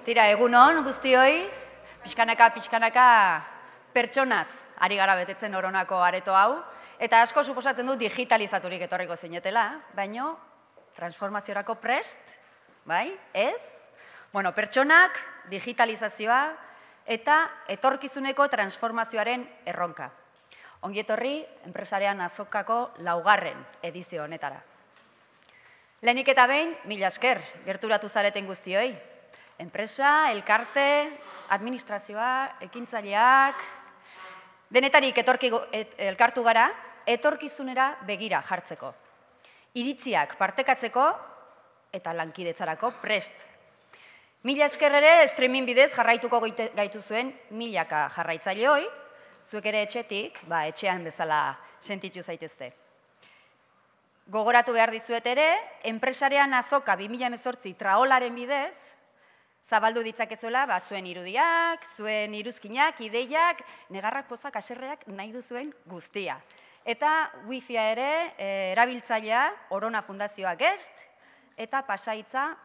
Tira, egunon guztioi, pixkanaka pertsonaz ari gara betetzen Oronako areto hau, eta asko suposatzen du digitalizaturik etorriko zinetela, baino transformaziorako prest, bai, ez? Bueno, pertsonak, digitalizazioa eta etorkizuneko transformazioaren erronka. Ongi etorri, enpresarian azokako 4. edizio honetara. Lehenik eta behin, mila esker, gerturatu zareten guztioi. Enpresa, elkarte, administrazioa, ekintzaileak, denetarik elkartu gara, etorkizunera begira jartzeko. Iritziak partekatzeko eta lankidetzarako prest. Mila esker ere, streaming bidez jarraituko gaitu zuen milaka jarraitzaileoi, zuek ere etxetik, etxean bezala sentitu zaitezte. Gogoratu behar dizuet ere, enpresarian azoka 2018 traolaren bidez, zabaldu ditzakezuela zuen irudiak, zuen iruzkinak, ideiak, negarrak, pozak, aserreak nahi duzuen guztia. Eta wifia ere erabiltzailea Orona Fundazioa Guest eta pasaitza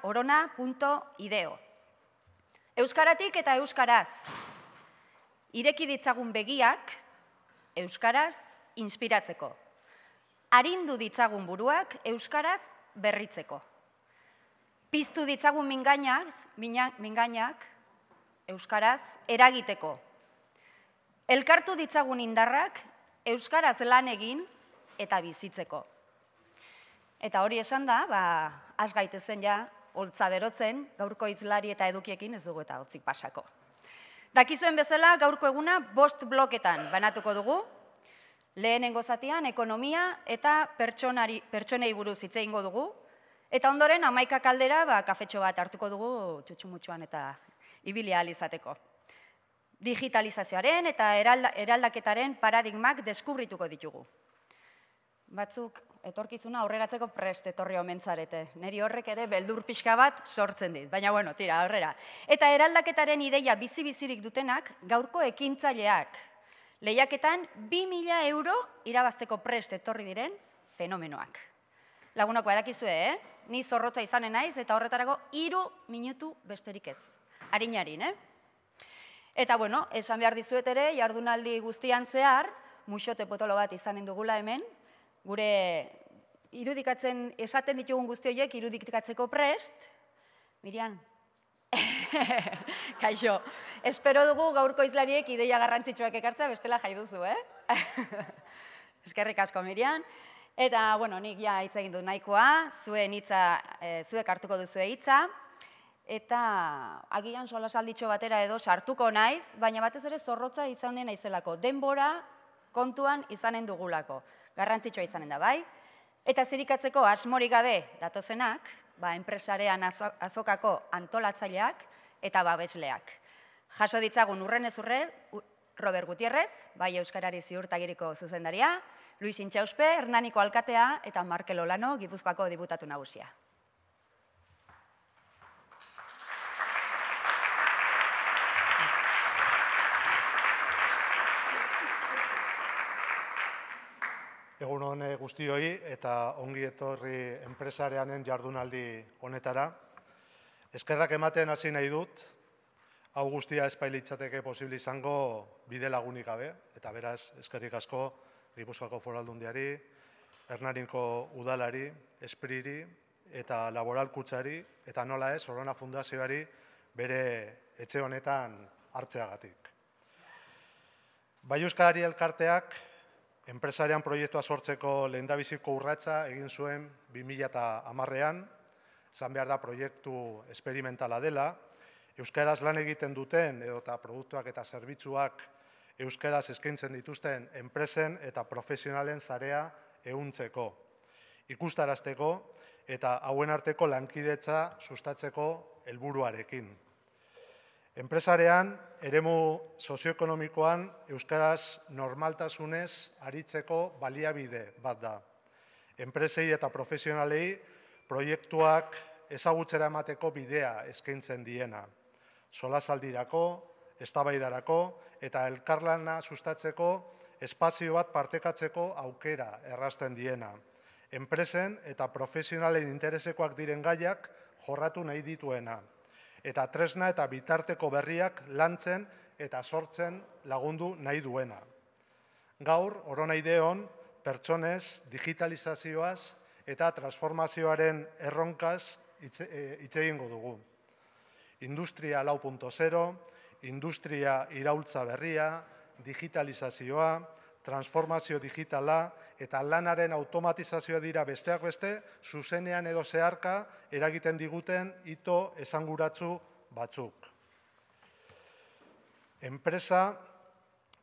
orona.ideo. Euskaratik eta euskaraz. Ireki ditzagun begiak euskaraz inspiratzeko. Arindu ditzagun buruak euskaraz berritzeko. Piztu ditzagun mingainak euskaraz eragiteko. Elkartu ditzagun indarrak euskaraz lan egin eta bizitzeko. Eta hori esan da, has gaitezen ja, holtza berotzen, gaurko hizlari eta edukiekin ez dugu eta hotzik pasako. Dakizuen bezala, gaurko eguna 5 bloketan banatuko dugu, lehenengo zatian ekonomia eta pertsonei buruz hitz egingo dugu, eta ondoren 11 kaldera kafetxo bat hartuko dugu txutxumutxuan eta ibili ahal izateko. Digitalizazioaren eta eraldaketaren paradigmak deskubrituko ditugu. Batzuk etorkizuna aurreratzeko prest etorri omen zarete. Neri horrek ere beldur pixka bat sortzen dit, baina bueno, tira, aurrera. Eta eraldaketaren ideia bizi-bizirik dutenak gaurko ekintzaileak. Lehiaketan 2.000 euro irabazteko prest etorri diren fenomenoak. Lagunok badakizue, ni zorrotza izanen naiz eta horretarako 3 minutu besterik ez. Arin-arin, Eta bueno, esan behar dizuet ere, jardunaldi guztian zehar, muxote potolo bat izanen dugula hemen, gure irudikatzen, esaten ditugun guzti horiek irudikatzeko prest, Mirian, kaixo, espero dugu gaurko hizlariek ideia garrantzitsuak ekartzea, bestela jai duzu, Eskerrik asko, Mirian. Eta, bueno, nik ja hitz egin du nahikoa, zuek hartuko duzue hitza, eta agian solasalditxo batera edo sartuko naiz, baina batez ere zorrotza izanen naizelako, denbora kontuan izanen dugulako, garrantzitsua izanen da, bai? Eta zirikatzeko asmorik gabe datozenak, enpresarean azokako antolatzaileak eta babesleak. Jaso ditzagun urren ez urre, Robert Gutierrez, bai Euskarari Ziurtagiriko zuzendaria, Luis Intxauspe, Hernaniko alkatea eta Markel Olano, Gipuzkoako diputatu nagusia. Egun hon guztioi eta ongi etorri enpresareanen jardunaldi honetara. Eskerrak ematen hasi nahi dut, hau guztia ez bailitzateke posible izango bide lagunik gabe, eta beraz eskerrik asko Gipuzkoako Foru Aldundiari, Hernaniko udalari, Espriri eta Laboralkutsari, eta nola ez, Orona Fundazioari bere etxe honetan hartzeagatik. Bai Euskarari elkarteak, enpresarian proiektua sortzeko lehendabiziko urratsa egin zuen 2010an, izan behar da proiektu esperimentala dela, euskaraz lan egiten duten edota produktuak eta zerbitzuak euskaraz eskaintzen dituzten enpresen eta profesionalen sarea ehuntzeko, ikustarazteko eta hauen arteko lankidetza sustatzeko helburuarekin. Enpresarean, eremu sozioekonomikoan euskaraz normaltasunez aritzeko baliabide bat da. Enpresei eta profesionalei proiektuak ezagutzera emateko bidea eskaintzen diena. Solasaldirako, eztabaidarako eta elkarlana sustatzeko espazio bat partekatzeko aukera errazten diena. Enpresen eta profesionalen interesekoak diren gaiak jorratu nahi dituena. eta tresna eta bitarteko berriak lantzen eta sortzen lagundu nahi duena. Gaur, oronaideon, pertsonez, digitalizazioaz eta transformazioaren erronkaz hitz egingo dugu. Industria 4.0, industria iraultza berria, digitalizazioa, transformazio digitala eta lanaren automatizazioa dira besteak beste, zuzenean edo zeharka eragiten diguten hito esanguratsu batzuk. Enpresa,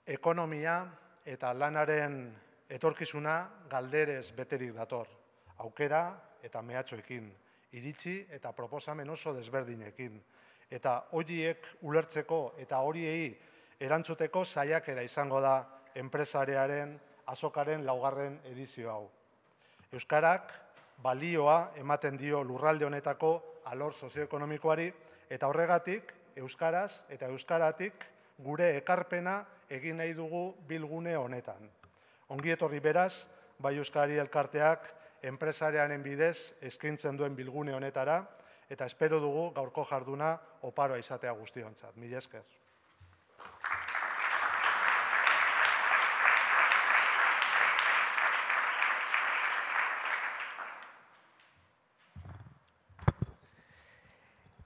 ekonomia eta lanaren etorkizuna galderez beterik dator. Aukera eta mehatxoekin, iritzi eta proposamen oso desberdinekin. Eta horiek ulertzeko eta horiei erantzuteko saiakera izango da enpresarearen azokaren 4. edizio hau. Euskarak balioa ematen dio lurralde honetako alor sozioekonomikoari eta horregatik euskaraz eta euskaratik gure ekarpena egin nahi dugu bilgune honetan. Ongi etorri beraz, bai Euskari Elkarteak enpresarearen bidez eskaintzen duen bilgune honetara eta espero dugu gaurko jarduna oparoa izatea guztiontzat. Mila esker.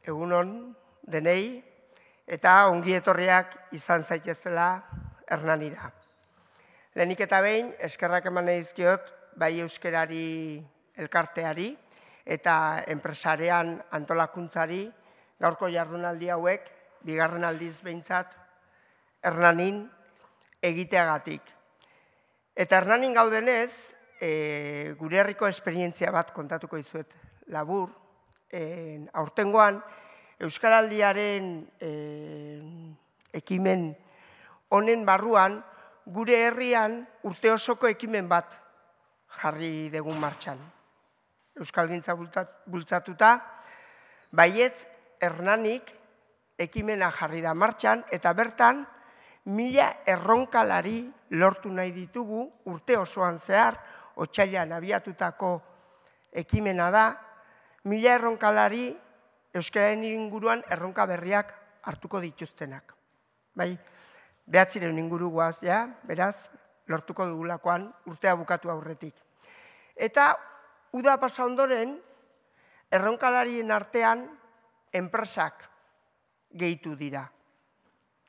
Egunon denei eta ongi etorriak izan zaitezela Hernanira. Lehenik eta behin, eskerrak eman nahi dizkiot bai Euskarari Elkarteari eta enpresarean antolakuntzari gaurko jardunaldi hauek, 2. aldiz behintzat, Hernanin egiteagatik. Eta Hernanin gaudenez, gure herriko esperientzia bat kontatuko dizuet labur. Aurtengoan, Euskaraldiaren ekimen honen barruan, gure herrian urte osoko ekimen bat jarri dugun martxan. Euskalgintza bultzatuta, baietz Hernanik ekimena jarri da martxan, eta bertan 1000 erronkalari lortu nahi ditugu urte osoan zehar, otsailean abiatutako ekimena da, 1000 erronkalari euskararen inguruan erronka berriak hartuko dituztenak. Bai, 900 inguru guaz, beraz, lortuko dugulakoan urtea bukatu aurretik. Eta uda pasa ondoren, erronkalarien artean enpresak gehitu dira.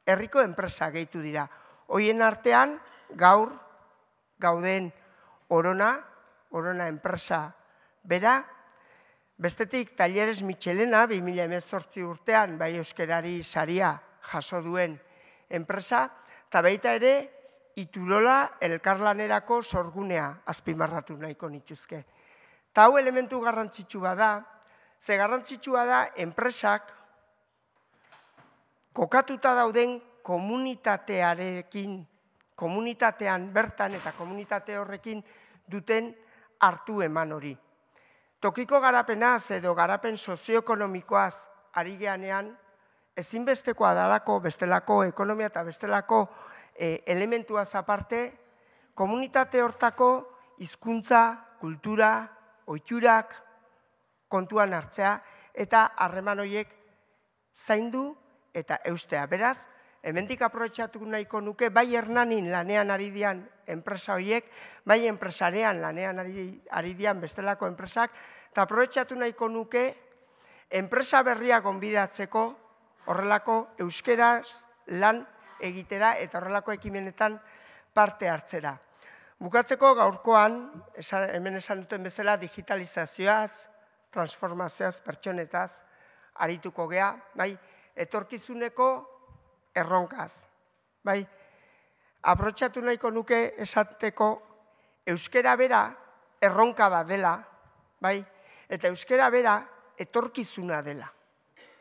Herriko enpresa gehitu dira. Hoien artean, gaur, gauden Orona enpresa bera, bestetik Talleres Michelena, 2018 urtean, bai euskarari saria jaso duen enpresa, eta baita ere, Iturola elkarlanerako sorgunea azpimarratu nahiko nituzke. Eta hau elementu garrantzitsua da, ze garrantzitsua da enpresak kokatuta dauden komunitatean bertan eta komunitate horrekin duten hartu eman hori. Tokiko garapenaz edo garapen sozioekonomikoaz ari geanean, ezinbestekoa dalako bestelako ekonomia eta bestelako elementuaz aparte, komunitate hortako hizkuntza, kultura, ohiturak kontuan hartzea eta harreman horiek zaindu eta eustea. Beraz, hemendik aprobetxatu nahiko nuke, bai Hernanin lanean ari dian enpresa horiek, bai enpresarean lanean ari dian bestelako enpresak, eta aprobetxatu nahiko nuke enpresa berria gonbidatzeko horrelako euskeraz lan egitera eta horrelako ekimenetan parte hartzera. Bukatzeko gaurkoan, hemen esan duten bezala, digitalizazioaz, transformazioaz, pertsonetaz, arituko gea, bai, etorkizuneko erronkaz. Bai, aprobetxatu nahiko nuke esateko euskera bera erronka bat dela, bai, eta euskera bera etorkizuna dela.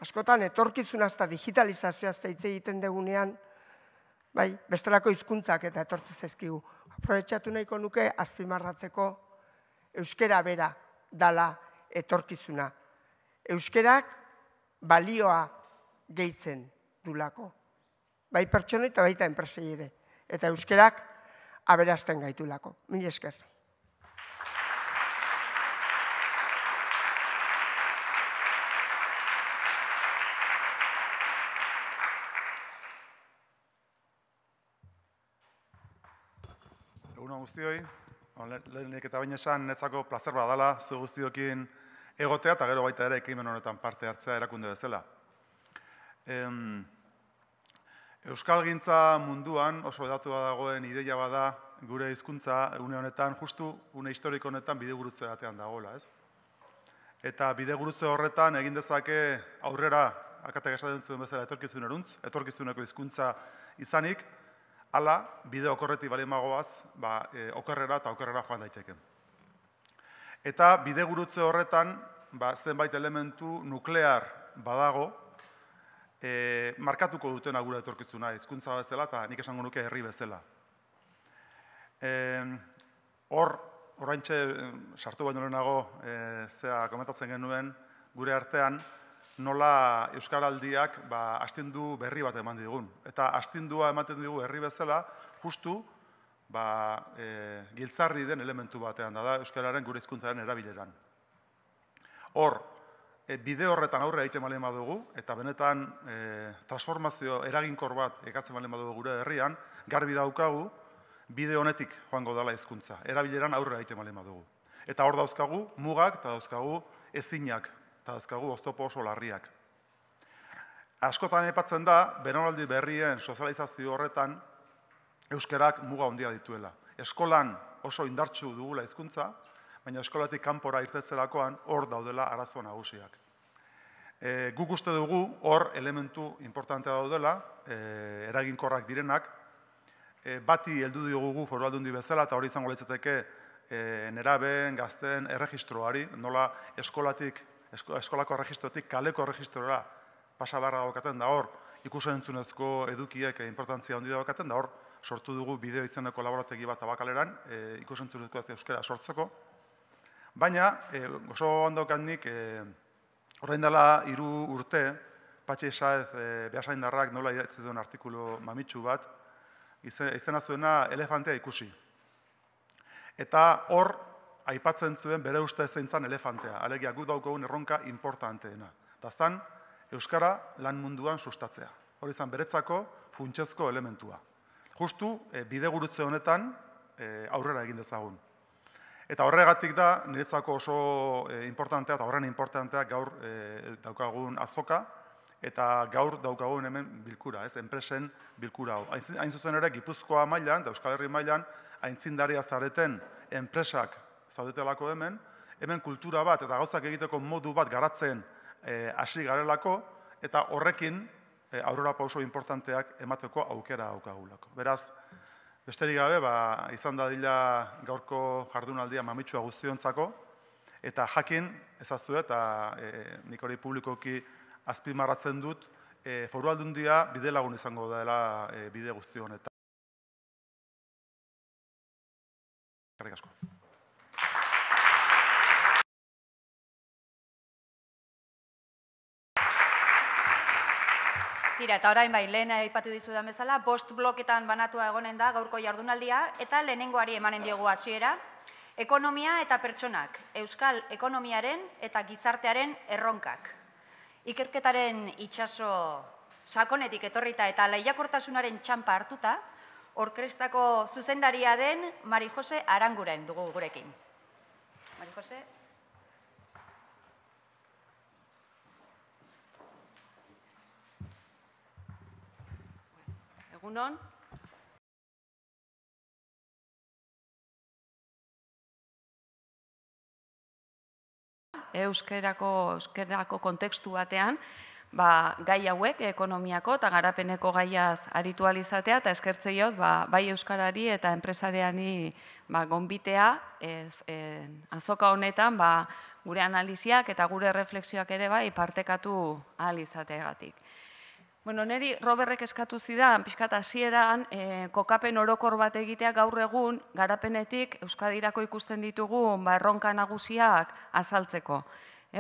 Askotan etorkizuna eta digitalizazioaz hitz egiten degunean, bai, bestelako hizkuntzak eta etortzen zaizkigu. Aprobetxatu nahiko nuke azpimarratzeko euskera bera dala etorkizuna. Euskerak balioa gehitzen dulako. Bai pertsona eta baita enpresei ere. Eta euskerak aberasten gaitulako. Mila esker. guztioi. Lehenik eta baina esan netzako plazer badala zu guztiokin egotea eta gero baita ere ekimen honetan parte hartzea erakunde bezala. Euskalgintza munduan oso edatua dagoen ideia bada gure hizkuntza une honetan, justu une historiko honetan bidegurutze batean dagoela, ez? Eta bidegurutze horretan egin dezake aurrera, akatek esaten zuen bezala etorkizuneko hizkuntza izanik, hala, bide okorretik bali magoaz, okerrera eta okerrera joan daiteke. Eta bidegurutze horretan, zenbait elementu nuklear badago, markatuko dutena gure etorkizuna, hizkuntza bezala eta nik esango nuke herri bezala. Oraintxe sartu baino lehenago zea komentatzen genuen gure artean nola Euskaraldiak astindu berri bat eman digun. Eta astindua ematen digu herri bezala justu giltzarri den elementu batean da Euskararen gure hizkuntzaren erabileran. Hor, bide horretan aurre egiten baldin badugu eta benetan transformazio eraginkor bat ekartzen baldin badugu gure herrian, garbi daukagu bide honetik joango dela hizkuntza, erabileran aurre egiten baldin badugu. Eta hor dauzkagu mugak eta dauzkagu ezinak, eta dauzkagu oztopo oso larriak. Askotan aipatzen da, belaunaldi berrien sozializazio horretan euskarak muga handia dituela. Eskolan oso indartsu dugula hizkuntza, baina eskolatik kanpora irtetzerakoan hor daudela arazo nagusiak. Guk uste dugu hor elementu importantea daudela, eraginkorrak direnak, bati heldu diogu Foru Aldundi bezala, eta hori izango litzateke nerabeen, gazteen erregistroari, nola eskolako erregistrotik kaleko erregistrora pasa beharra daukaten, da hor ikus-entzunezko edukiek importantzia handi daukaten, da hor sortu dugu bideo izeneko laborategi bat Tabakaleran, ikus-entzunezko euskara sortzeko. Baina, oso handokat nik, orain dela 3 urte, Patxi Saez Beasaindarrak nola idatzi duen artikulu mamitsu bat, izena zuena elefantea ikusi. Eta hor, aipatzen zuen bere uste zeintzan elefantea, alegia guk daukagun erronka importanteena. Eta zan, euskara lan munduan sustatzea. Hori izan beretzako funtsezko elementua. Justu, bidegurutze honetan aurrera egin dezagun. Eta horregatik da, niretzako oso importantea eta horren importantea gaur daukagun azoka, eta gaur daukagun hemen bilkura, enpresen bilkura hau. Hain zuzen ere, Gipuzkoa mailan, da Euskal Herri mailan, aintzindaria zareten enpresak zaudetelako hemen kultura bat eta gauzak egiteko modu bat garatzen hasi garelako, eta horrekin aurrera pauso importanteak emateko aukera daukagulako. Beraz, besterik gabe, izan dadila gaurko jardunaldia mamitsua guztiontzako, eta jakin ezazue, eta nik hori publikoki azpimarratzen dut, Foru Aldundia bide lagun izango dela bide guzti honetan. Eskerrik asko. Tira, eta orain lehen aipatu dizudan bezala, 5 bloketan banatua egonen da gaurko jardunaldia, eta lehenengoari emanen diogu hasiera, ekonomia eta pertsonak, euskal ekonomiaren eta gizartearen erronkak. Ikerketaren itsaso sakonetik etorrita eta lehiakortasunaren txanpa hartuta, orkestrako zuzendaria den Mari Jose Aranguren dugu gurekin. Mari Jose. Egunon. Euskerako kontekstu batean, gai hauek, ekonomiako eta garapeneko gaiaz aritu alizatea, eta eskertzeiot, bai euskarari eta enpresariani gonbitea, azoka honetan, gure analiziak eta gure refleksioak ere partekatu ahal izateagatik. Neri Roberrek eskatu zidan, pixkat hasieran, kokapen orokor bat egitea gaur egun, garapenetik Euskadirako ikusten ditugu erronka nagusiak azaltzeko.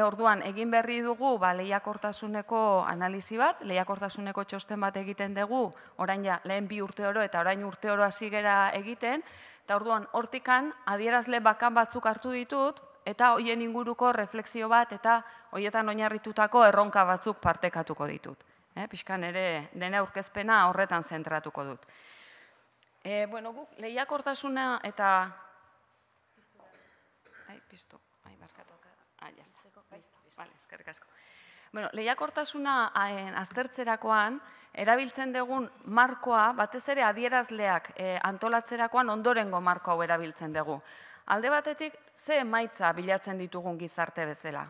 Orduan, egin berri dugu lehiakortasuneko analizi bat, lehiakortasuneko txosten bat egiten dugu, orain lehen 2 urte oro eta orain urte oro hasi gera egiten, eta orduan, hortikan adierazle bakan batzuk hartu ditut, eta hoien inguruko refleksio bat eta hoietan oinarritutako erronka batzuk partekatuko ditut. Pixkan ere, dena aurkezpena horretan zentratuko dut. Bueno, guk lehiakortasuna eta... Piztu, barkatu. Vale, eskerrik asko. Bueno, lehiakortasuna aztertzerakoan, erabiltzen dugun markoa, batez ere adierazleak antolatzerakoan ondorengo marko hau erabiltzen dugu. Alde batetik, ze emaitza bilatzen ditugun gizarte bezala.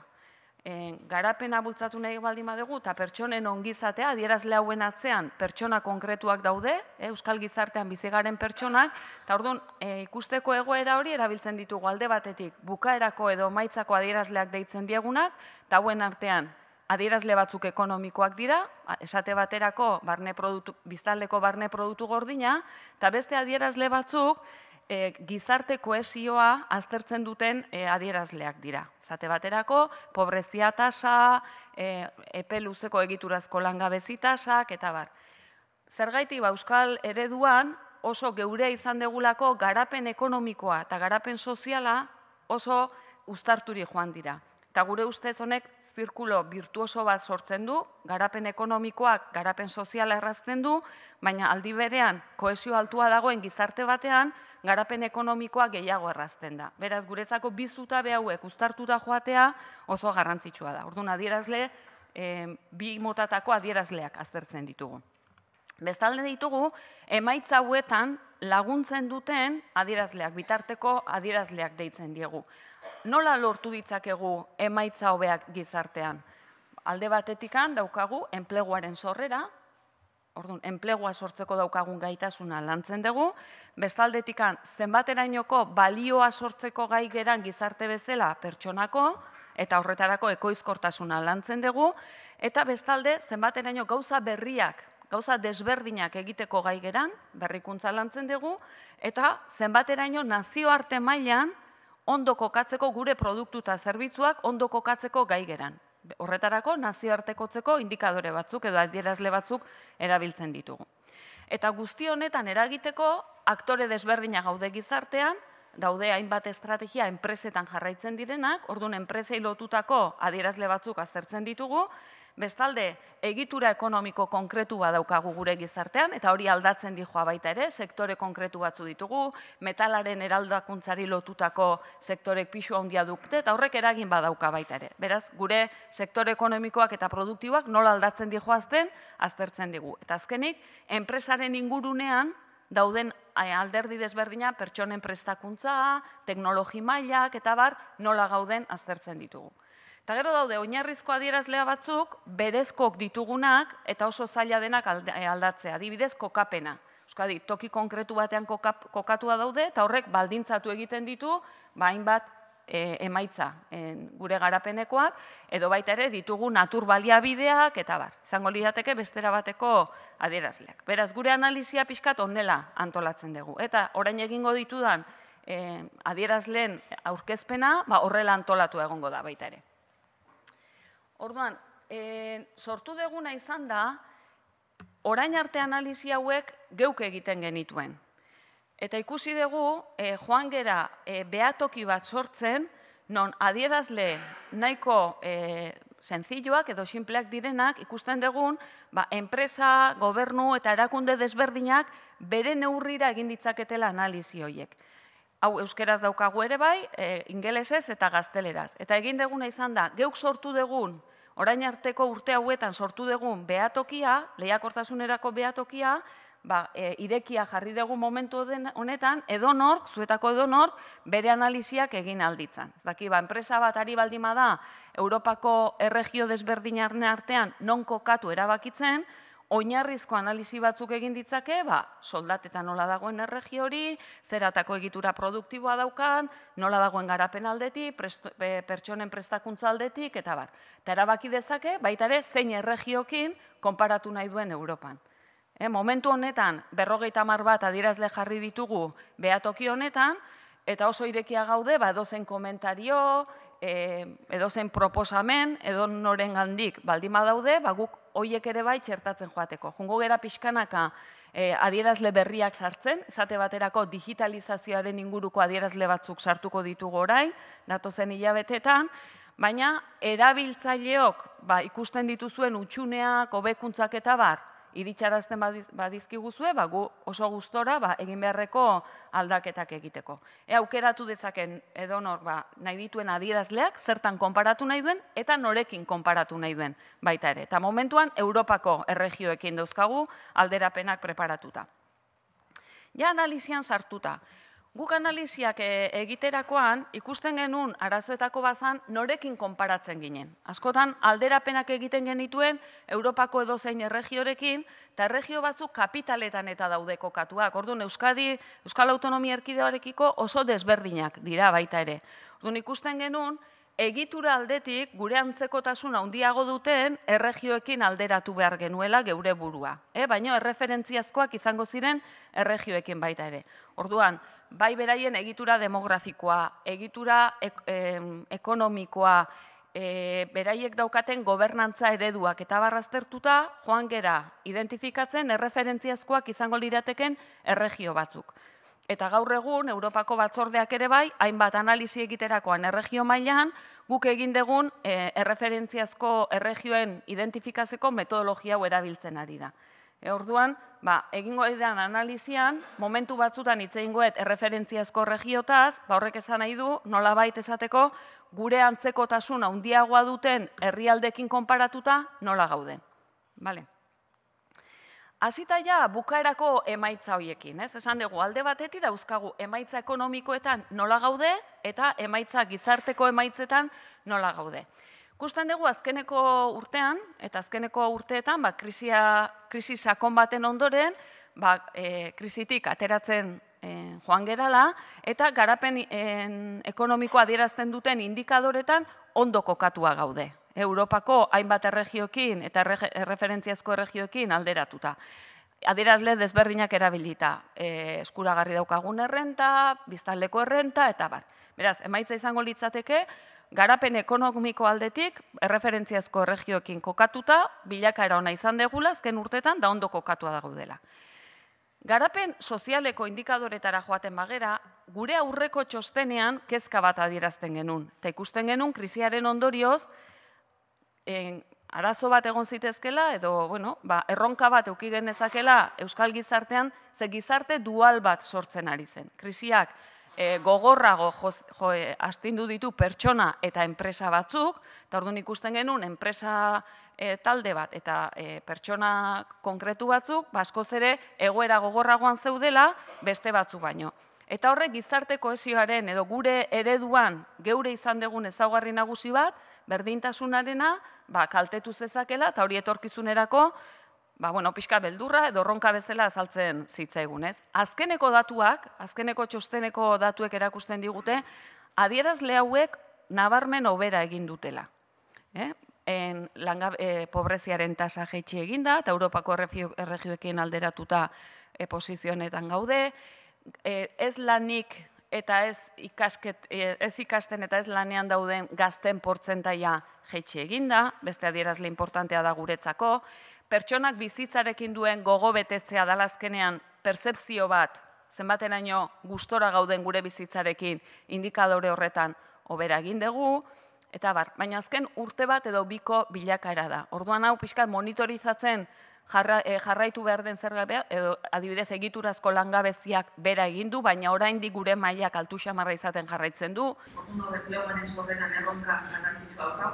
Garapena bultzatu nahi baldin badugu eta pertsonen ongizatea, adierazle hauen atzean pertsona konkretuak daude, euskal gizartean bizigaren pertsonak, eta orduan ikusteko egoera hori erabiltzen ditugu alde batetik bukaerako edo emaitzako adierazleak deitzen diegunak, eta hauen artean adierazle batzuk ekonomikoak dira, esate baterako biztanleko barne produktu gordina, eta beste adierazle batzuk gizarte kohesioa aztertzen duten adierazleak dira. Esate baterako, pobrezia tasa, epe luzeko egiturazko langabezi tasak, eta bar. Zergatik euskal ereduan oso geurea izan degulako garapen ekonomikoa eta garapen soziala oso uztarturi joan dira. Eta gure ustez honek zirkulo birtuoso bat sortzen du, garapen ekonomikoak garapen soziala errazten du, baina aldi berean kohesio altua dagoen gizarte batean, garapen ekonomikoa gehiago errazten da. Beraz, guretzako bi zutabe hauek uztartuta joatea oso garrantzitsua da. Orduan, adierazle, bi motatako adierazleak aztertzen ditugu. Bestalde ditugu, emaitza hauetan laguntzen duten adierazleak, bitarteko adierazleak deitzen diegu. Nola lortu ditzakegu emaitza hobeak gizartean? Alde batetikan daukagu enpleguaren sorrera, orduan, enplegua sortzeko daukagun gaitasuna lantzen dugu, bestaldetikan zenbaterainoko balioa sortzeko gai geran gizarte bezala pertsonako, eta horretarako ekoizkortasuna lantzen dugu, eta bestalde zenbateraino gauza berriak, gauza desberdinak egiteko gai geran, berrikuntza lantzen dugu, eta zenbateraino nazioarte mailan ondo kokatzeko gure produktu eta zerbitzuak ondo kokatzeko gai geran. Horretarako nazioartekotzeko indikadore batzuk edo adierazle batzuk erabiltzen ditugu. Eta guzti honetan eragiteko aktore desberdinak gaude gizartean, daude hainbat estrategia enpresetan jarraitzen direnak, orduan enpresei lotutako adierazle batzuk aztertzen ditugu, bestalde egitura ekonomiko konkretu bat daukagu gure gizartean, eta hori aldatzen dijoa baita ere, sektore konkretu batzu ditugu, metalaren eraldakuntzari lotutako sektorek pisu handia dukte, eta horrek eragin badauka baita ere. Beraz, gure sektore ekonomikoak eta produktiboak nola aldatzen dijoazten, aztertzen digu. Eta azkenik, enpresaren ingurunean dauden alderdi desberdina pertsonen prestakuntza, teknologi mailak, eta bar, nola gauden aztertzen ditugu. Eta gero daude, oinarrizko adierazlea batzuk, berezkok ditugunak eta oso zaila denak aldatzea, adibidez kokapena. Euskadi, toki konkretu batean kokatua daude eta horrek baldintzatu egiten ditu, hainbat emaitza gure garapenekoak, edo baita ere ditugu natur baliabideak eta bar. Izango lirateke bestera bateko adierazleak. Beraz, gure analizia pixkat honela antolatzen dugu. Eta orain egingo ditudan adierazleen aurkezpena horrela antolatu egongo da baita ere. Orduan, sortu duguna izan da, orain arte analizi hauek geuk egiten genituen. Eta ikusi dugu, joan gera behatoki bat sortzen, non adierazle nahiko senzilloak edo sinpleak direnak, ikusten dugun, enpresa, gobernu eta erakunde desberdinak bere neurrira egin ditzaketela analizi horiek. Hau euskeraz daukagu ere bai, ingelesez eta gazteleraz. Eta egin duguna izan da, geuk sortu dugun, orain arteko urte hauetan sortu dugun behatokia, lehiakortasunerako behatokia, irekia jarri dugu momentu honetan, edonork, zuetako edonork, bere analiziak egin alditzan. Ez daki, enpresa bat ari baldima da, Europako erregio desberdinaren artean non kokatu erabakitzen, oinarrizko analizi batzuk egin ditzake, soldateta nola dagoen erregio hori, zeratako egitura produktiboa daukan, nola dagoen garapen aldetik, pertsonen prestakuntza aldetik, eta bar. Eta erabaki dezake, baita ere, zein erregiokin konparatu nahi duen Europan. Momentu honetan, 50 bat adierazle jarri ditugu behatoki honetan, eta oso irekia gaude, edozein komentario, edozein proposamen, edonoren gandik baldima daude, guk hoiek ere bai txertatzen joateko. Jungo gera pixkanaka adierazle berriak sartzen, esate baterako digitalizazioaren inguruko adierazle batzuk sartuko ditugu orain, datozen hilabetetan, baina erabiltzaileok ikusten dituzuen utxuneak, hobekuntzak eta bar, iritsarazten badizkiguzue, gu oso gustora egin beharreko aldaketak egiteko. Aukeratu dezaken edonor nahi dituen adierazleak, zertan konparatu nahi duen, eta norekin konparatu nahi duen baita ere. Eta momentuan, Europako erregioekin dauzkagu alderapenak preparatuta. Ja analizian sartuta. Guk analiziak egiterakoan ikusten genuen arazoetako bazan norekin konparatzen ginen. Askotan alderapenak egiten genituen Europako edozein erregiorekin, eta erregio batzuk kapitaletan eta daude kokatuak. Orduan Euskal Autonomia Erkidegoarekiko oso desberdinak dira baita ere. Orduan ikusten genuen egitura aldetik gure antzekotasun handiago duten erregioekin alderatu behar genuela geure burua. Baina erreferentziazkoak izango ziren erregioekin baita ere. Orduan, bai beraien egitura demografikoa, egitura ekonomikoa, beraiek daukaten gobernantza ereduak eta barraztertuta joan gera identifikatzen erreferentziazkoak izango lirateken erregio batzuk. Eta gaur egun, Europako batzordeak ere bai, hainbat analizi egiterakoan erregio mailan, guk egin dugun erreferentziazko erregioen identifikatzeko metodologia hau erabiltzen ari da. Orduan, egingo edan analizian, momentu batzutan hitz egingoet erreferentziazko erregiotaz, horrek esan nahi du, nolabait esateko, gure antzekotasun handiagoa duten herrialdeekin konparatuta nola gauden. Hasita ja bukaerako emaitza horiekin, esan dugu, alde batetik dauzkagu emaitza ekonomikoetan nola gaude eta emaitza gizarteko emaitzetan nola gaude. Ikusten dugu azkeneko urtean eta azkeneko urteetan krisi sakon baten ondoren krisitik ateratzen joan gerala eta garapen ekonomikoa adierazten duten indikadoretan ondo kokatua gaude. Europako hainbat erregioekin eta erreferentziazko erregioekin alderatuta. Adierazle desberdinak erabilita, eskuragarri daukagun errenta, biztanleko errenta, eta bar. Beraz, emaitza izango litzateke, garapen ekonomiko aldetik, erreferentziazko erregioekin kokatuta, bilakaera ona izan degula, azken urtetan, da ondo kokatua dago dela. Garapen sozialeko indikadoretara joaten bagera, gure aurreko txostenean kezka bat adierazten genuen. Eta ikusten genuen, krisiaren ondorioz, arazo bat egon zitezkela, edo erronka bat eduki genezakela Euskal gizartean, ze gizarte dual bat sortzen ari zen. Krisiak gogorrago astindu ditu pertsona eta enpresa batzuk, eta orduan ikusten genuen enpresa talde bat eta pertsona konkretu batzuk, askoz ere egoera gogorragoan zeudela beste batzuk baino. Eta horrek gizarte kohesioaren edo gure ereduan geure izan dugun ezaugarri nagusi bat, berdintasunarena kaltetu zezakela eta hori etorkizunerako pixka beldurra edo ronka bezala azaltzen zitzaigun. Azkeneko datuak, azkeneko txosteneko datuek erakusten digute, adierazle hauek nabarmen hobera egin dutela. Pobreziaren tasa jaitsi eginda eta Europako erregioekin alderatuta posizionetan gaude, ez lanik eta ez ikasten eta ez lanean dauden gazten portzentaia jaitsi eginda, beste adierazle importantea da guretzako, pertsonak bizitzarekin duen gogo betetzea dalazkenean pertzepzio bat, zenbateraino gustora gauden gure bizitzarekin indikadore horretan hobera egin dugu, eta baina azken urte bat edo biko bilakaera da. Orduan hau pixkat monitorizatzen jarraitu behar den zergatia, edo adibidez egiturazko langabeziak bera egin du, baina oraindik gure mailak altu xamarra izaten jarraitzen du. Orduan horrek enpleguaren sorreran erronka garrantzitsua dauka.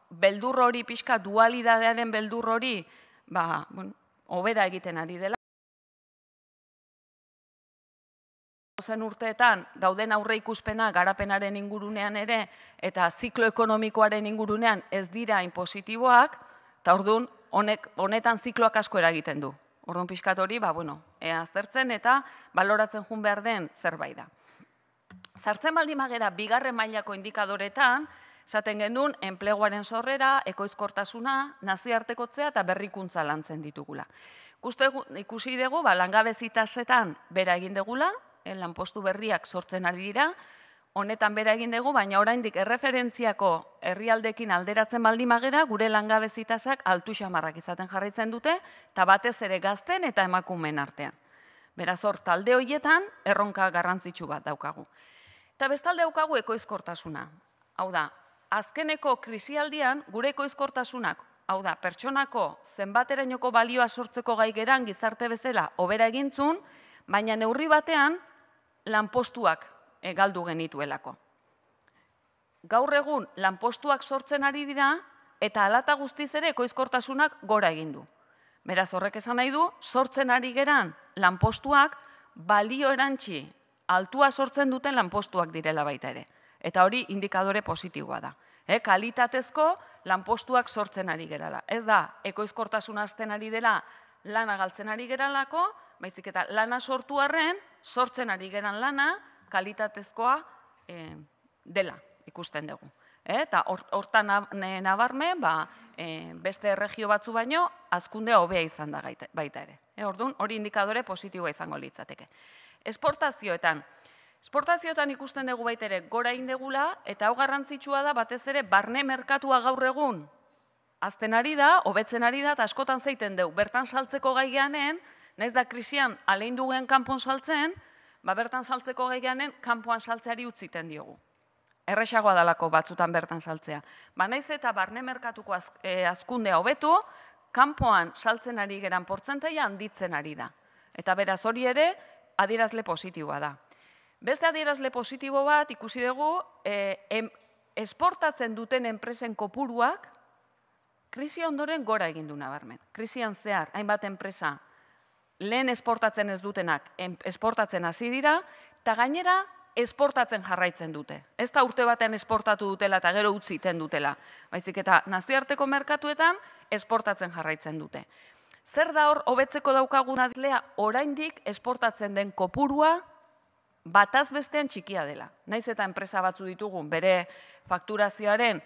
Beldur hori pixka dualidadearen beldur hori hobera egiten ari dela. Zen urteetan dauden aurre ikuspena garapenaren ingurunean ere eta ziklo ekonomikoaren ingurunean ez dira inpositiboak, eta orduan honetan zikloak asko eragiten du. Orduan pixkat hori, aztertzen eta baloratzen joan behar den zerbait da. Sartzen baldin bagera bigarren mailako indikadoretan, esaten genuen enpleguaren sorrera, ekoizkortasuna, nazioartekotzea eta berrikuntza lantzen ditugula. Ikusi dugu, langabezi tasetan bera egin dugula, lanpostu berriak sortzen ari dira, honetan bera egin dugu, baina oraindik erreferentziako herrialdeekin alderatzen baldin bagera, gure langabezi tasak altu xamarrak izaten jarraitzen dute, eta batez ere gazten eta emakumeen artean. Beraz hor, talde horietan erronka garrantzitsu bat daukagu. Eta bestalde daukagu ekoizkortasuna. Hau da, azkeneko krisialdian gure ekoizkortasunak, hau da, pertsonako zenbaterainoko balioa sortzeko gai geran gizarte bezala hobera egintzun, baina neurri batean lanpostuak galdu genituelako. Gaur egun lanpostuak sortzen ari dira eta alata guztiz ere ekoizkortasunak gora egin du. Beraz, horrek esan nahi du, sortzen ari geran lanpostuak balio erantzi altua sortzen duten lanpostuak direla baita ere. Eta hori indikadore positiboa da. Kalitatezko lanpostuak sortzen ari gerala. Ez da, ekoizkortasuna hasten ari dela lana galtzen ari geralako, baizik eta lana sortu arren, sortzen ari geran lana kalitatezkoa dela ikusten dugu. Eta hortan nabarmen, beste erregio batzu baino, hazkundea hobea izan da baita ere. Orduan, hori indikadore positiboa izango litzateke. Esportazioetan ikusten dugu baita ere gora indegula, eta hau garrantzitsua da batez ere barne merkatua gaur egun azten ari da, hobetzen ari da, eta askotan zeiten dugu. Bertan saltzeko gai geanen, naiz da krisian alein duen kanpon saltzen, bertan saltzeko gai geanen kanpoan saltzeari utziten diogu. Erresagoa dalako batzutan bertan saltzea. Naiz eta barne merkatuko hazkundea hobetu, kanpoan saltzen ari geran portzentaia handitzen ari da. Eta beraz hori ere adierazle positiboa da. Beste adierazle positibo bat ikusi dugu, esportatzen duten enpresen kopuruak krisi ondoren gora egin du nabarmen. Krisian zehar, hainbat enpresa lehen esportatzen ez dutenak esportatzen hasi dira, eta gainera esportatzen jarraitzen dute. Ez da urte batean esportatu dutela eta gero utziten dutela. Baizik eta nazioarteko merkatuetan esportatzen jarraitzen dute. Zer da hor hobetzeko daukaguna dilea, oraindik esportatzen den kopurua bataz bestean txikia dela. Naiz eta enpresa batzu ditugun bere fakturazioaren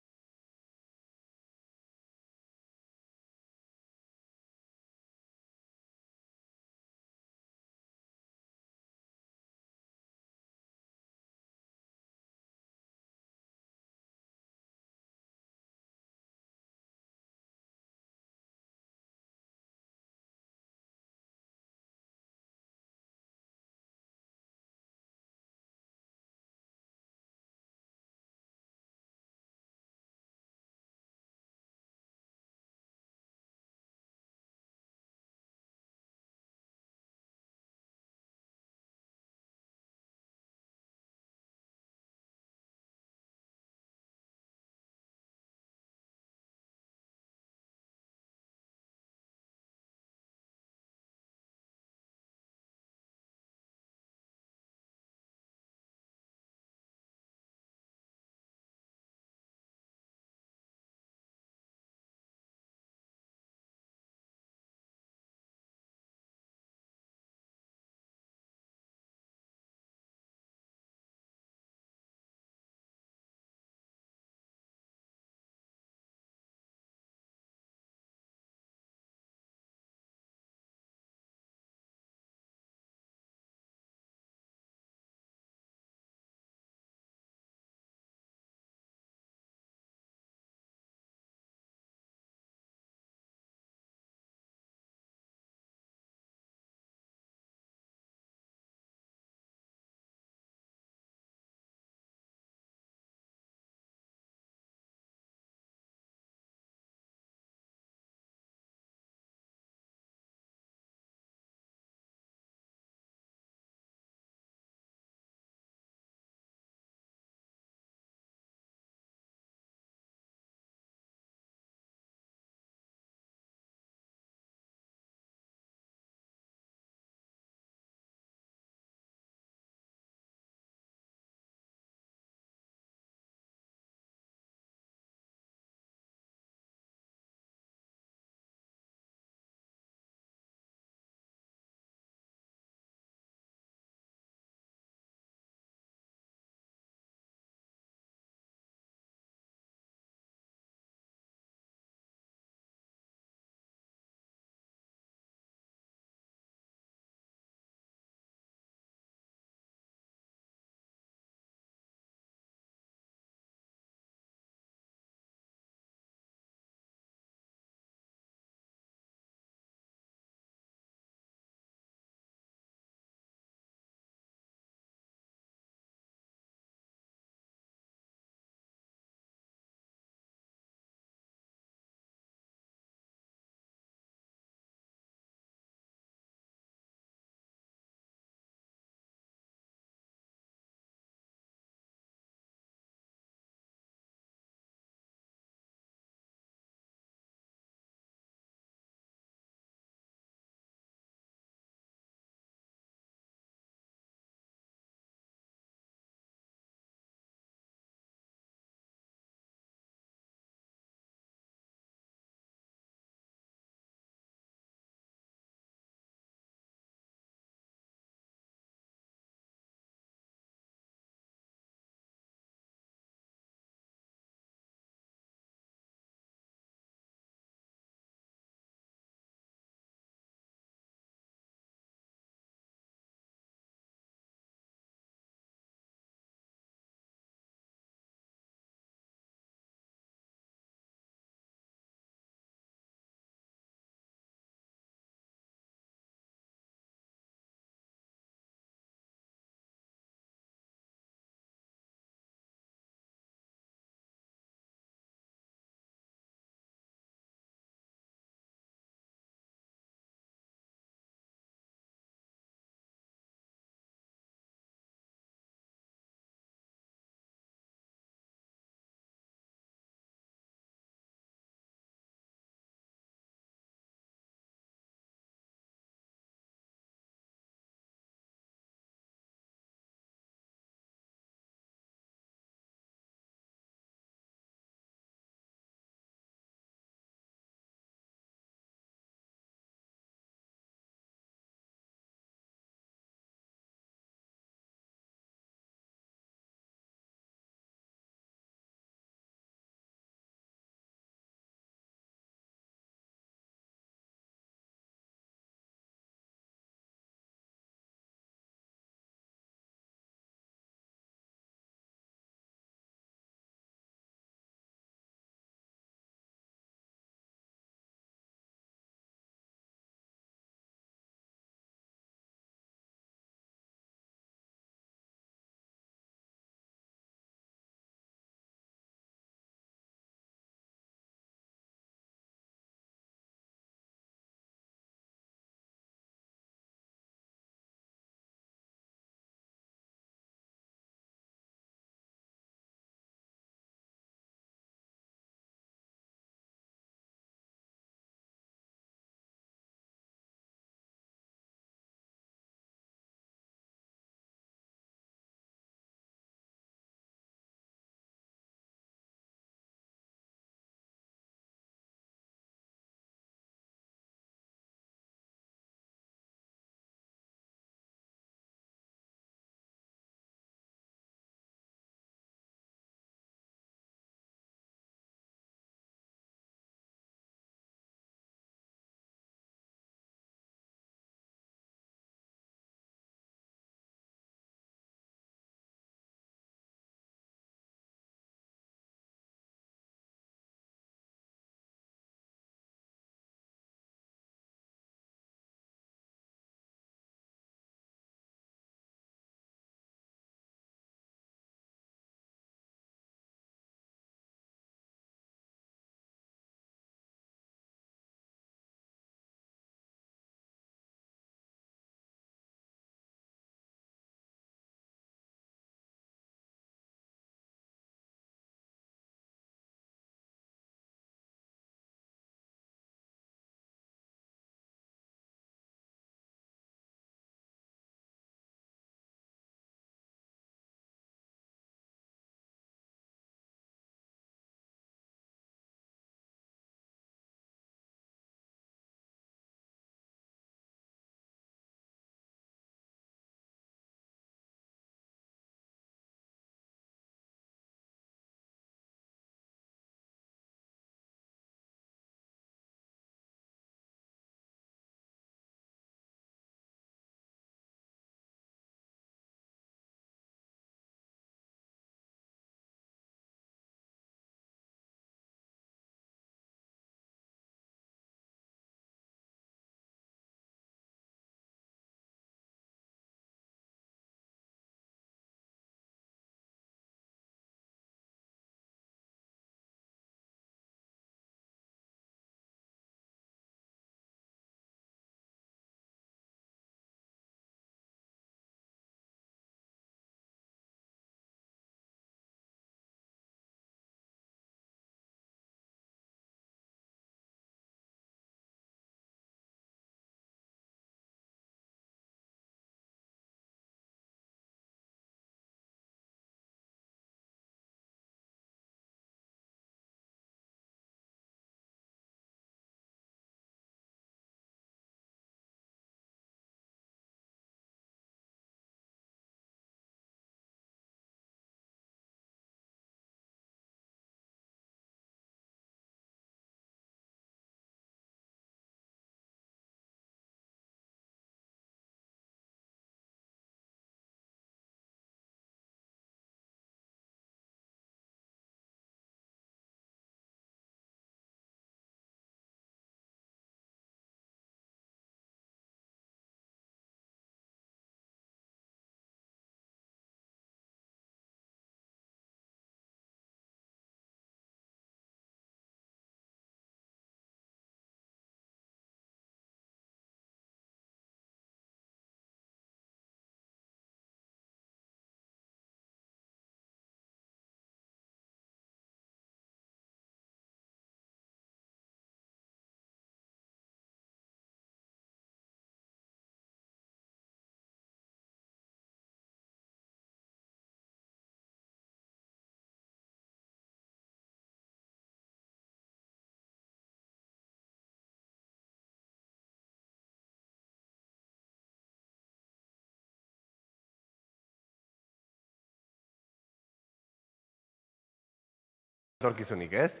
etorkizunik, ez?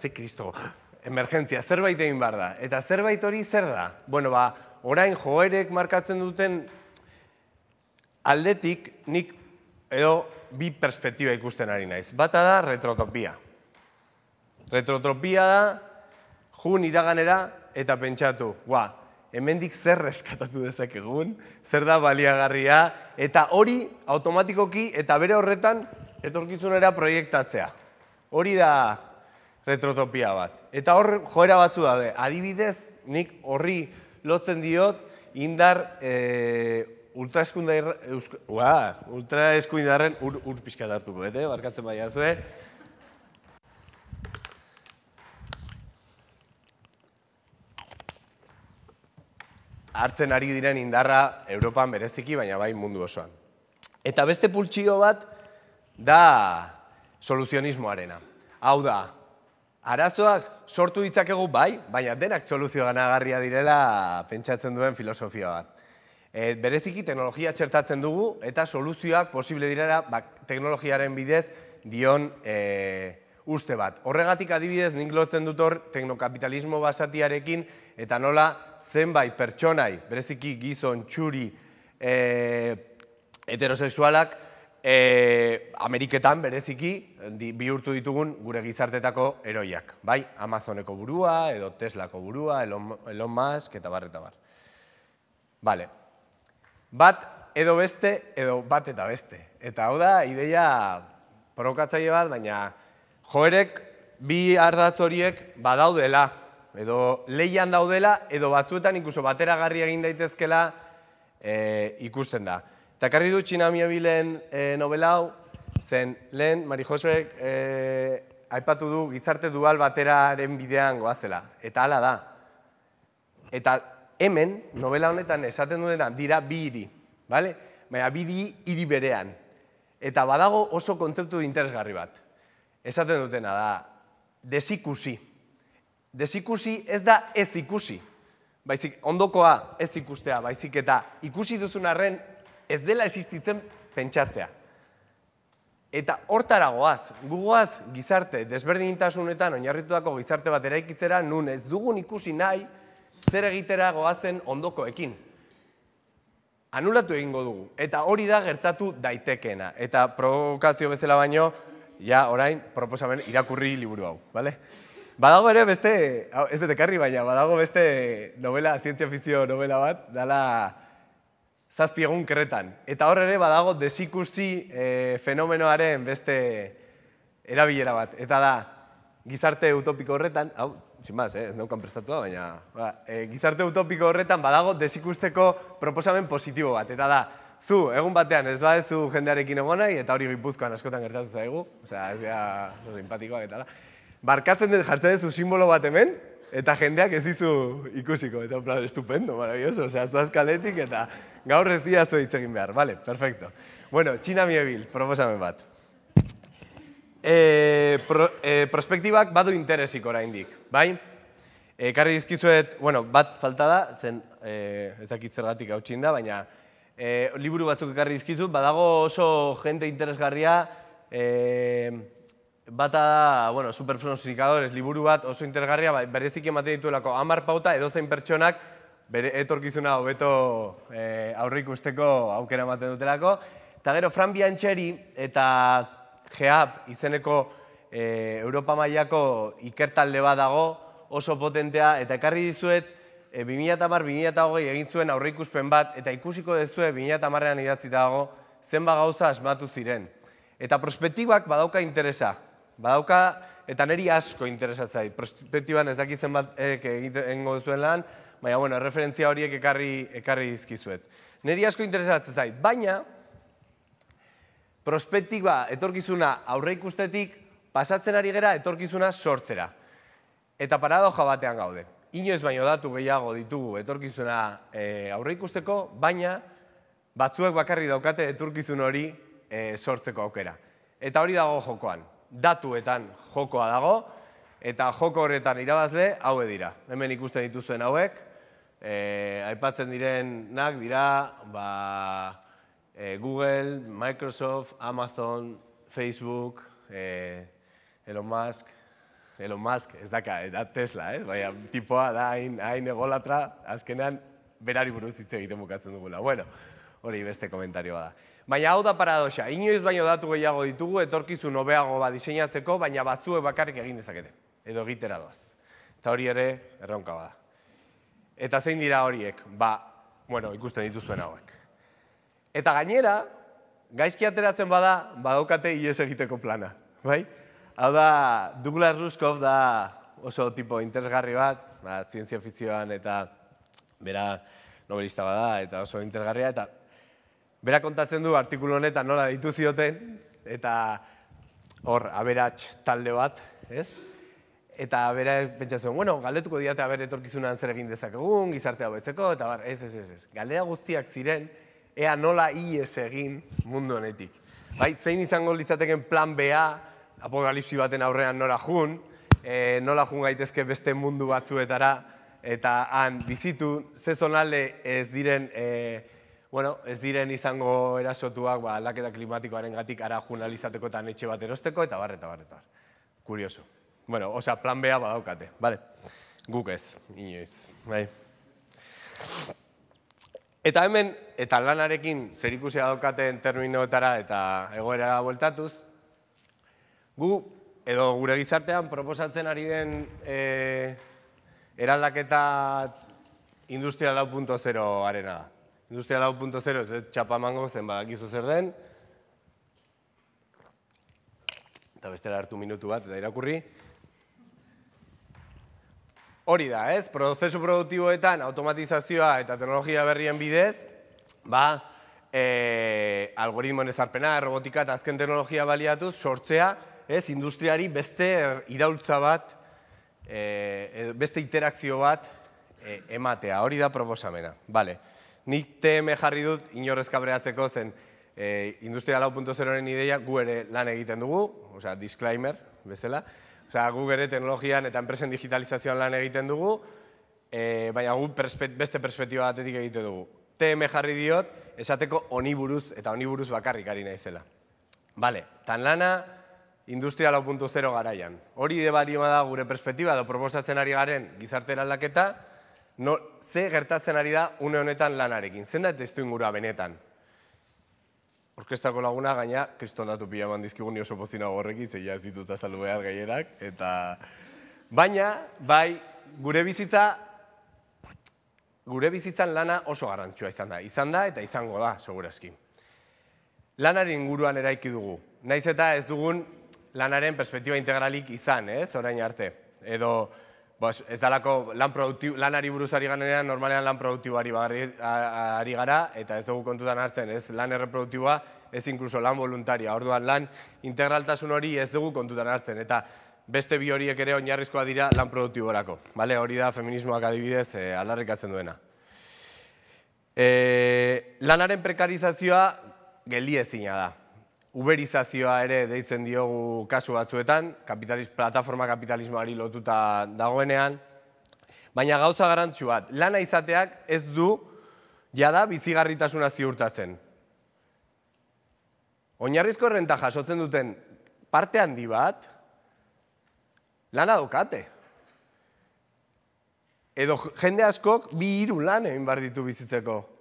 Ze kristo, emergentzia, zerbait egin behar da. Eta zerbait hori zer da? Bueno, orain joerek markatzen duten aldetik nik edo bi perspektiba ikusten ari naiz. Bata da retrotopia. Retrotopia da, jun iraganera eta pentsatu, hemendik zer reskatatu dezakegun, zer da baliagarria, eta hori automatikoki eta bere horretan etorkizunera proiektatzea. Hori da retrotopia bat. Eta hor joera batzu daude. Adibidez, nik horri lotzen diot indar ultraeskuindarren ur pixkat hartuko, barkatzen baina zue. Hartzen ari diren indarra Europan bereziki, baina bai mundu osoan. Eta beste pultsio bat da soluzionismoarena. Hau da, arazoak sortu ditzakegu bai, baina denak soluzio ganagarria direla pentsatzen duen filosofia bat. Bereziki teknologia txertatzen dugu eta soluzioak posible direla teknologiaren bidez dion uste bat. Horregatik adibidez nik lotzen dut hor teknokapitalismo basatiarekin eta nola zenbait pertsonai, bereziki gizon, txuri, heterosexualak, Ameriketan bereziki bihurtu ditugun gure gizartetako heroiak. Bai, Amazoneko burua, edo Teslako burua, Elon Musk, eta bar, eta bar. Bale. Bat edo beste, edo bat eta beste. Eta hau da, ideia provokatzaile bat, baina joerek bi ardatz horiek badaudela, edo leian daudela, edo batzuetan ikuso bateragarri egin daitezkela ikusten da. Eta karri du Txina Miabilen novela hau, zen lehen Mari Josuek aipatu du gizarte dual bateraren bidean goazela. Eta hala da. Eta hemen, novela honetan esaten duena dira bi hiri, bale? Baina bi hiri berean. Eta badago oso kontzeptu interesgarri bat. Esaten dutena da, desikusi. Desikusi ez da ez ikusi. Baizik, ondokoa ez ikustea, baizik eta ikusi duzun arren ez dela existitzen pentsatzea. Eta hortara goaz, gugoaz gizarte desberdintasunetan oinarritutako gizarte bat eraikitzera nun ez dugun ikusi nahi zer egitera goazen ondokoekin. Anulatu egingo dugu. Eta hori da gertatu daitekeena. Eta provokazio bezala baino, ja orain proposamen irakurri liburu hau, bale? Badago ere beste, ez dut ekarri baina, badago beste novela, zientzia fikzio novela bat, dala Zazpi egun kerretan. Eta hor ere badago desikusi fenomenoaren beste erabilera bat. Eta da, gizarte utopiko horretan, hau, sinbaz, ez neukan prestatua, baina gizarte utopiko horretan badago desikusteko proposamen positibo bat. Eta da, zu, egun batean ez badezu jendearekin egon nahi, eta hori Gipuzkoan askotan gertatzen zaigu, osea, ez beha simpatikoak eta da. Barkatzen dut jartzen duzu simbolo bat hemen, eta jendeak ez dizu ikusiko, eta plan, estupendo, maravilloso, osea, zoaz kaletik, eta gaur ez dia hitz egin behar, vale, perfecto. Bueno, Txina Miebil, proposamen bat. Prospektibak badu interesik oraindik, bai? Ekarri dizkizuet, bueno, bat falta da, zen ez dakit zergatik hautsin da, baina liburu batzuk ekarri dizkizut, badago oso jente interesgarria, bata da, bueno, Supersonificadores liburu bat oso interesgarria, berezik ematen dituelako 10 pauta edozein pertsonak bere etorkizuna hobeto aurreikusteko aukera ematen dutelako. Eta gero, Fran Biancheri eta GEAP izeneko Europa mailako ikertalde bat dago oso potentea, eta ekarri dizuet 2010-2020 egin zuen aurreikuspen bat, eta ikusiko dezue 2010an idatzita dago zenba gauza asmatu ziren. Eta prospektibak badauka interesa. Badauka, eta niri asko interesatzait. Prospektiban ez dakitzen bat egingo duzuen lan, baina, bueno, referentzia horiek ekarri dizkizuet. Niri asko interesatzen zait, baina prospektiba etorkizuna aurreikustetik pasatzen ari gera etorkizuna sortzera. Eta paradoja batean gaude. Inoiz baino datu gehiago ditugu etorkizuna aurreikusteko, baina batzuek bakarri daukate etorkizun hori sortzeko aukera. Eta hori dago jokoan. Datuetan jokoa dago, eta joko horretan irabazle haue dira. Hemen ikusten dituzuen hauek, aipatzen direnak dira Google, Microsoft, Amazon, Facebook, Elon Musk, ez daka, da Tesla, baina tipoa da hain egolatra, azkenean berari buruz hitz egiten bukatzen dugula. Bueno, hori beste komentarioa da. Baina hau da paradoxa, inoiz baino datu gehiago ditugu, etorkizun hobeago bat diseinatzeko, baina batzuek bakarrik egin dezakete, edo egitera doaz. Eta hori ere, erronka bada. Eta zein dira horiek? Bueno, ikusten dituzuen hauek. Eta gainera, gaizki ateratzen badaukate ihes egiteko plana, bai? Hau da, Douglas Rushkoff da oso tipo interesgarri bat, zientzia fikzioan eta bera nobelista bada, eta oso interesgarria, eta bera kontatzen du artikulu honetan nola deitu zioten, eta hor, aberats talde bat, ez? Eta bera pentsatzen, bueno, galdetuko diate aber etorkizunan zer egin dezakegun, gizartea hobetzeko, eta bar, ez. Galdera guztiak ziren, ea nola ihes egin mundu honetik. Bai, zein izango litzateken plan B-a, apokalipsi baten aurrean nola jun gaitezke beste mundu batzuetara, eta han bizitu, ze zonalde ez diren izango erasotuak aldaketa klimatikoaren gatik ara jun alizateko eta etxe bat erosteko, eta bar. Kurioso. Bueno, osea, plan B-a badaukate, bale? Guk ez, inoiz, bai? Eta hemen, eta lanarekin zerikusia daukaten terminoetara eta egoera bueltatuz, gu, edo gure gizartean proposatzen ari den eraldaketa Industria 4.0 arena da. Industria 4.0 ez dut txapamango zen badakizu zer den, eta bestela hartu minutu bat eta irakurri. Hori da, ez? Prozesu produktiboetan automatizazioa eta teknologia berrien bidez, algoritmoen ezarpena, robotika eta azken teknologia baliatuz, sortzea, ez? Industriari beste iraultza bat, beste interakzio bat ematea. Hori da proposamena. Bale. Nik TM jarri dut inorrez kabreatzeko zen Industria 4.0-ren ideia gu ere lan egiten dugu, osea, disclaimer, bezala. Osea, gu ere teknologian eta enpresen digitalizazioan lan egiten dugu, baina gu beste perspektiba batetik egiten dugu. TM jarri diot, esateko honi buruz eta honi buruz bakarrik ari naizela. Bale, tan lana Industria 4.0 garaian. Hori de barioma da gure perspektiba, edo proposatzen ari garen gizarte eraldaketa, ze gertatzen ari da une honetan lanarekin. Zen da testu ingurua benetan. Orkestrako laguna gaina, kriston datu pila eman dizkigun ni oso pozinago horrekin, zeia ez dituz azaldu behar gaierak, eta... Baina, bai, gure bizitzan lana oso garrantzua izan da eta izango da, segurazki. Lanaren inguruan eraiki dugu. Naiz eta ez dugun lanaren perspektiba integralik izan, ez, orain arte. Edo, ez dalako lanari buruz ari ganean, normalean lan produktiboari ari gara, eta ez dugu kontutan hartzen, ez lan erreproduktiboa, ez inkluso lan voluntaria. Orduan lan integraltasun hori ez dugu kontutan hartzen, eta beste bi horiek ere oinarrizkoa dira lan produktiborako. Hori da feminismoak adibidez aldarrikatzen duena. Lanaren prekarizazioa geldiezina da. Uberizazioa ere deitzen diogu kasu batzuetan, plataforma kapitalismoari lotuta dagoenean, baina gauza garrantzu bat, lana izateak ez du jada bizigarritasuna ziurtatzen. Oinarrizko errenta jasotzen duten parte handi bat, lana daukate. Edo jende askok 2-3 lan egin behar ditu bizitzeko.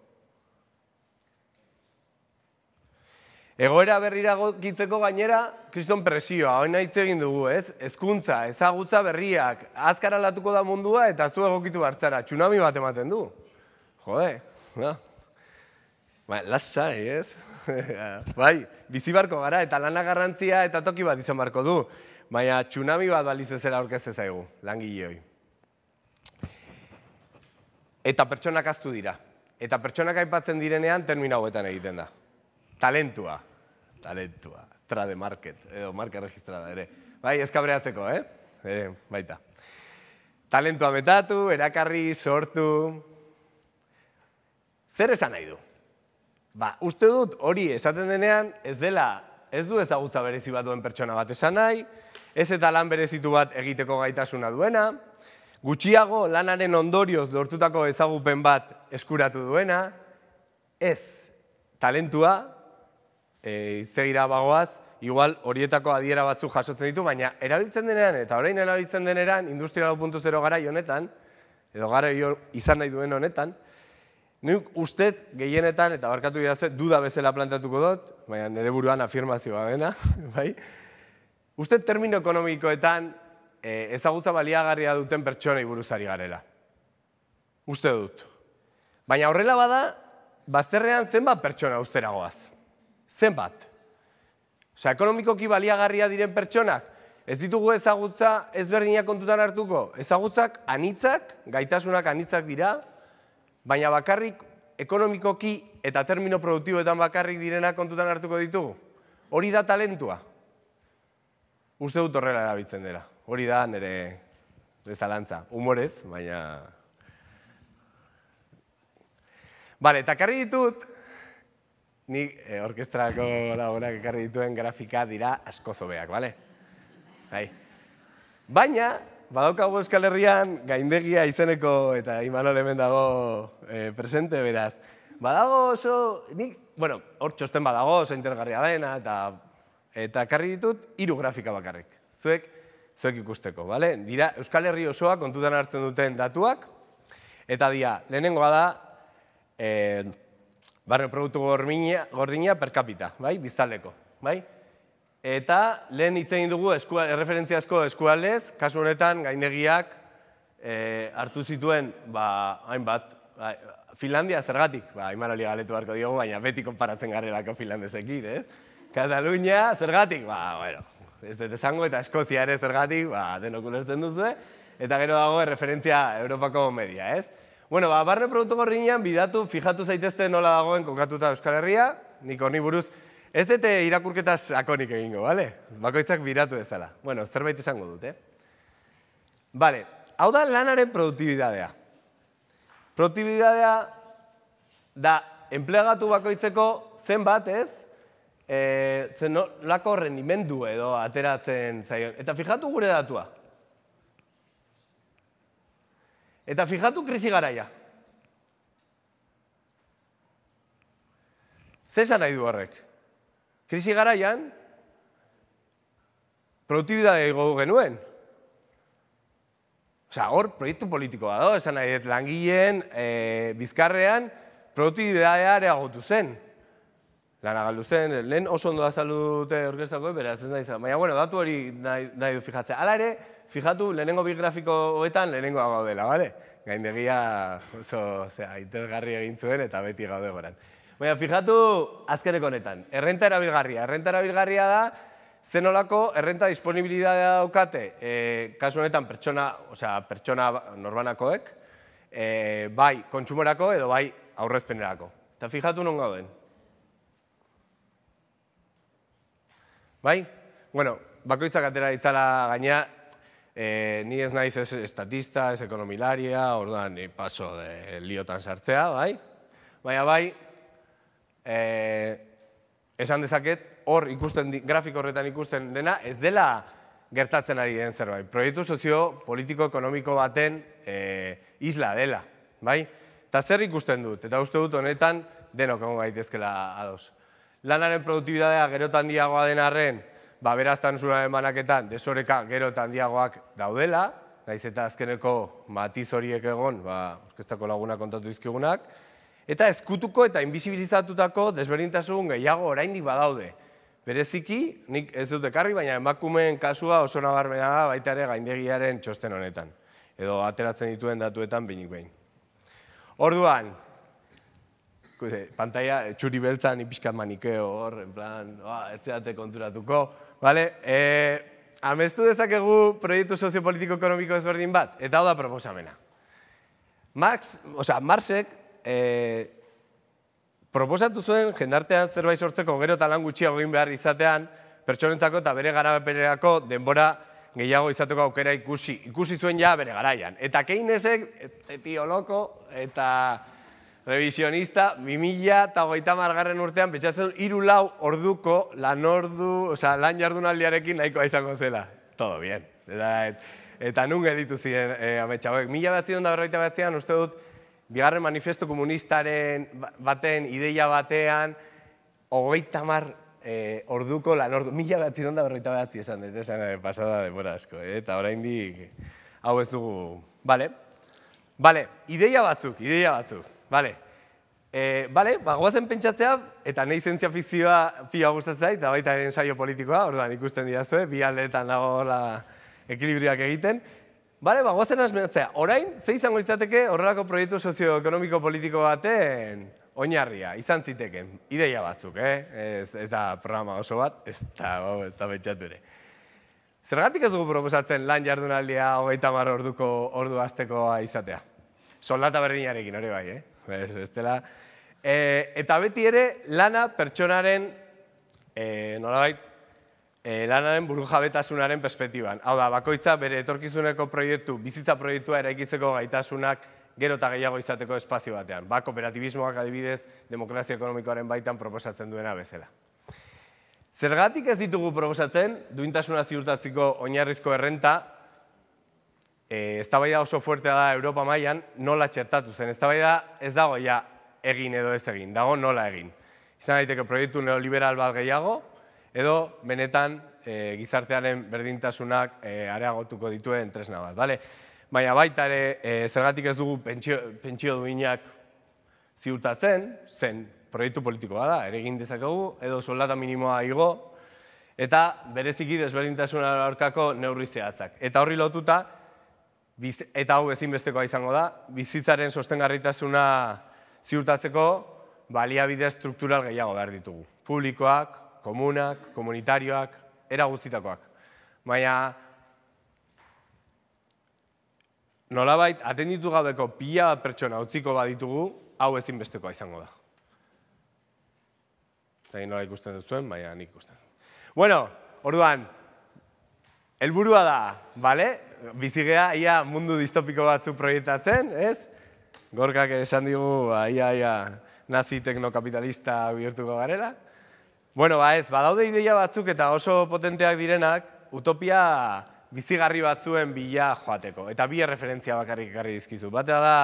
Egoera berrira gitzeko gainera, kriston presioa, hori nahi egin dugu, ez? Hezkuntza, ezagutza berriak, azkar aldatuko da mundua eta zu egokitu hartzara, tsunami bat ematen du. Jode, lasai, ez? Bai, bizi barko gara eta lana garrantzia eta toki bat izan barko du, baina tsunami bat baliz bezala aurkezte zaigu, langile hori. Eta pertsonak ahaztu dira. Eta pertsonak aipatzen direnean termino hauetan egiten da. Talentua, trade market, edo marka registrada ere. Bai, ez kabreatzeko, baita. Talentua metatu, erakarri, sortu. Zer esan nahi du? Uste dut hori esaten denean ez du ezagutza berezi bat duen pertsona bat esan nahi, ez eta lan berezitu bat egiteko gaitasuna duena, gutxiago lanaren ondorioz lortutako ezagupen bat eskuratu duena, ez talentua, iztegira bagoaz, igual horietako adiera batzuk jasotzen ditu, baina erabiltzen denean, eta orain erabiltzen denean, Industria 4.0 garai honetan, edo garai izan nahi duen honetan, nik ustet gehienetan, eta barkatu bidazte, duda bezala plantatuko dut, baina nire buruan afirmazioa dena, bai? Ustet termino ekonomikoetan ezagutza baliagarria duten pertsonei buruzari garela. Uste dut. Baina horrela bada, bazterrean zenbat pertsona uzteragoaz. Zenbat. Osea, ekonomikoki baliagarria diren pertsonak, ez ditugu ezagutza ezberdinak kontutan hartuko. Ezagutzak anitzak, gaitasunak anitzak dira, baina bakarrik ekonomikoki eta termino produktiboetan bakarrik direnak kontutan hartuko ditugu. Hori da talentua. Uste dut horrela erabiltzen dela. Hori da nire zalantza. Humorez, baina... Bale, eta karri ditut, nik orkestrako lagunak ekarri dituen grafika dira asko zobeak, bale? Baina, badaukagu Euskal Herrian gaindegia izeneko, eta Imanol hemen dago presente, beraz. Badago oso, bueno, hor txosten badago oso interesgarria dena, eta ekarri ditut 3 grafika bakarrik. Zuek ikusteko, bale? Dira Euskal Herri osoa kontutan hartzen duten datuak, eta dira, lehenengoa da, barne produktu gordina per capita, bai? Biztanleko, bai? Eta lehen hitz egin dugu erreferentziazko eskualdez, kasu honetan gaindegiak hartu zituen, hainbat, Finlandia zergatik, Imanoli galetu beharko diogu, baina beti konparatzen garelako finlandesekin, ez? Katalunia zergatik, bueno, ez dut esango, eta Eskozia ere zergatik, denok ulertzen duzue, eta gero dago erreferentzia Europako media, ez? Bueno, barne produktu gordinean bidatu, fijatu zaitezte nola dagoen kokatuta Euskal Herria, nik honi buruz, ez dute irakurketa sakonik egingo, bale? Bakoitzak biratu dezala. Bueno, zerbait esango dut, Bale, hau da lanaren produktibidadea. Produktibidadea da enplegatu bakoitzeko zenbat, ez? Lako rendimendu edo ateratzen zaion. Eta fijatu gure datua. Eta fijatu krisi garaia. Zesan nahi du horrek? Krisi garaian, produktibidadea igo genuen. Osea, hor proiektu politikoa da, esan nahi dut langileen bizkarrean produktibidadea areagotu zen. Lana galdu zen, lehen oso ondo azaldu dute orkestako, beraz ez nahi zen. Baina, bueno, datu hori nahi du fijatzea. Hala ere, fijatu, lehenengo bi grafikoetan lehenengoa gaudela, bale? Gaindegia oso interesgarri egin zuen eta beti gaude goran. Baina, fijatu azkeneko honetan. Errenta erabilgarria. Errenta erabilgarria da, zenolako errenta disponibilidadea daukate, kasu honetan pertsona norbanakoek, bai kontsumorako edo bai aurrezpenerako. Eta fijatu non gauden. Bai? Bueno, bakoitzak atera ditzala gaina, ni ez naiz ez estatista, ez ekonomilaria, orduan ni paso de liotan sartzea, bai? Baina bai, esan dezaket, hor ikusten, grafiko horretan ikusten dena, ez dela gertatzen ari den zerbait. Proiektu sozio-politiko-ekonomiko baten isla dela, bai? Eta zer ikusten dut, eta uste dut honetan denok egon gaitezkela ados. Lanaren produktibidadea gero eta handiagoa den arren, beraztasunaren banaketan desoreka gero eta handiagoak daudela, naiz eta azkeneko matiz horiek egon, orkestako lagunak kontatu dizkigunak, eta ezkutuko eta invisibilizatutako desberdintasun gehiago oraindik badaude. Bereziki, nik ez dut ekarri, baina emakumeen kasua oso nabarmena da baita ere gaindegiaren txosten honetan, edo ateratzen dituen datuetan behinik behin. Orduan, pantalla txuri beltzan ipiskat manikeo hor, en plan, ez zedate konturatuko, bale? Amestu dezakegu proiektu soziopolitiko-ekonomiko ezberdin bat, eta hau da proposamena. Marxek proposatu zuen jendartean zerbait sortzeko gero eta lan gutxiago egin behar izatean, pertsonentzako eta bere garapenerako denbora gehiago izateko aukera ikusi zuen ja bere garaian. Eta Keynesek, etioloko eta revisionista, 2030 urtean pentsatzen 3-4 orduko lan jardunaldiarekin nahikoa izango zela. Todo bien. Eta nun gelditu ziren ametsa hauek. 1949an uste dut, bigarren manifesto komunistaren baten, ideia batean, 30 orduko lan ordu, 1949 esan dut, esan pasada denbora asko, eta oraindik hau ez dugu, bale, ideia batzuk, bale, goazen pentsatzea, eta nahi zientzia fikzioa pila gustatzea, eta baita ensaio politikoa, orduan ikusten didazue, bi aldeetan dago ekilibriak egiten, goazen asmeatzea, orain, ze izango izateke horrelako proiektu sozioekonomiko politiko baten oinarria, izan ziteken, ideia batzuk, ez da programa oso bat, ez da pentsatu ere. Zergatik ez dugu proposatzen lan jardunaldia 30 orduko ordu astekoa izatea? Soldata berdinarekin hori bai, ez dela. Eta beti ere lana pertsonaren, nolabait, lanaren burujabetasunaren perspektiban. Hau da, bakoitza bere etorkizuneko proiektu, bizitza proiektua eraikitzeko gaitasunak gero eta gehiago izateko espazio batean. Kooperatibismoak adibidez, demokrazia ekonomikoaren baitan proposatzen duena bezala. Zergatik ez ditugu proposatzen, duintasuna ziurtatzeko oinarrizko errenta, eztabaida oso fuertea da Europa mailan nola txertatu zen. Eztabaida ez dago ja egin edo ez egin, dago nola egin. Izan daiteke proiektu neoliberal bat gehiago, edo benetan gizartearen berdintasunak areagotuko dituen tresna bat. Baina baita ere, zergatik ez dugu pentsio duinak ziurtatzen, zen proiektu politikoa da, ere egin dezakegu, edo soldata minimoa igo, eta bereziki desberdintasunaren aurkako neurri zehatzak. Eta horri lotuta, eta hau ezinbestekoa izango da, bizitzaren sostengarritasuna ziurtatzeko baliabide struktural gehiago behar ditugu. Publikoak, komunak, komunitarioak, era guztitakoak. Baina, nolabait, atenditu gabeko pila bat pertsona utziko baditugu, hau ezinbestekoa izango da. Eta nola ikusten duzuen, baina nik ikusten. Bueno, orduan, helburua da, bale? Bizigea, ia mundu distopiko batzu proiektatzen, ez? Gorkak esan digu, ia nazi teknokapitalista bihurtuko garela. Bueno, ez, badaude ideia batzuk eta oso potenteak direnak, utopia bizigarri batzuen bila joateko. Eta bi referentzia bakarrik ekarri dizkizu. Batea da,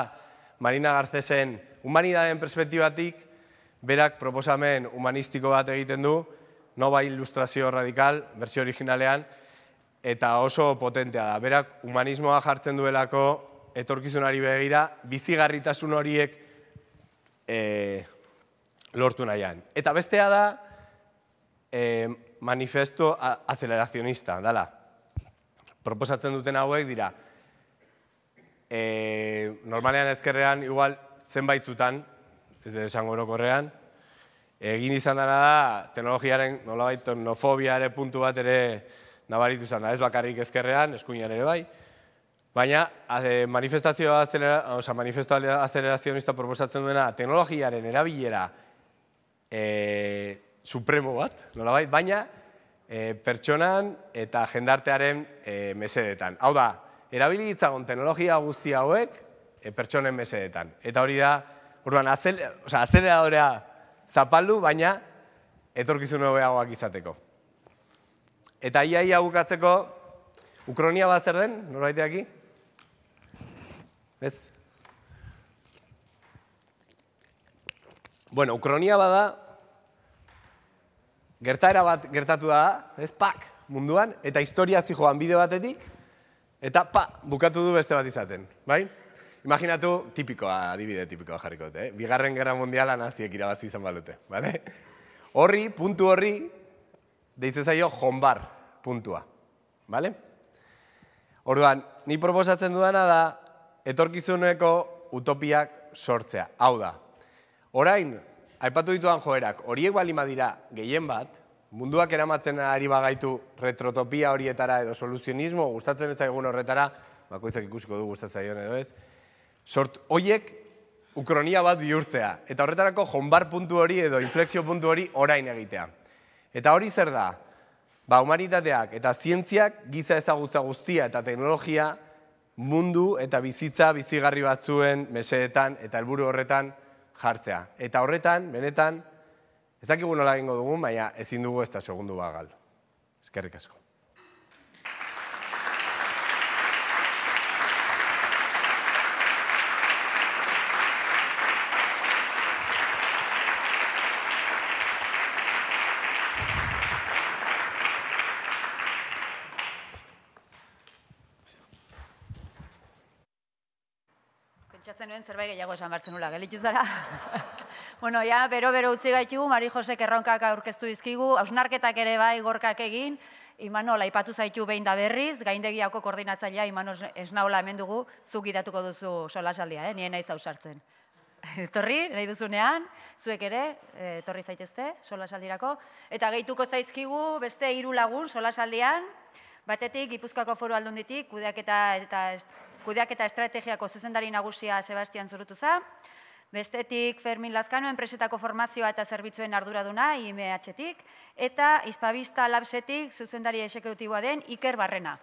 Marina Garcesen humanidadeen perspektibatik, berak proposamen humanistiko bat egiten du, nova ilustrazio radikal, bersio originalean, eta oso potentea da. Berak humanismoa jartzen duelako etorkizunari begira, bizigarritasun horiek lortu nahian. Eta bestea da, manifesto acelerazionista, dala. Proposatzen duten hauek dira, normalean ezkerrean, igual zenbaitzutan, ez da esango orokorrean, egin izan dena da, teknologiaren nolabait nofobia ere puntu bat ere nabaritu izan da, ez bakarrik ezkerrean, eskuinan ere bai, baina manifesto acelerazionista proposatzen duena teknologiaren erabilera supremo bat, nolabait, baina pertsonan eta jendartearen mesedetan. Hau da, erabili ditzagun teknologia guzti hauek pertsonen mesedetan. Eta hori da, orduan, azeleradorea zapaldu, baina etorkizun hobeagoak izateko. Eta ia bukatzeko, Ukronia bat zer den, norbaitek aquí? Ez? Bueno, Ukronia bada, gertaera bat gertatu da, ez, munduan, eta historia zijoan bide batetik, eta bukatu du beste bat izaten, bai? Imaginatu, adibide tipikoa jarriko dute, Bigarren Gerra Mundiala naziek irabazi izan balute, bale? Horri, puntu horri, deitzen zaio jonbar puntua, bale? Orduan, ni proposatzen dudana da, etorkizuneko utopiak sortzea, hau da. Orain, aipatu dituan joerak, horiek balima dira gehien bat, munduak eramatzen ari bagaitu retrotopia horietara edo soluzionismo, gustatzen ez zaigun horretara, bakoitzak ikusiko du gustatzen zaion edo ez, horiek ukronia bat bihurtzea, eta horretarako jonbar puntu hori edo inflexio puntu hori orain egitea. Eta hori zer da? Humanitateak eta zientziak giza ezagutza guztia eta teknologia mundu eta bizitza bizigarri batzuen mesedetan eta helburu horretan jartzea. Eta horretan, benetan, ez dakigu nola egingo dugun, baina ezin dugu ez da segundu bagal. Eskerrik asko. pentsatzen nuen zerbait gehiago esan bartzen nula, gelitzu zara. Bueno, ja, bero utzi gaitugu, Mari Josek erronkak aurkeztu dizkigu, hausnarketak ere bai gorkak egin, Imanol, aipatu zaitu behin da berriz, gaindegiako koordinatzailea, Imanol esnaola hemen dugu, zuk gidatuko duzu solasaldia, nien naiz ausartzen. Etorri, nahi duzunean, zuek ere, etorri zaitezte solasaldirako, eta gehituko zaizkigu beste 3 lagun solasaldian, batetik Gipuzkoako Foru Aldunditik, kudeaketa estrategiako zuzendari nagusia Sebastian Zurutuza, bestetik Fermin Lazkano, enpresetako formazioa eta zerbitzuen arduraduna, IMH-tik, eta Hispabista Labsetik zuzendari exekutiboa den Iker Barrena.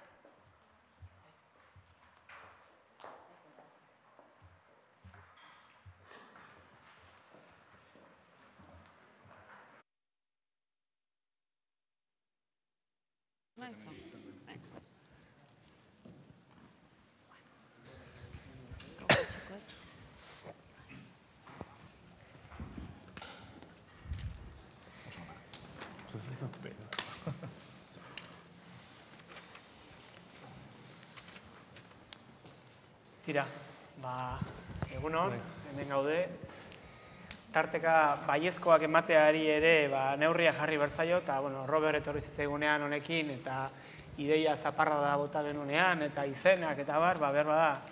Tira, egunon, hemen gaude. Tarteka baiezkoak emateari ere neurria jarri bertzaio, eta Robert etorri zitzaigunean honekin, eta ideia zaparra da bota genunean, eta izenak, eta behar bada,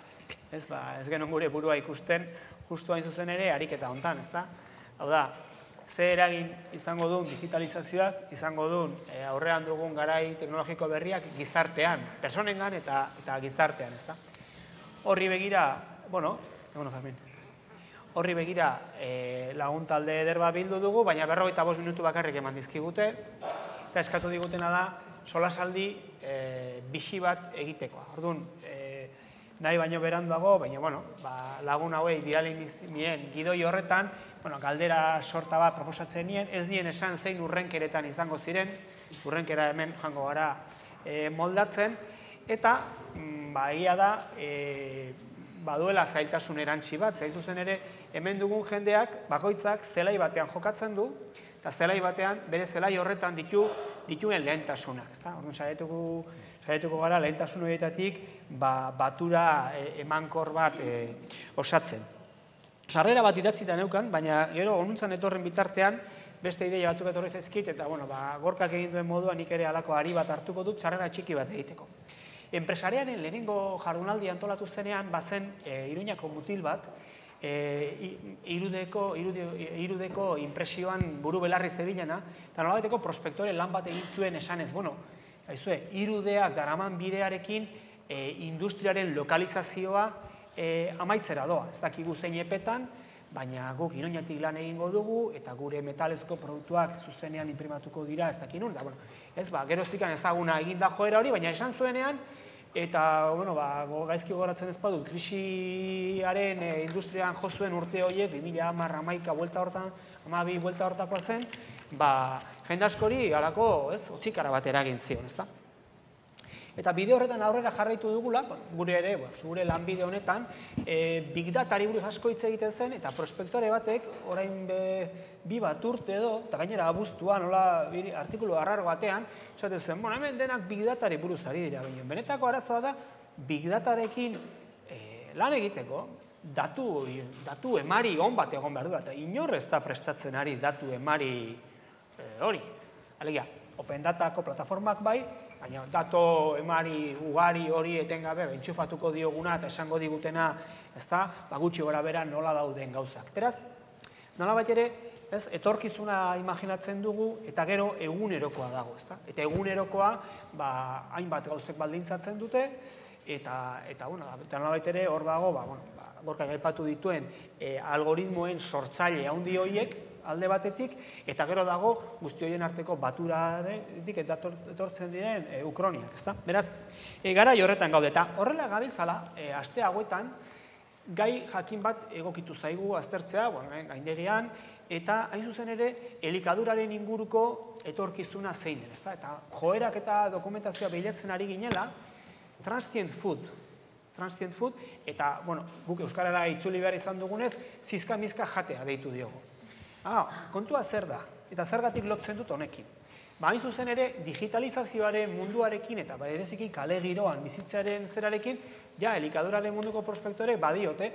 ez genuen gure burua ikusten, justu hain zuzen ere, ariketa hontan, ezta? Hau da, ze eragin izango duen digitalizazioak, izango duen aurrean dugun garai teknologiko berriak gizartean, personengan eta gizartean, ezta? Horri begira, horri begira lagun talde ederba bildu dugu, baina 45 minutu bakarrik eman dizkigute, eta eskatu digutena da solasaldi bixi bat egiteko. Orduan, nahi baino beranduago, baina lagun hauei bidali nien gidoi horretan, galdera sorta bat proposatzen nien, ez dien esan zein urrenkeretan izango ziren, urrenkera hemen jango gara moldatzen, eta egia da, baduela zailtasun erantzi bat, zain zuzen ere, hemen dugun jendeak bakoitzak zelai batean jokatzen du, eta zelai batean bere zelai horretan dituen lehentasunak. Orduan, saiatuko gara lehentasun horietatik batura emankor bat osatzen. Sarrera bat idatzita neukan, baina gero onuntzan etorren bitartean beste ideia batzuk etorri zaizkit, eta gorkak egin duen moduan nik ere halako ari bat hartuko dut sarrera txiki bat egiteko. Enpresariaren lehenengo jardunaldi antolatu zenean, bazen Iruñako mutil bat, irudeko impresioan buru belarri zebilena, eta nolabaiteko prospektore lan bat egin zuen esanez, irudeak daraman bidearekin industriaren lokalizazioa amaitzera doa. Ez dakigu zein epetan, baina guk Iruñatik lan egingo dugu, eta gure metalezko produktuak zuzenean inprimatuko dira, ez dakinun. Geroztikan ezaguna eginda joera hori, baina esan zuenean, eta gaizki gogoratzen ez badut, krisiaren industrian jo zuen urte horiek, 2010-11 buelta hortan, 12 buelta hortakoa zen, jende askori halako otzikara bat eragin zion, ezta? Eta bide horretan aurrera jarraitu dugula, gure ere, gure lanbide honetan, Big Datari buruz asko hitz egiten zen, eta prospektore batek, orain 2 urte edo, eta gainera abuztuan, artikulu arraro batean, esaten zen, hemen denak Big Datari buruz ari dira, baina benetako arazoa da, Big Datarekin lan egiteko, datu emari on bat egon behar du, eta inor ez da prestatzen ari datu emari hori. Alegia, Open Datako plataformak bai, baina dato emari ugari hori etengabe entxufatuko dioguna eta esango digutena, gutxi gora bera nola dauden gauzak. Beraz, nolabait ere, etorkizuna imaginatzen dugu eta gero egunerokoa dago, eta egunerokoa hainbat gauzek baldintzatzen dute, eta nolabait ere hor dago, gorkak aipatu dituen algoritmoen sortzaile handi horiek alde batetik, eta gero dago guzti horien arteko baturatik etortzen diren ukroniak, ezta? Beraz, garai horretan gaude, eta horrela gabiltzala, aste hauetan, gai jakin bat egokitu zaigu aztertzea, gaindegian, eta hain zuzen ere, elikaduraren inguruko etorkizuna zein den, ezta? Eta joerak eta dokumentazioa bilatzen ari ginela, transient food, eta, guk euskarara itzuli behar izan dugunez, zizka-mizka jatea deitu diogu. Kontua zer da, eta zergatik lotzen dut honekin. Hain zuzen ere, digitalizazioaren munduarekin eta bereziki kale giroan bizitzaren zerarekin, elikaduraren munduko prospektore badiote,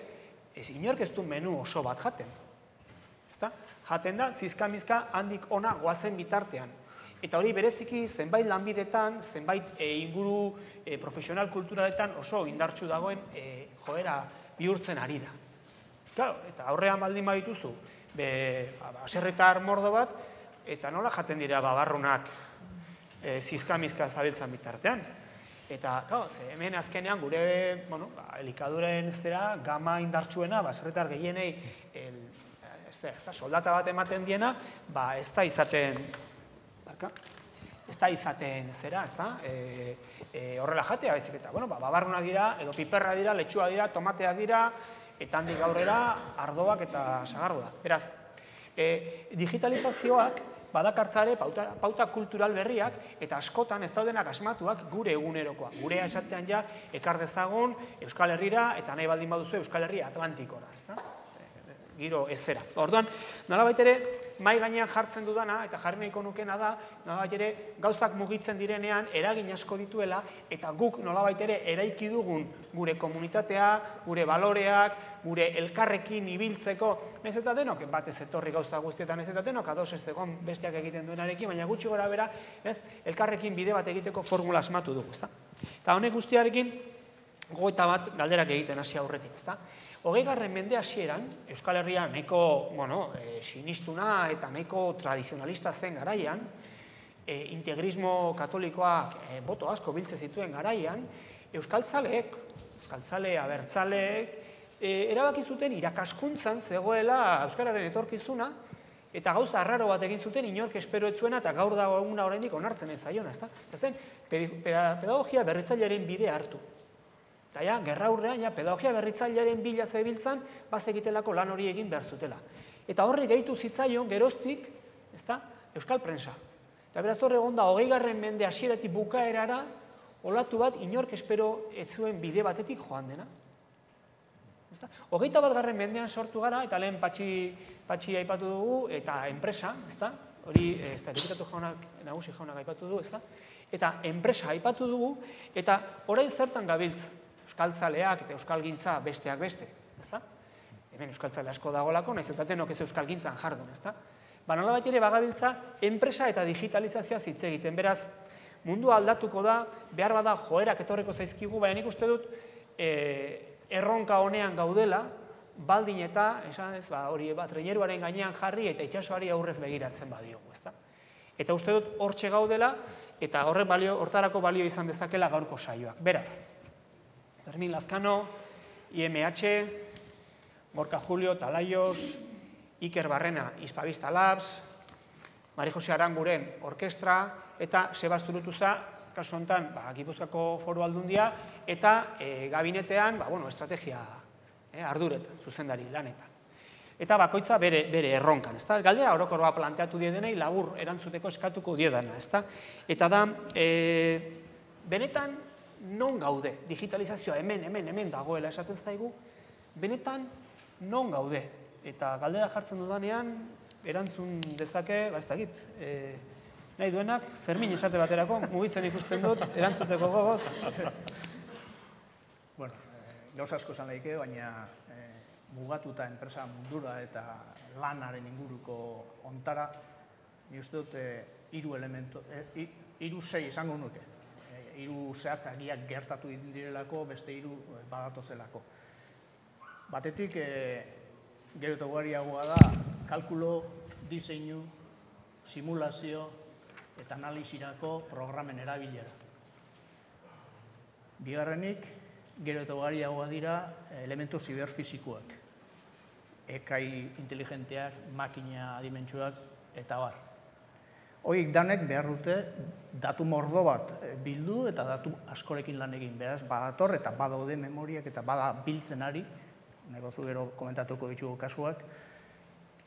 inork ez du menu oso bat jaten. Jaten da, zizka-mizka handik ona goazen bitartean. Eta hori bereziki zenbait lanbidetan, zenbait inguru profesional kulturaletan oso indartsu dagoen joera bihurtzen ari da. Eta aurrean baldin badituzu, baserritar mordo bat, eta nola jaten dira babarrunak zizka-mizka zabiltzan bitartean. Eta, hemen azkenean gure elikaduren gama indartsuena, baserritar gehienei soldata bat ematen diena, ez da izaten horrela jatea, baizik eta, babarrunak dira, edo piperra dira, letxua dira, tomatea dira, eta handik aurrera ardoak eta sagardoa. Beraz, digitalizazioak badakartzare pauta kultural berriak, eta askotan ez daudenak asmatuak gure egunerokoa. Gurea esatean ja, ekar dezagun Euskal Herrira, eta nahi baldin baduzu Euskal Herria Atlantikora, giro ezera. Orduan, nolabait ere, mai gainean jartzen dudana, eta jarri nahiko nukena da, nolabait ere, gauzak mugitzen direnean, eragin asko dituela, eta guk nolabait ere eraiki dugun gure komunitatea, gure baloreak, gure elkarrekin ibiltzeko, ez eta denok, bat ez etorri gauza guztietan ez eta denok, ados ez egon besteak egiten duenarekin, baina gutxi gora bera, elkarrekin bide bat egiteko formula asmatu dugu, ezta? Eta honek guztiarekin, gogoeta bat galderak egiten hasi aurretik, ezta? 20. mende hasieran, Euskal Herria nahiko sinistuna eta nahiko tradizionalista zen garaian, integrismo katolikoak boto asko biltze zituen garaian, euskaltzaleek, abertzaleek, erabaki zuten irakaskuntzan zegoela Euskararen etorkizuna, eta gauza arraro bat egin zuten inork espero ez zuena, eta gaur dago eguna oraindik onartzen ez zaiona, ezta? Zen, pedagogia berritzailearen bidea hartu. Eta ja, gerra aurrean, pedagogia berritzailearen bila zebiltzan, bazekitelako lan hori egin behar zutela. Eta horri gehitu zitzaion, geroztik, Euskal Prensa. Eta beraz horre egonda, 20. mende hasieratik bukaerara, olatu bat, inork espero ez zuen bide batetik joan dena. 21. mendean sortu gara, eta lehen patxi aipatu dugu, eta enpresa, hori, diputatu jaunak, nagusi jaunak aipatu dugu, eta enpresa aipatu dugu, eta orain zertan gabiltz, euskaltzaleak eta euskalgintza besteak beste, ezta? Hemen euskaltzale asko dagoelako, nahiz eta denok ez euskalgintzan jardun, ezta? Nolabait ere bagabiltza enpresa eta digitalizazioa hitz egiten. Beraz, mundua aldatuko da, behar bada joerak etorriko zaizkigu, baina nik uste dut erronka honean gaudela, baldin eta, hori traineruaren gainean jarri eta itsasoari aurrez begiratzen badiogu, ezta? Eta uste dut hortxe gaudela, eta hortarako balio izan dezakela gaurko saioak. Beraz, Fermin Lazkano, IMH, Gorka Julio, Talaios, Iker Barrena, Hispavista Labs, Mari Jose Aranguren orkestra, eta Sebasturutuza, kasu honetan, Gipuzkoako Foru Aldundia, eta gabinetean, estrategia arduretan, zuzendari lanetan. Eta bakoitza bere erronkan, ezta? Galdera orokorra planteatu diedenei labur erantzuteko eskatuko diedana, ezta? Eta da, benetan non gaude, digitalizazioa hemen dagoela esaten zaigu, benetan non gaude. Eta galdera jartzen dudanean, erantzun dezake, ez dakit, nahi duenak, Fermin esate baterako, mugitzen ikusten dut, erantzuteko gogoz. Bueno, gauza asko esan daike, baina mugatuta enpresa mundura eta lanaren inguruko ontara, ni uste dut hiru sei esango nuke. Hiru zehatzagiak gertatu direlako, beste hiru badatozelako. Batetik, gero eta ugariagoa da, kalkulo, diseinu, simulazio eta analizirako programen erabilera. Bigarrenik, gero eta ugariagoa dira elementu ziberfizikoak. Ekai inteligenteak, makina adimentsuak eta bar. Horiek danek behar dute datu mordo bat bildu eta datu askorekin lan egin. Beraz, badator eta badaude memoriak eta bada biltzen ari, nahi bazu gero komentatuko ditugu kasuak,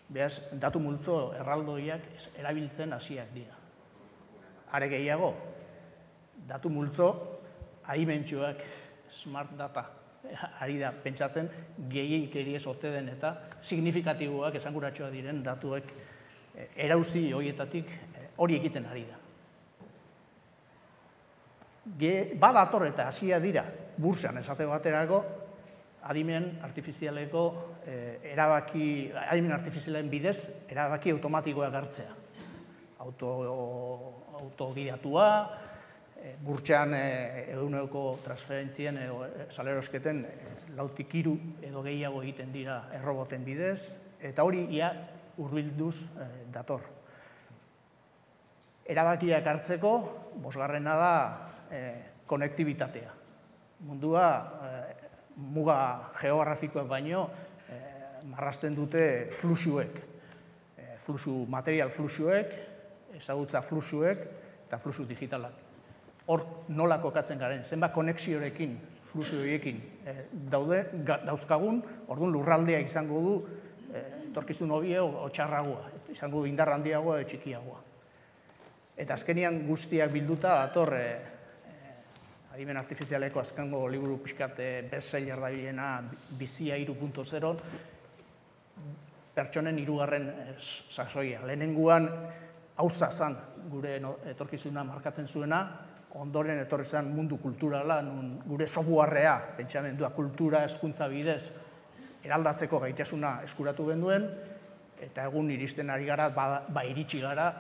beraz, datu multzo erraldoiak erabiltzen hasiak dira. Are gehiago, datu multzo adimentsuak, smart data, ari da pentsatzen gehiagikeri ez ote den eta signifikatiboak, esanguratsuak diren datuek erauzi horietatik hori egiten ari da. Badator eta hasia dira, bursean esate baterako, adimen artifizialeko adimen artifizialen bidez erabaki automatikoak hartzea. Autogidatua, burtsean eguneko transferentzien edo salerosketen 4 edo gehiago egiten dira erroboten bidez, eta hori ia hurbilduz dator. Erabakiak hartzeko, 5. da konektibitatea. Mundua muga geografikoak baino marrazten dute fluxuek, material fluxuek, ezagutza fluxuek eta fluxu digitalak. Hor nola kokatzen garen, zenbat konexiorekin, fluxu horiekin dauzkagun, orduan lurraldea izango du etorkizun hobie o txarragoa, izango du indar handiagoa edo txikiagoa. Eta azkenian guztiak bilduta dator adimen artifizialeko azkengo liburu pixkat bestseller da bilena Bizia 3.0, pertsonen 3. sasoia. Lehenenguan hauza zan gure etorkizuna markatzen zuena, ondoren etorri zen mundu kulturala, gure softwarea, pentsamendua, kultura, hezkuntza bidez, eraldatzeko gaitasuna eskuratu genduen, eta egun iristen ari gara, iritsi gara,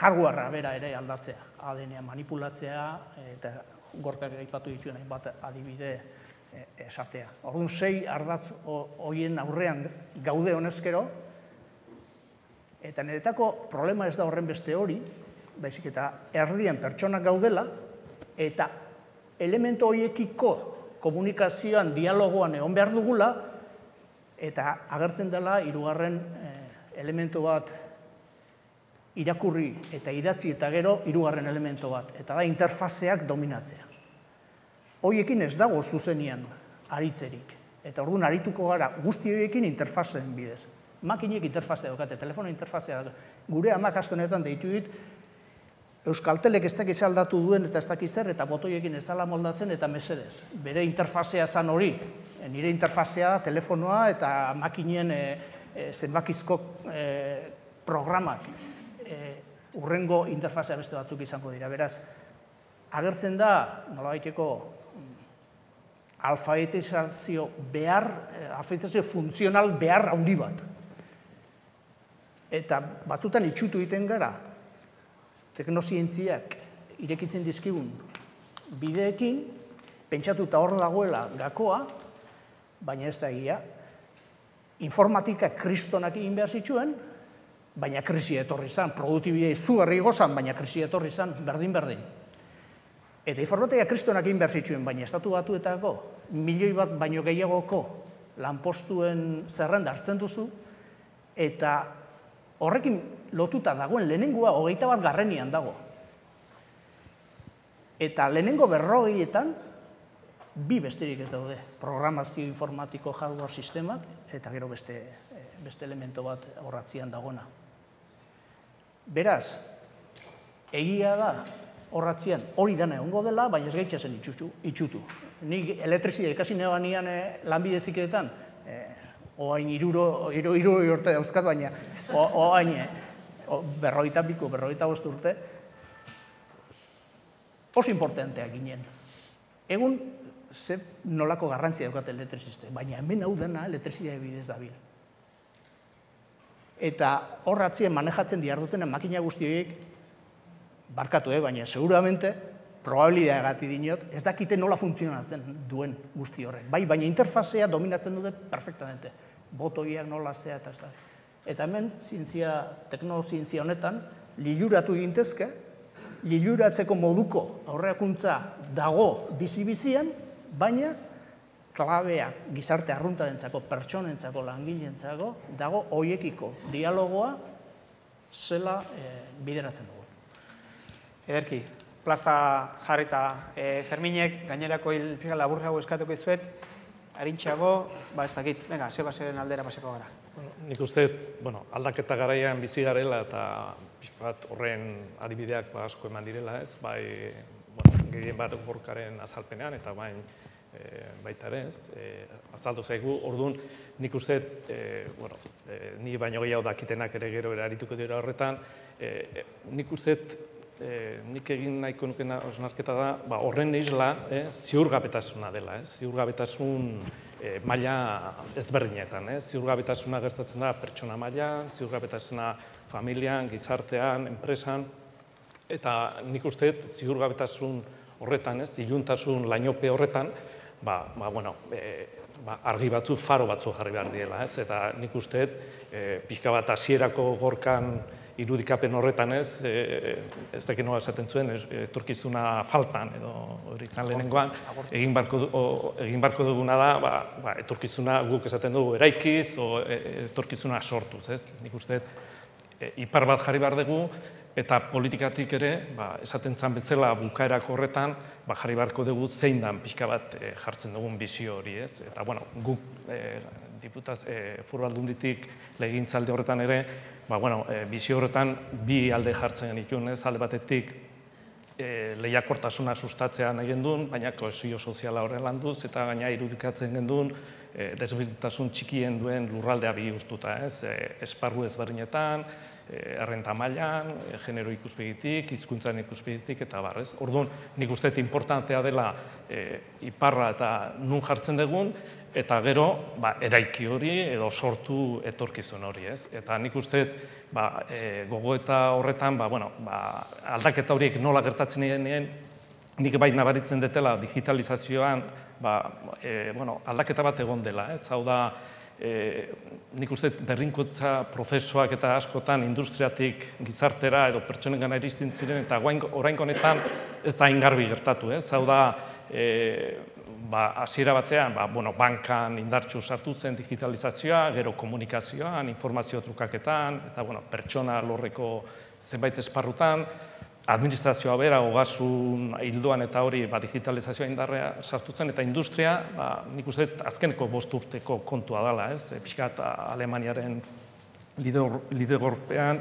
hardwarea bera ere aldatzea, ADN-a manipulatzea, eta gorkak aipatu dituen hainbat adibide esatea. Orduan 6 ardatz horien aurrean gaude honezkero, eta niretako problema ez da horren beste hori, baizik eta erdian pertsonak gaudela, eta elementu horiekiko komunikazioan, dialogoan egon behar dugula, eta agertzen dela 3. elementu bat irakurri eta idatzi eta gero 3. elementu bat, eta da interfazeak dominatzea. Horiekin ez dago zuzenian aritzerik, eta orduan arituko gara guzti horiekin interfazeen bidez. Makinek interfazea daukate, telefono interfazea daukate. Gure amak aste honetan deitu dit, Euskaltelek ez dakiz aldatu duen eta ez dakiz zer, eta botoiekin ez dela moldatzen eta mesedez. Bere interfazea zan hori, nire interfazea, telefonoa eta makinien zenbakizko programak. Urrengo interfazea beste batzuk izango dira. Beraz, agertzen da, nolabaiteko alfabetizazio funtzional behar handi bat. Eta batzutan itxutu egiten gara, teknozientziak irekitzen dizkigun bideekin, pentsatuta hor dagoela gakoa, baina ez da egia. Informatika kristonak egin behar zituen, baina krisia etorri zan, produktibidea izugarri gozan, baina krisia etorri zan, berdin-berdin. Eta informatika kristonak egin behar zituen, baina estatu batuetako, 1 milioi bat baino gehiagoko lanpostuen zerrenda hartzen duzu, eta horrekin lotuta dagoen lehenengoa 21. dago. Eta lehenengo 40etan, 2 besterik ez daude. Programazio informatiko hardware sistemak, eta gero beste elemento bat horratzian dagoena. Beraz, egia da horratzian hori dana egongo dela, baina ez gaitxasen itxutu. Nik elektrizia ikasi nebanean lanbideziketan, oain 3 urte dauzkat, baina oain 45 urte, oso importanteak ginen. Egun, ze nolako garrantzia daukate elektriziste, baina hemen hau dena elektrizia bidez dabil. Eta horratzien manejatzen dihardutenen makina guzti horiek, barkatu, baina seguramente, probabilidea gati dinot, ez dakite nola funtzionatzen duen guzti horrek. Baina interfazea dominatzen dute perfectamente. Botoiak nola zea eta ez da. Eta hemen, teknozientzia honetan, liluratu gintezke, liluratzeko moduko aurreakuntza dago bizi-bizian, baina klabea gizarte arruntarentzako, pertsonentzako, langileentzako, dago hoiekiko dialogoa zela bideratzen dugu. Ederki, plaza jarrita Ferminek, gainerako hilpika laburrago eskatuko izuet, harintxeago, ez dakit, venga, Sebaseren aldera paseko gara. Nik uste, aldaketa garaian bizi garela eta pixkat horren adibideak asko eman direla, ez? Bai, gehien bat gorkaren azalpenean eta baita ere, azaldu zaigu, orduan nik uste, ni baino gehiago dakitenak ere gero erarituko dira horretan, nik uste, nik egin nahiko nukena osnarketa da, horren isla ziurgabetasuna dela, ziurgabetasun maila ezberdinetan. Ziurgabetasuna gertatzen da pertsona mailan, ziurgabetasuna familian, gizartean, enpresan, eta nik uste ziurgabetasun horretan, iluntasun lainope horretan, argi batzu, faro batzu jarri behar diela, eta nik uste pixka bat hasierako gorkan irudikapen horretan ez dakit nola esaten zuen, etorkizuna faltan, edo hori izan lehenengoan, egin barko duguna da, etorkizuna guk esaten dugu eraikiz, etorkizuna sortuz, ez? Nik uste ipar bat jarri behar dugu, eta politikatik ere, esaten zan bezala bukaerako horretan, jarri beharko dugu zein dan pixka bat jartzen dugun bizio hori, ez? Eta, guk Foru Aldunditik legegintzaldi horretan ere, bizio horretan bi alde jartzen genituen, ez? Alde batetik lehiakortasuna sustatzea nahi genduen, baina kohesio soziala horren landuz, eta gaina irudikatzen genduen desberdintasun txikien duen lurraldea bihurtuta, ez? Esparru ezberdinetan, errenta mailan, genero ikuspegitik, hizkuntzan ikuspegitik, eta bar, ez? Orduan, nik uste importantea dela iparra eta nun jartzen dugun, eta gero, eraiki hori edo sortu etorkizun hori, ez? Eta nik uste, gogoeta horretan, aldaketa horiek nola gertatzen direnean, nik bai nabaritzen detela digitalizazioan, aldaketa bat egon dela, ez? Hau da, nik uste berrinkotza prozesuak eta askotan industriatik gizartera edo pertsonengana iristen ziren, eta oraingo honetan ez da ingarbi gertatu, ez? Hau da, hasiera batean, bankan indartsu sartu zen digitalizazioa, gero komunikazioan, informazio trukaketan, eta pertsona lorreko zenbait esparrutan, administrazioa bera, ogasun hildoan eta hori digitalizazioa indarrea sartu zen, eta industria, nik uste azkeneko 5 urteko kontua dela, ez? Pixkat Alemaniaren lidegorpean,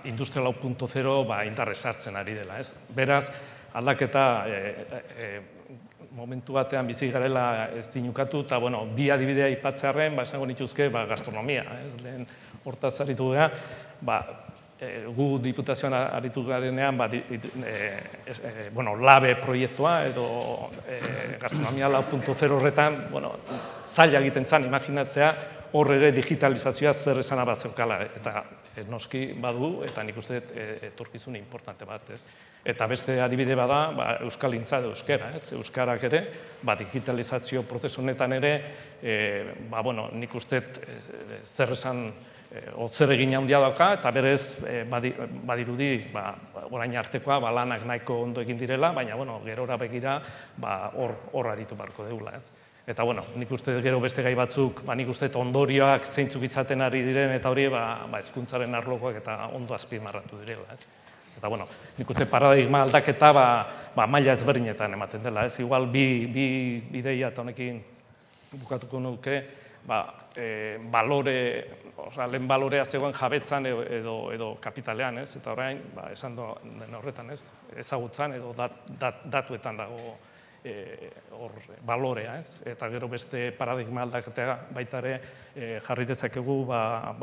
industria 4.0 indarre sartzen ari dela, ez? Beraz, aldaketa momentu batean bizi garela ez dinukatu, eta bi adibidea aipatzearren, esango nituzke gastronomia, lehen hortaz aritu gara, gu diputazioan aritu garenean LABE proiektua edo gastronomia 4.0 horretan zaila egiten zen imaginatzea hor ere digitalizazioa zer esana bat zeukala, eta noski badu, eta nik uste etorkizun importante bat, ez? Eta beste adibide bada, euskalgintza edo euskara, ez? Euskarak ere, digitalizazio prozesu honetan ere, nik uste zer esan zer egin handia dauka, eta berez badirudi orain artekoa lanak nahiko ondo egin direla, baina gerora begira hor aritu beharko dugula, ez? Eta nik uste gero beste gai batzuk, nik uste ondorioak zeintzuk izaten ari diren, eta hori hezkuntzaren arlokoak eta ondo azpimarratu direla, ez? Eta nik uste paradigma aldaketa maila ezberdinetan ematen dela, ez? Igual bi ideia eta honekin bukatuko nuke, lehen balorea zegoen jabetzan edo kapitalean, ez? Eta orain, esan den horretan, ez? Ezagutzan edo datuetan dago balorea, ez? Eta gero beste paradigma aldaketa baita ere jarri dezakegu,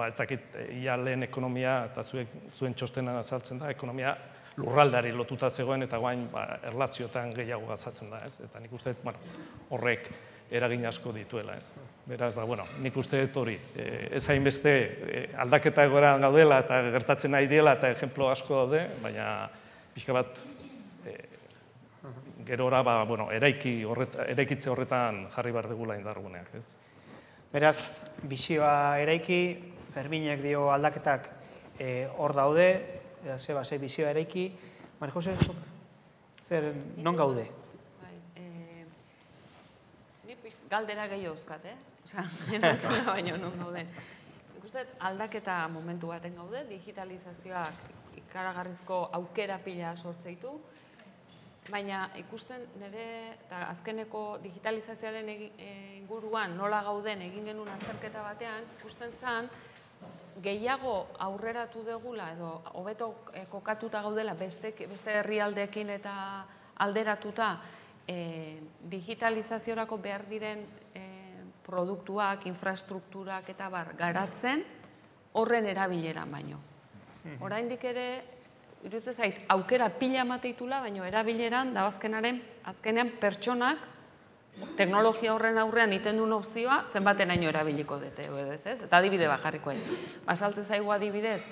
ez dakit, ia lehen ekonomia, eta zuen txostenan azaltzen da, ekonomia lurraldeari lotuta zegoen, eta guain erlazioetan gehiago gazatzen da, ez? Eta nik uste, horrek eragin asko dituela, ez? Beraz, nik uste hori, ez hainbeste aldaketa egoeran gaudela eta gertatzen nahi diela eta ejemplo asko daude, baina pixka bat gerora eraikitze horretan jarri behar dugula indarguneak, ez? Beraz, bizioa eraiki, Ferminek dio aldaketak hor daude, ze bizioa eraiki. Mari Jose, non gaude? Galdera gehiago euskat, erantzuna baino non gauden. Ikusten aldaketa momentu baten gaude, digitalizazioak ikaragarrizko aukera pila sortzeitu, baina ikusten nire, eta azkeneko digitalizazioaren inguruan nola gauden egin genuen azterketa batean, ikusten zen gehiago aurreratu degula edo hobeto kokatuta gaudela beste herrialdeekin eta alderatuta digitalizaziorako behar diren produktuak, infrastrukturak eta garatzen horren erabileran baino. Oraindik ere, iruditzen zaiz, aukera pila emateitula, baino erabileran da azkenean pertsonak teknologia horren aurrean iten duen opzioa, zenbateraino erabiliko dute, ez? Eta adibide bat jarriko. Basaltze zaigu adibidez,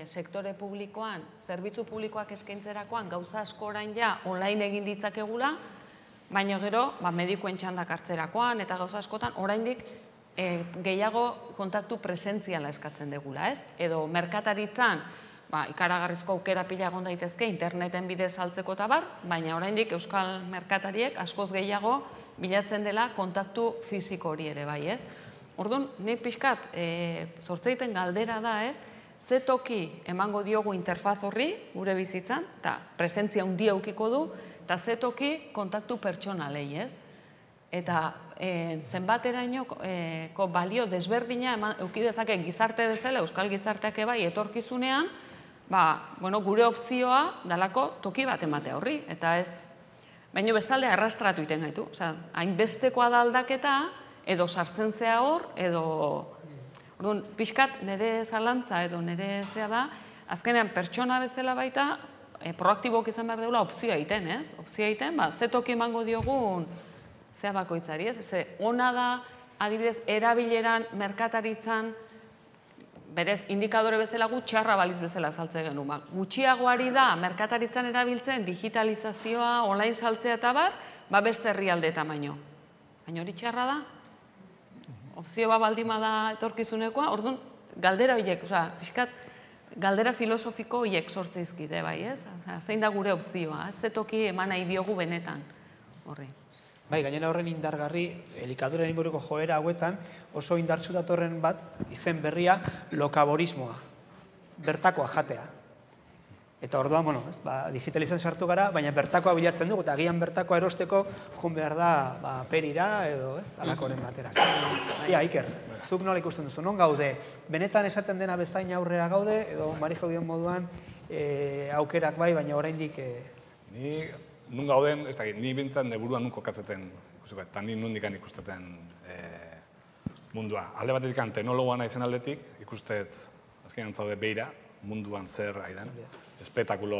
sektore publikoan, zerbitzu publikoak eskaintzerakoan, gauza asko orain ja online egin ditzakegula, baina gero, medikuen txandak hartzerakoan, eta gauza askotan, oraindik gehiago kontaktu presentziala eskatzen degula, ez? Edo merkataritzan, ikaragarrizko aukera pila egon daitezke interneten bidez saltzeko eta bar, baina oraindik euskal merkatariek askoz gehiago bilatzen dela kontaktu fisiko hori ere bai, ez? Orduan, nik pixkat, sortzeiten galdera da, ez? Ze toki emango diogu interfaz horri, gure bizitzan, eta presentzia handia aukiko du, eta ze toki kontaktu pertsonalei, ez? Eta zenbaterainoko balio desberdina eduki dezake gizarte bezala, euskal gizarteak bai etorkizunean, gure opzioa dalako toki bat emate horri, eta ez, baina bestalde arrastratu iten gaitu. Hainbestekoa da aldaketa, edo sartzen zea hor, edo... Orduan, pixkat nire zalantza edo nire zea da, azkenean pertsona bezala baita, proaktibok izan behar deula opzioa egiten, ez? Opzioa egiten, ze toki emango diogun zea bakoitzari, ez? Ze, ona da, adibidez, erabileran, merkataritzan, berez, indikadore bezala txarra baliz bezala saltze genuen. Gutxiagoari da, merkataritzan erabiltzen, digitalizazioa, online saltzea eta bar, beste herrialdeetan baino. Baina hori txarra da? Opzio baldima da etorkizunekoa, orduan, galdera horiek, pixkat, galdera filosofiko horiek sortzeizkide, bai, ez? Zein da gure opzioa, ze toki eman nahi diogu benetan, horri. Bai, gainera horren indargarri, elikaduren inguruko joera hauetan, oso indartsu datorren bat, izen berria, lokaborismoa, bertakoa jatea. Eta orduan, digitalizan sartu gara, baina bertakoa bilatzen dugu, eta agian bertakoa erosteko joan behar da perira edo, ez, alakoren batera. Ia, Iker, zuk nola ikusten duzu, non gaude? Benetan esaten dena bezain aurrera gaude, edo Marijo dion moduan aukerak bai, baina oraindik... Ni nun gauden, ez dakit, ni bintzen buruan nun kokatzeten, eta ni nundikan ikusteten mundua. Alde batetik teknologoa naizen aldetik, ikustet, azkenean zaude beira, munduan zer aidan. Espetakulo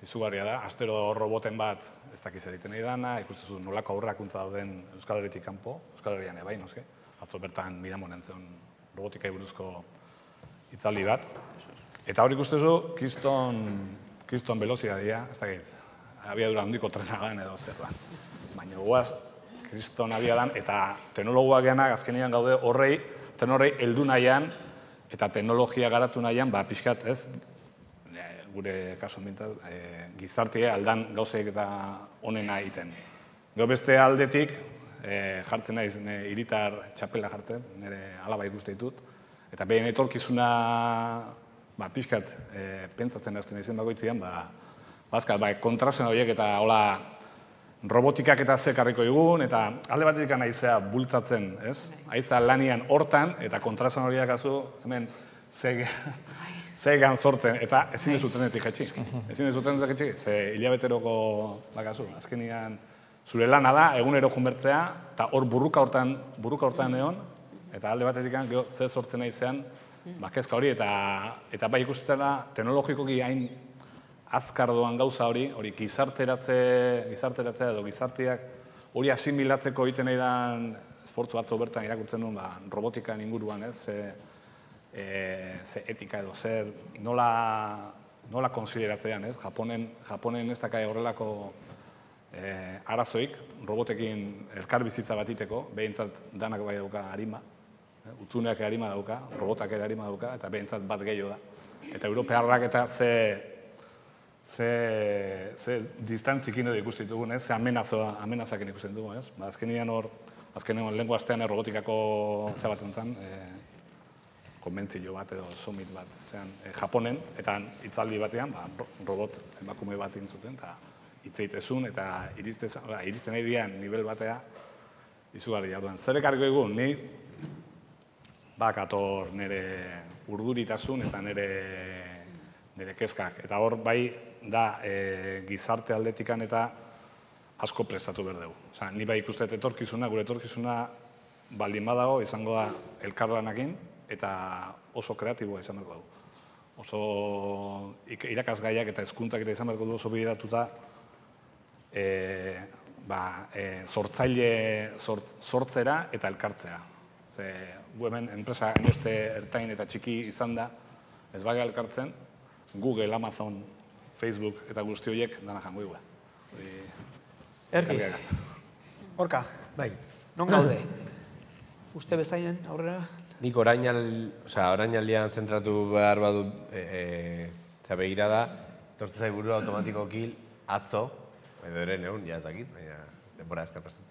izugarria da, astero roboten bat ez dakiz egiten nahi dana, ikustezu nolako aurrakuntza dauden Euskal Herritik kanpo, Euskal Herrian ebai, noske? Atzo bertan Miramonen zen robotikai buruzko hitzaldi bat. Eta hor ikustezu, kriston velozidadia, ez dakit, abiadura handiko trena dan edo zer da. Baina guaz, kriston abiadan eta teknologoak geanak azkenean gaude horrei heldu nahian eta teknologia garatu nahian, pixkat ez, gure kasuan bintzat, gizartea aldan gauzek eta onena egiten. Gero beste aldetik, jartzen naiz, hiritar txapela jartzen, nire alaba ikuste ditut, eta behin etorkizuna, pixkat, pentsatzen hasten izen bakoitzean, kontrasen horiek eta hola robotikak eta zekarriko egun, eta alde batetik naizea bultzatzen, ez? Aiza lanian hortan, eta kontrasen horiek azu, hemen, zegan sortzen, eta ezin dezu trenetik jetxi. Ezin dezu trenetik jetxi, ze hilabeteroko bakazu. Azkenean, zure lana da, egunero junbertzea, eta hor burruka hortan egon, eta alde batetik gero ze sortzen nahi zean, kezka hori, eta bai ikustetan teknologikoki hain azkar doan gauza hori gizarteratzea edo gizarteak hori asimilatzeko egiten nahi dan esfortzu batzu bertan irakurtzen duen robotikan inguruan, ez? Ze etika edo zer, nola konsideratzean, ez? Japonen ez dakai horrelako arazoik, robotekin elkar bizitza bat iteko, behintzat danak bai dauka harima, utzuneak harima dauka, robotak ere harima dauka, eta behintzat bat gehiago da. Eta europearrak eta ze distantzikin edo ikusten dugun, ze amenazakin ikusten dugun, ez? Azkenean lehenko astean robotikako zebatzen zen, konbentzio bat edo summit bat, Japonen, eta hitzaldi batean, robot emakume bat intzuten, eta hitzeitezun, eta iristen nahi dian nivel batea izugarri jarduan. Zer ekarriko egun, ni bakator nire urduritasun eta nire kezkak. Eta hor bai da gizarte aldetikan eta asko prestatu behar dugu. Ni bai ikustet etorkizuna, gure etorkizuna baldin badago izango da elkarlanakin, eta oso kreatiboa izan berko dugu. Oso irakasgaiak eta hezkuntzak eta izan berko du oso bideratuta sortzera eta elkartzea. Ze gu hemen enpresa enbeste ertain eta txiki izan da, ez baga elkartzen, Google, Amazon, Facebook eta guzti horiek dana jango igua. Erki, Gorka, non gaude? Uste bezainen aurrera? Nik orainaldian zentratu behar badu begirada, tortze zaiburu automatikoki atzo, edo ere neun, ja ez dakit, baina denbora eskapatzen.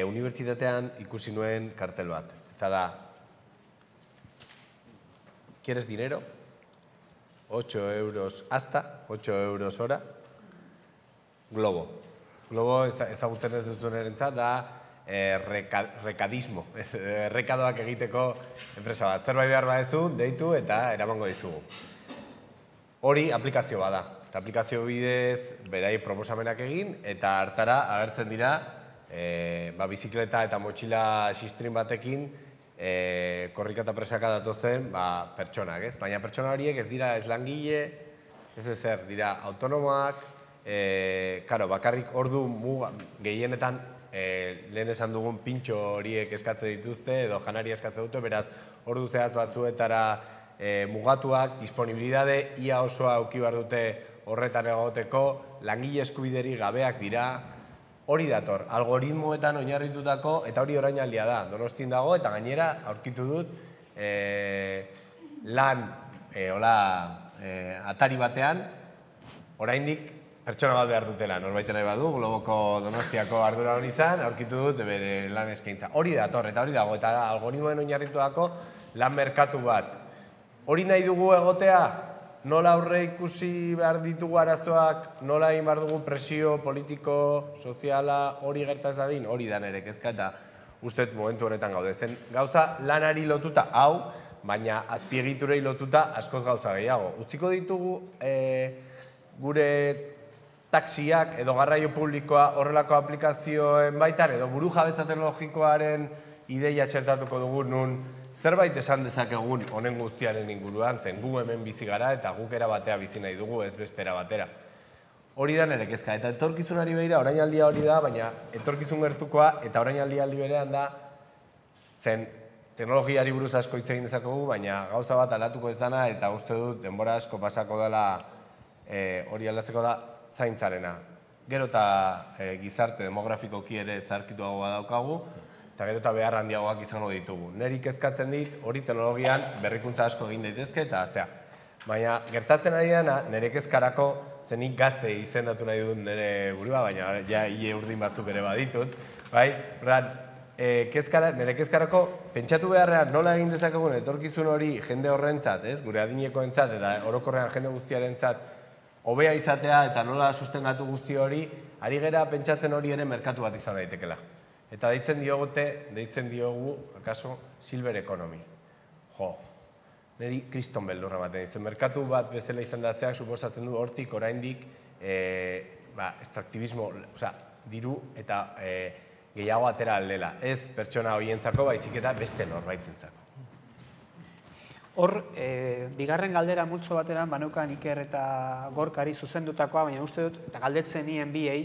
Unibertsitatean ikusi nuen kartel bat, eta da, ¿quieres dinero? 8 euros hasta, 8 euros hora, Globo. Globo ezagutzen ez duzuen erentzat da rekadismo, rekadoak egiteko enpresa bat. Zerbait behar badezu, deitu eta eramango dizugu. Hori aplikazio bada. Eta aplikazio bidez berai proposamenak egin eta hartara agertzen dira bizikleta eta motxila xistrin batekin korrika eta presaka datozen pertsonak, ez? Baina pertsona horiek ez dira ez langile, ez ezer, dira autonomoak, bakarrik ordu gehienetan lehen esan dugun pintxo horiek eskatzen dituzte edo janari eskatzen dute, beraz ordu zehaz batzuetara mugatuak, disponibilidade ia osoa auki behar dute horretan egoteko, langile eskubideri gabeak dira, hori dator, algoritmoetan oinarritutako, eta hori orainaldia da, Donostin dago, eta gainera aurkitu dut lan atari batean, oraindik pertsona bat behar dutela, norbaiten nahi badu, Globoko Donostiako ardura hori izan, aurkitu dut bere lan eskaintza. Hori dator, eta hori dago, eta algoritmoen oinarritutako lan merkatu bat. Hori nahi dugu egotea, nola aurre ikusi behar ditugu arazoak, nola egin behar dugu presio politiko, soziala, hori gerta ez dadin, hori da nire kezka, eta ustet momentu honetan gaude. Zen gauza lanari lotuta hau, baina azpiegiturei lotuta askoz gauza gehiago. Utziko ditugu gure taxiak edo garraio publikoa horrelako aplikazioen baitan, edo buru jabetza teknologikoaren ideia txertatuko dugu nun zerbait esan dezakegun honen guztiaren inguruan, zen gu hemen bizi gara eta guk erabatea bizi nahi dugu, ez bestera batera. Hori da nire kezka, eta etorkizunari behira, orainaldia hori da, baina etorkizun gertukoa eta orainaldia aldi berean da, zen teknologiari buruz asko hitz egin dezakegu, baina gauza bat aldatuko ez dana, eta uste dut denbora asko pasako dela hori aldatzeko da zaintzarena. Gero eta gizarte demografikoki ere zarkituagoa daukagu, eta gero eta behar handiagoak izango ditugu. Neri kezkatzen dit, hori teknologian berrikuntza asko egin daitezke, eta baina gertatzen ari dena, nire kezkarako, zenik gazte izendatu nahi dut nire burua, baina ja hile urdin batzuk ere baditut, bai? Nire kezkarako, pentsatu beharrean nola egin dezakegun etorkizun hori jende horrentzat, gure adinekoentzat eta orokorrean jende guztiarentzat hobea izatea eta nola sustengatu guzti hori, ari gera pentsatzen hori ere merkatu bat izan daitekela. Eta deitzen diogu, akaso, silver economy. Neri kriston beldurra baten ditzen. Merkatu bat bezala izan datzeak suposatzen du hortik oraindik extraktibismo, diru eta gehiago atera aldela. Ez pertsona horientzako, baizik eta beste norbaitentzako. Hor, bigarren galdera multzo bateran, baneukan Iker eta Gorkari zuzendutakoa, baina uste dut, eta galdetzen nien biei,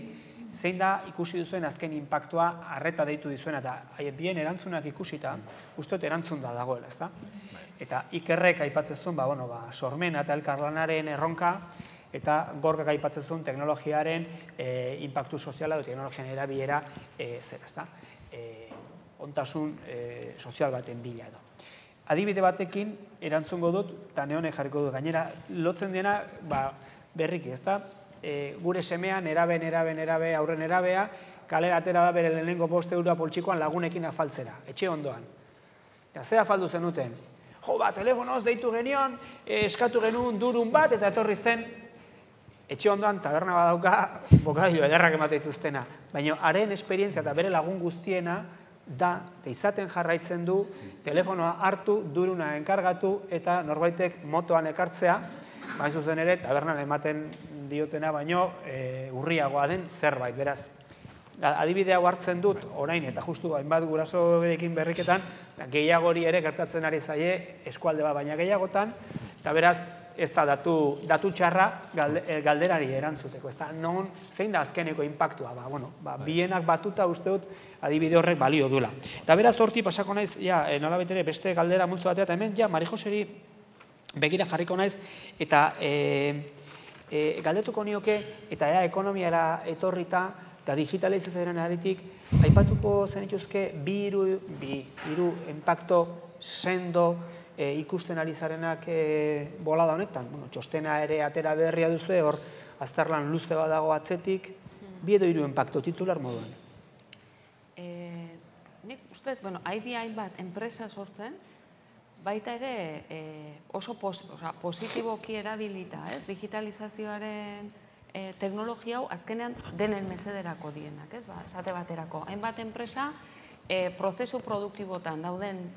zein da ikusi duzuen azken inpaktua arreta deitu dizuena, eta haien bien erantzunak ikusita, uste dut erantzun da dagoela, ezta? Eta Ikerrek aipatzen zuen, sormena eta elkarlanaren erronka, eta Gorkak aipatzen zuen teknologiaren inpaktu soziala edo teknologian erabilera zera, ezta? Ontasun sozial baten bila edo. Adibide batekin erantzungo dut, eta neonek jarriko dut. Gainera, lotzen dena berriki, ezta? Gure semea, nerabe, aurren nerabea, kalera atera da bere lehenengo 5 euroa poltsikoan lagunekin afaltzera, etxe ondoan. Eta ze afaldu zenuten? Telefonoz deitu genion, eskatu genuen durun bat, eta etorri zen, etxe ondoan taberna badauka, bokadillo ederrak ematen dituztena. Baina haren esperientzia eta bere lagun guztiena, da, eta izaten jarraitzen du, telefonoa hartu, duruna enkargatu, eta norbaitek motoan ekartzea, baina zuzen ere, tabernan ematen diotena, baino urriagoa den zerbait, beraz. Adibide hau hartzen dut, orain, eta justu hainbat guraso berekin berriketan, gehiago hori ere gertatzen ari zaie, eskualde bat baina gehiagotan, eta beraz, ez da datu txarra galderari erantzuteko. Ez da, non zein da azkeneko inpaktua. Bienak batuta uste dut adibide horrek balio duela. Eta beraz horti pasako naiz, nolabait ere beste galdera multzo batea, eta hemen Mari Joseri begira jarriko naiz, eta galdetuko nioke, eta ekonomiara etorrita, eta digitalizazioaren aritik, aipatuko zenituzke hiru inpakto sendo ikusten ari zarenak bolada honetan. Txostena ere atera berria duzue, hor azterlan luze bat dago atzetik, bi edo hiru inpakto titular moduan. Nik uste, hainbat enpresa sortzen, baita ere oso positiboki erabilita, digitalizazioaren teknologia hau azkenean denen mesederako dienak, esate baterako. Hainbat enpresa prozesu produktibotan dauden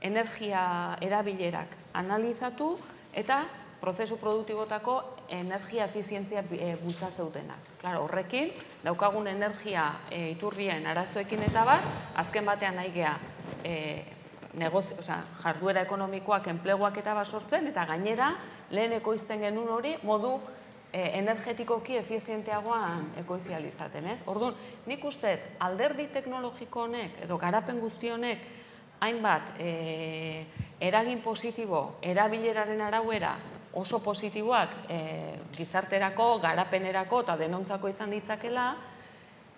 energia erabilerak analizatu eta prozesu produktibotako energia efizientzia bultzatzeutenak. Horrekin, daukagun energia iturrien arazoekin eta bat, azken batean nahi geha jarduera ekonomikoak, enpleguak eta bat sortzen, eta gainera, lehen ekoizten genuen hori, modu energetikoki efizienteagoan ekoizializaten, ez? Orduan, nik uste, alderdi teknologiko honek, edo garapen guzti honek, hainbat eragin positibo, erabileraren arauera, oso positiboak gizarterako, garapenerako eta denontzako izan ditzakela,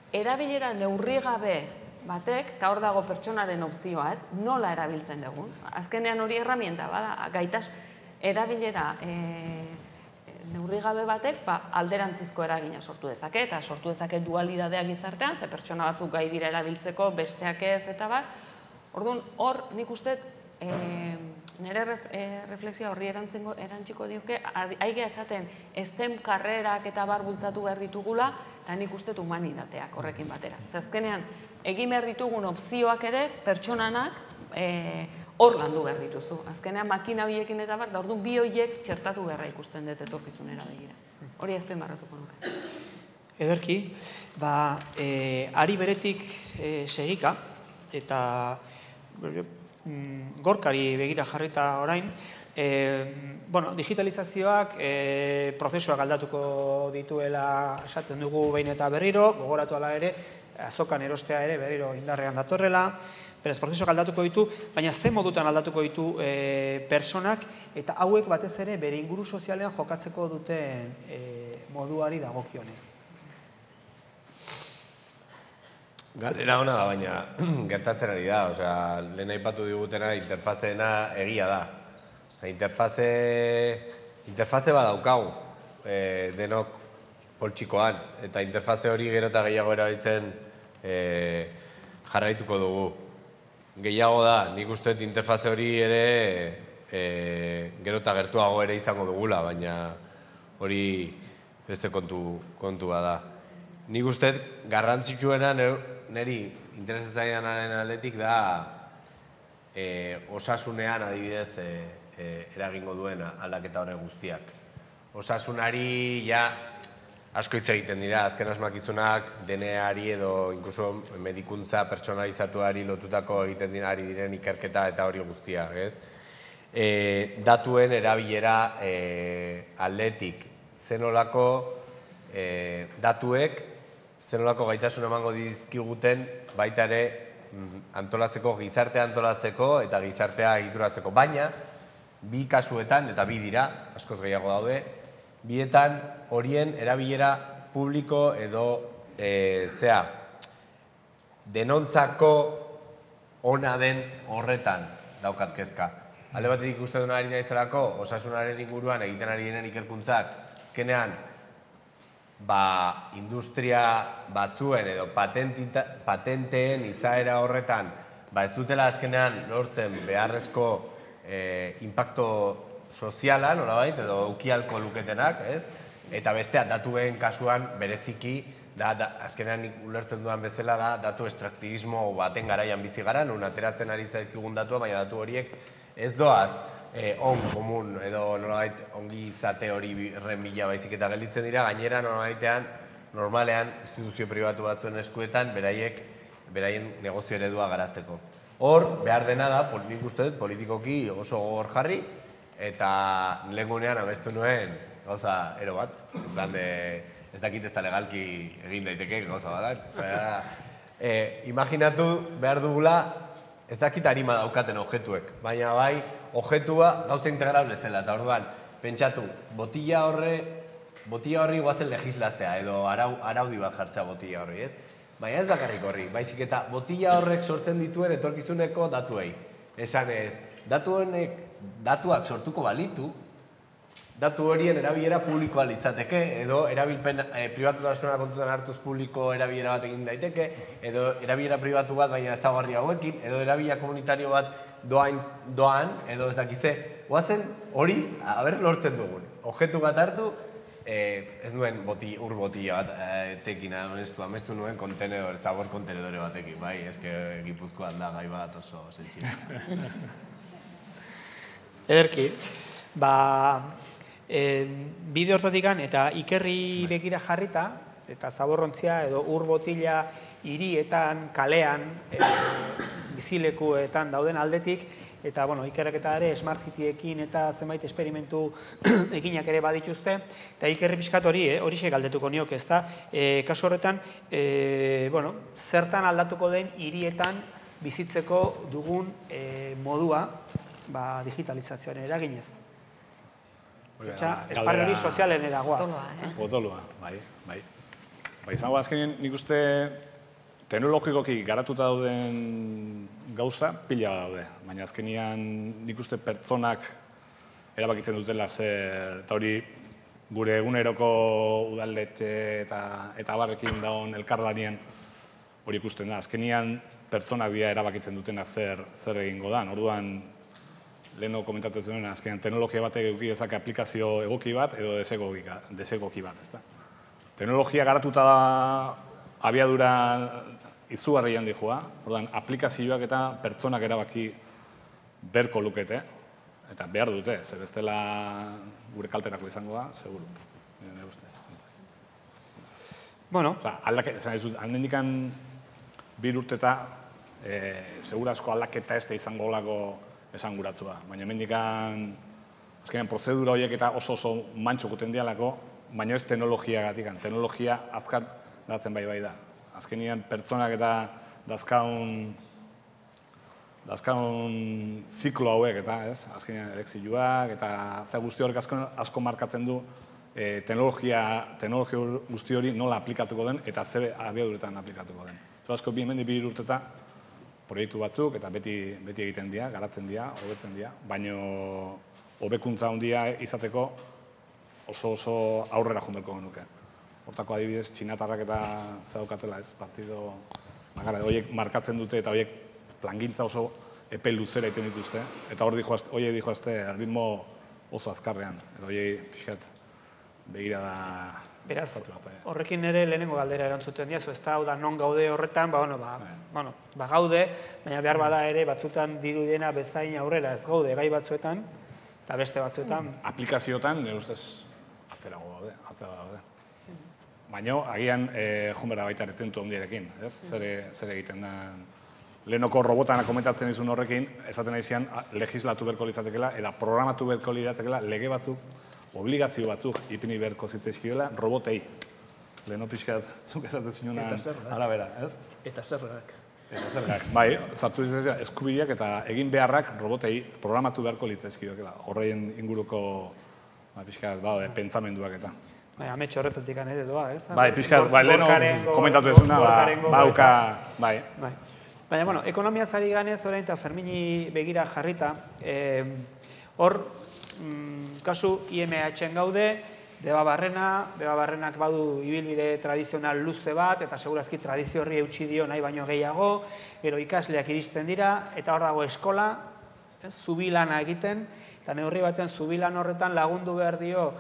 erabilera neurrigabe batek, eta hor dago pertsonaren opzioa, ez? Nola erabiltzen dugun? Azkenean hori herramienta, gaitas erabilera neurrigabe batek alderantzizko eragina sortu dezake, eta sortu dezake dualidadea gizartean, ze pertsona batzuk gai dira erabiltzeko, besteak ez, eta bat. Orduan, hor nik uste, nire refleksia horri erantziko dioke, aigea esaten, STEM karrerak eta bar bultzatu behar ditugula, eta nik uste humanitateak horrekin batera. Zazkenean, egin behar ditugun opzioak ere, pertsonanak hor landu behar dituzu. Azkenean, makina horiekin eta bar, da orduan bi horiek txertatu beharra ikusten dut etorkizunera begira. Hori azpen barratuko nuke. Ederki, ari beretik segika, eta gorkari begira jarrita orain, digitalizazioak prozesuak aldatuko dituela esaten dugu behin eta berriro, gogoratu ala ere, azokan erostea ere berriro indarrean datorrela, beraz, prozesuak aldatuko ditu, baina zen modutan aldatuko ditu personak, eta hauek batez ere bere inguru sozialean jokatzeko duten moduari dagokionez. Galdera hona da, baina gertatzen ari da, lehen aipatu digutena interfazeena egia da. Interfaze bat daukagu denok poltsikoan, eta interfaze hori gero eta gehiago erabiltzen jarraituko dugu. Gehiago da, nik uste interfaze hori ere gero eta gertuago ere izango dugula, baina hori beste kontua da. Nik uste garrantzitsuena niri interesatzailearen aldetik da osasunean adibidez eragingo duena aldaketa hori guztiak. Osasunari asko hitz egiten dira, azken asmakizunak DNA-ari edo inkluso medikuntza pertsonalizatuari lotutako egiten ari diren ikerketa eta hori guztia, ez? Datuen erabilera aldetik zenolako datuek zenolako gaitasun emango dizkiguten baita ere antolatzeko, gizartea antolatzeko eta gizartea egituratzeko. Baina, bi kasuetan, eta bi dira, askoz gehiago daude, bietan horien erabilera publiko edo denontzako ona den horretan daukat kezka. Alde batetik uste duna ari naizelako, osasunaren inguruan egiten ari diren ikerkuntzak, azkenean, industria batzuen edo patenteen izaera horretan ez dutela azkenean lortzen beharrezko impacto soziala, nolabait, edo ukialko luketenak, ez? Eta bestea, datuen kasuan bereziki, azkenean ulertzen dudan bezala da, datu estraktibismo baten garaian bizi gara, nun ateratzen ari zaizkigun datua, baina datu horiek ez doaz on komun edo nolabait ongi izate hori renbila baizik eta gelditzen dira, gainera normalean instituzio pribatu batzuen eskuetan beraien negozio eredua garatzeko. Hor, behar dena da, nik uste dut, politikoki oso gogor jarri, eta lehengunean abestu nuen gauza ero bat, en plan ez dakit ez da legalki egin daiteke gauza bat. Imaginatu behar dugula, ez dakit arima daukaten objetuek, baina bai, objetua gauza integrable zela, eta orduan, pentsatu, botila horri guazen legislatzea, edo araudi bat jartzea botila horri, ez? Baina ez bakarrik horri, baizik eta botila horrek sortzen dituen etorkizuneko datuei. Esan ez, datuak sortuko balitu, datu horien erabilera publikoa litzateke, edo erabilpen pribatutasuna kontutan hartuz publiko erabilera bat egin daiteke, edo erabilera pribatu bat baina ezaugarri hauekin, edo erabilera komunitario bat doan, edo ez dakize, guazen hori, haber lortzen dugun. Objektu bat hartu, ez nuen ur botila bat tekin, honestu, amestu nuen zabor kontenedore batekin, bai, eske Gipuzkoan da gai bat oso zentxina. Ederki, bide hortatikan eta ikerri begira jarrita, eta zaborrontzia edo ur botila hirietan, kalean, bizilekuetan dauden aldetik, eta ikerraketa ere Smart Cityekin eta zenbait esperimentu eginak ere badituzte, eta ikerri pixkat horixe galdetuko nioke, ezta? Kasu horretan, zertan aldatuko den hirietan bizitzeko dugun modua digitalizazioaren eraginez. Esparru hori sozialen eragoaz. Potoloa, bai. Izango azkenean nik uste teknologikoki garatuta dauden gauza pila daude, baina azkenean nik uste pertsonak erabakitzen dutela zer, eta hori gure eguneroko udaletxe eta abarrekin dagoen elkarlanien hori ikusten da. Azkenean pertsonak dira erabakitzen dutena zer egingo da. Orduan, leheno komentatu zuen, azkenean teknologia batek eduki dezake aplikazio egoki bat edo desegoki bat, ezta? Teknologia garatuta da abiadura izugarri handi joa, orduan aplikazioak eta pertsonak erabaki berko lukete, eta behar dute, zer ez dela gure kalterako izango da, seguru, nire ustez. Handendikan 2 urteta, segurazko aldaketa ez da izango olako esanguratzua, baina hemendikan azkenean prozedura horiek eta oso mantxokuten dialako, baina ez teknologiagatik, teknologia azkar datzen bai da. Azkenean pertsonak eta dazkaun ziklo hauek eta azkenean elekzioak eta za guzti horrek asko markatzen du teknologia guzti hori nola aplikatuko den eta zer abiaduretan aplikatuko den. Asko bi hemendik 2 urteta proiektu batzuk eta beti egiten dira, garatzen dira, hobetzen dira, baina hobekuntza handia izateko oso aurrera junberko genuke. Hortako adibidez, txinatarrak eta zaukatela ez, partido horiek markatzen dute eta horiek plangintza oso epe luzera egiten dituzte, eta horiek dijoazte ritmo oso azkarrean, eta horiek pixkat begira da... Beraz, horrekin ere lehenengo galdera erantzuten diazu, ez da, hau da non gaude horretan, gaude, baina behar bada ere batzutan dirudiena bezain aurrera ez gaude gai batzuetan, eta beste batzuetan. Aplikazioetan, nire ustez, atzerago daude. Baina, agian, jonbera baita retentu handiarekin, zer egiten da. Lehenoko robotan komentatzen izun horrekin, esaten nahi zian, legislatu berko litzatekela, eta programatu berko litzatekela, lege batzuk, obligazio batzuk ipini beharko zitzaizkioela robotei. Leheno pixkat, zuk esaten zinunan arabera, ez? Eta zergak. Bai, zartu ditzaizkioela, eskubideak eta egin beharrak robotei programatu beharko litzaizkioela. Horrein inguruko pixkat, pentsamenduak eta. Bai, ametxo horretatik ere doa, ez? Bai, pixkat, leheno komentatu ezuna, bauka, bai. Baina, ekonomia zari ganez, orain eta Fermini begira jarrita, hor, kasu IMH-en gaude, Debabarrenak badu ibilbide tradizional luze bat, eta segurazki tradizio horri eutxi dio nahi baino gehiago, gero ikasleak iristen dira, eta hor dago eskola, zubilana egiten, eta neurri baten zubilan horretan lagundu behar dio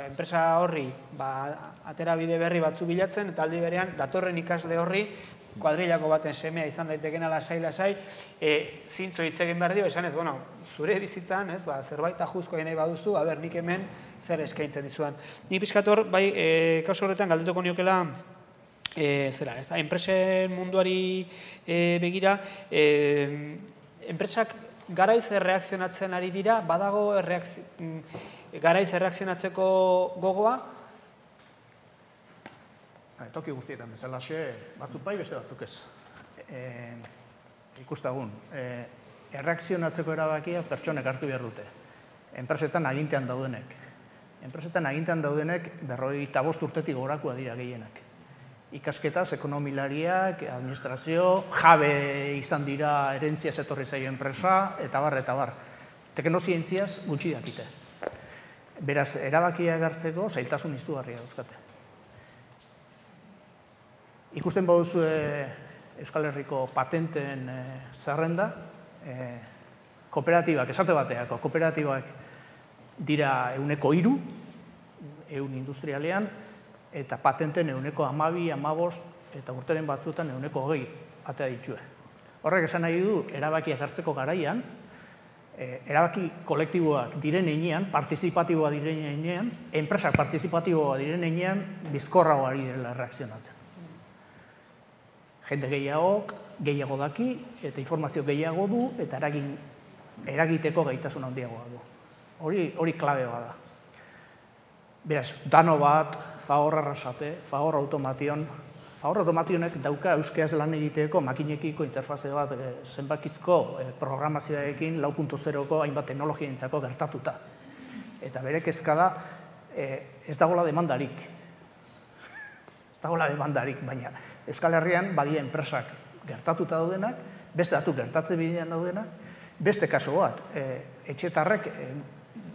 enpresa horri aterabide berri batzu bilatzen, eta aldi berean datorren ikasle horri kuadrilako baten semea izan daitekena lasai, zintzo hitz egin behar dio, esan ez, zure bizitzan, zerbait ajuzko nahi baduzu, nik hemen zer eskaintzen dizudan. Ni pixkat hor, kasu horretan galdetuko niokela, enpresen munduari begira, enpresak garaiz erreakzionatzen ari dira, badago garaiz erreakzionatzeko gogoa? Toki guztietan bezalaxe, batzuk bai, beste batzuk ez. Ikustagun, erreakzionatzeko erabakia pertsonek hartu behar dute. Enpresetan agintean daudenek. Enpresetan agintean daudenek 55 urtetik gorakoa dira gehienak. Ikasketaz, ekonomilariak, administrazio, jabe izan dira erentziaz etorri zaio enpresa, eta bar. Teknozientziaz gutxi dakite. Beraz, erabakia egartzeko zailtasun izugarria dauzkate. Ikusten baduzu Euskal Herriko patenten zerrenda, kooperatibak, esate bateako, kooperatibak dira 3%, ehun industrialean, eta patenten 12, 15, eta urteren batzuetan 20 atea ditue. Horrek esan nahi du, erabakiak hartzeko garaian, erabaki kolektiboak diren heinean, partizipatiboa diren heinean, enpresak partizipatiboa diren heinean, bizkorrago ari direla erreakzionatzen. Jende gehiago daki, eta informazio gehiago du, eta eragiteko gaitasun handiagoa du. Hori klabe bada. Beraz, Dano bat, Fagor Arrasate, Fagor Automation, Fagor Automationek dauka euskeraz lan egiteko makinekiko interfaze bat zenbakitzko programazioarekin 4.0ko hainbat teknologiaentzako gertatuta. Eta bere kezka da, ez dagoela demandarik. Ez dagoela demandarik, baina Euskal Herrian badira enpresak gertatuta daudenak, beste batzuk gertatzen bidean daudenak, beste kaso bat, etxetarrek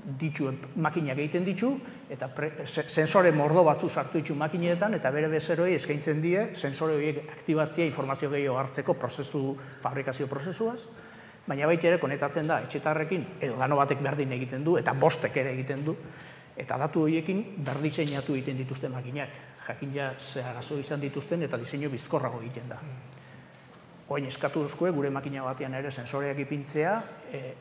ditu makinak egiten ditu, eta sensore mordo batzu sartu ditu makinetan, eta bere bezeroi eskaintzen die, sensore horiek aktibatzea informazio gehiago hartzeko fabrikazio prozesuaz, baina baita ere konektatzen da etxetarrekin, edo Dano batek berdin egiten du, eta bostek ere egiten du, eta datu horiekin berdiseinatu egiten dituzten makinak, jakina ze arazo izan dituzten, eta diseinu bizkorrago egiten da. Oain eskatu duzkue, gure makina batean ere sensoreak ipintzea,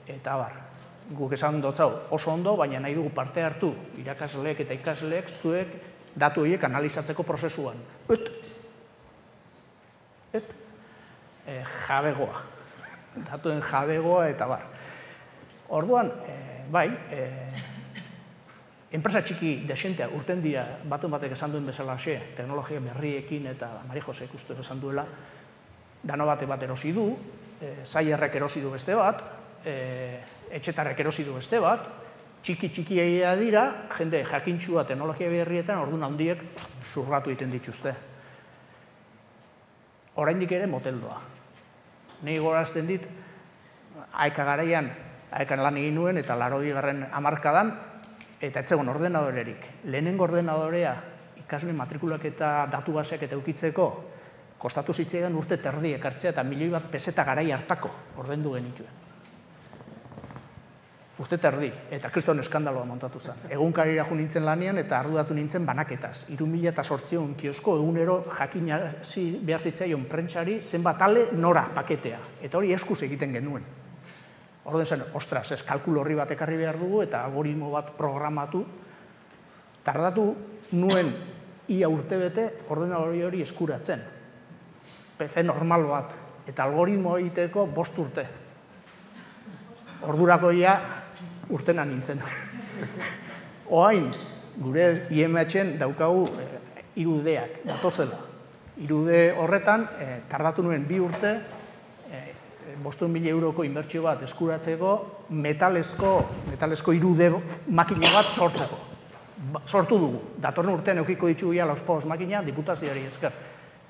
eta bar. Guk esan dotzau oso ondo, baina nahi dugu parte hartu, irakasleek eta ikasleek zuek datu horiek analizatzeko prozesuan. Jabegoa. Datuen jabegoa eta bar. Orduan, bai, enpresa txiki desentea urten dira, batek esan duen bezala xe, teknologia berriekin eta Mari Jose ikustu esan duela, Dano bat erosi du, Saierrek erosi du beste bat, Etxetarrek erosi du beste bat, txiki dira, jende jakintxua teknologia berrietan, orduan handiek zurratu egiten dituzte. Oraindik ere moteldoa. Nei gorazten dit, aeka garaian, aekan lan egin nuen, eta 80. hamarkadan, eta ez zegoen ordenadorerik. Lehenengo ordenadorea ikasle matrikulak eta datu baseak eta eukitzeko, kostatu zitzaidan urte terdi ekartzea eta milioi bat peseta garai hartako ordendu genituen. Urte terdi, eta kriston eskandaloa montatu zen. Egunkarira jo nintzen lanean eta arduratu nintzen banaketaz. 3.800 kiosko egunero jakinarazi behar zitzaion prentsari zenbat ale nora paketea. Eta hori eskuz egiten genuen. Orduan zen, ostras, ez kalkulu horri bat ekarri behar dugu eta algoritmo bat programatu. Tardatu nuen ia urtebete ordenadori hori eskuratzen. PC normal bat. Eta algoritmo egiteko 5 urte. Ordurako ia urtena nintzen. Oain, gure IMH-en daukagu 3Dak, datozela. 3D horretan, tardatu nuen 2 urte, 500.000 euroko inbertsio bat eskuratzeko, metalezko 3D makina bat sortzeko. Sortu dugu. Datorren urtean eukiko ditugu ia lauzpaoz makina, diputazioari esker.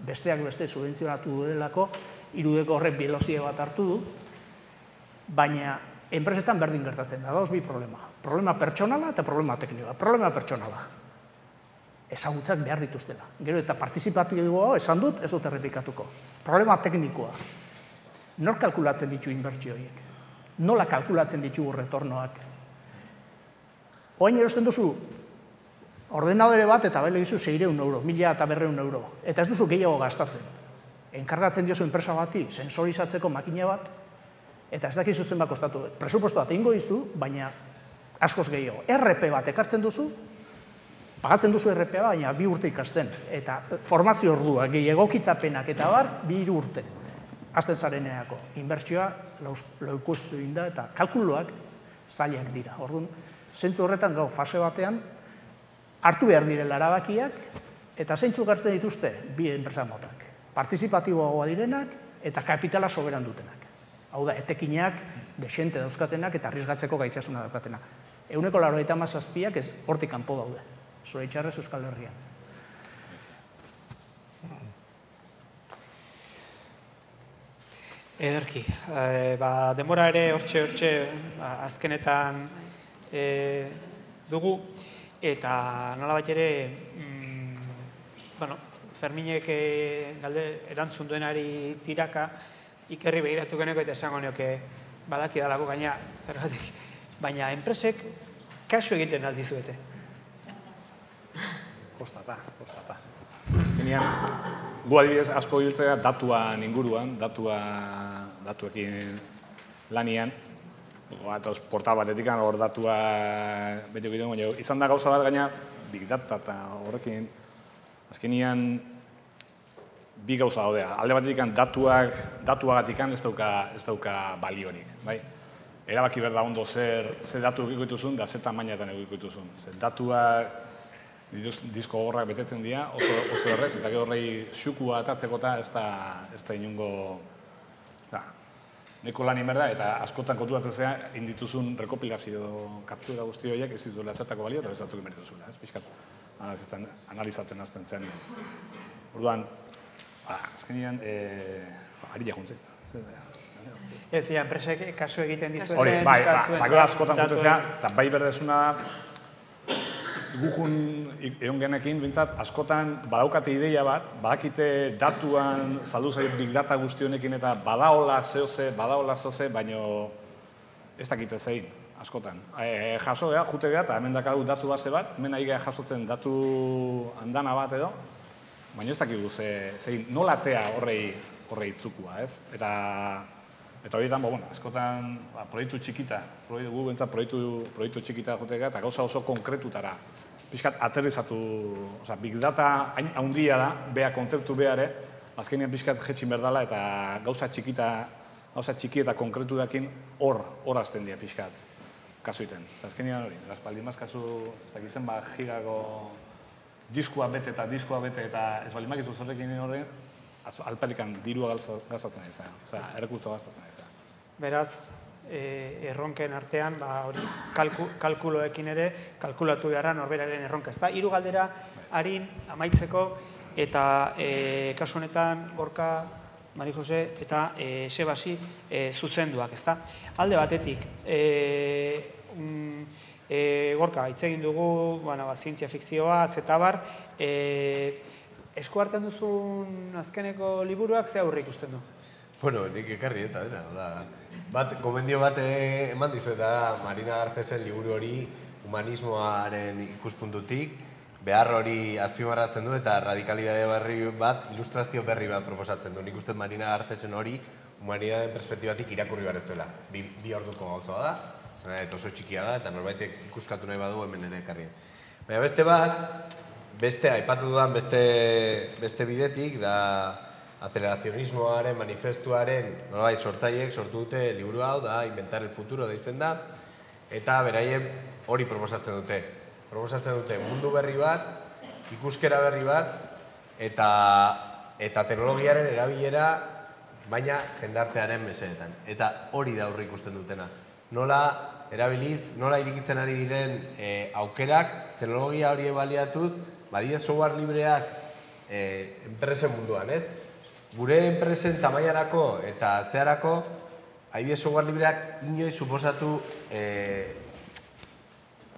Besteak beste subentzionatu duelako, 3Dko horrek bielozia bat hartu du, baina enpresetan berdin gertatzen da, dauz bi problema. Problema pertsonala eta problema teknikoa. Problema pertsonala. Ezagutzak behar dituztela. Gero eta partizipatiboa esan dut, ez dut errepikatuko. Problema teknikoa. Nor kalkulatzen ditu inbertsio horiek? Nola kalkulatzen ditugu retornoak? Oain erosten duzu ordenadore bat eta bailo dizu 600 euro, 1.200 euro. Eta ez duzu gehiago gastatzen. Enkargatzen diozu enpresa bati sensorizatzeko makina bat, eta ez dakizu zenbat kostatu. Presupuesto bat egingo dizu, baina askoz gehiago. RP bat ekartzen duzu, pagatzen duzu RP bat, baina 2 urte ikasten. Eta formazio ordua, egokitzapenak eta bar, 2 urte. azten zareneako inbertsioa laukoiztu egin da eta kalkuloak zailak dira. Orduan, zentzu horretan gau fase batean hartu behar direla erabakiak eta zeintzuk hartzen dituzte bi enpresa motak. Partizipatiboagoa direnak eta kapitala soberan dutenak. Hau da, etekinak, desente dauzkatenak eta arrisgatzeko gaitasuna daukatena. 97% ez hortik kanpo daude. Zoritxarrez Euskal Herrian. Ederki, denbora ere hortxe azkenetan dugu, eta nolabait ere, Ferminek erantzun duenari tiraka, ikerri begiratu geneko eta esango nioke badaki dalako gaina, zergatik, baina enpresek kasu egiten aldizuete. Kostata. Azkenean, gu adibidez asko hiltzea datuan inguruan, datuekin lanian, portal batetik hor datua beti egiten, baina izan da gauza bat gaina, big data eta horrekin, azkenean bi gauza daudea. Alde batetik datuagatik ez dauka baliorik. Erabaki behar da ondo zer datu egiko dituzun, da zer tamainetan egiko dituzun. Datuak disko horrak betetzen dira, oso errez, eta gero horrei xukua atatzeko eta ez da inungo neko lan inberda, eta askotan konturatzen zea, indituzun rekopilazio kaptura guzti horiek ez dituela zertako balio, eta ez datzuk emerituzula, pixkat analizatzen hasten zen. Orduan, azkenean, ari jakuntzez. Ez, enpresek kasu egiten dizuen... Hori, eta gero askotan kontratzen zea, eta bai berdezuna, gujun egon genekin, bintzat, askotan badaukate ideia bat, badakite datuan saldu zaio big data guzti honekin eta badaola zehoze, baino ez dakite zein, askotan. Jaso geha, jute geha, eta hemen dakagu datu base bat, hemen ari geha jasotzen datu andana bat edo, baina ez dakigu zein nolatea horrei zukua, ez? Eta horietan, askotan proiektu txikita, gu bentsat proiektu txikita jute geha, eta gauza oso konkretutara. Piskat aterrizatu, big data haundia da, bea kontzeptu beare, azkenean piskat jetxin berdala eta gauza txiki eta konkreturakin hor azten dira piskat kasu iten. Azkenean hori, Gaspaldimaz kasu, ez dakizen gigako diskoa bete eta ez balimak izu zerrekin horre, alperikan dirua gastatzen ari zen, errekurtso gastatzen ari zen. Beraz, erronken artean, kalkuloekin ere, kalkulatu beharra norberaren erronka. Ez da, hiru galdera harin amaitzeko eta kasu honetan Gorka, Mari Jose eta Sebasi zuzenduak, ez da. Alde batetik, Gorka, hitz egin dugu, zientzia fikzioa, zetabar, esku hartzen duzun azkeneko liburuak ze aurre ikusten du? Bueno, nik ekarri eta dena. Gomendio bat eman dizu eta Marina Garcesen liburu hori humanismoaren ikuspuntutik behar hori azpimarratzen du eta radikalidade berri bat, ilustrazio berri bat proposatzen du. Nik uste Marina Garcesen hori humanidadeen perspektibatik irakurri behar ez duela. Bi orduko gauza da, eta oso txikia da, eta norbaitek ikuskatu nahi badu hemen ere ekarri. Baina beste bat, aipatu dudan beste bidetik, da azelerazionismoaren, manifestuaren, nolabait sortzaileek sortu dute liburu hau, da Inventar el futuro deitzen da, eta beraien hori proposatzen dute. Proposatzen dute mundu berri bat, ikuskera berri bat, eta teknologiaren erabilera, baina jendartearen mesedetan. Eta hori da aurre ikusten dutena. Nola erabiliz, nola irikitzen ari diren aukerak, teknologia hori ebaliatuz, badide software libreak enpresen munduan, ez? Gure enpresen tamaiarako eta zeharako, adibidez software libreak inoiz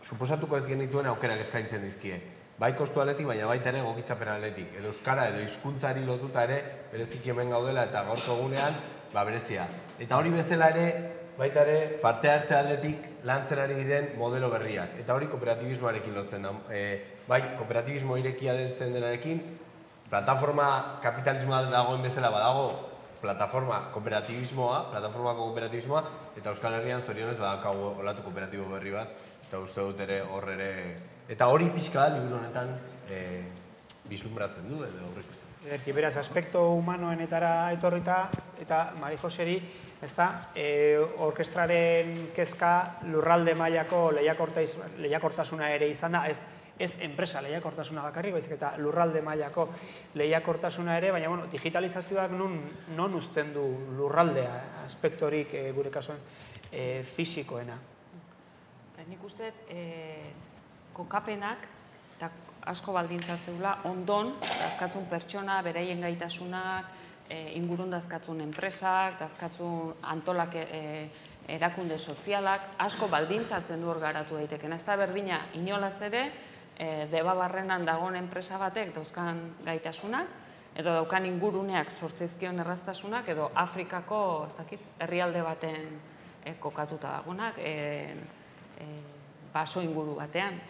suposatuko ez genituen aukerak eskaintzen dizkie. Bai kostu aletik, baina baita ere egokitzapen aletik. Edo euskara edo hizkuntzari lotuta ere, bereziki hemen gaudela eta gaurko egunean, berezia. Eta hori bezala ere, baita ere, parte hartze aldetik lantzen ari diren modelo berriak. Eta hori kooperatibismoarekin lotzen da. Bai, kooperatibismo irekia dentzen denarekin, plataforma kapitalismoa dagoen bezala badago, plataformako kooperatibismoa, eta Euskal Herrian zorionez badakago olatu kooperatibo berri bat, eta uste dut ere hor ere... Eta hori pixka da, liburu honetan, bislumbratzen du edo aurreikusten. Ederki, beraz, aspekto humanoenetara etorrita, eta Mari Joseri, orkestraren kezka lurralde mailako lehiakortasuna ere izan da, ez enpresa lehiakortasuna bakarrik, baizik eta lurralde mailako lehiakortasuna ere, baina digitalizazioak non uzten du lurraldea, aspektorik gure kasuan fisikoena. Nik uste kokapenak eta asko baldintzatzea ondon, dazkatzun pertsona, beraien gaitasunak, ingurun dazkatzun enpresak, dazkatzun antolak erakunde sozialak, asko baldintzatzen du hor garatu daiteken. Ez da berdina, inolaz ere, Debabarrenan dagoen enpresa batek dauzkan gaitasunak, edo daukan inguruneak sortzeizkion erraztasunak, edo Afrikako, herrialde baten kokatuta dagoenak, baso inguru batean.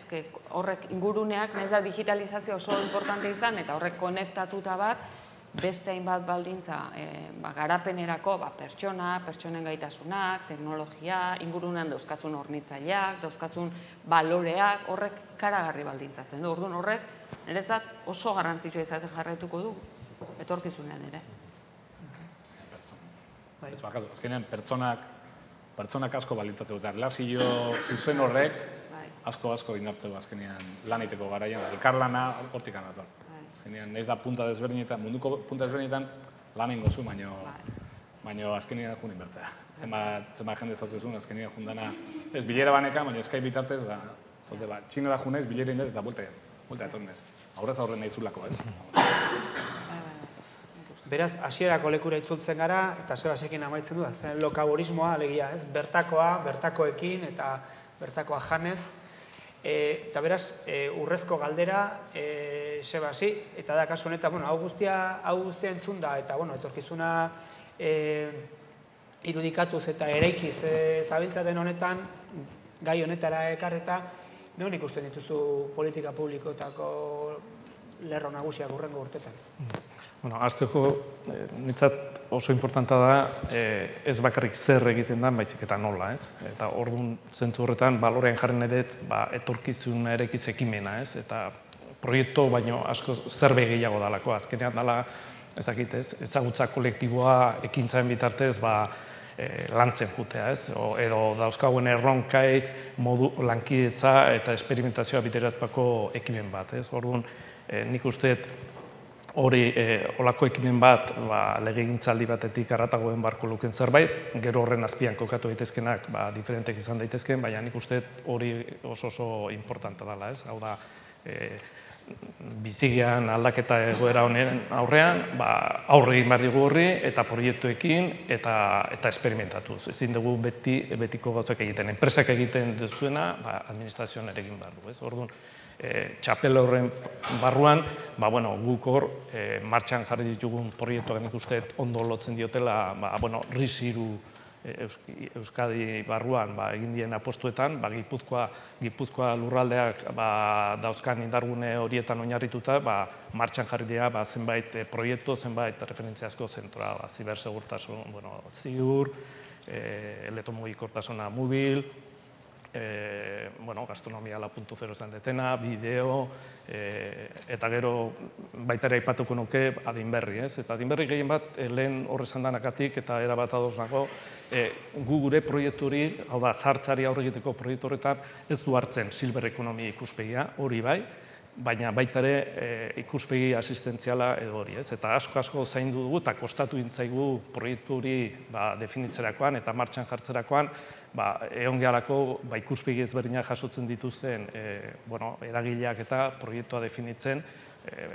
Horrek inguruneak, nahiz da digitalizazio oso importante izan, eta horrek konektatuta bat, beste hainbat baldintza garapenerako pertsona, pertsonen gaitasunak, teknologia, ingurunean dauzkatzun hornitzaileak, dauzkatzun baloreak, horrek karagarri baldintzatzen du. Orduan horrek, niretzat oso garrantzitsua izaten jarraituko du, etorkizunean ere. Azkenean, pertsonak asko baldintzatzen dut. Erlazio zuzen horrek asko indartzeu azkenean lan egiteko garaian, elkarlana hortik anator. Azkenean, ez da punta desberdinetan, munduko punta desberdinetan lan egin gozu, baina azkenean junin bertzea. Zenbat jende zautezun, azkenean jundana, ez bilera baneka, baina Skype bitartez, txinera junez, bilera indet eta buelta etornez. Aurrez aurre nahi zulako, ez? Beraz, hasierako lekura itzultzen gara, eta Sebasekin amaitzen du, lokaborismoa alegia, ez? Bertakoa, bertakoekin, eta bertakoa janez. Eta beraz, urrezko galdera, Sebasi, eta da kasu honetan, hau guztia entzun da, eta etorkizuna irudikatuz eta eraikiz zabiltzaten honetan, gai honetara ekarreta, non ikusten dituzu politika publikoetako lerro nagusiak hurrengo urtetan? Hasteko, nitzat oso importanta da, ez bakarrik zer egiten da, baizik eta nola, ez? Eta orduan zentzu horretan, balorean jarren edet, etorkizuna erekiz ekimena, ez? Eta proiektu baino asko zerbait gehiago dalako, azkenean dala, ez dakit, ez? Ezagutza kolektiboa ekintzaren bitartez, lantzen jutea, ez? Edo dauzkagoen erronkai, modu lankidetza eta esperimentazioa biteratpako ekimen bat, ez? Orduan, nik usteet, hori olako ekimen bat legegintzaldi batetik arratagoen barko luken zerbait, gero horren azpian kokatu daitezkenak diferentek izan daitezken, baina nik uste hori oso importanta dela, ez? Hau da, bizigian aldaketa egoera honen aurrean, aurre egin behar dugu horri eta proiektuekin eta esperimentatuz. Ezin dugu betiko gauzak egiten. Enpresak egiten duzuena, administrazioan ere egin behar du, ez? Orduan, txapel horren barruan, guk hor martxan jarri ditugun proiektuak nik uste ondo lotzen diotela RIS3 Euskadi barruan egin dien apostuetan, Gipuzkoa lurraldeak dauzkan indargune horietan oinarrituta, martxan jarri dira zenbait proiektu, zenbait referentziazko zentroa, zibersegurtasun, ziur, elektromugikortasuna mobil, gastronomia 4.0 esan detena, bideo, eta gero baita ere aipatuko nuke adinberri, ez? Eta adinberri gehien bat, lehen horrezan danakatik eta erabat ados nago, gu gure proiekturi, hau da, zartzari aurre egiteko proiektu horretan, ez du hartzen silver ekonomia ikuspegia, hori bai, baina baita ere ikuspegi asistentziala edo hori, ez? Eta asko zaindu dugu eta kostatu intzaigu proiektu hori definitzerakoan eta martxan jartzerakoan, egon gehalako ikuspegi ezberdinak jasotzen dituzten eragileak eta proiektua definitzen,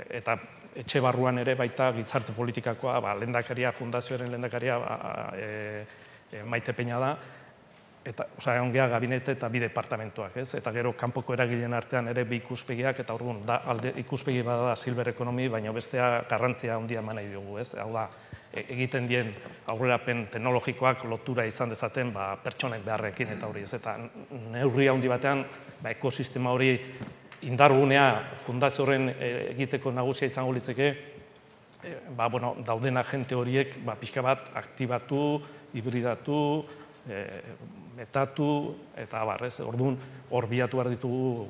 eta etxe barruan ere baita gizarte politikakoa, lehendakaria, fundazioaren lehendakaria Maite Peña da, eta egon geha gabinete eta bi departamentuak, ez? Eta gero kanpoko eragileen artean ere bi ikuspegiak, eta orduan ikuspegi bada da silver ekonomi, baina bestea garrantzia handia eman nahi dugu, ez? Hau da, egiten dien aurrerapen teknologikoak lotura izan dezaten pertsonek beharrekin eta hori, ez? Eta neurri handi batean ekosistema hori indargunea fundazio horren egiteko nagusia izango litzeke, dauden agente horiek pixka bat aktibatu, hibridatu, metatu eta abar, ez? Orduan, hor bilatu behar ditugu,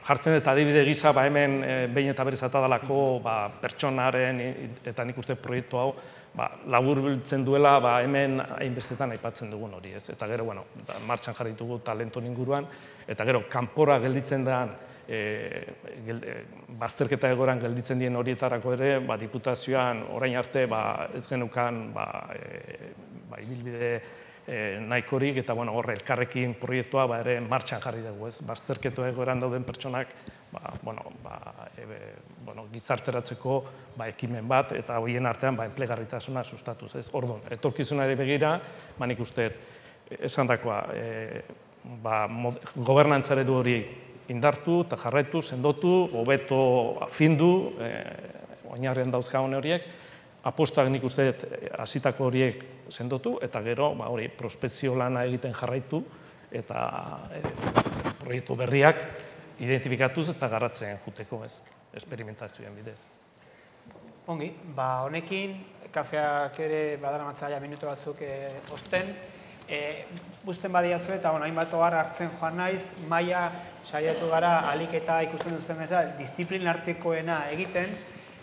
jartzen eta adibide gisa, hemen behin eta berez atadalako pertsonaren eta nik uste proiektu hau labur biltzen duela hemen hainbestetan aipatzen dugun hori, ez? Eta gero, martxan jarri ditugu talenton inguruan, eta gero, kanpora gelditzen den, bazterketa egoran gelditzen dien horietarako ere, diputazioan orain arte ez genukan ibilbide nahikorik, eta horre elkarrekin proiektua ere martxan jarri dugu, ez? Bazterketa egoran dauden pertsonak gizarteratzeko ekimen bat, eta horien artean enplegarritasuna sustatuz, ez? Orduan, etorkizunari begira, nik uste esandakoa, gobernantzare du hori indartu eta jarraitu, sendotu, hobeto findu, oinarrian dauzkagun horiek, apostak nik uste hasitako horiek sendotu, eta gero hori prospekzio lana egiten jarraitu, eta proiektu berriak identifikatuz eta garatzen juteko, ez, esperimentazioen bidez. Ongi, honekin, kafeak ere badara matzaia minutu batzuk osten, Buzten badiazu eta hainbat ohar hartzen joan naiz, maila saiatu gara alik eta ikusten duzen bezala disiplinartekoena egiten,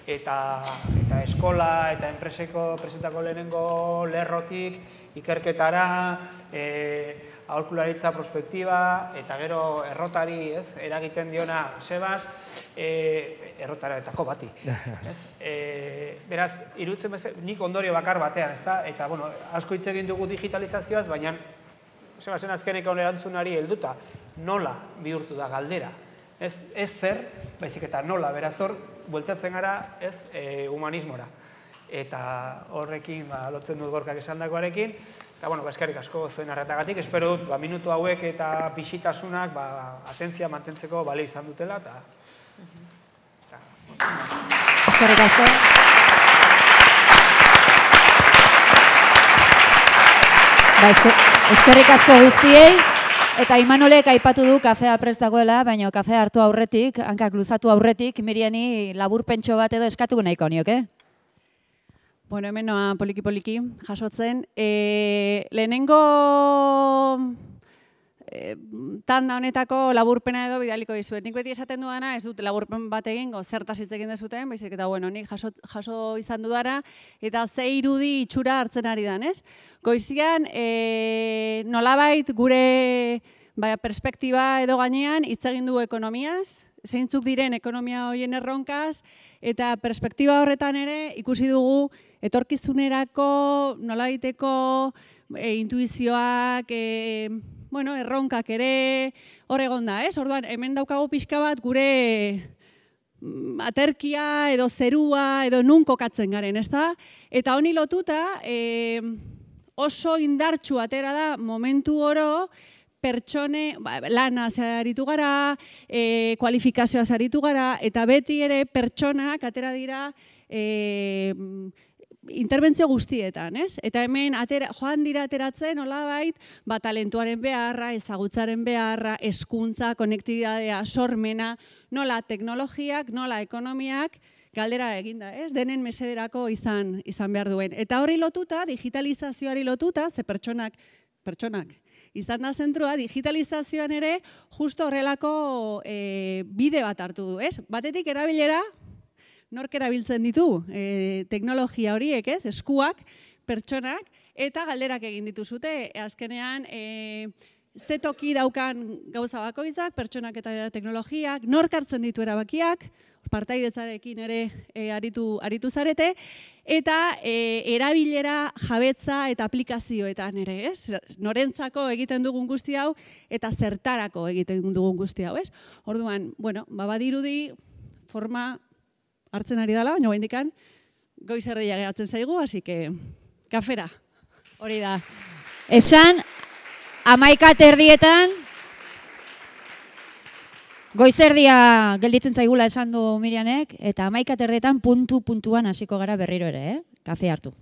eta eskola eta enpresetako lehenengo lerrotik, ikerketara, aholkularitza prospektiba, eta gero errotari eragiten diona Sebas, errotaretako bati. Beraz, iruditzen bezala, nik ondorio bakar batean, eta asko hitz egin dugu digitalizazioaz, baina Sebasen azkeneko erantzunari helduta, nola bihurtu da galdera. Ez zer, baizik eta nola, beraz hor, bueltatzen gara humanismora. Eta horrekin lotzen dut Gorkak esandakoarekin, eta eskerrik asko zuen arretagatik, espero dut minutu hauek eta bisitasunak atentzia mantentzeko balio izan dutela. Eskerrik asko. Eskerrik asko guztiei, eta Imanolek aipatu du kafea prest dagoela, baina kafea hartu aurretik, hankak luzatu aurretik, Miriani laburpentxo bat edo eskatuko nahiko nioke. Bueno, hemen noa poliki-poliki jasotzen. Lehenengo tanda honetako laburpena edo bidaliko dizuet. Nik beti esaten dudana, ez dut laburpen bat egingo zertaz hitz egin dezuten, baizik eta nik jaso izan dudara, eta ze irudi itxura hartzen ari dan, ez? Goizian, nolabait gure perspektiba edo gainean hitz egin du ekonomiaz, zeintzuk diren ekonomia horien erronkaz, eta perspektiba horretan ere ikusi dugu etorkizunerako nolabaiteko intuizioak, erronkak ere hor egon da, ez? Orduan, hemen daukagu pixka bat gure aterkia edo zerua edo nun kokatzen garen, ez da? Eta honi lotuta oso indartsu atera da momentu oro pertsone lana aritu gara, kualifikazioa aritu gara, eta beti ere pertsonak atera dira interbentzio guztietan, ez? Eta hemen joan dira ateratzen, nolabait, talentuaren beharra, ezagutzaren beharra, hezkuntza, konektibitatea, sormena, nola teknologiak, nola ekonomiak, galdera eginda, ez? Denen mesederako izan behar duen. Eta hori lotuta, digitalizazioari lotuta, ze pertsonak izan da zentrua, digitalizazioan ere justo horrelako bide bat hartu du, ez? Batetik erabilera, nork erabiltzen ditu teknologia horiek, ez? Eskuak, pertsonak, eta galderak egin dituzute. Azkenean, ze toki daukan gauza bakoitzak, pertsonak eta teknologiak, nork hartzen ditu erabakiak, partaidetzarekin ere aritu zarete, eta erabilera, jabetza eta aplikazioetan ere, ez? Norentzako egiten dugun guzti hau, eta zertarako egiten dugun guzti hau, ez? Orduan, badirudi forma hartzen ari dela, baina indikan goiz erdia geratzen zaigu, hasi que kafera. Hori da. Esan, 11:00 goiz erdia gelditzen zaigula esan du Mirianek, eta 11:00 puntuan hasiko gara berriro ere, kafe hartu.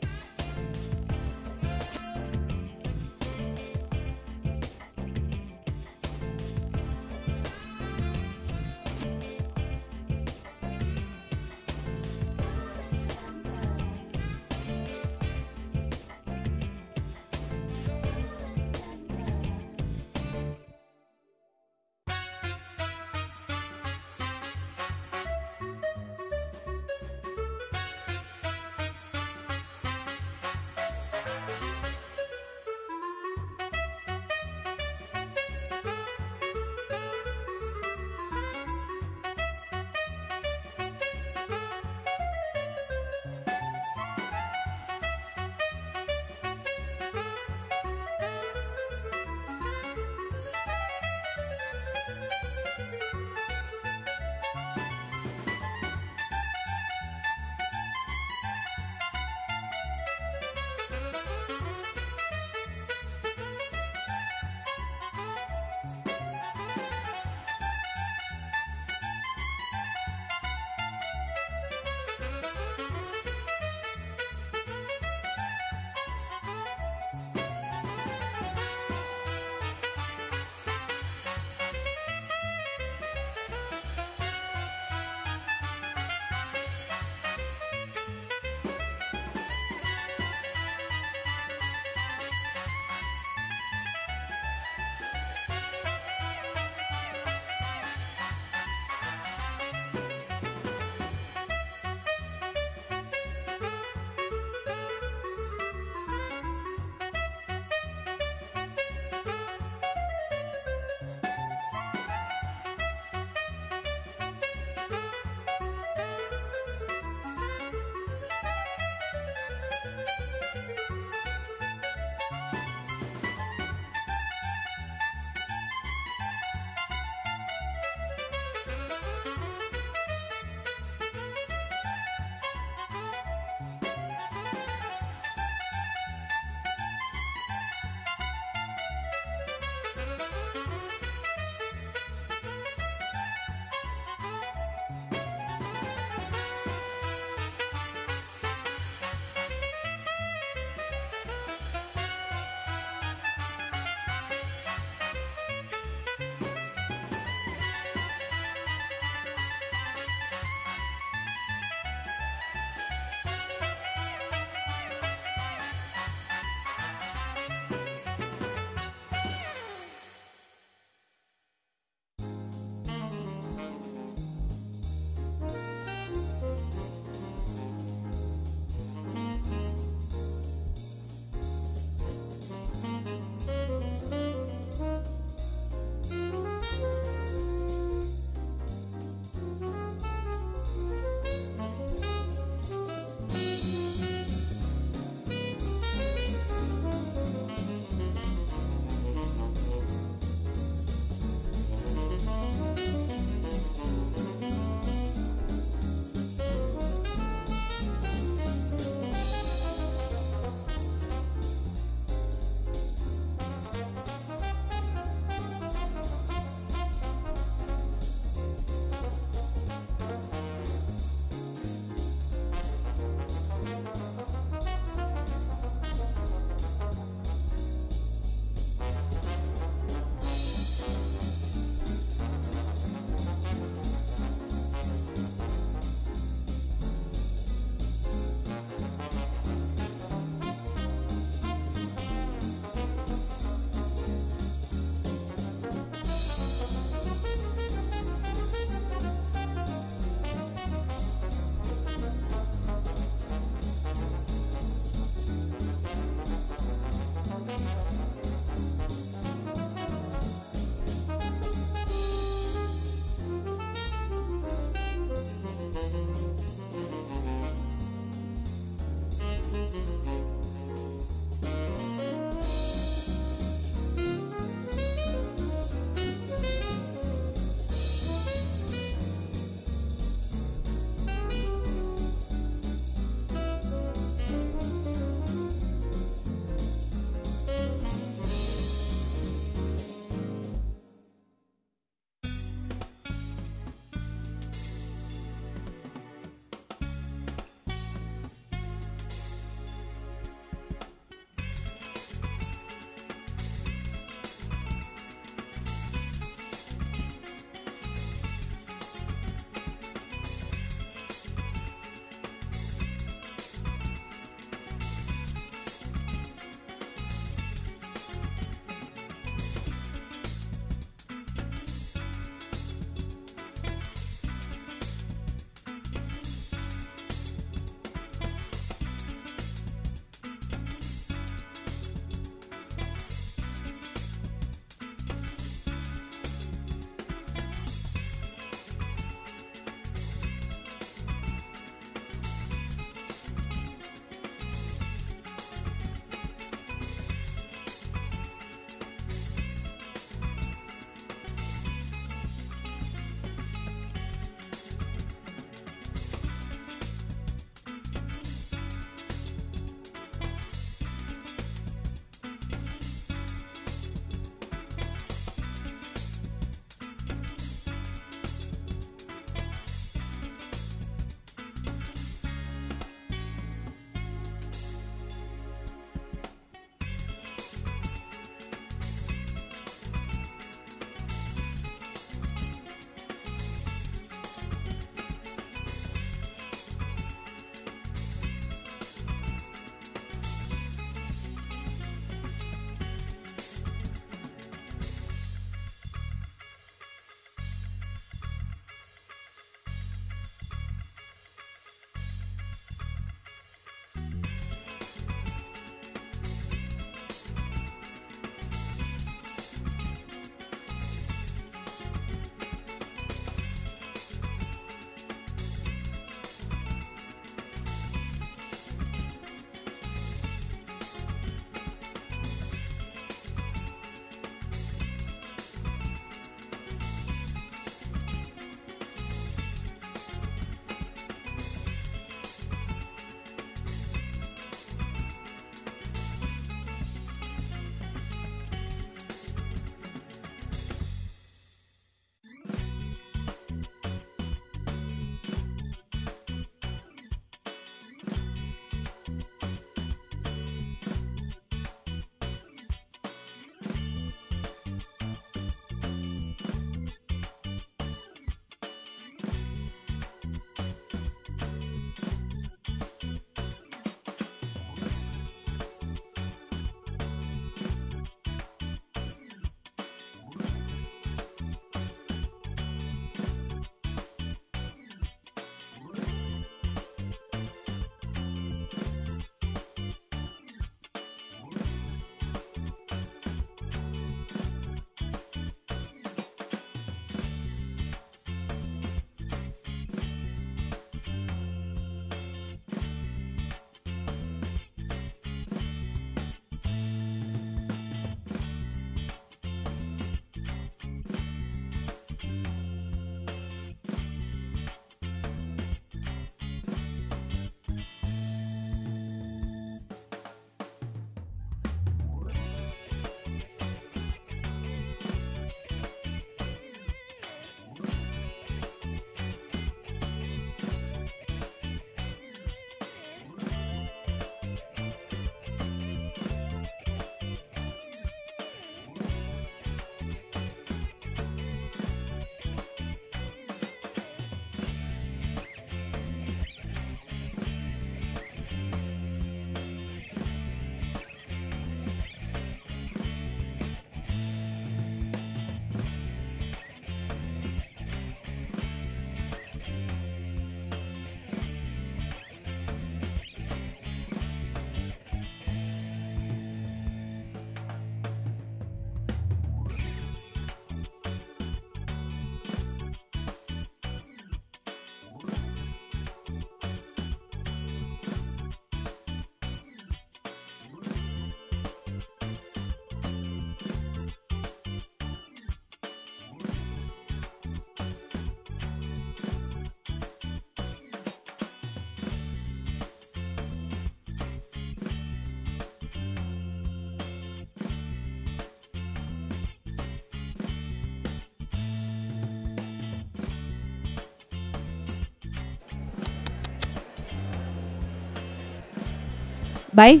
bai?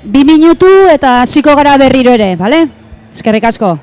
2 minutu eta hasiko gara berriro ere, bale? Eskerrik asko.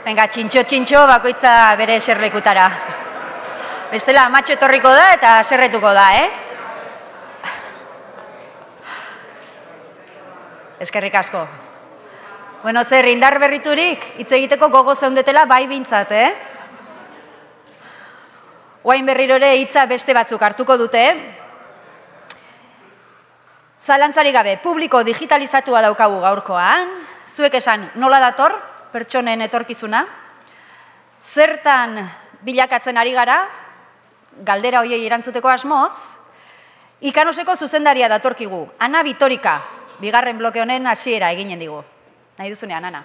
Venga, txintxo, bakoitza bere eserlekutara. Bestela, amatxo etorriko da eta serretuko da, Eskerrik asko. Bueno, zer, indar berriturik, hitz egiteko gogo zeundetela bai bintzat, Oain berriro ere hitza beste batzuk hartuko dute, Zalantzari gabe, publiko digitalizatua daukagu gaurkoan, zuek esan nola dator pertsonen etorkizuna, zertan bilakatzen ari gara, galdera hoiei erantzuteko asmoz, Ikanoseko zuzendaria datorkigu, Ana Bitorika, bigarren bloke honen hasiera eginen digu. Nahi duzunean, Ana.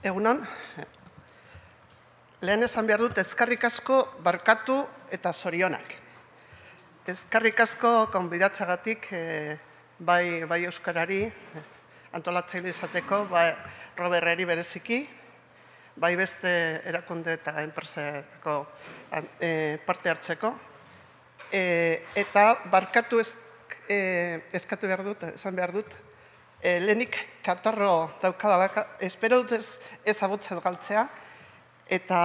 Egunon, lehen esan behar dut eskerrik asko barkatu eta zorionak. Eskerrik asko konbidatzagatik bai euskarari antolatzaile izateko, bai Roberteri bereziki, bai beste erakunde eta enpresetako parte hartzeko. Eta barkatu eskatu behar dut, esan behar dut, lehenik katarro daukadalaka, espero dut ez abotzez galtzea, eta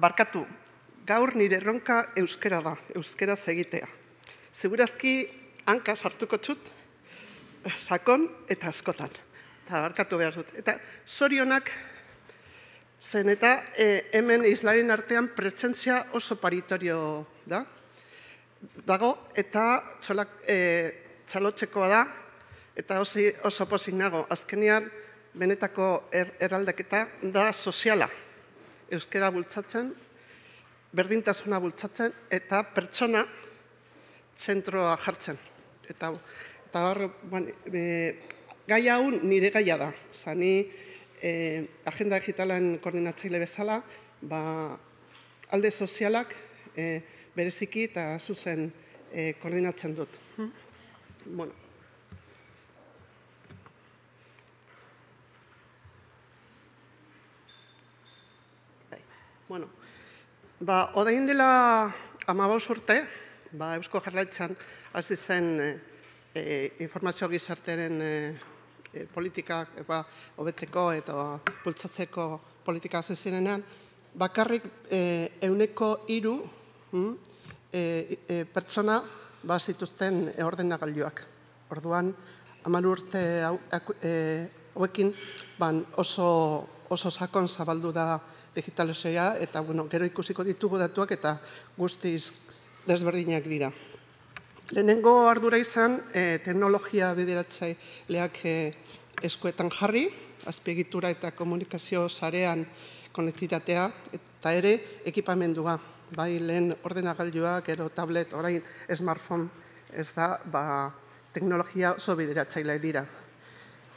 barkatu, gaur nire erronka euskera da, euskaraz egitea. Segurazki hanka sartuko txut, sakon eta askotan. Eta barkatu behar dut. Eta zorionak zen eta hemen islaren artean presentzia oso paritorio dago eta txalotzekoa da eta oso pozik nago. Azkenean benetako eraldaketa da soziala. Euskara bultzatzen, berdintasuna bultzatzen eta pertsona zentroa jartzen. Eta gai hau nire gaia da. Ni agenda digitalen koordinatzaile bezala, alde sozialak bereziki eta zuzen koordinatzen dut. Odain dela 15 urte, Eusko Jaurlaritzan hasi zen informazio gizartearen politikak hobetzeko eta bultzatzeko politika hasi zirenean, bakarrik 3% pertsona zituzten ordenagailuak. Orduan, 10 urte hauekin oso sakon zabaldu da digitalizazioa eta gero ikusiko ditugu datuak eta guztiz desberdinak dira. Lehenengo ardura izan, teknologia bideratzaileak eskuetan jarri, azpiegitura eta komunikazio sarean konektitatea eta ere ekipamendua. Bai lehen ordenagailuak, gero tablet, orain smartphone ez da, teknologia oso bideratzaile dira.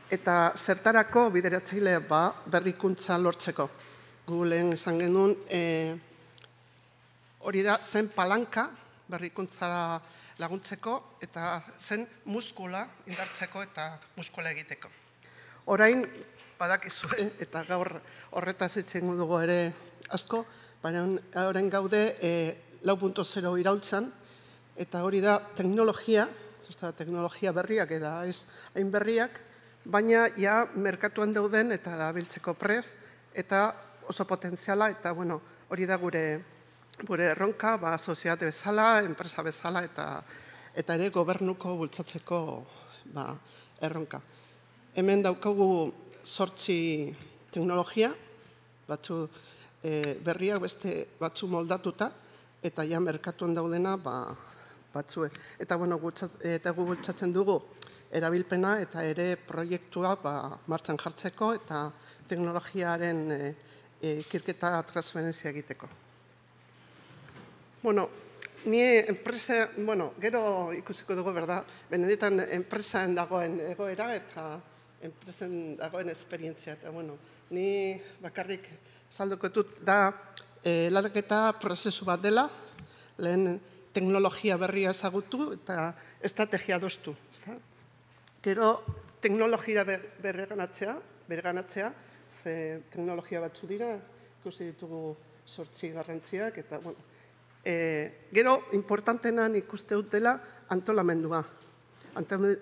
Eta zertarako bideratzaile berrikuntza lortzeko. Googleen esan genuen, hori da zen palanka berrikuntzara laguntzeko eta zen muskula indartzeko eta muskula egiteko. Orain, badakizue, eta gaur horretaz itzen dugu ere asko, baina orain gaude 4.0 iraultzan, eta hori da teknologia berriak eta ez hain berriak, baina ja merkatuan dauden eta dabiltzeko prez, eta oso potentziala, eta hori da gure erronka, sozietate bezala, enpresa bezala, eta ere gobernuko bultzatzeko erronka. Hemen daukagu 8 teknologia, batzu berriak beste batzu moldatuta, eta ja merkatuan daudena batzuek. Eta gu bultzatzen dugu erabilpena eta ere proiektua martxan jartzeko eta teknologiaren ikerketa transferentzia egiteko. Ni enpresa, gero ikusiko dugu, benetan enpresan dagoen egoera eta enpresen dagoen esperientzia. Eta ni bakarrik salduko dut da aldaketa prozesu bat dela, lehen teknologia berria ezagutu eta estrategia adostu. Gero teknologia berreganatzea, ze teknologia batzu dira, ikusi ditugu 8 garrantziak, eta gero importantenan ikuste dut dela antolamendua.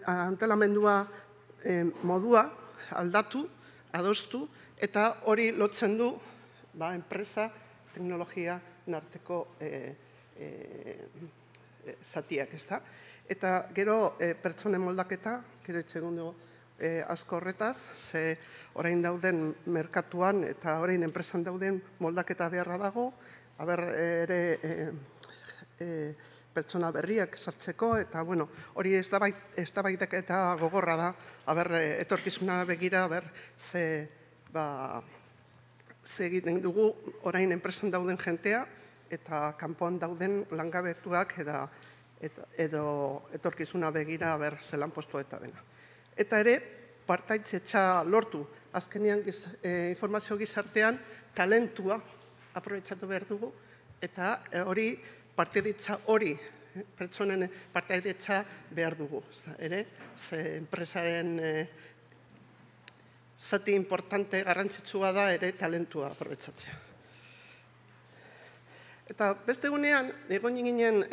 Antolamendua modua aldatu, adostu, eta hori lotzen du enpresa teknologia narteko zatiak, ez da? Eta gero pertsonen moldaketa, gero itxegun dugu asko horretaz, ze orain dauden merkatuan eta orain enpresan dauden moldaketa beharra dago, ere pertsona berriak sartzeko, eta hori ez da baitak eta gogorra da, etorkizuna begira, ze egiten dugu orain enpresan dauden jentea, eta kanpoan dauden langabetuak edo etorkizuna begira zelan postu eta dena. Eta ere, partaitzetza lortu, azkenean informazio gizartean talentua aprobetxatu behar dugu, eta hori partaidetza pertsonen partaidetza behar dugu. Ere, ze enpresaren zati importante garrantzitsua da ere talentua aprobetxatzea. Eta beste gunean, egon ginen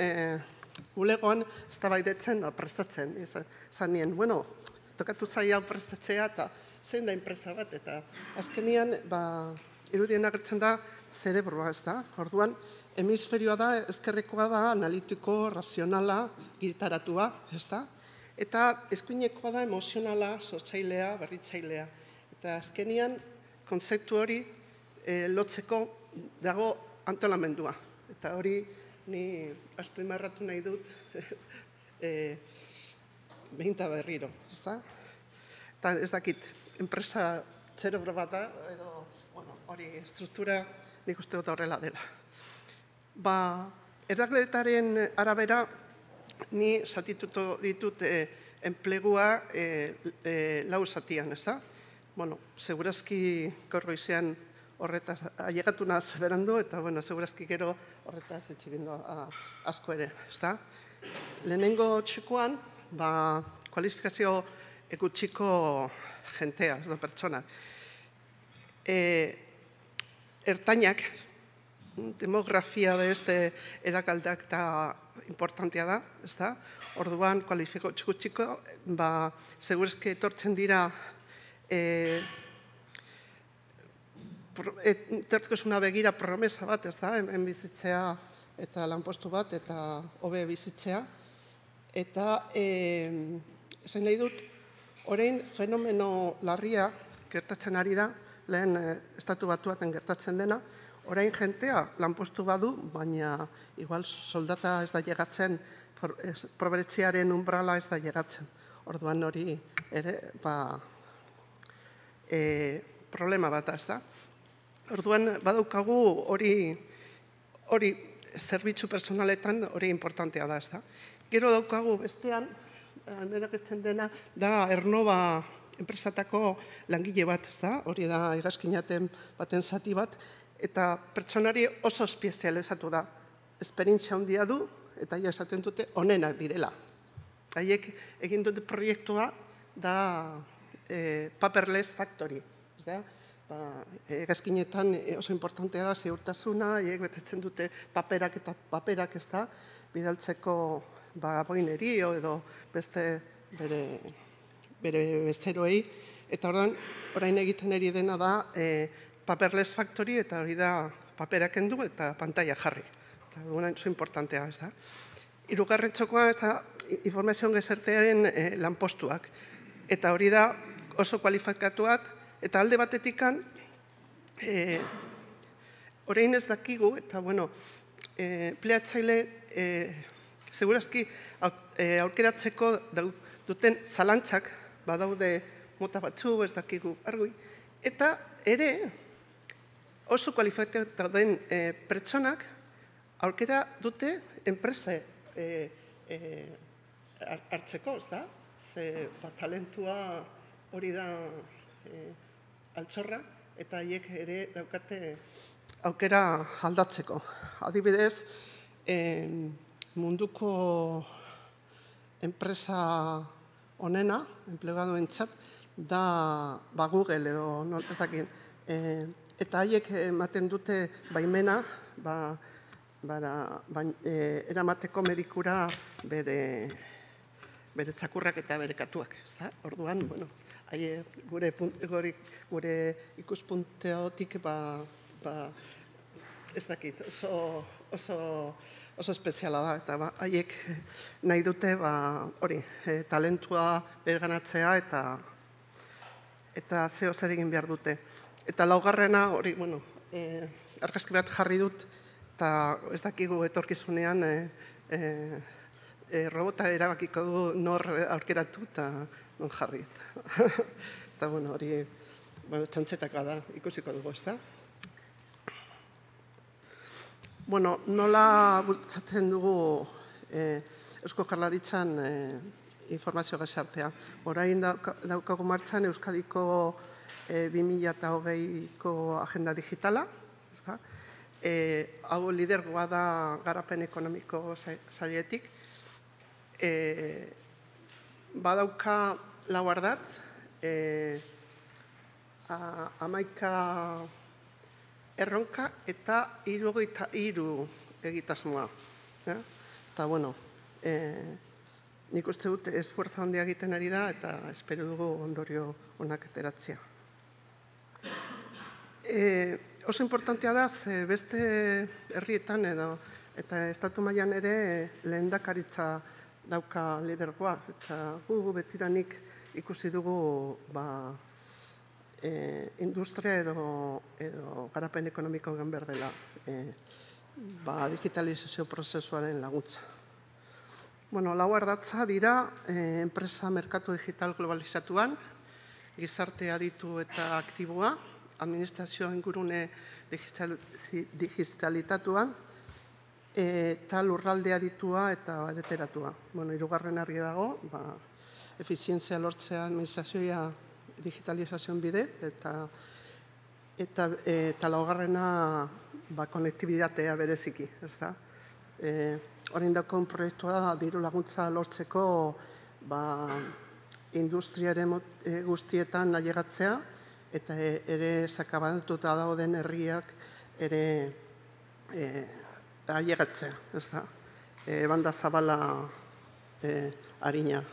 bulegoan eztabaidatzen prestatzen. Zan nien, tokatu zaila prestatzea eta zein da enpresa bat. Eta azkenean, irudien agertzen da, zerebroa, ez da? Orduan, hemisferioa da, ezkerrekoa da, analitiko, razionala, gitaratua, ez da? Eta eskuinekoa da, emozionala, sortzailea, berritzailea. Eta azkenian, kontzeptu hori lotzeko dago antolamendua. Eta hori, ni azpimarratu nahi dut, behinta berriro, ez da? Eta ez dakit, enpresa zerebro bat da, edo hori struktura nik uste dut horrela dela. Eragletaren arabera, ni zatitutu ditut enplegua lau zatian, ez da? Segurazki gaur goizean horretaz ailegatu naz berandu, eta segurazki gero horretaz etxigindu asko ere, ez da? Lehenengo txikoan, kualifikazio gutxiko jentea, ez da, pertsona. Ertainak, demografia beste erakaldak eta importantea da, ez da? Orduan, kualifikazio gutxiko, segurazki etortzen dira etorkizuna begira promesa bat, ez da, hemen bizitzea eta lanpostu bat, eta hobe bizitzea. Eta, esan nahi dut, orain fenomeno larria gertatzen ari da, lehen estatu batuaten gertatzen dena, orain jentea lanpostu badu, baina igual soldata ez da llegatzen, pobretziaren umbrala ez da llegatzen. Orduan hori ere, problema bat, ez da. Orduan, badaukagu hori zerbitzu personaletan hori importantea da, ez da. Gero daukagu bestean, erakusten dena, da Ernova enpresatako langile bat, ez da. Hori da hegazkinaten baten zati bat, eta pertsonari oso espezializatu da. Esperientzia handia du, eta ja esaten dute onenak direla. Haiek egin dute proiektua da paperless factory, ez da. Hegazkinetan oso importantea da ziurtasuna, haiek betetzen dute paperak eta paperak, ez da, bidaltzeko boinerio edo beste bere bezeroei, eta orain egiten ari dena da paperless factory, eta hori da paperak endu eta pantalla jarri. Eta oso importantea, ez da. Hirugarren txokoa, ez da, informazioan gezertearen lanpostuak. Eta hori da oso kualifikatuak, eta alde batetikan, orain ez dakigu, eta pleatzaile, segurazki aurkeratzeko duten zalantzak, badaude mota batzu, ez dakigu argi, eta ere oso kualifikatu den pertsonak aurkera dute enpresa hartzeko, ez da? Ze talentua hori da altxorra, eta haiek ere daukate aukera aldatzeko. Adibidez, munduko enpresa onena, enplegadoentzat, da Google edo ez dakit. Eta haiek ematen dute baimena, eramateko medikura bere txakurrak eta bere katuak. Orduan, gure ikuspunteotik ez dakit, oso espeziala da, eta haiek nahi dute talentua berganatzea eta zeo zer egin behar dute. Eta laugarrena, argazki bat jarri dut, eta ez dakigu etorkizunean robota erabakiko du nor aurkeratu eta non jarri. Eta hori txantzetaka da, ikusiko dugu, ez da? Nola bultzatzen dugu Eusko Jaurlaritzan informazio gizartea. Orain daukagu martxan Euskadiko 2020ko agenda digitala, ez da? Hau lidergoa da garapen ekonomiko sailetik. Badauka lau ardatz, 11 erronka eta 73 egitasmoa. Eta, nik uste dut esfuerzo handia egiten ari da, eta espero dugu ondorio onak ateratzea. Oso importantea da, beste herrietan eta estatu mailan ere lehendakaritza dauka lidergoa. Eta gu betidanik ikusi dugu industria edo garapen ekonomiko gen behar dela digitalizazio prozesuaren laguntza. Lau ardatza dira enpresa merkatu digital globalizatuan, gizarte aditu eta aktiboa, administrazio ingurune digitalitatuan, eta lurralde aditua eta bareteratua. Hirugarren argi dago, efizientzia lortzea administrazioa digitalizazioan bidez, eta laugarrena konektibitatea bereziki. Horrein dagoen proiektua diru laguntza lortzeko industriaren guztietan nahiagatzea, eta ere sakabanatuta dauden herriak ere ailegatzea, banda zabala harina.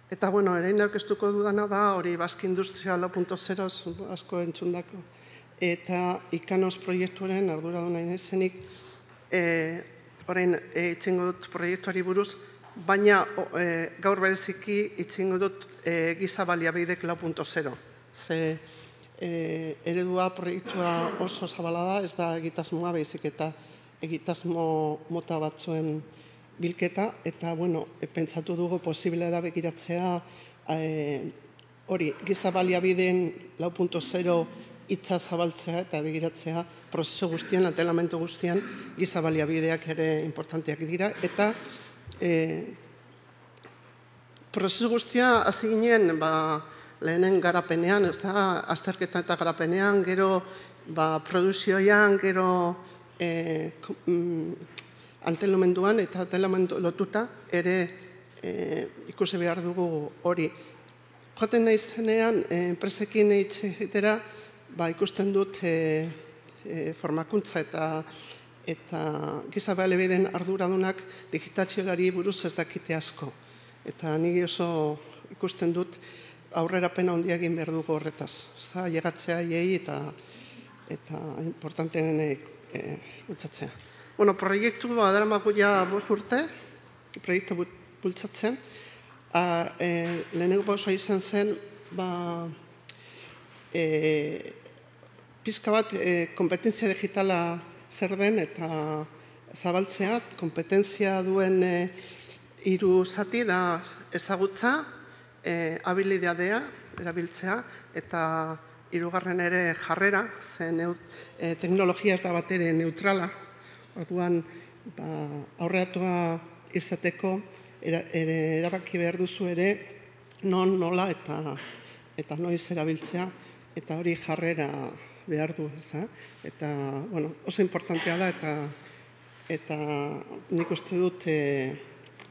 Eta, erain aurkeztuko dudana da, hori Basque Industria 4.0 asko entzundako, eta Ikanos proiektuaren arduraduna izenik, orain itxengo dut proiektuari buruz, baina gaur bereziki itxengo dut giza baliabidek 4.0. Ze eredua proiektua oso zabala da, ez da egitasmoa behizik eta egitasmo mota batzuen bilketa, eta pentsatu dugu posible da begiratzea hori giza baliabideen 4.0 hitza zabaltzea eta begiratzea prozesu guztian, antolamendu guztian giza baliabideak ere importanteak dira, eta prozesu guztia hasi ginen lehenen garapenean, azterketa eta garapenean, gero produzioan, gero antolamenduan eta antolamendu lotuta ere ikusi behar dugu hori. Joaten naizenean, enpresekin egitera, ikusten dut formakuntza eta giza baliabideen arduradunak digitazioari buruz ez dakite asko. Eta niri oso ikusten dut aurrerapena handia egin behar dugu horretaz. Ailegatzea hiei eta importanteen bultzatzea. Proiektu daramagu ja 5 urte, proiektu bultzatzen. Lehenengo pausoa izan zen, pizka bat kompetentzia digitala zer den eta zabaltzea, kompetentzia duen 3 zati da ezagutza, habilidadea erabiltzea, eta 3. ere jarrera, zen teknologia ez da bat ere neutrala, orduan aurreatua izateko erabaki behar duzu ere non, nola eta noiz erabiltzea, eta hori jarrera behar du, eta oso importantea da, eta nik uste dut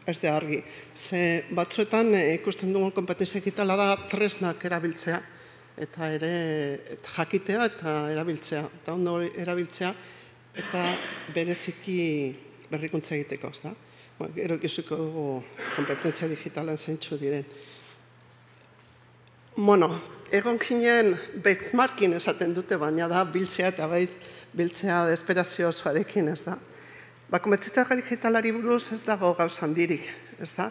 ez da argi. Ze batzuetan ikusten dugun kompetentzia digitala da tresnak erabiltzea, eta ere jakitea eta erabiltzea, eta ondo erabiltzea, eta bereziki berrikuntza egiteko, ez da? Gero ikusuko dugu kompetentzia digitalen zeintzu diren. Egon ginen benchmarking esaten dute, baina da biltzea eta biltzea desperazio osoarekin, ez da? Kompetentzia digitalari buruz ez dago gauza handirik, ez da?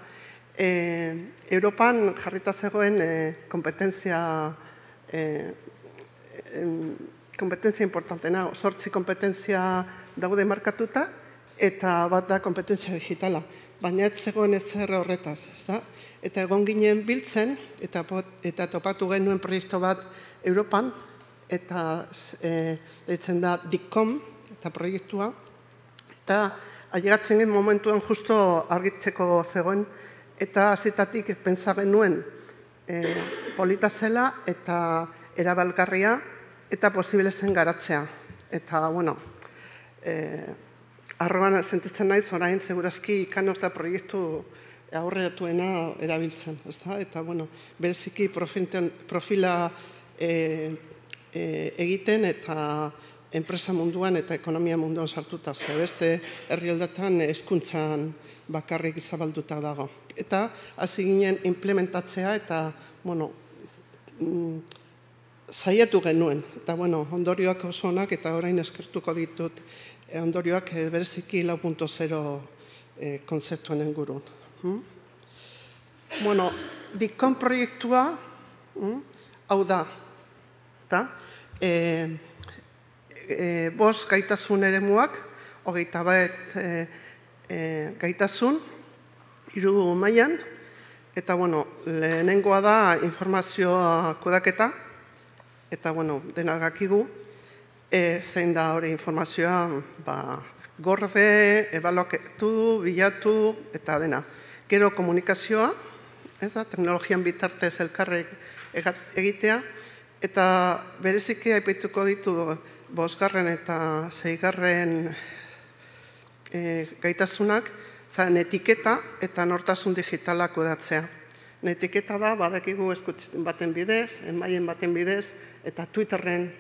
Europan jarrita zegoen kompetentzia importantena, 8 kompetentzia daude markatuta, eta bat da kompetentzia digitala, baina ez zegoen ez zer horretaz, ez da? Eta egon ginen biltzen, eta topatu genuen proiektu bat Europan, eta deitzen da DICOM, eta proiektua, eta ailegatzen gen momentuan justo argitzeko zegoen, eta azitatik pentsa genuen polita zela eta erabalgarria, eta posible zen garatzea. Eta, arroan sentitzen naiz, orain, segurazki Ikanos da proiektu aurreratuena erabiltzen, eta, bereziki profila egiten eta enpresa munduan eta ekonomia munduan sartuta, beste herrialdetan hezkuntzan bakarrik zabalduta dago. Eta hasi ginen implementatzea eta, saiatu genuen. Eta, ondorioak oso onak eta orain eskertuko ditut ondorioak bereziki 4.0 konzeptuen ingurun. Dikon proiektua, hau da, bost gaitasun eremuak, 21 gaitasun, 3 mailan, eta lehenengoa da informazioa kudaketa, eta denak dakigu, zein da hori informazioa gorde, ebaluatu, bilatu, eta dena. Gero komunikazioa, teknologian bitartez elkarrek egitea, eta bereziki aipatuko ditu 5. eta 6. gaitasunak, zaren etiketa eta nortasun digitala kudatzea. Etiketa da, badakigu eskutzen baten bidez, emaien baten bidez, eta Twitterren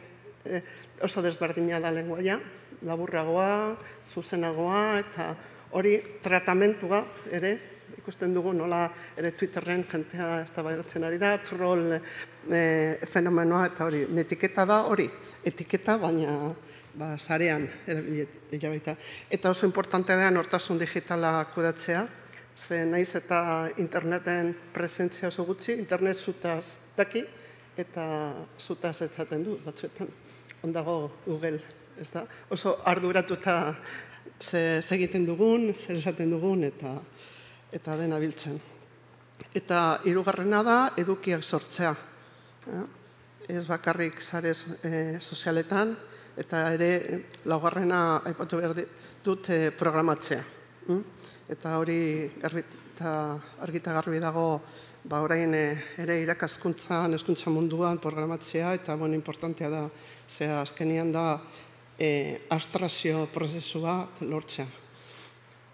oso desberdina da lenguaia, laburragoa, zuzenagoa, eta hori tratamentua ere, ikusten dugu nola ere Twitterren jentea eztabaidatzen ari da, troll fenomenoa eta hori. Etiketa da hori, etiketa baina sarean erabilia baita. Eta oso importantea da nortasun digitala kudatzea, ze naiz eta interneten presentzia oso gutxi, internet zutaz daki eta zutaz etzaten du batzuetan. Ondago Google, ez da? Oso arduratuta zer egiten dugun, zer esaten dugun eta dena biltzen. Eta 3. da edukiak sortzea. Ez bakarrik sare sozialetan, eta ere 4. aipatu behar dut programatzea. Eta hori argita garbi dago orain ere irakaskuntzan, hezkuntza munduan programatzea, eta importantea da, ze azkenian da abstrakzio prozesua lortzea.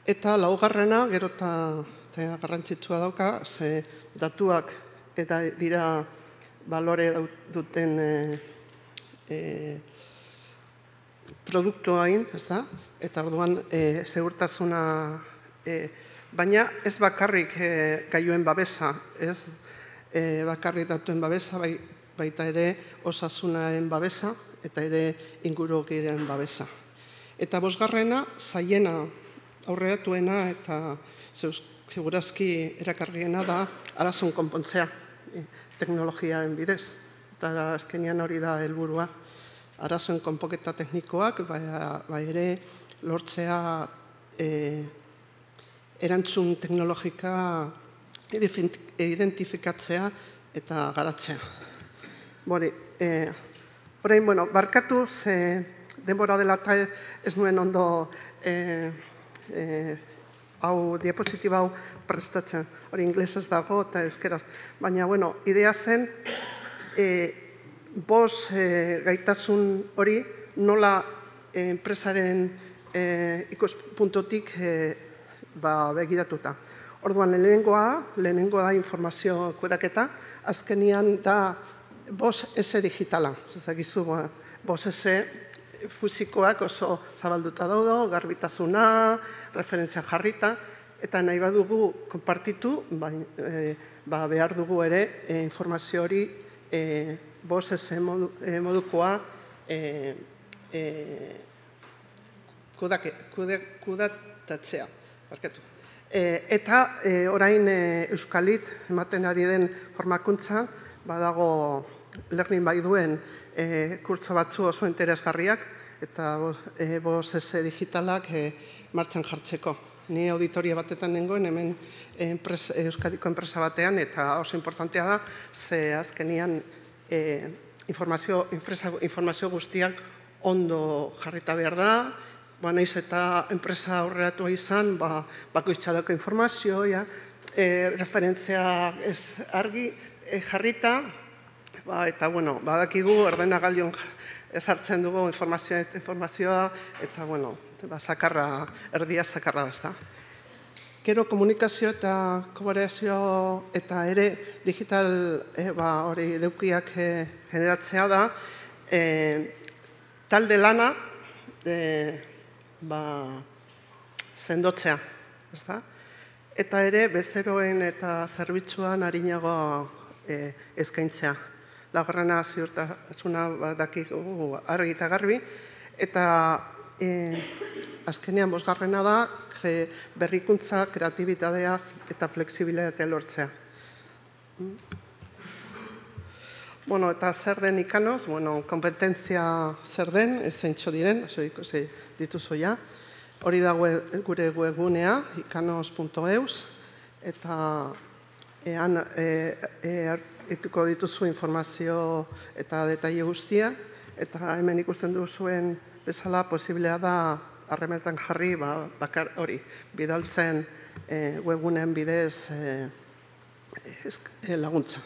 Eta 4. gero eta garrantzitsua dauka, ze datuak eta dira balore duten produktua hain, eta orduan segurtasuna, baina ez bakarrik gailuen babesa, ez bakarrik datuen babesa, baita ere osasunaen babesa, eta ere ingurugiren babesa. Eta 5. zaiena, aurreratuena eta segurazki erakarriena da arazon konpontzea teknologiaen bidez. Eta azkenean hori da helburua. Arazoen konpoketa teknikoak, bai ere lortzea erantzun teknologika identifikatzea eta garatzea. Orain, barkatuz, denbora dela eta ez nuen ondo diapositiba hau prestatzen. Hori inglesez dago eta euskeraz. Baina, idea zen, 5 gaitasun hori nola enpresaren ikuspuntutik begiratuta. Orduan, lehenengoa da informazio kudaketa, azkenian da 5S digitala. Zagizu, 5S fusikoak oso zabalduta daude, garbitasuna, referentzia jarrita, eta nahi badugu konpartitu, behar dugu ere informazio hori 5S modukoa kudatatzea. Eta orain Euskalit ematen ari den formakuntza, badago learning bai duen kurtso batzu oso interesgarriak, eta 5S digitalak martxan jartzeko. Ni auditoria batetan nengoen, hemen Euskadiko enpresa batean, eta oso importantea da, ze azkenian informazio guztiak ondo jarrita behar da, naiz eta enpresa aurreratua izan, bakoitzadako informazioa, referentzia ez argi jarrita, eta badakigu ordenagailuan ezartzen dugu informazioa, eta zakarra, erdia zakarra da. Gero komunikazio eta kolaborazio eta ere digital hori deukiak generatzea da, talde lana sendotzea. Eta ere bezeroen eta zerbitzuan arinago eskaintzea. laugarrena ziurtasuna dakigu argi eta garbi, eta azkenean bosgarrena da berrikuntza, kreatibitatea eta fleksibilitatea lortzea. Eta zer den Ikanos, kompetentzia zer den, zeintxo diren, ikusi dituzu ja. Hori da gure webgunea, ikanos.eus, eta etuko dituzu informazio eta detaile guztia, eta hemen ikusten duzuen bezala posiblea da harremetan jarri bakar hori, bidaltzen webguneen bidez laguntza.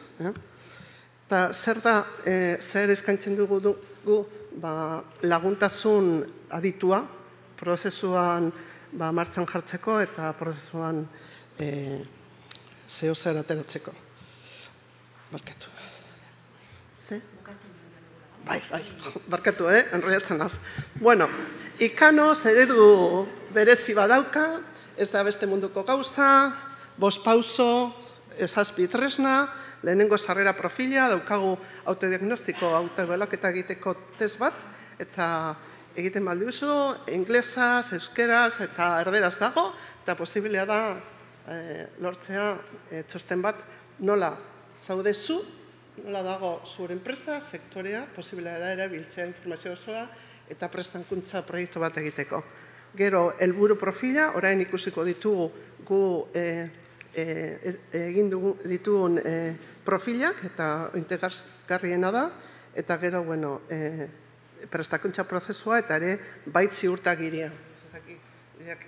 Eta zer eskaintzen dugu laguntasun aditua, prozesuan martxan jartzeko eta prozesuan zeo zer ateratzeko. Barkatu. Ze? Bai, barkatu, enrollatzen naz. Ikanos eredu berezi badauka, ez da beste munduko gauza, 5 pauso, 7 tresna, lehenengo sarrera profila, daukagu autodiagnostiko, autoebaluaketa egiteko test bat, eta egiten balduzu, inglesaz, euskeraz eta erderaz dago, eta posibilea da lortzea txosten bat nola zaudezu, nola dago zure enpresa, sektorea, posibilea da erabiltzea informazio osoa, eta prestankuntza proiektu bat egiteko. Gero, helburu profila, orain ikusiko ditugu gu egin ditugun profilak, eta integrasgarriena da, eta gero, prestakuntza prozesua, eta ere, bait ziurtagiria.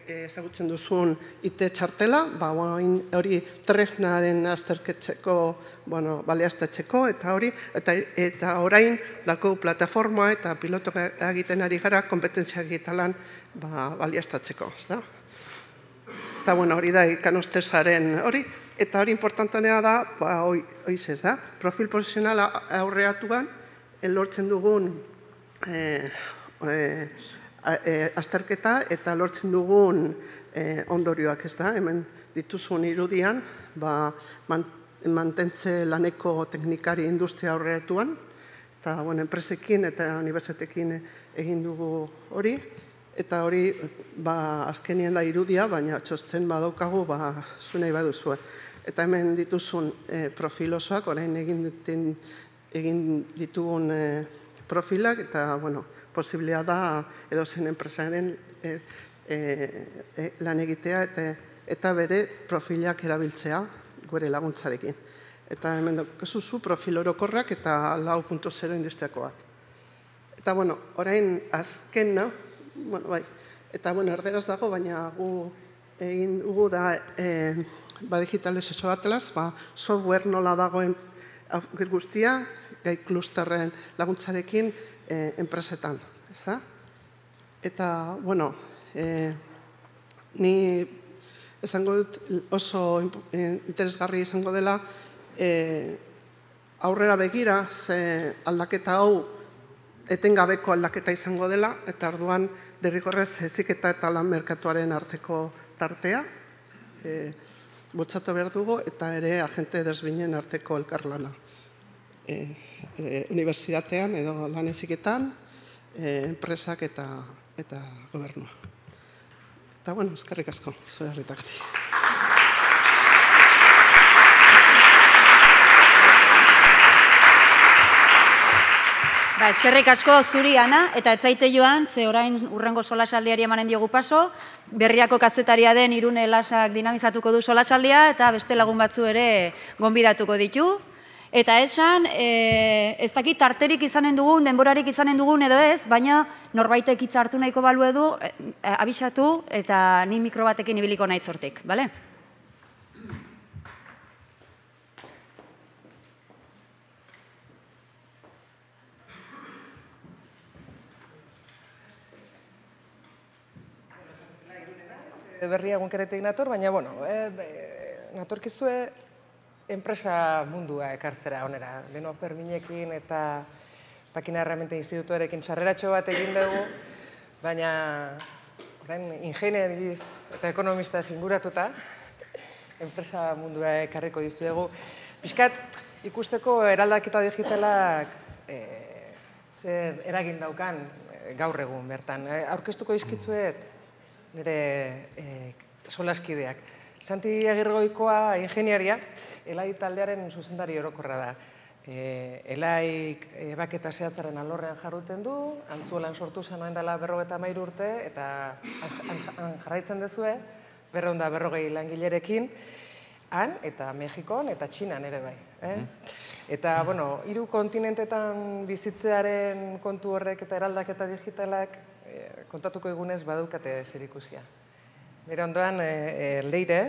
Ezagutzen duzun IT txartela, hori tresnaren azterketzeko, baliaztatzeko, eta orain dako plataforma eta piloto egiten ari gara kompetentzia egitalan baliaztatzeko. Eta hori da Ikanos testaren hori, eta hori importantanea da, hoiz ez da, profil profesionala aurreatuan, lortzen dugun azterketa eta lortzen dugun ondorioak, ez da, hemen dituzun irudian, mantentze laneko teknikari industria aurreatuan, eta enpresekin eta unibertsitekin egin dugu hori, eta hori azkenien da irudia, baina txosten badaukagu zuenei baduzue. Eta hemen dituzun profil osoak, orain egin ditugun profilak, eta posiblea da edozein enpresaren lan egitea eta bere profilak erabiltzea gure laguntzarekin. Eta hemen daukazuzu profil orokorrak eta 4.0 industriakoak. Eta orain azken, eta erderaz dago, baina gu egin dugu da digitalizazio atlas, software nola dagoen guztia, gai klusterren laguntzarekin enpresetan. Eta, ni esango dut oso interesgarri izango dela aurrera begira, ze aldaketa hau etengabeko aldaketa izango dela, eta orduan derrigorrez heziketa eta lan merkatuaren arteko tartea bultzatu behar dugu, eta ere agente desbinen arteko elkarlana. Unibertsitatean edo lan heziketan, enpresak eta gobernua. Eta, eskerrik asko, zure herritagatik. Eskerrik asko zuri, Ana, eta etzaite joan, ze orain urrengo solasaldiari emanen diogu paso, Berriako kazetaria den Irune Lasak dinamizatuko du solasaldia, eta beste lagun batzu ere gonbidatuko ditu. Eta esan, ez dakit tarterik izanen dugun, denborarik izanen dugun edo ez, baina norbaitek hitza hartu nahiko balu edu, abisatu eta ni mikro batekin ibiliko nahi zortik, bale? Berria egunkaretik nator, baina, natorkizue enpresa mundua ekartzera onera. Leno Ferminekin eta Makina Herramienta Institutuarekin sarreratxo bat egin dugu, baina ingenieriz eta ekonomista inguratuta enpresa mundua ekarriko dizuegu. Piskat, ikusteko eraldaketa digitalak zer eragin daukan gaur egun bertan. Aurkeztuko izkitzuet nire solaskideak. Santi Agirgoikoa ingeniaria, Elai taldearen zuzendari orokorra da. Elaik baketa zehatzaren alorrean jarruten du, Antzuelan sortu zen noen dela 53 urte, eta jarraitzen dezue, 240 langilerekin, han, eta Mexikon, eta Txinan ere bai. Eta, bueno, 3 kontinentetan bizitzearen kontu horrek eta eraldaketa digitalak kontatuko egunez badukate zerikusia. Bere ondoan, Leire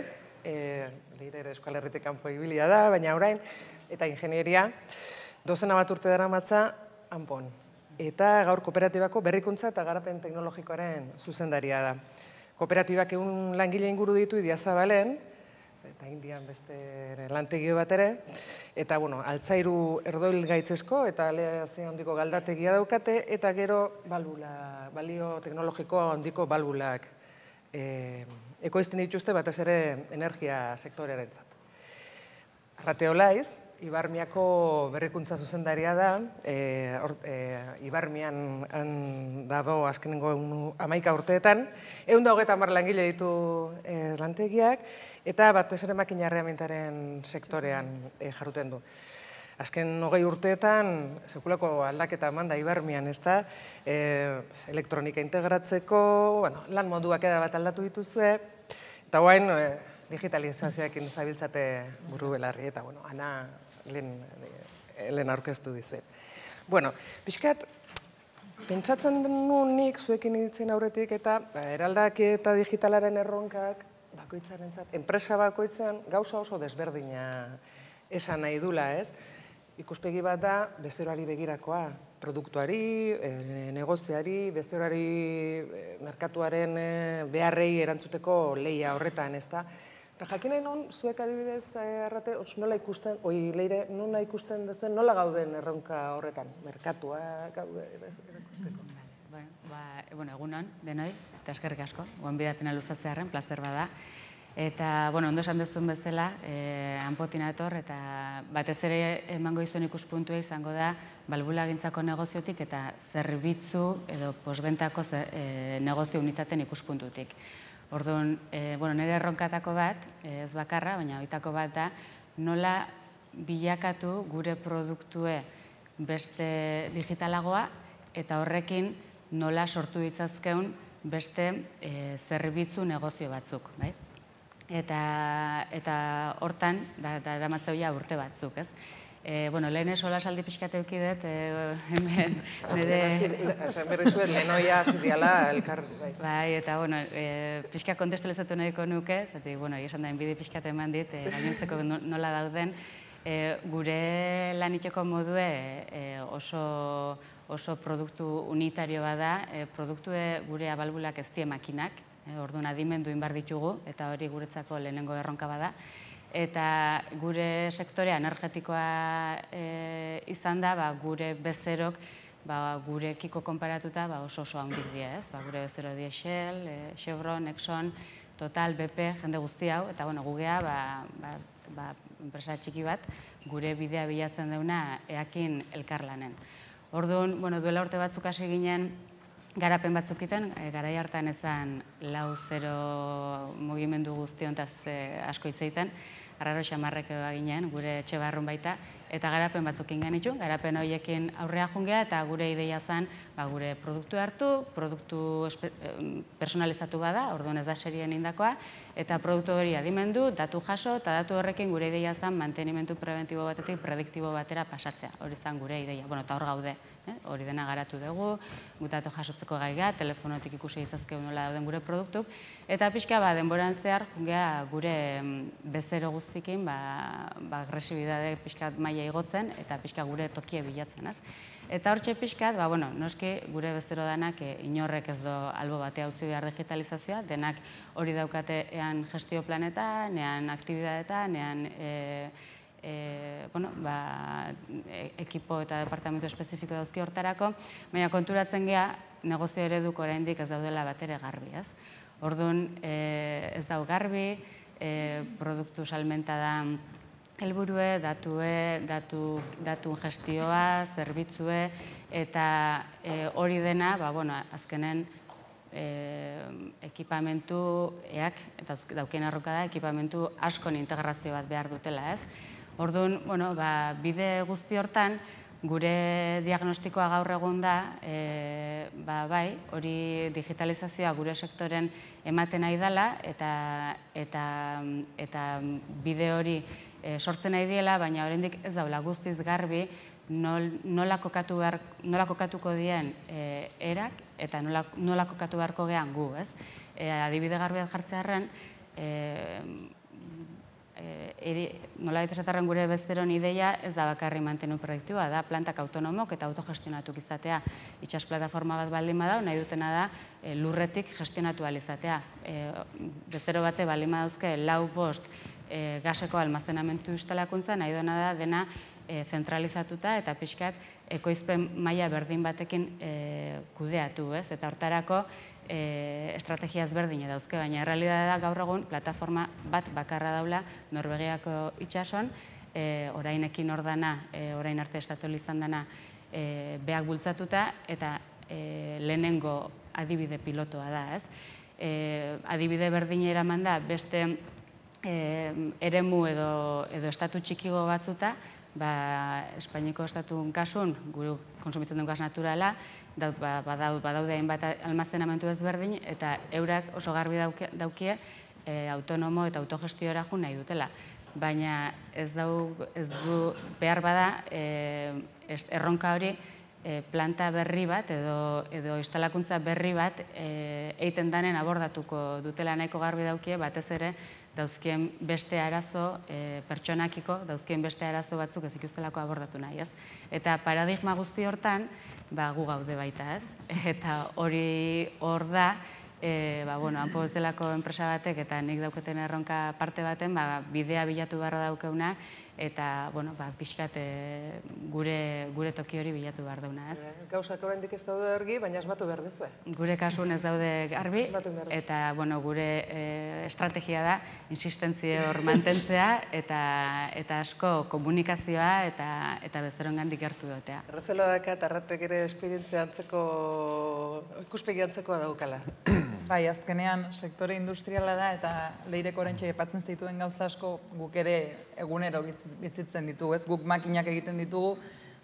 ere Euskal Herritik kanpo ibilia da, baina orain, eta ingenieria, 12 bat urte dara matza, Anpon. Eta gaur kooperatibako berrikuntza eta garapen teknologikoaren zuzendaria da. Kooperatibak 100 langile inguru ditu Idiazabalen, eta Indian beste lantegio bat ere, eta, bueno, altzairu erdoil gaitzesko eta aleazio handiko galdategia daukate, eta gero balio teknologiko handiko balbulak ekoizten dituzte batez ere energia sektorearentzat. Arrate Olaiz, Ibarmiako berrikuntza zuzendaria da, Ibarmian dago azkenengo 11 urteetan, 130 langile ditu lantegiak, eta batez ere makina erreamintaren sektorean jarruten du. Azken 20 urteetan, sekulako aldaketa eman da Ibarmian, ez da, elektronika integratzeko, lan moduak bat aldatu dituzue, eta guain digitalizazioekin zabiltzate buru belarri, eta, ana lehen aurkeztu dizuet. Bueno, pixkat, pentsatzen nuen nik zuekin iditzen aurretik, eta eraldaketa digitalaren erronkak, bakoitzarentzat, enpresa bakoitzean gauza oso desberdina esan nahi dula, ez? Ikuspegi bat da, bezeroari begirakoa, produktuari, negoziari, bezeroari merkatuaren beharrei erantzuteko lehia horretan, ez da? Jakin nahi non, zuek adibidez, Arrate, nola ikusten, Leire, nola ikusten dezuen, nola gauden erronka horretan? Merkatua gaude erakusteko? Egunon, denoi, eta eskerrik asko, gonbidatena luzatzearen, plazer bada. Eta, ondo esan duzun bezala, Anpotina etor, eta batez ere emango izuen ikuspuntua izango da balbulagintzako negoziotik eta zerbitzu edo posbentako negozio unitaten ikuspuntutik. Orduan, nire erronkatako bat, ez bakarra, baina oitako bat da, nola bilakatu gure produktue beste digitalagoa eta horrekin nola sortu ditzazkeun beste zerbitzu negozio batzuk, bai? Eta hortan, da eramatzaua urte batzuk, ez? Lehen solasaldi pixkate eukidet, hemen nire... Esan berri zuen, lehenoia zidiala elkar... Bai, eta, pixka kontestualizatu nahiko nuke, zati, esan da, enbide pixkate eman dit, gainontzeko nola dauden, gure laniteko modue oso produktu unitario bada, produktue gure abalbulak ez die makinak, orduan adimendu inbar ditugu, eta hori guretzako lehenengo erronka bada, eta gure sektorea energetikoa izan da, gure bezerok gurekiko konparatuta oso handik dira, ez? Gure bezero die Shell, Chevron, Exxon, Total, BP, jende guzti hau, eta gugea enpresa txiki bat gure bidea bilatzen dauna eakin elkarlanen. Orduan, duela urte batzuk hasi ginen garapen batzukiten, garai hartan ezan 4-0 mugimendu guztiontaz asko hitzeiten, arraro xamarrek ginen, gure etxe barrun baita, eta garapen batzuk inganitu, garapen horiekin aurrea jungea, eta gure ideia zen, gure produktu hartu, produktu personalizatu bada, orduan ez da serien indakoa, eta produktu hori adimendu, datu jaso, eta datu horrekin gure ideia zen mantenimentu preventibo batetik prediktibo batera pasatzea, hori zen gure ideia, eta hor gaude, hori dena garatu dugu, datu jasotzeko gaiga, telefonotik ikusi ditzazkeu nola dauden gure produktuk, eta pixka denboran zehar jungea gure bezero guztikin, agresibidade pixka maila igotzen, eta pixka gure tokie bilatzen, ez? Eta hortxe pixkat, noski gure bezero danak inorrek ez do albo batea utzi behar digitalizazioa, denak hori daukate ean gestio planetan, ean aktibidadetan, ean ekipo eta departamentu espezifiko dauzki hortarako, baina konturatzen gea negozio ereduk oraindik ez daudela batere garbi, ez? Orduan ez dau garbi, produktu salmenta da helburue, datuen gestioa, zerbitzue, eta hori dena, azkenen ekipamentuak, eta daukien erronka da, ekipamentu askon integrazio bat behar dutela, ez? Orduan, bide guzti hortan, gure diagnostikoa gaur egun da, hori digitalizazioa gure sektoren ematen nahi dela, eta bide hori sortzen nahi diela, baina oraindik ez daula guztiz garbi nola kokatuko dien erak, eta nola kokatu beharko gehan gu, ez? Adibide garbi bat jartzearren, nolabait esatarren gure bezeron ideia ez da bakarri mantenu proiektua, da plantak autonomok eta autogestionatuk izatea. Itxas plataforma bat baldin badau, nahi dutena da lurretik gestionatu alizatea. Bezero bate baldin badauzke 4-5 gaseko almazenamentu instalakuntza, nahi duena da dena zentralizatuta eta pixkat ekoizpen maila berdin batekin kudeatu, ez? Eta hortarako estrategia ezberdine dauzke, baina errealitatea da gaur egun plataforma bat bakarra daula Norvegiako itxason, orainekin ordana, orain arte estatual izan dena beak bultzatuta, eta lehenengo adibide pilotoa da, ez? Adibide berdine eraman da beste eremu edo estatu txikigo batzuta, Espainiako estatun kasun, guru konsumitzen duen gas naturala, badaude hainbat almazenamentu ezberdin, eta eurak oso garbi daukie autonomo eta autogestiora jo nahi dutela. Baina ez du behar bada erronka hori planta berri bat edo instalakuntza berri bat eiten danen abordatuko dutela nahiko garbi daukie, batez ere dauzkien beste arazo, pertsonakiko dauzkien beste arazo batzuk ez ikustelako abordatu nahi, ez? Eta paradigma guzti hortan, gu gaude baita, ez? Eta hori hor da, hanpo bezalako enpresa batek eta nik dauketen erronka parte baten, bidea bilatu beharra daukeuna, eta, pixkat gure toki hori bilatu behar dauna, ez? Gauzak oraindik ez daude argi, baina asmatu behar duzue. Gure kasun ez daude garbi, eta, gure estrategia da, insistentzia hor mantentzea, eta asko komunikazioa eta bezeron gandik gertu dutea. Errezelo dakat, arratek ere esperientzia ikuspegi antzekoa daukala. Bai, azkenean sektore industriala da, eta Leireko oraintxe epatzen zituen gauza asko guk ere egunero bizitzen ditugu, ez? Guk makinak egiten ditugu,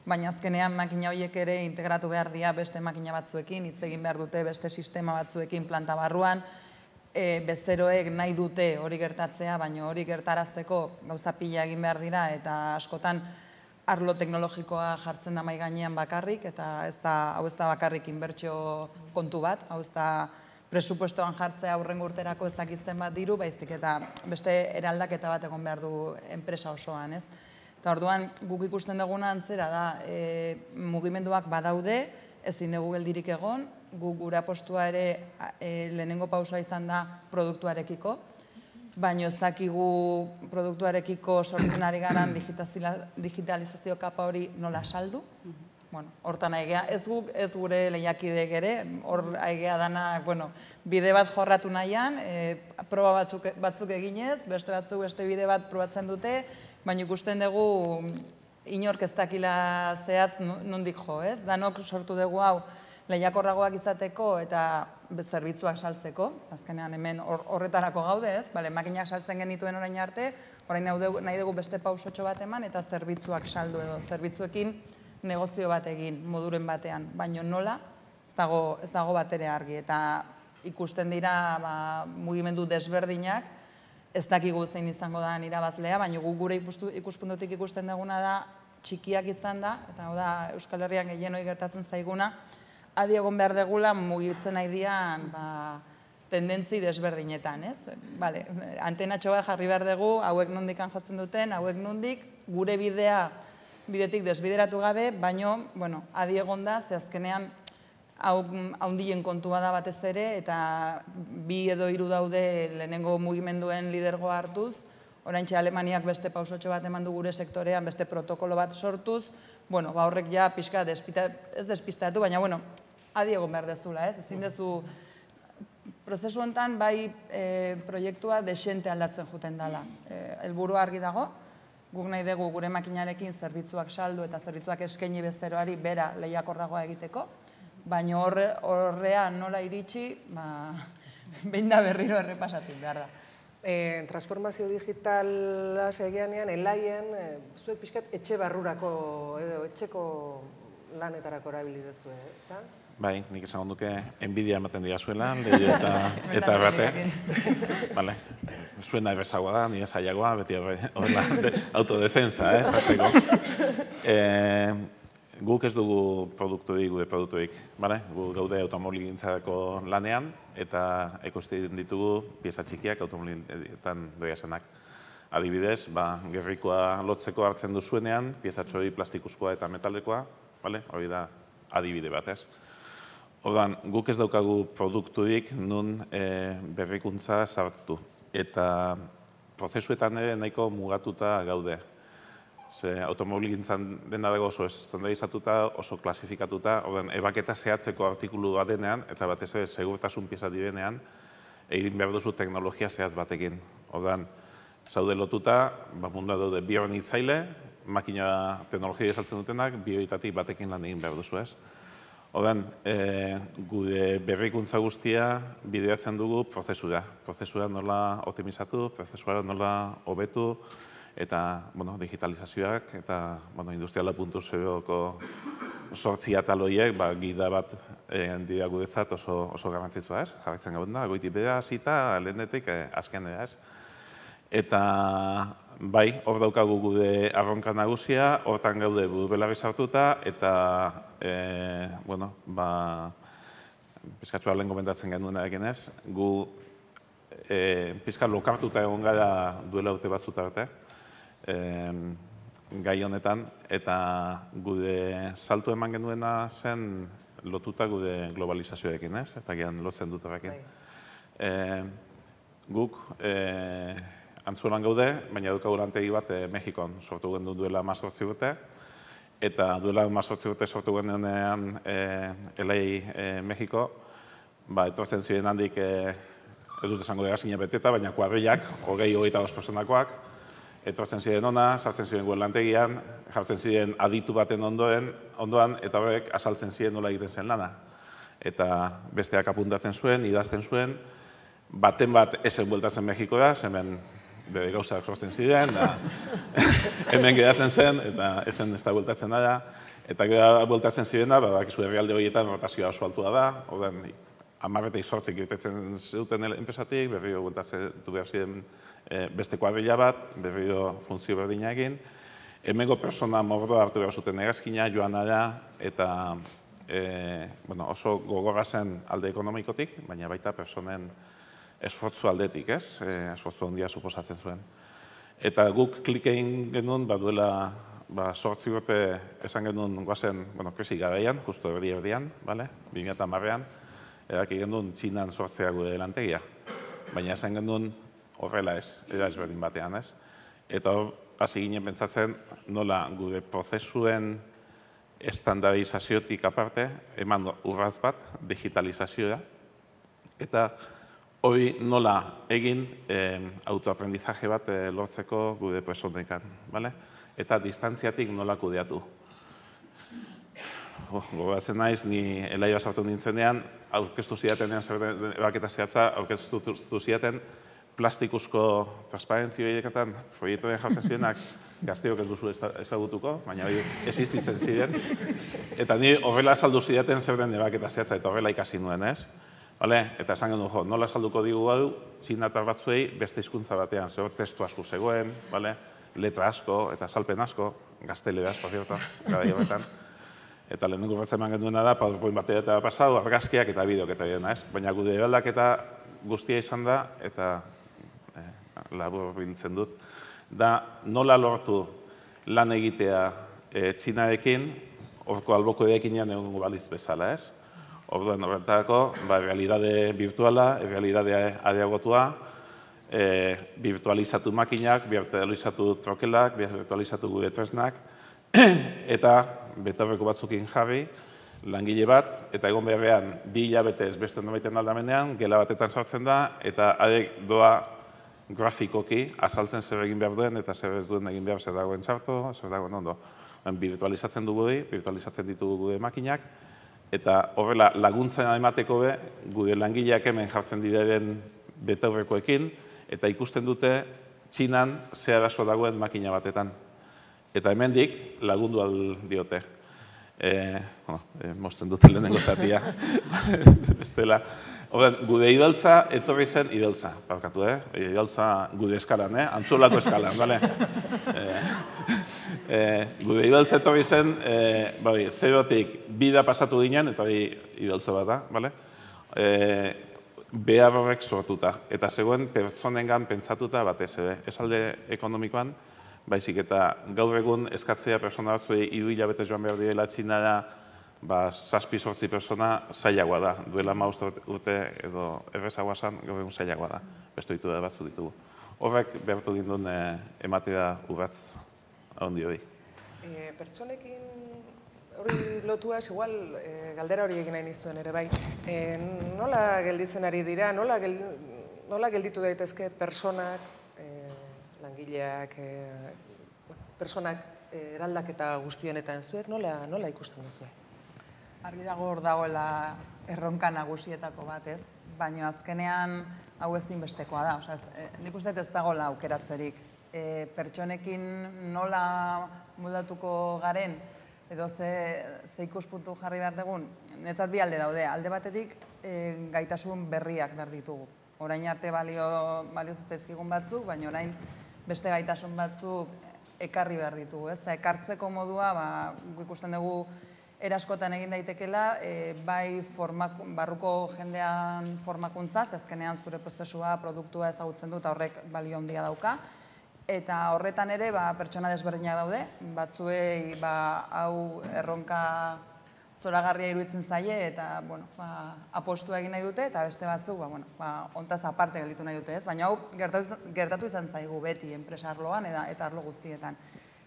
baina azkenean makina horiek ere integratu behar dira beste makina batzuekin, hitz egin behar dute beste sistema batzuekin planta barruan, bezeroek nahi dute hori gertatzea, baina hori gertarazteko gauza pila egin behar dira, eta askotan arlo teknologikoa jartzen da mahai gainean bakarrik, eta hau ez da bakarrik inbertsio kontu bat, hau ez da presupuestoan jartzea aurrengo urterako ez dakitzen bat diru, baizik eta beste eraldaketa bat egon behar du enpresa osoan, ez? Eta orduan guk ikusten duguna antzera da, mugimenduak badaude, ezin dugu geldirik egon, guk gure apostua ere lehenengo pausoa izan da produktuarekiko, baina ez dakigu produktuarekiko sortzen ari garan digitalizazio kapa hori nola saldu. Hortan aigea, ez guk, ez gure lehiakidek ere, hor aigea dana, bide bat jorratu nahian, proba batzuk eginez, beste batzuk beste bide bat probatzen dute, baina ikusten dugu inork ez dakila zehatz nondik jo, ez? Danok sortu dugu hau lehiakorragoak izateko eta zerbitzuak saltzeko, azkenean hemen horretarako gaude, ez? Makinak saltzen genituen orain arte, orain nahi dugu beste pausotxo bat eman eta zerbitzuak saldu edo zerbitzuekin negozio bat egin moduren batean, baina nola ez dago bat ere argi. Eta ikusten dira mugimendu desberdinak, ez dakigu zein izango da irabazlea, baina gure ikuspuntutik ikusten duguna da txikiak izan da, eta hau da Euskal Herrian gehienoi gertatzen zaiguna, adi egon behar degula mugitzen nahi dian tendentzi desberdinetan, ez? Antenatxo bat jarri behar dugu, hauek nondik jotzen duten, hauek nondik, gure bidetik desbideratu gabe, baino, adi egon da, ze azkenean haundien kontua da batez ere, eta 2 edo 3 daude lehenengo mugimenduen lidergoa hartuz, oraintxe Alemaniak beste pausotxo bat eman du gure sektorean, beste protokolo bat sortuz, horrek ja pixka ez despistatu, baina, adi egon behar dezula, ez? Ezin dezu, prozesu honetan bai proiektua desente aldatzen juten dela. Helburua argi dago, Guk nahi dugu gure makinarekin zerbitzuak saldu eta zerbitzuak eskaini bezeroari bera lehiakorragoa egiteko, baina horrean nola iritsi, behin da berriro errepasatu behar da. Transformazio digitala segianean, elaien, zuek pixkat etxe barrurako edo etxeko lanetarako erabili duzue, ezta? Bai, nik esan duke enbidia ematen dira zuela, lehi eta errate. Zuena errezagoa da, nire zailagoa, beti horrela autodefensa, esateko. Guk ez dugu gure produkturik, gu gaude automobiligintzarako lanean, eta ekoizten ditugu pieza txikiak automobilietan doiazenak. Adibidez, gerrikoa lotzeko hartzen duzuenean, pieza txori plastikuzkoa eta metalekoa, hori da adibide bat, ez? Ordan, guk ez daukagu produkturik nun berrikuntza sartu, eta prozesuetan ere nahiko mugatuta gaude. Automobiligintzan dena dago oso estandarizatuta, oso klasifikatuta, ebaketa zehatzeko artikulu bat denean, eta batez ere segurtasun pieza direnean, egin behar duzu teknologia zehaz batekin. Zaude lotuta, mundua daude biorenitzaile, makina teknologia esaltzen dutenak, bioitatik batekin lan egin behar duzu ez. Gure berrikuntza guztia bideatzen dugu prozesura. Prozesura nola optimizatu, prozesura nola hobetu, eta digitalizazioak eta industriala .0ko sortzi atal horiek gida bat dira guretzat oso garrantzitsua ez. Jarraitzen gauden da, goitik bera hasita lehenetik azkenera ez. Eta bai, hor daukagu gure arronka nagusia, hortan gaude buru belarri sartuta eta pizkatzua lehen komentatzen genuenarekin ez, gu pizkat lokartuta egon gara duela urte batzuta arte, gai honetan, eta gure saltu eman genuena zen lotuta gure globalizazioekin, ez? Eta gian lotzen dut horrekin. Guk Antzuelan gaude, baina daukagu lantegi bat Mexikon sortu genuen duela 18 urte, eta duela 18 urte sortu genuenean LA Mexiko, etortzen ziren handik, ez dut esango dira beteta, baina kuadrillak, 20-25 personakoak, etortzen ziren ona, sartzen ziren guen lantegian, jartzen ziren aditu baten ondoan, eta horrek azaltzen ziren nola egiten zen lana. Eta besteak apuntatzen zuen, idazten zuen, baten bat ezen bueltatzen Mexikora, hemen bere gauzak sortzen ziren, hemen geratzen zen, eta ezen ez da bueltatzen da, eta gero bueltatzen zirena, bakizu herrialde horietan rotazioa oso altua da, horren 18 irtetzen zuten enpresatik, berriro bueltatzen du behar ziren beste kuadrilla bat, berriro funtzio berdina egin. Hemengo persona mordoa hartu behar zuten erazkina, joan ara, eta oso gogorra zen alde ekonomikotik, baina baita personen esfortzu aldetik, ez? Esfortzu handia suposatzen zuen. Eta guk klik egin genuen, duela 8 urte esan genuen guazen, krisi garaian, justu erdian, 2010an, eraki genuen Txinan sortzea gure lantegia. Baina esan genuen horrela ez, ezberdin batean, ez? Eta hor, hasi ginen pentsatzen, nola gure prozesuen estandarizaziotik aparte, eman urraz bat, digitalizazioa, eta hori nola egin autoaprendizaje bat lortzeko gure personekan, eta distantziatik nola kudeatu. Gogoratzen naiz, ni elaia sartu nintzenean, aurkeztu zidatenean ebaketa zehatza, aurkeztu zidaten plastikuzko transparentzio egitetan proiektuaren jartzen zirenak gazteok ez duzu ezagutuko, baina hori existitzen ziren. Eta ni horrela saldu zidaten zer den ebaketa zehatza eta horrela ikasi nuen, ez? Eta esan genuen, nola salduko digu hau, txinatar batzuei beste hizkuntza batean, zer testu asko zegoen, letra asko eta salpen asko, gazteleraz, por cierto, gara horretan. Eta lehenengo urratza eman genuena da, PowerPoint batera eta pasau, argazkiak eta bideok eta bidena, ez? Baina gure eraldaketa guztia izan da, eta labur biltzen dut, da nola lortu lan egitea Txinarekin, horko albokoekin egongo baliz bezala, ez? Orduan horretako, realidade virtuala, realidade areagotua, virtualizatu makinak, virtualizatu trokelak, virtualizatu gure tresnak, eta betorreko batzukin jarri, langile bat, eta egon beharrean 2 hilabetez beste norbaiten aldamenean, gela batetan sartzen da, eta arek doa grafikoki azaltzen zer egin behar duen eta zer ez duen egin behar zer dagoen txarto, zer dagoen ondo. Virtualizatzen dugu virtualizatzen ditugu gure makinak, eta horrela laguntzen emateko be, gure langileak hemen jartzen direren betaurrekoekin, eta ikusten dute Txinan ze arazo dagoen makina batetan. Eta hemendik lagundu diote. Mosten dute lehenengo zatia. Bestela. Gure idaltza etorri zen idaltza, barkatu, idaltza gure eskalan, antzolako eskalan, bale? Gure idaltza etorri zen, zerotik bida pasatu ginen, eta idaltza bat da, bale? Behar horrek sortuta, eta zegoen pertsonengan pentsatuta batez ere, ez alde ekonomikoan, baizik eta gaur egun eskatzea persona batzuei 3 hilabete joan behar direla Txinara, 7-8 persona zailagoa da. Duela 15 urte edo errezagoa zen, gaur egun zailagoa da. Beste ditu da batzu ditugu. Horrek behartu ginduen ematea urratz handi hori. Pertsonekin hori lotuaz, igual galdera hori egin nahi nizuen ere bai. Nola gelditzen ari dira, nola gelditu daitezke personak, langileak, personak eraldaketa guztionetan zuek, nola ikusten duzue? Argi dago hor dagoela erronka nagusietako bat, ez? Baina azkenean hau ezinbestekoa da. Nik uste ez dagoela aukeratzerik. Pertsonekin nola moldatuko garen, edo ze ikuspuntu jarri behar dugun, netzat bi alde daude. Alde batetik gaitasun berriak behar ditugu. Orain arte balio zitzaizkigun batzuk, baina orain beste gaitasun batzuk ekarri behar ditugu. Eta ekartzeko modua, ikusten dugu eraskotan egin daitekela, bai barruko jendean formakuntzaz, azkenean zure prozesua, produktua ezagutzen dut, horrek balio handia dauka. Eta horretan ere pertsona desberdinak daude, batzuei hau erronka zoragarria iruditzen zaie, eta apostua egin nahi dute, eta beste batzuk, ontaz aparte gelditu nahi dute ez, baina hau gertatu izan zaigu beti enpresa arloan eta arlo guztietan.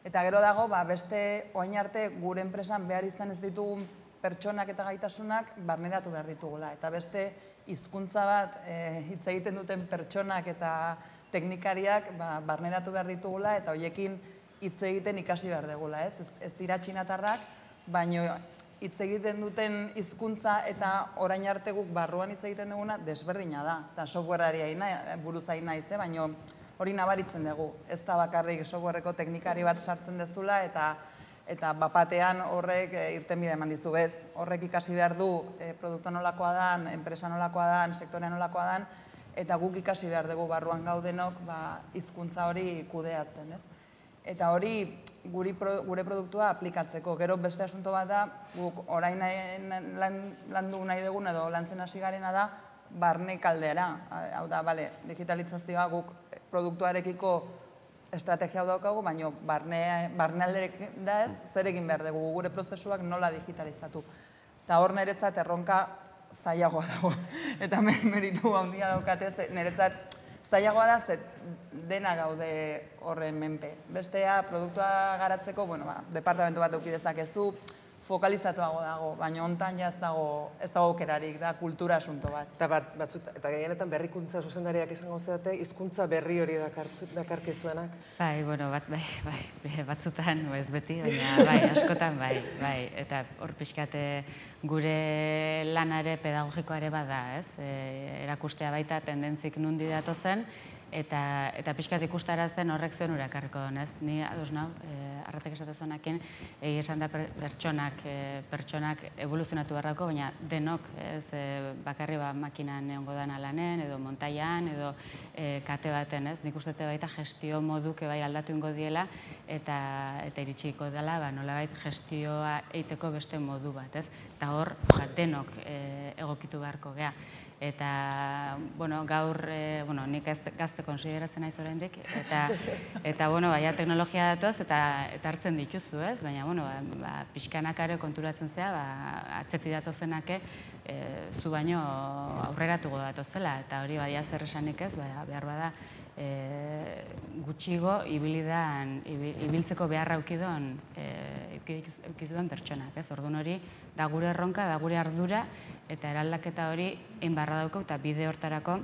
Eta gero dago, beste oain arte gure enpresan behar izan ez ditugun pertsonak eta gaitasunak barneratu behar ditugula. Eta beste hizkuntza bat hitz egiten duten pertsonak eta teknikariak barneratu behar ditugula eta horiekin hitz egiten ikasi behar dugula. Ez dira txinatarrak, baina hitz egiten duten hizkuntza eta orain arte guk barruan hitz egiten duguna desberdina da. Eta softwareari buruz ari naiz, baina hori nabaritzen dugu. Ez da bakarrik softwareko teknikari bat sartzen dezula eta bapatean horrek irtenbide eman dizu bez. Horrek ikasi behar du produktu nolakoa dan, enpresa nolakoa dan, sektorea nolakoa dan, eta guk ikasi behar dugu barruan gaudenok hizkuntza hori kudeatzen. Eta hori gure produktua aplikatzeko. Gero beste asunto bat da, guk orain landu nahi dugun edo lantzen hasi garena da, barne kaldera. Hau da, digitalizazioa guk produktuarekiko estrategia hau daukagu, baina barne aldera ez, zer egin behar dugu, gure prozesuak nola digitalizatu. Eta hor niretzat erronka zailagoa dago. Eta meritu handia daukatez, niretzat zailagoa da, dena gaude horren menpe. Bestea, produktua garatzeko, departamentu bat eduki dezakezu, fokalizatuago dago, baina hontan ja ez dago aukerarik, da kultura asunto bat. Eta gehienetan berrikuntza zuzendariak izango zeate, hizkuntza berri hori dakarkizuenak? Batzutan, ez beti, baina askotan, eta hor pixkate gure lanare pedagogikoare bada, ez? Erakustea baita tendentzik nundi datozen, eta pixkat ikustarazten horrek zen urakarriko donez. Ni ados nau, arratek esatezonakin, esan da pertsonak evoluzionatu beharrako, baina denok, bakarri makinan neongo dana lanen, edo montaian, edo kate baten, ez? Nik ustete baita gestio moduk bai aldatu ingo diela, eta iritsiko dela, nolabait gestioa eiteko beste modu bat, ez? Eta hor, denok egokitu beharko gea. Eta, gaur, nik gazte konsideratzen naiz oraindik, eta, teknologia datoz eta hartzen dituzu, ez? Baina, pixkanakare konturatzen zea, atzeti datozenake, zu baino aurreratuko datozela, eta hori badia zer esanik ez, behar bada, gutxigo ibiltzeko beharra eukiduen pertsonak, ez? Orduan hori, da gure erronka, da gure ardura, eta eraldaketa hori egin barra dauko, eta bide hortarako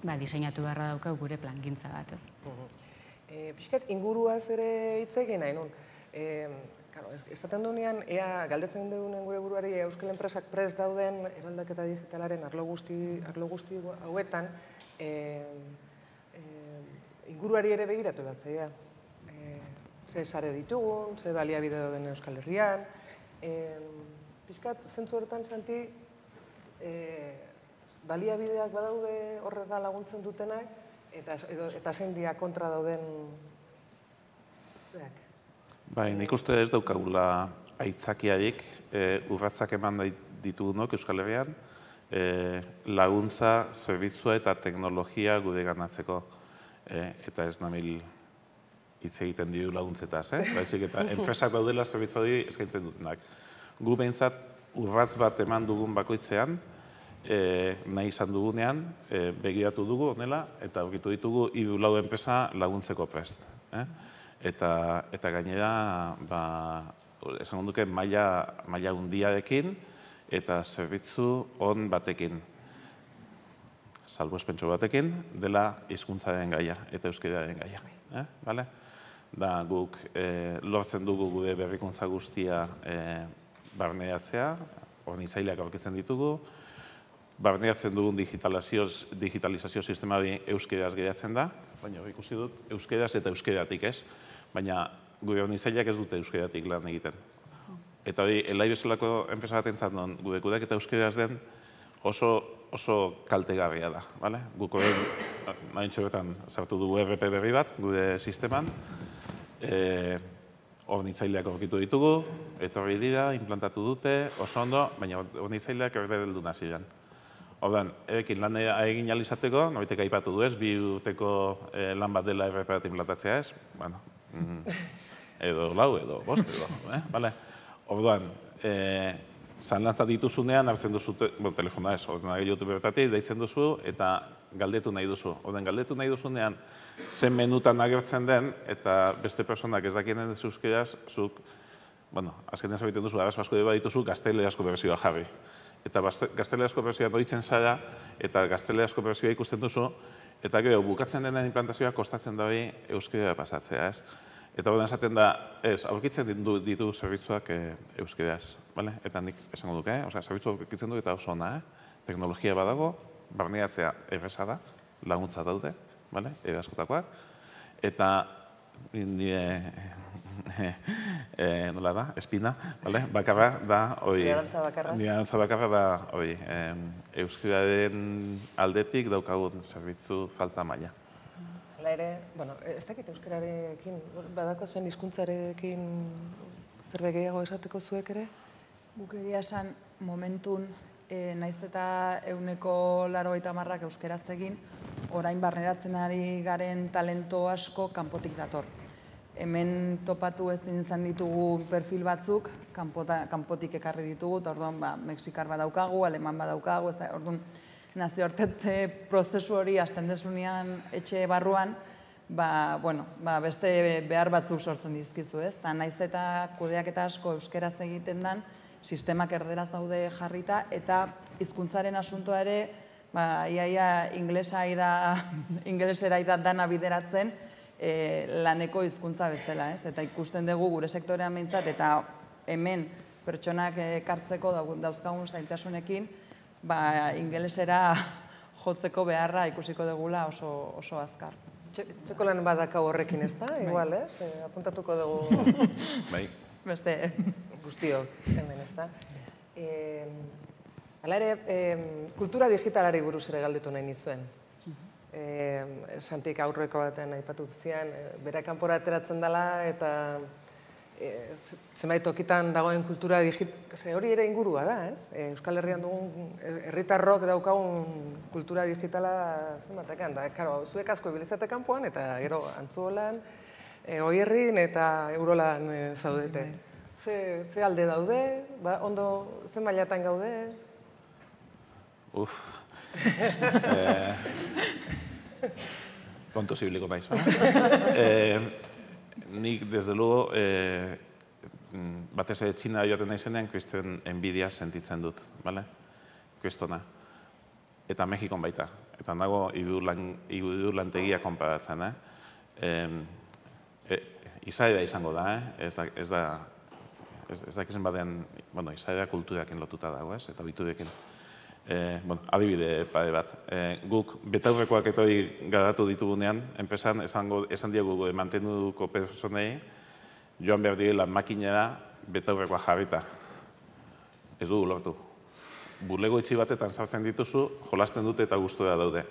diseinatu beharra daukau gure plangintza bat, ez. Piskat, inguruaz ere hitz egin nahi nun. Esaten duenean, galdetzen dugunen gure buruari euskal enpresak prest dauden eraldaketa digitalaren arlo guzti hauetan, inguruari ere begiratu batzaia. Ze sare ditugun, ze baliabide dauden Euskal Herrian. Piskat, zentzu horretan, Santi, baliabideak badaude horrela laguntzen dutenak, eta zein dia kontra dauden zeak. Bai, nik uste ez daukagula aitzakiarik urratsak eman ditugunok Euskal Herrian, laguntza, zerbitzua eta teknologia gure ganatzeko. Eta ez namil hitz egiten diru laguntzetaz, baizik eta enpresak daudela zerbitzu hori eskaintzen dutenak. Gu behintzat urratz bat eman dugun bakoitzean, nahi izan dugunean, begiratu dugu, honela, eta aurkitu ditugu 3-4 enpresa laguntzeko prest. Eta gainera, esan duke, maila hundiarekin eta zerbitzu on batekin, salbuespentsu batekin, dela hizkuntzaren gaia eta euskararen gaia. Da guk lortzen dugu gure berrikuntza guztia barneatzea, hornitzaileak aurkitzen ditugu, barneatzen dugun digitalizazio sistema hori euskaraz geratzen da, baina ikusi dut euskaraz eta euskaratik ez, baina gure hornitzaileak ez dute euskaratik lan egiten. Eta hori, elai bezalako enpresa batentzat non gure kudeak eta euskaraz den oso kaltegarria da. Guk horrein, maintxe horretan, sartu dugu RP berri bat, gure sisteman, hornitzaileak aurkitu ditugu, etorri dira, implantatu dute, oso ondo, baina hornitzaileak erdeldu naziren. Ordan, erekin lan egin alizateko, norbaitek aipatu du ez, 2 urteko lan bat dela RP bat implantatzea ez, edo 4, edo 5, edo, orduan, zanlantza dituzunean, hartzen duzu, telefona ez, ordenagailu bertatik, deitzen duzu, eta galdetu nahi duzu. Orduan, galdetu nahi duzunean, zen menutan agertzen den, eta beste personak ez dakienen ez euskeraz, zuk, azkenean zabiten duzu, arazo asko dira dituzu, gazteleazko bersioa jarri. Eta gazteleazko bersioa doitzen zara, eta gazteleazko bersioa ikusten duzu, eta gero, bukatzen denen implantazioa kostatzen da hori euskera pasatzea, ez? Eta horren esaten da, ez, aurkitzen ditu zerbitzuak euskeraz, eta nik esango duke, zerbitzu aurkitzen du eta oso ona, teknologia badago, barneatzea erresa da, laguntza daude, askotakoak, eta nola da, espina, bakarra da, nire bakarra da, euskararen aldetik daukagun zerbitzu falta maila. Hala ere, ez dakit euskararekin, badako zuen hizkuntzarekin zerbait gehiago esateko zuek ere? Guk egia esan momentun, naiz eta 80% euskaraz egin, orain barneratzen ari garen talento asko kanpotik dator. Hemen topatu ezin izan ditugu perfil batzuk, kanpotik ekarri ditugu, eta orduan mexikar badaukagu, aleman badaukagu, orduan nazioartetze prozesu hori hasten desunean etxe barruan, beste behar batzuk sortzen dizkizu, ez? Eta naiz eta kudeaketa asko euskeraz egiten dan, sistemak erderaz daude jarrita, eta hizkuntzaren asuntoa ere, iaia ingelesera da dana bideratzen laneko hizkuntza bezala, ez? Eta ikusten dugu gure sektorean behintzat, eta hemen pertsonak ekartzeko dauzkagun zailtasunekin, ingelesera jotzeko beharra ikusiko dugula oso azkar. Txeko lan badaka horrekin ez da, igual, ez? Apuntatuko dugu beste guztiok hemen ez da. Hala ere, kultura digitalari buruz ere galdetu nahi nizuen. Santik aurreko baten aipatu zian, bera kanpora ateratzen dela eta zenbait tokitan dagoen kultura digital, hori ere ingurua da, ez? Euskal Herrian dugun, herritarrok daukagun kultura digitala zenbatekan, da, karo, zuek asko ibilizate kanpoan eta gero Antzuolan, Oierrin eta Eurolan zaudete. Ze alde daude, ondo zen mailatan gaude? Kontuz ibiliko naiz. Nik, desde luego, batez ere Txina joaten naizenean, kriston enbidia sentitzen dut, kristona. Eta Mexikon baita. eta nago irulantegia konparatzen, izaera izango da, ez dakizen baden, izaera kulturakin lotuta dago, eta biturekin. Adibide pare bat. Guk betaurrekoak etori garatu ditugunean, enpresan, esan diegu mantenuko personei, joan behar direla makinera betaurrekoa jarrita. Ez dugu lortu. Burlego itxi batetan sartzen dituzu, jolasten dute eta gustura daude.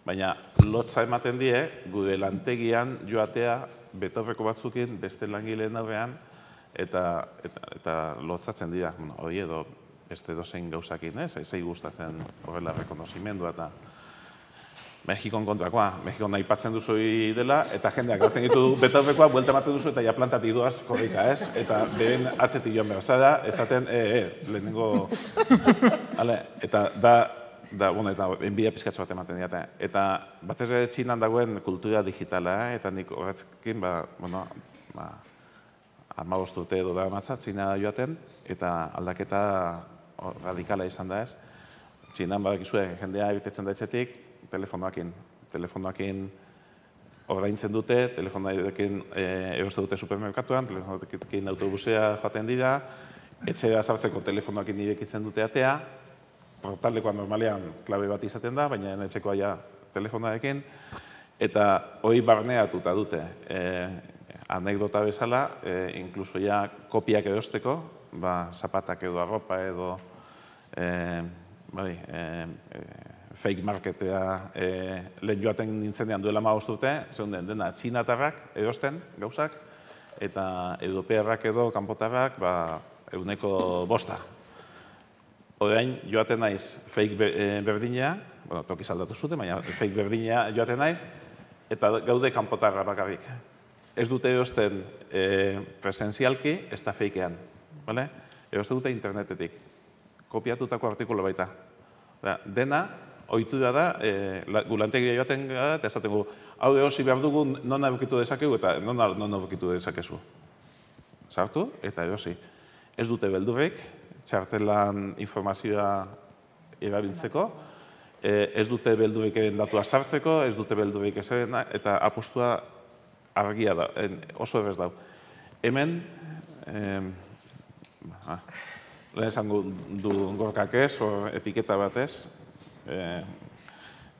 Baina lotza ematen die, gure lantegian joatea betaurreko batzukin beste langileen aurrean eta lotzatzen dira. Hori edo beste dozein gauzakin, ezai gustatzen horrela rekonozimendua eta Mexikon kontrakoa. Mexikon nahi patzen duzu dela, eta jendeak hartzen ditu betaurrekoa, buelta ematen duzu eta ja plantatik doaz korrika, ez? Eta beren atzetik joan behar zara, esaten, lehenengo... Eta eta enbida pizkatxo bat ematen dira. Eta batez ere Txinan dagoen kultura digitala, eta nik horretzekin, 15 urte edo da matza, Txina joaten, eta aldaketa radikala izan da ez. Txinan badakizue, jendea egitetzen da etxetik, telefonoakin ordaintzen dute, telefonoakin eroste dute supermerkatuan, telefonoakin autobusea joaten dira, etxera sartzeko telefonoakin irekitzen dute atea, portalekoa normalean klabe bat izaten da, baina etxekoa ja telefonoarekin, eta hori barneatuta dute. Anekdota bezala, inkluso ja kopiak erosteko, zapatak edo arropa edo fake marketea lehen joaten nintzenean duela 15 urte, zeunden dena txinatarrak erosten gauzak, eta europearrak edo kanpotarrak 100%. Orain joaten naiz fake berdina, tokiz aldatu zuten, baina fake berdina joaten naiz, eta gaude kanpotarra bakarrik. Ez dute erosten presenzialki, ez da fakean. Erosten dute internetetik. Kopiatutako artikulu baita. Dena, ohitura da, gulantegia joaten gara, eta esaten gu, hau erosi behar dugu non aurkitu dezakegu, eta non aurkitu dezakezu. Sartu, eta erosi. Ez dute beldurrik, txartelan informazioa erabiltzeko, ez dute beldurrik datua sartzeko, ez dute beldurrik ezerena, eta apustua argia da, oso errez dau. Hemen, lehen esango du gorkak ez, etiketa batez,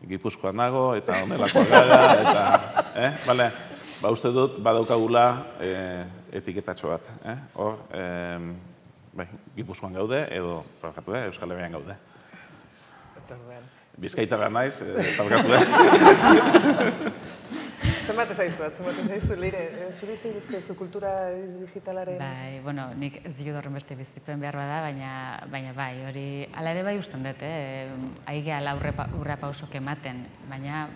Gipuzkoan nago, eta honelakoa gara, eta, uste dut, badaukagula etiketatxo bat. Hor, Gipuzkoan gaude, edo, Euskal Herrian gaude. Bizkaitarra naiz, talgatu. Zenbat ezaizu bat, Lire, zuri zeizu kultura digitalaren? Bai, nik ez dut horren beste biztipen behar bada, baina bai, hori, ala ere bai usten dut, aigeala urra pausok ematen, baina,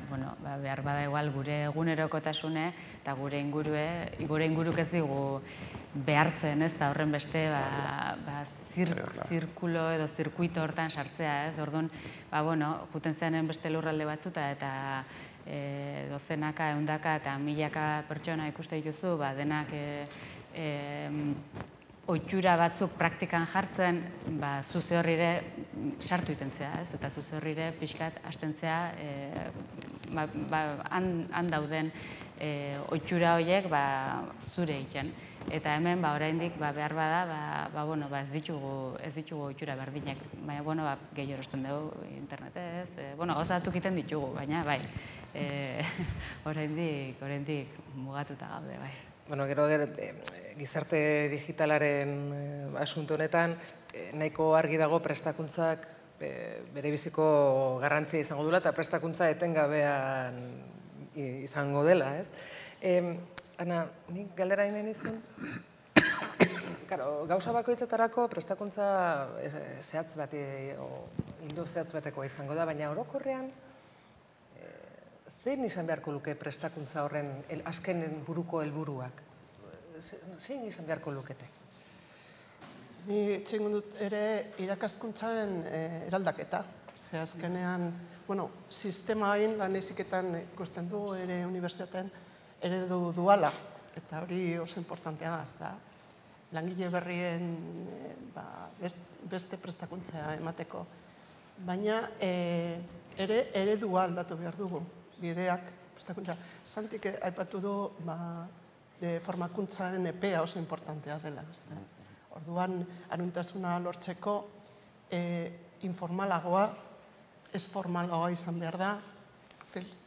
behar bada igual gure egunerokotasune eta gure inguruk ez digu behartzen, ez da horren beste, zirkulo edo zirkuito hortan sartzea, ez, orduan, juten zeanen beste lurralde batzuta eta dozenaka, ehundaka eta milaka pertsona ikuste dituzu, denak ohitura batzuk praktikan jartzen, zuze horrire sartu itentzea, ez? Eta zuze horrire pixkat hastentzea han dauden ohitura horiek zure egiten. Eta hemen, oraindik behar bada, ez ditugu ohitura berdinak, baina, gehi erosten dugu internetez, gauza batzuk egiten ditugu, baina, bai, oraindik mugatuta gaude, bai. Gero gizarte digitalaren asunto honetan, nahiko argi dago prestakuntzak bere biziko garrantzia izango duela, eta prestakuntza etengabean izango dela, ez? Ana, nik galdera inen izun? Gauza bakoitzetarako prestakuntza zehatz bat, ildo zehatz bateko izango da, baina orokorrean, zein izan beharko luke prestakuntza horren azken buruko helburuak? Zein izan beharko lukete? Ni etxengun dut ere irakaskuntzaren eraldaketa. Ze azkenean, sistema hain lan eziketan ikusten du ere unibertsitatean eredu duala. Eta hori oso importantea da, langile berrien beste prestakuntza emateko. baina ere eredua aldatu behar dugu, bideak, prestakuntza. Santik aipatu du formakuntzaren epea oso importantea dela. Orduan, aruntasuna lortzeko informalagoa, ez formalagoa izan behar da,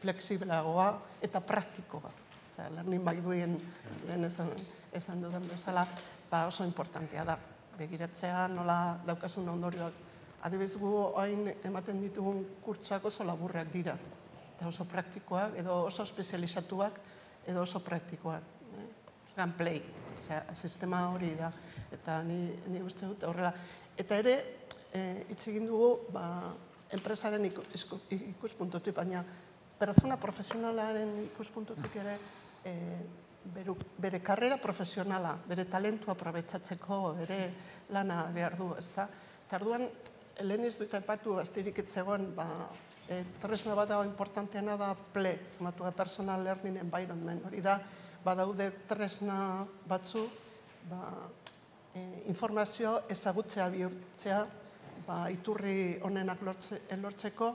fleksibelagoa eta praktikoa. Learning by doing, lehen esan dudan bezala, oso importantea da. Begiratzea nola daukasun ondorioak. Adibidez gu hain ematen ditugun kurtsoak oso laburrak dira. Eta oso praktikoak, edo oso espezializatuak, edo oso praktikoak. Play, sistema hori da. Eta ni uste dut horrela. Eta ere, hitz egin dugu, enpresaren ikuspuntutik, baina pertsona profesionalaren ikuspuntutik ere bere karrera profesionala, bere talentua aprobetxatzeko, bere lana behar du, ez da? Eta orduan, lehen ez dut aipatu, astirik etzegoen, tresna bat dago importanteana da PLE, formatua Personal Learning Environment, hori da, badaude tresna batzu, informazio ezagutzea bihurtzea, iturri honenak lortzeko,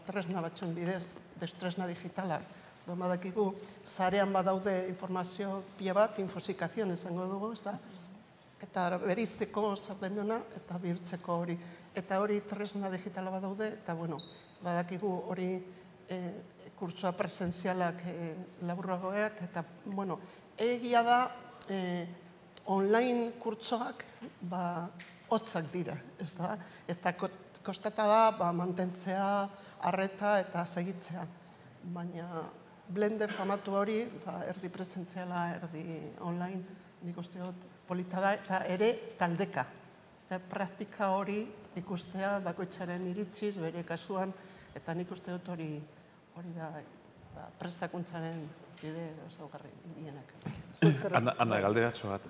tresna batzuen bidez, tresna digitalak. Badakigu, zarean badaude informazio pia bat, infosikazion esango dugu, ez da? Eta berizteko zer denena, eta bihurtzeko hori. Eta hori tresna digitala badaude, eta badakigu hori kurtsua presentzialak laburragoet, eta egia da online kurtsoak hotzak dira, ez da? Eta kostata da mantentzea, arreta eta segitzea. Baina blender famatu hori, erdi presentziala, erdi online, nik uste dut polita da, eta ere taldeka. Eta praktika hori ikustea bakoitzaren iritziz, bere kasuan, eta nik uste dut hori da prestakuntzaren bide osaugarri indienak. Anda, galderatxo bat.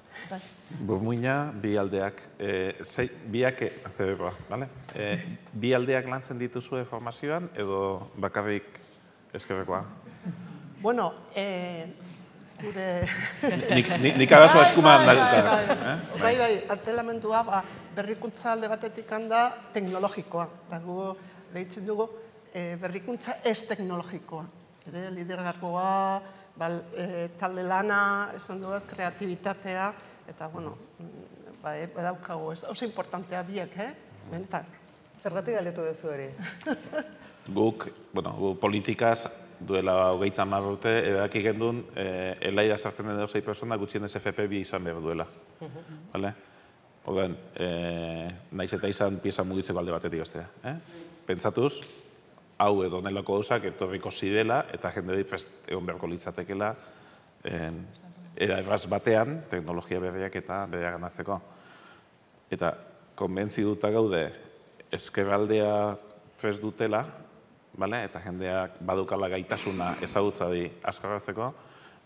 Burmuina, bi aldeak, bi aldeak lantzen dituzue formazioan, edo bakarrik eskerrekoa? Bueno, gure... Nik arazoa eskuman da. Bai, antelamendua berrikuntza alde batetik handa teknologikoa. Eta gu deitzen dugu berrikuntza ez teknologikoa. Lidergargoa, talde lana, esan dugu, kreatibitatea, eta, badaukagu, oso importantea biek, benetan. Zergatik galdetu duzu hori? Guk politikaz duela 30 urte edaki gendun, elaia sartzen den 6 persona gutxienez FP2 izan behar duela. Horren, naiz eta izan pieza mugitzeko alde batetik bestea. Pentsatuz, hau edo nelako gauzak etorriko zidela eta jende hori egon beharko litzatekela era erraz batean teknologia berriak eta bereganatzeko. Eta konbentziduta gaude ezkerraldea prest dutela, eta jendeak badukala gaitasuna ezagutzadi azkarratzeko,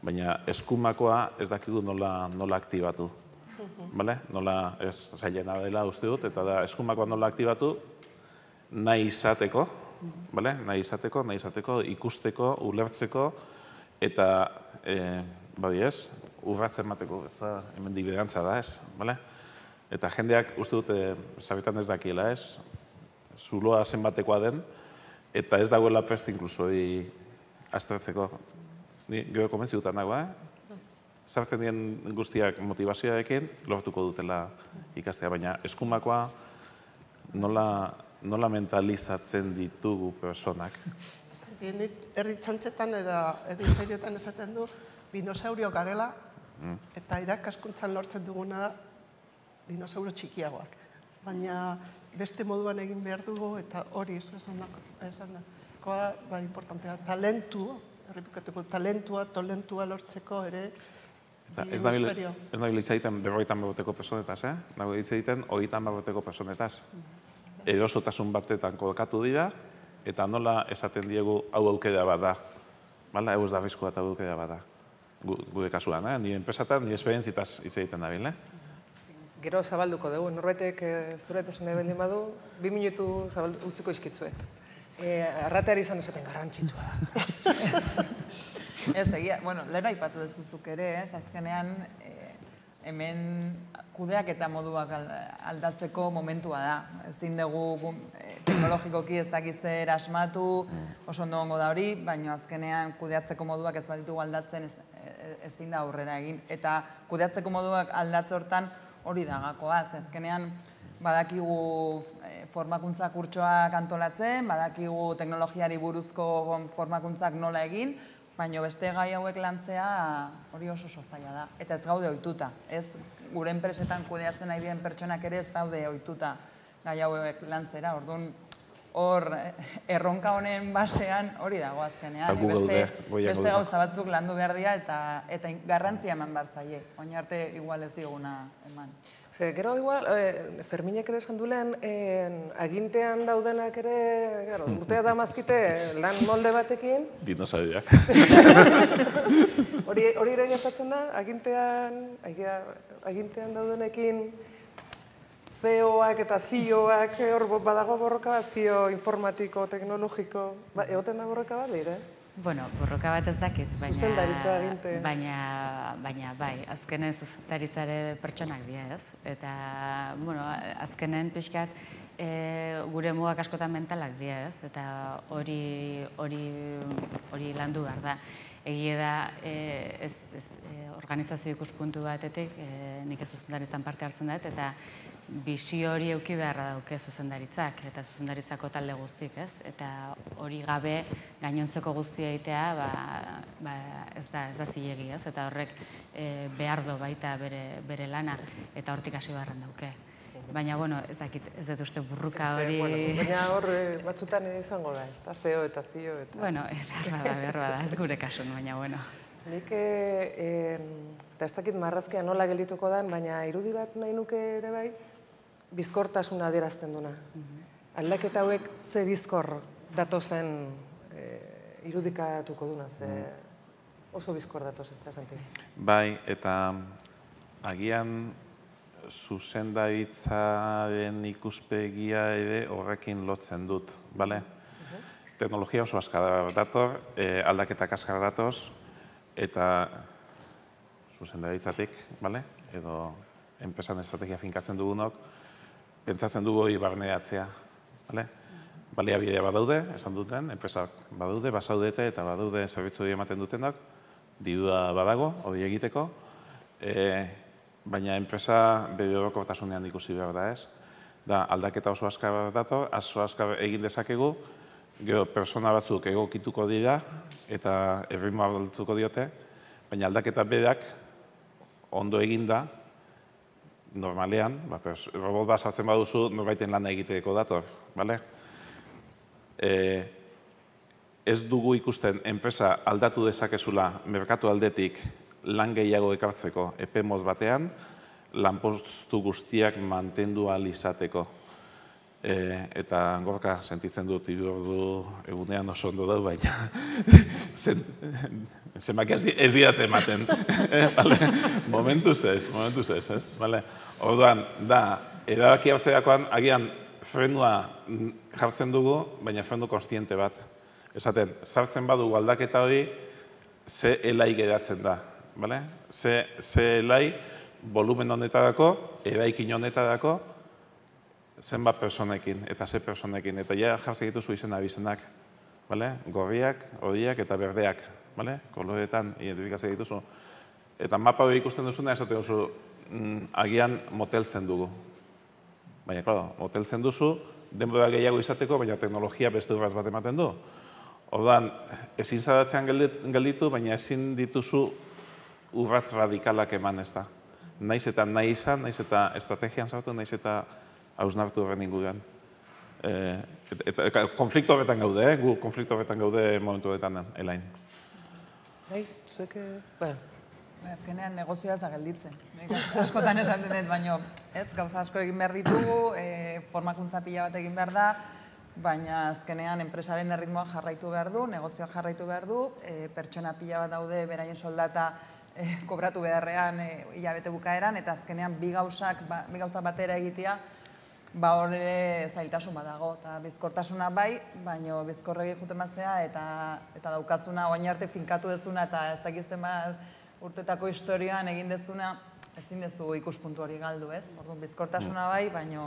baina eskumakoa ez dakidu nola aktibatu. Nola ez zailena dela uste dut, eta da eskumakoa nola aktibatu nahi izateko, nahi izateko, ikusteko, ulertzeko, eta urratzen mateko, hemen dibidantza da ez, eta jendeak uste dut sarritan ez dakiela ez, zuloa zenbatekoa den, eta ez dagoela prest inkluso aztertzeko. Gero komentzidutan nago, zartzen dien guztiak motivazioarekin, lortuko dutela ikastea, baina eskumakoa nola mentalizatzen ditugu personak? Erdi txantxetan edo edizeriotan esaten du dinosaurio garela, eta irakaskuntzan lortzen duguna da dinosauro txikiagoak. Baina beste moduan egin behar dugu, eta hori esan dakoa, importantea, talentua, talentua lortzeko ere hemisferio. Ez nahi litzaiten 50 personetaz, nahi litzaiten 30 personetaz. Erosotasun batetan kolkatu dira, eta nola esaten diegu hau aukera bat da. Hau ez da arriskua eta aukera bat da. Gure kasuan, nire enpresatan, nire esperientzitaz hitz egiten dabil. Gero zabalduko dugu, norbaitek zuretezen ebendin badu, 2 minutu utziko izkitzuet. Arrateari izan esaten garrantzitsua da. Ez, egia, lehen aipatu dezuzuk ere, azkenean hemen kudeak eta moduak aldatzeko momentua da. Ezin dugu teknologikoki ez dakit zer asmatu, oso ondo ongo da hori, baina azkenean kudeatzeko moduak ez baditugu aldatzen ezin da aurrera egin. Eta kudeatzeko moduak aldatze hortan hori da gakoa, azkenean badakigu formakuntza kurtsoak antolatzen, badakigu teknologiari buruzko formakuntzak nola egin, baina beste gai hauek lantzea hori oso zaila da. Eta ez gaude ohituta. Ez gure enpresetan kudeatzen nahi diren pertsonak ere ez daude ohituta gai hauek lantzera. Orduan, hor erronka honen basean hori dago azkenean. Beste gauza batzuk landu behar dira eta garrantzia eman behar zaie. Oin arte igual ez diguna eman. Gero igual, Ferminek ere esan dulen, agintean daudenak ere, urtea da mazkite lan molde batekin. Dinosauriak. Hori ere gertatzen da, agintean daudenekin CEO-ak eta CEO-ak, hor badago borroka bat, CEO informatiko, teknologiko, egoten da borroka bat, dire? Bueno, borroka bat ez dakit, zuzendaritza aginte. Baina bai, azkenen zuzendaritzare pertsonak dira, ez? Eta, bueno, azkenen pixkat gure mugak askotan mentalak dira, ez? Eta hori landu behar da. Egie da, organizazio ikuspuntu batetik, nik ez zuzendaritzan parte hartzen dut, eta bizio hori euki beharra dauke zuzendaritzak, eta zuzendaritzako talde guztik, ez? Eta hori gabe gainontzeko guztia egitea, ez da zilegi, ez? Eta horrek behar do baita bere lana, eta hortik hasi beharran dauke. Baina, bueno, ez dakit, ez dut uste burruka hori... Baina hor batzutan izango da, ez da? CEO eta CEO eta... Bueno, behar bada, ez gure kasun, baina, bueno. Nik, eta ez dakit marrazkia nola geldituko den, baina irudi bat nahi nuke ere bai, bizkortasuna adierazten duna. Aldaketa hauek ze bizkor datozen irudikatuko duna, ze oso bizkor datoz, ez da, Santi? Bai, eta agian zuzendaritzaren ikuspegia ere horrekin lotzen dut, bale? Teknologia oso azkar dator, aldaketak azkar datoz, eta zuzendaritzatik, bale? Edo enpresan estrategia finkatzen dugunok, pentsatzen dugu hori barneatzea, bale? Baliabidea badaude, esan duten, enpresak badaude, basaudete eta badaude zerbitzu hori ematen dutenak, dirua badago, hori egiteko, baina enpresa bere orokortasunean ikusi behar da, ez? Da, aldaketa oso azkar dator, oso azkar egin dezakegu, gero persona batzuk egokituko dira eta erritmoa aldatuko diote, baina aldaketa berak ondo eginda, normalean, robot bat sartzen baduzu, norbaiten lana egiteko dator, bale? Ez dugu ikusten enpresa aldatu dezakezula merkatu aldetik lan gehiago ekartzeko epe moz batean, lanpostu guztiak mantendu ahal izateko. Eta gorka sentitzen dut 3 ordu egunean oso ondo dau, baina zenbak ez diat ematen. Momentuz ez. Orduan, da, erabaki hartzerakoan, agian frenua jartzen dugu, baina frenu konstiente bat. Esaten, sartzen badugu aldaketa hori, ze elai geratzen da. Ze elai volumen honetarako, eraikin honetarako, zenbat personekin eta ze personekin. Eta ja jartzen dituzu izena abizenak. Gorriak, horiak eta berdeak. Koloretan identifikatzen dituzu. Eta mapa hori ikusten duzuna, esaten duzu, agian moteltzen dugu. Baina, klaro, moteltzen duzu, denbora gehiago izateko, baina teknologia beste urraz bat ematen du. Orduan, ezin zaratzean gelditu, baina ezin dituzu urratz radikalak eman ez da. Naiz eta nahi izan, naiz eta estrategian sartu, naiz eta hausnartu horren inguruan. Konflikto horretan gaude, gu konflikto horretan gaude momentu horretan elain. Bai, zuek, azkenean negozioa ez da gelditzen. Askotan esan denet, baina ez, gauza asko egin behar ditugu, formakuntza pila bat egin behar da, baina azkenean enpresaren erritmoa jarraitu behar du, negozioa jarraitu behar du, pertsona pila bat daude beraien soldata kobratu beharrean hilabete bukaeran, eta azkenean bi gauza batera egitea, horre zailtasun bat dago, eta bizkortasuna bai, baina bizkorregi juten bazea, eta daukazuna oain arte finkatu dezuna, eta ez dakitzen bat urtetako historioan egin dezuna, ezin dezu ikuspuntu hori galdu, ez? Orduan, bizkortasuna bai, baina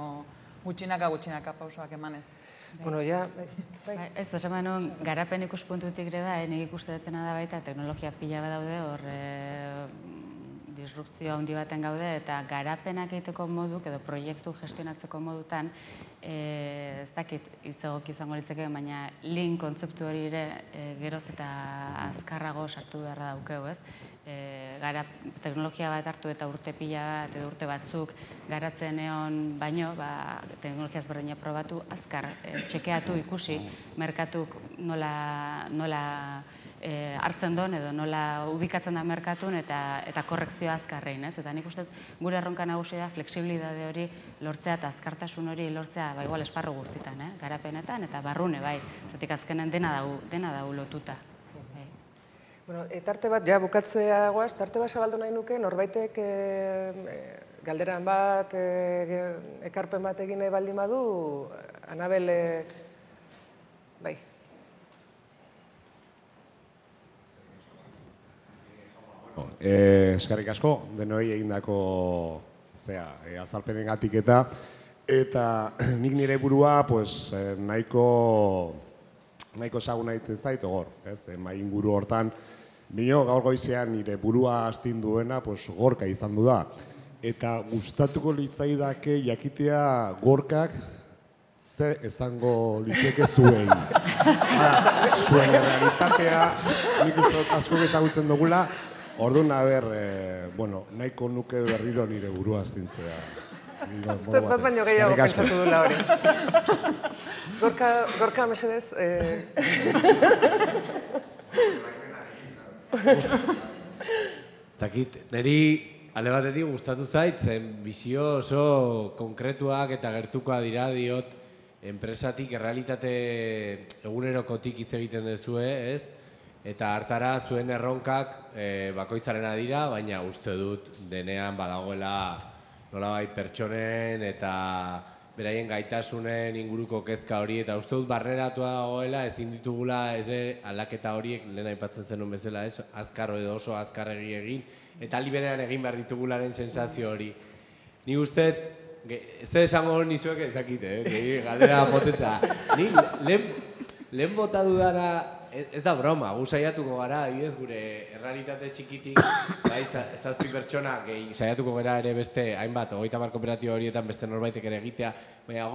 gutxinaka pausoak emanez. Bueno, ja... Ez, esan behar garapen ikuspuntutik ere bai, nik ikuste dutena da baita, teknologia pila bat daude, hor disrupzio handi baten gaude, eta garapenak egiteko moduk, edo proiektu gestionatzeko modutan, ez dakit izagok izango litzeke, baina lean kontzeptu hori ere geroz eta azkarrago sartu beharra daukeu, ez? Teknologia bat hartu eta urte pila bat, edo urte batzuk garatzen egon baino, teknologia ezberdina probatu, azkar txekeatu ikusi, merkatuk nola hartzen duen edo nola ubikatzen da merkatun eta korrekzioa azkarrein, ez? Eta nik uste gure erronka nagusia da fleksibilidade hori lortzea eta azkartasun hori lortzea, igual esparru guztitan, garapenetan eta barrune, bai, zatik azkenen dena dago lotuta. Bueno, tarte bat, ja bukatzea guaz, tarte bat zabaldu nahi nuke, norbaitek galderan bat, ekarpen bat egin nahi baldin badu, Anabel, bai. Eskerrik asko, denoi egindako azalpenengatik eta nik nire burua nahiko ezagun nahitzen zait hor, mai inguru hortan, bino gaur goizean nire burua astin duena Gorka izan du da. Eta gustatuko litzaidake jakitea Gorkak ze esango litzeke zuei. Zuen realitatea nik uste asko ezagutzen dugula, orduan, nahiko nuke berriro nire burua astintzea. Uste bat baino gehiago pentsatu dula hori. Gorka, mesedez. Zakit, niri ale batetik gustatu zait, zen bizio oso konkretuak eta gertukoa dira diot enpresatik, errealitate egunerokotik hitz egiten duzue, ez? Eta hartara zuen erronkak bakoitzarena dira, baina uste dut denean badagoela nolabait pertsonen eta beraien gaitasunen inguruko kezka hori, eta uste dut barneratua dagoela ezin ditugula aldaketa horiek lehen aipatzen zenun bezala, ez? Azkar edo oso azkarregi egin, eta aldi berean egin behar ditugularen sensazio hori. Ni uste, ez da esango nizuek ezakite, galdera poteta. Ni lehen bota dudana, ez da broma, gu saiatuko gara, adibidez gure errealitate txikitik, zazpi pertsona, saiatuko gara ere beste, hainbat, 30 kooperatiba horietan beste norbaitek ere egitea, baina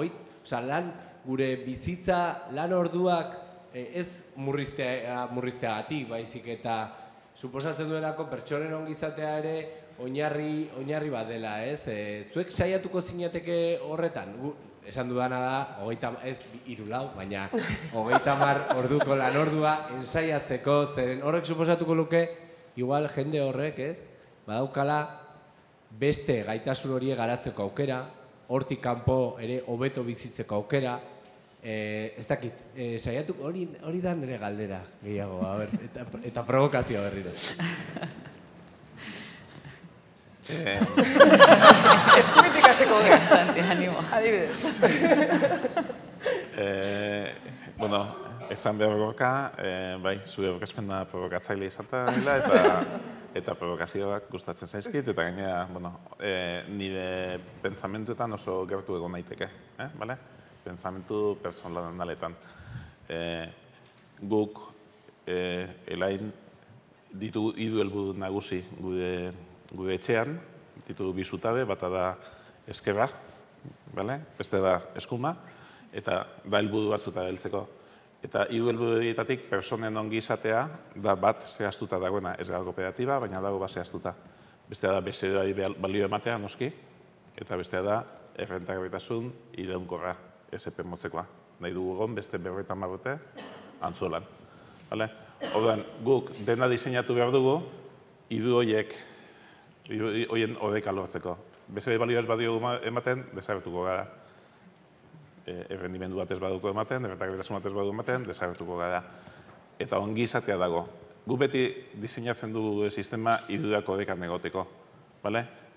lan gure bizitza, lan orduak ez murrizteagatik, baizik eta suposatzen duelako pertsonen ongizatea ere oinarri bat dela, ez? Zuek saiatuko zinateke horretan? Esan dudana da, ez 3 baina 30 orduko lan ordua ensaiatzeko, zeren horrek suposatuko luke, igual jende horrek, ez? Badaukala beste gaitasun horiek garatzeko aukera, hortik kanpo ere hobeto bizitzeko aukera, ez dakit, saiatuko hori da nire galdera gehiago, eta provokazioa berriro. Eskubitik hasiko gara. Santi, animo. Adibidez. Esan behar Gorka, bai, zure aurkezpena provokatzaile izatea dela, eta provokazioak gustatzen zaizkit, eta gainera, nire pentsamentuetan oso gertu egon naiteke, pentsamentu personaletan. Guk, elain, ditu hiru helburu nagusi gure etxean, ditugu bi zutabe, bata da eskerra, beste da eskuma, eta da helburu batzuta heltzeko. Eta hiru helburu horietatik pertsonen ongi izatea da bat zehaztuta dagoena, ez gara kooperatiba, baina dago bat zehaztuta. Bestea da bezeroari balio ematea, noski, eta bestea da errentagarritasun iraunkorra, SP motzekoa. Nahi dugu egon beste 50 urte antzolan. Orduan, guk dena diseinatu behar dugu, hiru horiek horien horreka lortzeko. Bezero balio ez badio ematen, desagertuko gara. Errendimendu bat ez baduko ematen, errentagarritasun bat ez baduko ematen, desagertuko gara. Eta ongi izatea dago. Gu beti diseinatzen dugu sistema hirurak horrekan egoteko.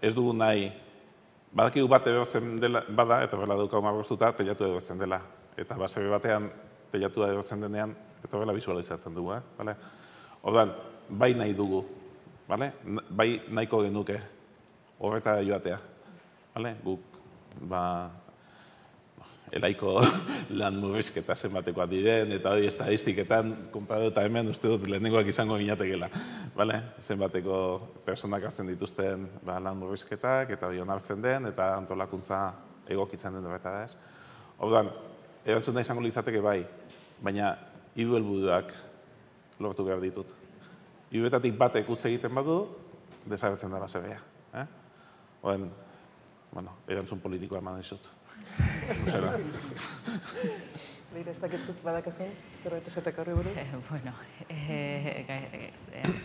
Ez dugu nahi, badakigu bat erortzen dela, bada, eta horrela daukagu margoztuta, telatu erortzen dela. Eta basebe batean, telatua erortzen denean, eta horrela visualizatzen dugu. Orduan, bai nahi dugu. Bai nahiko genuke horretara joatea. Guk, elaiko lan murrizketa zenbatekoak diren, eta hori estadistiketan, konparatu eta hemen uste dut lehenengoak izango ginatekela. Zenbateko personak hartzen dituzten lan murrizketak, eta hori onartzen den, eta antolakuntza egokitzen den dut ez. Orduan, erantzuna izango litzateke bai, baina hiru helburuak lortu behar ditut. Hiruetatik batek utz egiten badu, desagertzen da baserea. Orduan, erantzun politikoa eman dizut. Leire, ez dakitzut badakazun, zerbait esateko horri buruz? Bueno,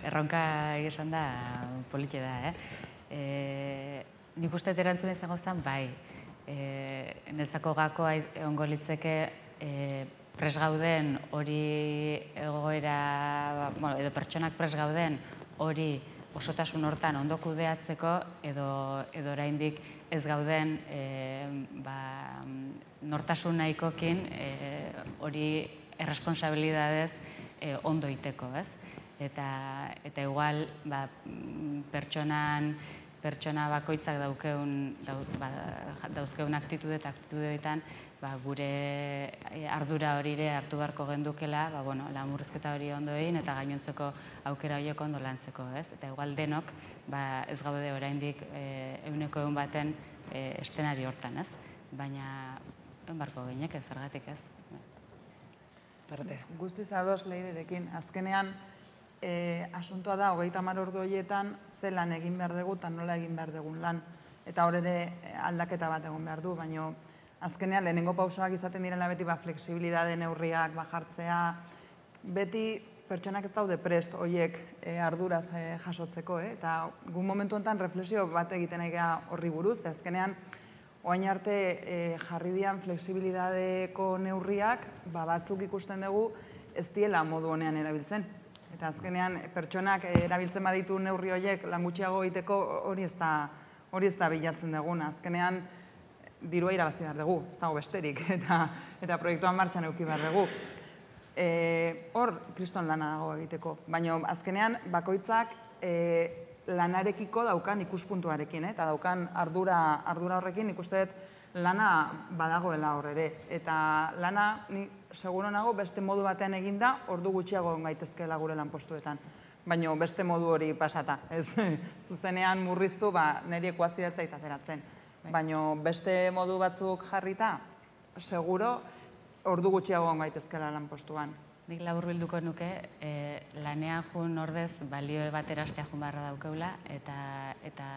erronka esan da politia da, Nik uste erantzun izango zen, bai, netzako gakoa egongo litzeke pres gauden hori egoera, edo pertsonak pres gauden hori osotasun hortan ondo kudeatzeko edo oraindik ez gauden nortasun nahikokin hori erresponsabilidadez ondo iteko, ez? Eta igual pertsona bakoitzak dauzkeun aktitude eta aktitudeetan gure ardura hori ere hartu beharko gendukela, lan murrizketa hori ondo egin eta gainontzeko aukera horiek ondo lantzeko, ez? Eta igual denok ez gaude oraindik 100% baten estenari hortan, ez? Baina barko ginek ez, zergatik ez. Guztiz ados Leirerekin, azkenean asuntoa da 30 ordu horietan ze lan egin behar dugu eta nola egin behar dugun lan. Eta hor ere aldaketa bat egon behar du, baina azkenean lehenengo pausoak izaten direla beti fleksibilidade neurriak jartzea, beti pertsonak ez daude prest horiek arduraz jasotzeko, eta gu momentu honetan reflexio bat egiten egea horri buruz, azkenean orain arte jarri dian fleksibilidadeko neurriak batzuk ikusten dugu ez diela modu honean erabiltzen. Eta azkenean pertsonak erabiltzen baditu neurri horiek lan gutxiago egiteko hori ez da bilatzen duguna. Azkenean dirua irabazi behar dugu, ez dago besterik, eta proiektuan martxan eduki behar dugu. Hor, kriston lana dago egiteko, baina azkenean bakoitzak lanarekiko daukan ikuspuntuarekin, eta daukan ardura horrekin ikuste dut lana badagoela hor ere. Eta lana, ni seguro nago, beste modu batean eginda, ordu gutxiago gaitezkeela gure lanpostuetan. Baina beste modu hori pasata, ez zuzenean murriztu, niri ekuazioa ez zait ateratzen. Baina beste modu batzuk jarrita, seguro, ordu gutxiago gaitezkeela lanpostuan. Nik labur bilduko nuke, lanean jun ordez balio bat erastea jun barra daukeula, eta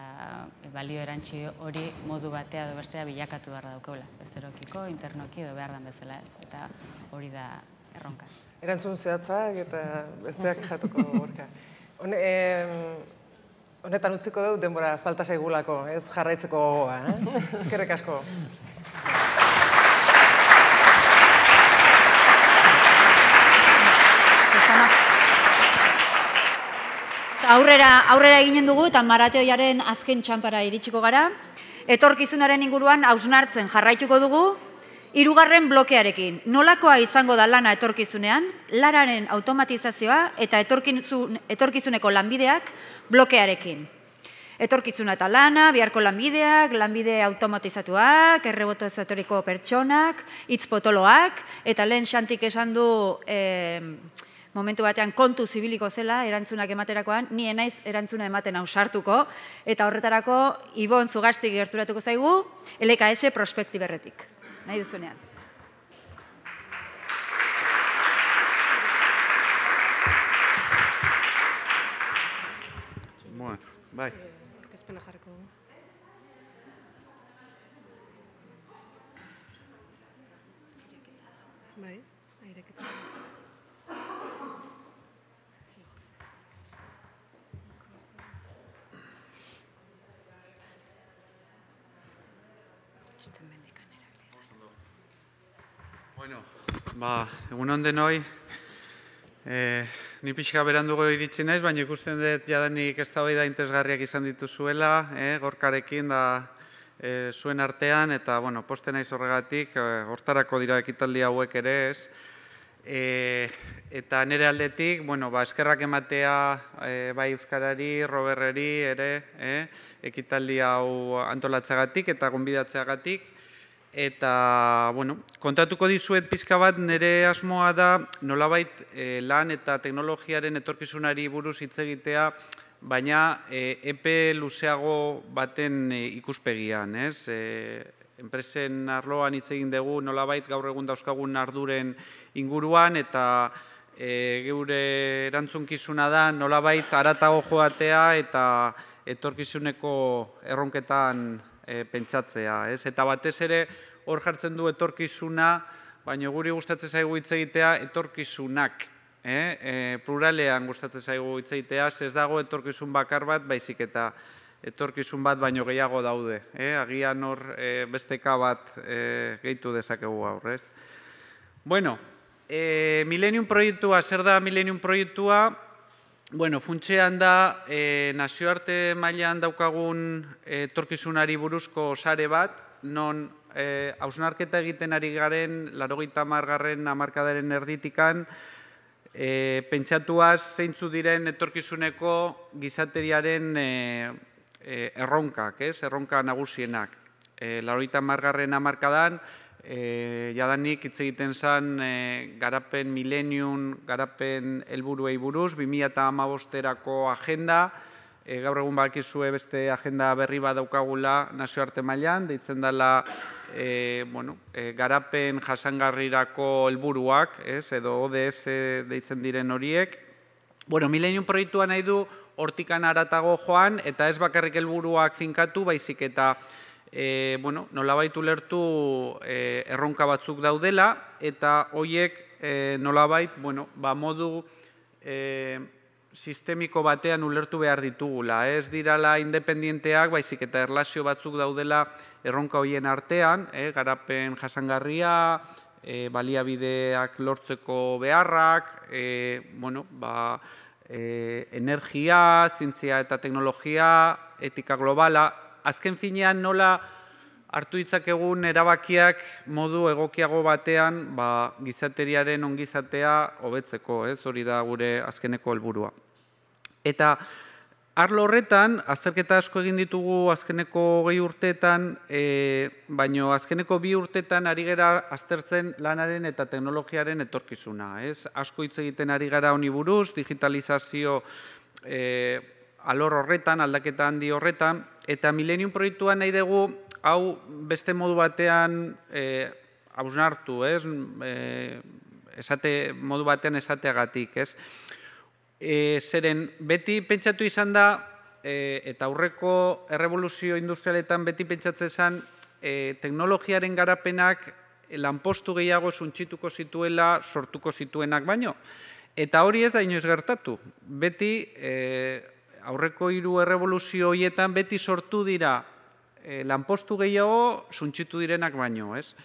balio erantzi hori modu batea edo bestea bilakatu barra daukeula. Bezerokiko, internoki edo behar dan bezala ez, eta hori da erronka. Erantzun zehatzak eta besteak jatuko gorka. Honetan utziko dugu denbora falta zaigulako, ez jarraitzeko gogoa. Eskerrik asko. Aurrera eginen dugu eta marateoiaren azken txanpara iritsiko gara. Etorkizunaren inguruan hausnartzen jarraituko dugu, 3. blokearekin. Nolakoa izango da lana etorkizunean, lanaren automatizazioa eta etorkizuneko lanbideak blokearekin. Etorkizuna eta lana, biharko lanbideak, lanbide automatizatuak, errebotizatoriko pertsonak, hitz potoloak, eta lehen Xantik esan du momentu batean kontu zibiliko zela erantzunak ematerakoan, ni enaiz erantzuna ematen ausartuko, eta horretarako Ibon Zugastik gerturatuko zaigu, LKS Prospektiberretik. Nahi duzunean. Bueno, bai. Orkezpena jarriko dugu. Bai, aireketa. Bueno, egun on denoi, ni pixka berandugo iritsi naiz, baina ikusten dut jadanik eztabaida interesgarriak izan dituzuela, Gorkarekin da zuen artean, eta posten naiz horregatik, hortarako dira ekitaldi hauek ere ez. Eta nire aldetik, eskerrak ematea bai Euskarari, Roberreri ere, ekitaldi hau antolatzeagatik eta gonbidatzeagatik. Eta, kontatuko dizuet pizka bat nire asmoa da nolabait lan eta teknologiaren etorkizunari buruz hitz egitea, baina epe luzeago baten ikuspegian, ez? Enpresen arloan hitz egin dugu nolabait gaur egun dauzkagun arduren inguruan eta geure erantzunkizuna da nolabait haratago joatea eta etorkizuneko erronketan pentsatzea, ez? Eta batez ere hor jartzen du etorkizuna, baina guri gustatzen zaigu hitz egitea etorkizunak, pluralean gustatzen zaigu hitz egitea, ez dago etorkizun bakar bat, baizik eta etorkizun bat baino gehiago daude, agian hor besteka bat gehitu dezakegu aur, ez? Bueno, Millennium proiektua, zer da Millennium proiektua? Bueno, funtsean da nazioarte mailan daukagun etorkizunari buruzko sare bat, non hausnarketa egiten ari garen 80. hamarkadaren erditikan pentsatuaz zeintzu diren etorkizuneko gizateriaren erronkak, erronka nagusienak. 80. hamarkadan jadanik hitz egiten zen garapen millennium, garapen helburuei buruz, 2015erako agenda, gaur egun bakizue beste agenda berri bat daukagula nazioarte mailan, deitzen dela garapen jasangarrirako helburuak, edo ODS deitzen diren horiek. Millennium proiektua nahi du hortikan haratago joan, eta ez bakarrik helburuak finkatu, baizik eta nolabait ulertu erronka batzuk daudela, eta horiek nolabait modu sistemiko batean ulertu behar ditugula. Ez dirala independienteak, baizik eta erlazio batzuk daudela erronka horien artean, garapen jasangarria, baliabideak lortzeko beharrak, energia, zientzia eta teknologia, etika globala. Azken finean nola hartu ditzakegun erabakiak modu egokiago batean gizateriaren ongizatea hobetzeko, hori da gure azkeneko helburua. Eta arlo horretan, azterketa asko egin ditugu azkeneko 20 urteetan, baino azkeneko 2 urteetan ari gara aztertzen lanaren eta teknologiaren etorkizuna. Asko hitz egiten ari gara honi buruz, digitalizazio alor horretan, aldaketa handi horretan, eta Millennium proiektua nahi dugu hau beste modu batean hausnartu, modu batean esateagatik. Zeren beti pentsatu izan da, eta aurreko errevoluzio industrialetan beti pentsatzen zen, teknologiaren garapenak lanpostu gehiago suntsituko zituela sortuko zituenak baino. Eta hori ez da inoiz gertatu. Beti aurreko 3 errevoluzio horietan beti sortu dira lanpostu gehiago suntsitu direnak baino, ez?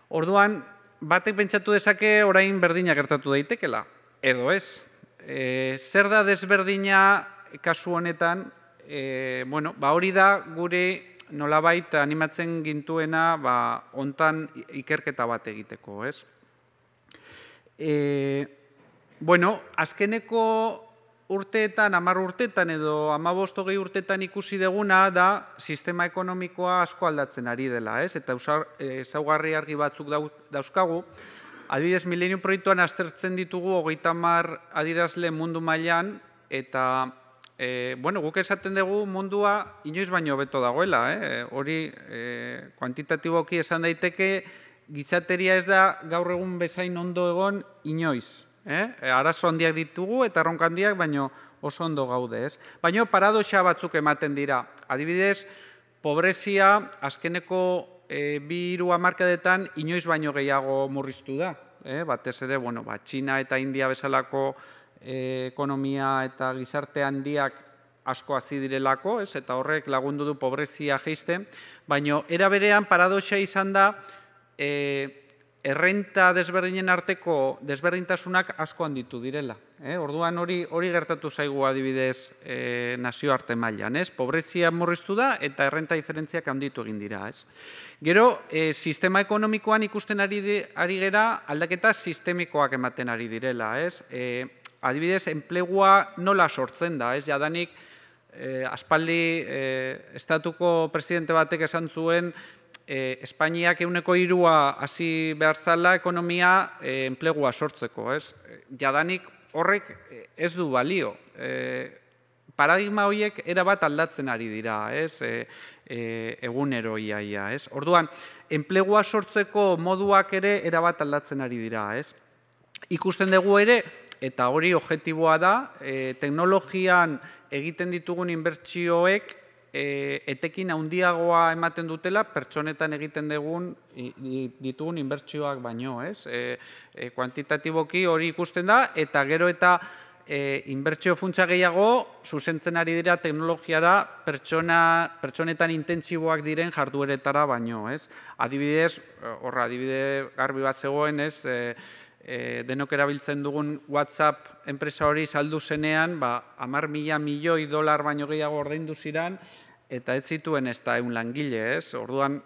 Orduan, batek pentsatu dezake orain berdina gertatu daitekela, edo ez. Zer da desberdina kasu honetan? Hori da gure nolabait animatzen gintuena hontan ikerketa bat egiteko, ez? Azkeneko urteetan, 10 urteetan edo 15-20 urteetan ikusi deguna da sistema ekonomikoa asko aldatzen ari dela, eta ezaugarri argi batzuk dauzkagu. Adibidez, Millennium proiektuan aztertzen ditugu 30 adierazle mundu mailan, eta guk esaten dugu mundua inoiz baino hobeto dagoela. Hori kuantitatiboki esan daiteke, gizateria ez da gaur egun bezain ondo egon inoiz. Arazo handiak ditugu eta erronka handiak, baino oso ondo gaude, ez? Baina paradoxa batzuk ematen dira. Adibidez, pobrezia azkeneko 2-3 hamarkadetan inoiz baino gehiago murriztu da. Batez ere, Txina eta India bezalako ekonomia eta gizarte handiak asko hazi direlako, eta horrek lagundu du pobrezia jaisten, baina era berean paradoxa izan da errenta desberdinen arteko desberdintasunak asko handitu direla. Orduan hori gertatu zaigu adibidez nazioarte mailan. Pobrezia murriztu da eta errenta diferentziak handitu egin dira. Gero, sistema ekonomikoan ikusten ari gera aldaketa sistemikoak ematen ari direla. Adibidez, enplegua nola sortzen da. Jadanik, aspaldi estatuko presidente batek esan zuen Espainiak 3% hasi behar zala ekonomia enplegua sortzeko, ez? Jadanik horrek ez du balio. Paradigma horiek erabat aldatzen ari dira, ez? Egunero iaia, ez? Orduan, enplegua sortzeko moduak ere erabat aldatzen ari dira, ez? Ikusten dugu ere, eta hori objektiboa da, teknologian egiten ditugun inbertsioek etekin handiagoa ematen dutela pertsonetan egiten ditugun inbertsioak baino, ez? Kuantitatiboki hori ikusten da, eta gero eta inbertsio funtsa gehiago zuzentzen ari dira teknologiara pertsonetan intentsiboak diren jardueretara baino, ez? Adibidez, adibide garbi bat zegoen, ez? Denok erabiltzen dugun WhatsApp enpresa hori saldu zenean, $10.000 milioi baino gehiago ordaindu ziren, eta ez zituen ez da 100 langile, ez? Orduan,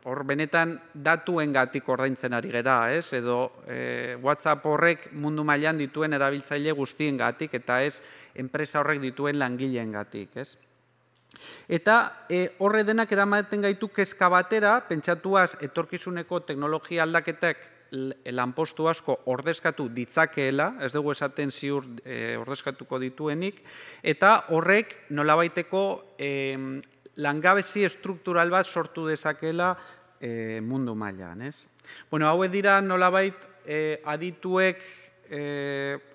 hor benetan datuengatik ordaintzen ari gera, ez? Edo WhatsApp horrek mundu mailan dituen erabiltzaile guztiengatik, eta ez enpresa horrek dituen langileengatik, ez? Eta horre denak eramaten gaitu kezka batera, pentsatuaz etorkizuneko teknologia aldaketak lanpostu asko ordezkatu ditzakeela, ez dugu esaten ziur ordezkatuko dituenik, eta horrek nolabaiteko langabezi estruktural bat sortu dezakeela mundu mailan, ez? Hauek dira nolabait adituek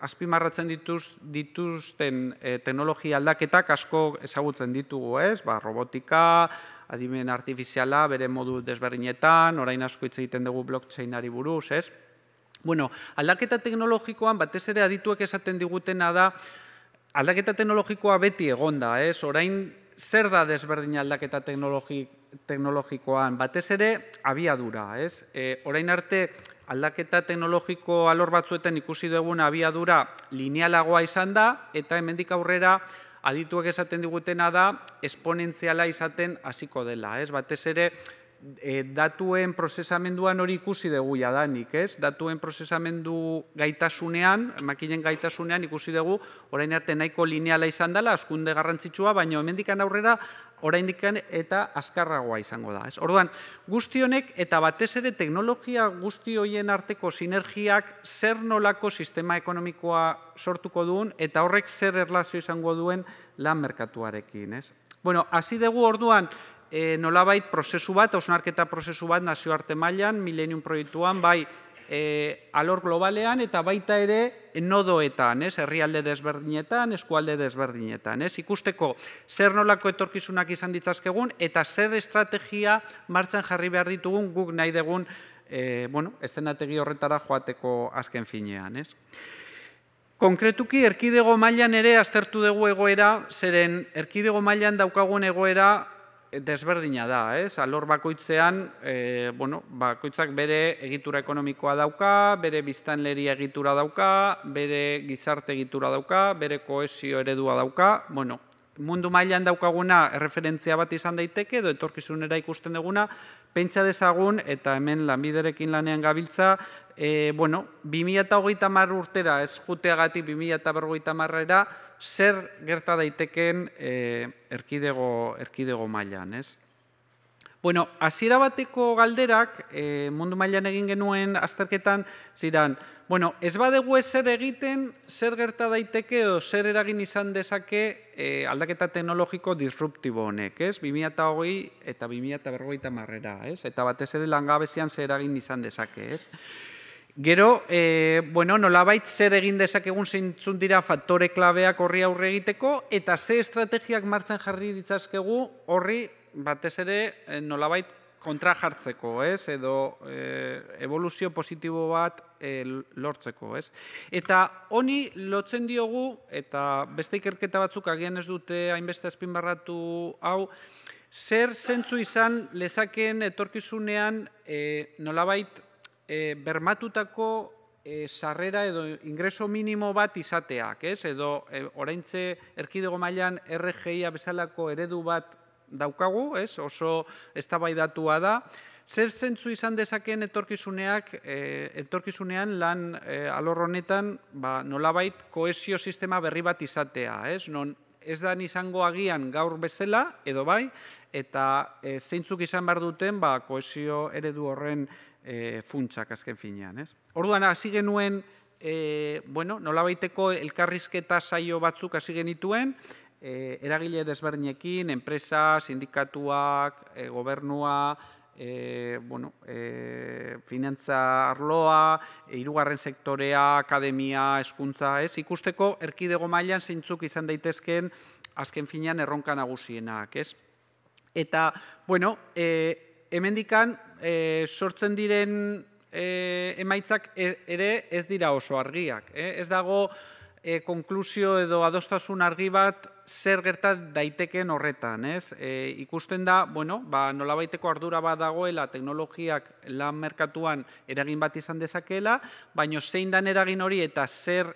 azpimarratzen dituzten teknologia aldaketak asko ezagutzen ditugu, ez? Robotika, adimen artifiziala, bere modu desberdinetan, orain asko hitz egiten dugu blockchainari buruz, ez? Aldaketa teknologikoan, batez ere adituek esaten digutena da, aldaketa teknologikoa beti egonda, ez? Orain, zer da desberdina aldaketa teknologikoan? Batez ere, abiadura, ez? Orain arte, aldaketa teknologiko alor batzuetan ikusi dugun abiadura linealagoa izan da, eta hemendik aurrera, adituek esaten digutena da, esponentziala izaten hasiko dela, ez? Batez ere, datuen prozesamenduan hori ikusi dugu jadanik, ez? Datuen prozesamendu gaitasunean, makinen gaitasunean ikusi dugu, orain arte nahiko lineala izan dela, askunde garrantzitsua, baina hemendikan aurrera, oraindikan eta azkarragoa izango da, ez? Orduan, guzti honek eta batez ere teknologia guzti horien arteko sinergiak zer nolako sistema ekonomikoa sortuko duen eta horrek zer erlazio izango duen lan merkatuarekin, ez? Hasi dugu orduan, nolabait prozesu bat, hausnarketa prozesu bat nazioarte mailan, Millennium proiektuan, bai alor globalean eta baita ere nodoetan, herrialde desberdinetan, eskualde desberdinetan. Ikusteko zer nolako etorkizunak izan ditzazkegun eta zer estrategia martxan jarri behar ditugun guk nahi dugun eszenategi horretara joateko azken finean. Konkretuki, erkidego mailan ere aztertu dugu egoera, zeren erkidego mailan daukagun egoera desberdina da, alor bakoitzean, bakoitzak bere egitura ekonomikoa dauka, bere biztanleria egitura dauka, bere gizarte egitura dauka, bere kohesio eredua dauka, mundu mailan daukaguna erreferentzia bat izan daiteke, edo etorkizunera ikusten duguna, pentsa dezagun, eta hemen lanbiderekin lanean gabiltza, 2030 urtera, ez juteagatik 2050era, zer gerta daiteken erkidego mailan, ez? Hasiera bateko galderak, mundu mailan egin genuen azterketan, ziren, ez badegu ezer egiten, zer gerta daiteke edo zer eragin izan dezake aldaketa teknologiko disruptibo honek, ez? 2020 eta 2050era, ez? Eta batez ere langabezian zer eragin izan dezake, ez? Gero, nolabait zer egin dezakegun zeintzun dira faktore klabeak horri aurre egiteko, eta ze estrategiak martxan jarri ditzazkegu horri batez ere nolabait kontra jartzeko, edo evoluzio positibo bat lortzeko. Eta honi lotzen diogu, eta beste ikerketa batzuk agian ez dute hainbeste azpimarratu hau, zer zentzu izan lezakeen etorkizunean nolabait bermatutako sarrera edo ingreso minimo bat izateak, edo oraintxe erkidego mailan RGI-a bezalako eredu bat daukagu, oso eztabaidatua da, zer zentzu izan dezakeen etorkizunean lan alor honetan nolabait kohesio sistema berri bat izatea, non ez da izango agian gaur bezala, edo bai, eta zeintzuk izan behar duten kohesio eredu horren funtsak azken finean. Orduan, hasi genuen, nolabaiteko elkarrizketa saio batzuk hasi genituen, eragile desberdinekin, enpresa, sindikatuak, gobernua, finantza arloa, hirugarren sektorea, akademia, hezkuntza, ikusteko erkidego mailan zeintzuk izan daitezkeen azken finean erronka nagusienak, ez? Eta, hemendikan sortzen diren emaitzak ere ez dira oso argiak. Ez dago konklusio edo adostasun argi bat zer gerta daiteken horretan. Ikusten da, nolabaiteko ardura bat dagoela teknologiak lan merkatuan eragin bat izan dezakeela, baina zein dan eragin hori eta zer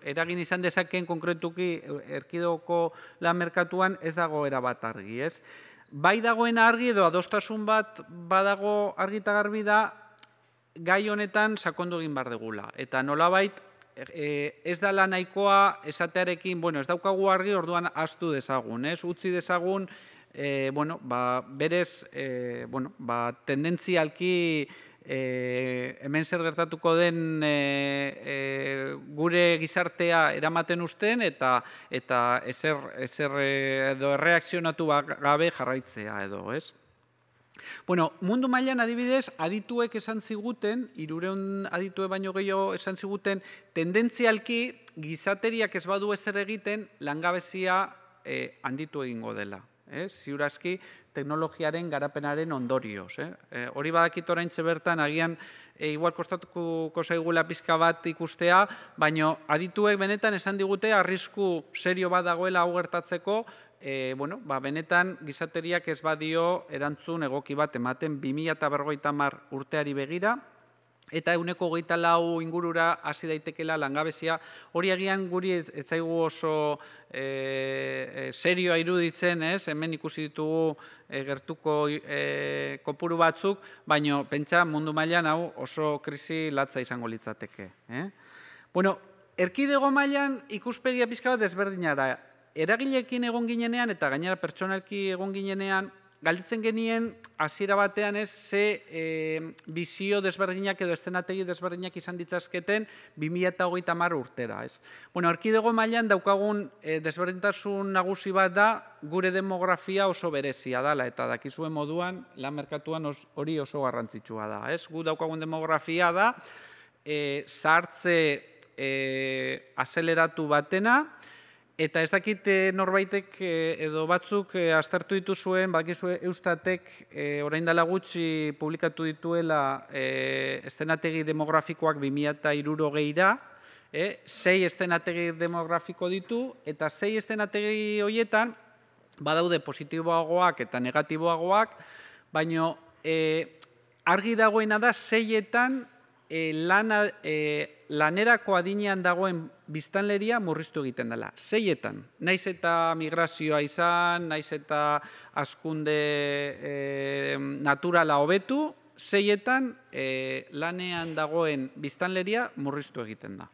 eragin izan dezakeen konkretuki erkidegoko lan merkatuan ez dago erabat argi. Bai dagoen argi edo adostasun bat badago argi eta garbi da gai honetan sakondu egin behar degula. Eta nolabait ez dela nahikoa esatearekin, ez daukagu argi orduan ahaztu dezagun, utzi dezagun, berez, tendentzialki hemen zer gertatuko den gure gizartea eramaten usten eta ezer edo erreakzionatu gabe jarraitzea edo, ez? Mundu mailan adibidez, adituek esan ziguten, 300 aditue baino gehiago esan ziguten, tendentzialki gizateriak ez badu ezer egiten langabezia handitu egingo dela. Ziurazki teknologiaren garapenaren ondorioz. Hori badakit oraintxe bertan, agian igual kostatuko zaigula pizka bat ikustea, baina adituek benetan esan digute arrisku serio bat dagoela hau gertatzeko, benetan gizateriak ez badio erantzun egoki bat ematen 2050 urteari begira, eta 124 ingurura hasi daitekela langabezia, hori agian guri ez zaigu oso serioa iruditzen, hemen ikusi ditugu gertuko kopuru batzuk, baina pentsa mundu mailan hau oso krisi latza izango litzateke. Erkidego mailan ikuspegia pizka bat desberdinara, eragileekin egon ginenean eta gainera pertsonalki egon ginenean, galditzen genien hasiera batean ze bizio desberdinak edo eszenategi desberdinak izan ditzazketen 2030 urtera. Erkidego mailan daukagun desberdintasun nagusi bat da gure demografia oso berezia dela eta dakizuen moduan lan merkatuan hori oso garrantzitsua da. Gu daukagun demografia da zahartze azeleratu batena, eta ez dakit norbaitek edo batzuk aztertu dituzuen, bakizue Eustatek orain dela gutxi publikatu dituela eszenategi demografikoak 2060ra, 6 eszenategi demografiko ditu, eta 6 eszenategi horietan badaude positiboagoak eta negatiboagoak, baina argi dagoena da 6etan lanerako adinean dagoen biztanleria murriztu egiten dela. 6etan. Naiz eta migrazioa izan, naiz eta hazkunde naturala hobetu, 6etan lanean dagoen biztanleria murriztu egiten da.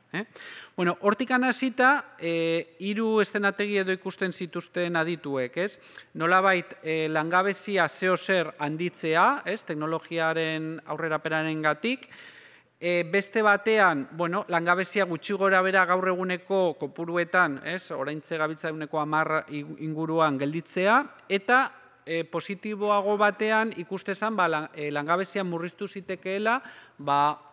Hortikan hasita, 3 eszenategi edo ikusten zituzten adituek, nolabait langabezia zeozer handitzea, teknologiaren aurrerapenaren gatik, beste batean, langabezia gutxi gora bera gaur eguneko kopuruetan, oraintxe gabiltza 10 inguruan gelditzea, eta positiboago batean ikustezan langabezia murriztu zitekeela,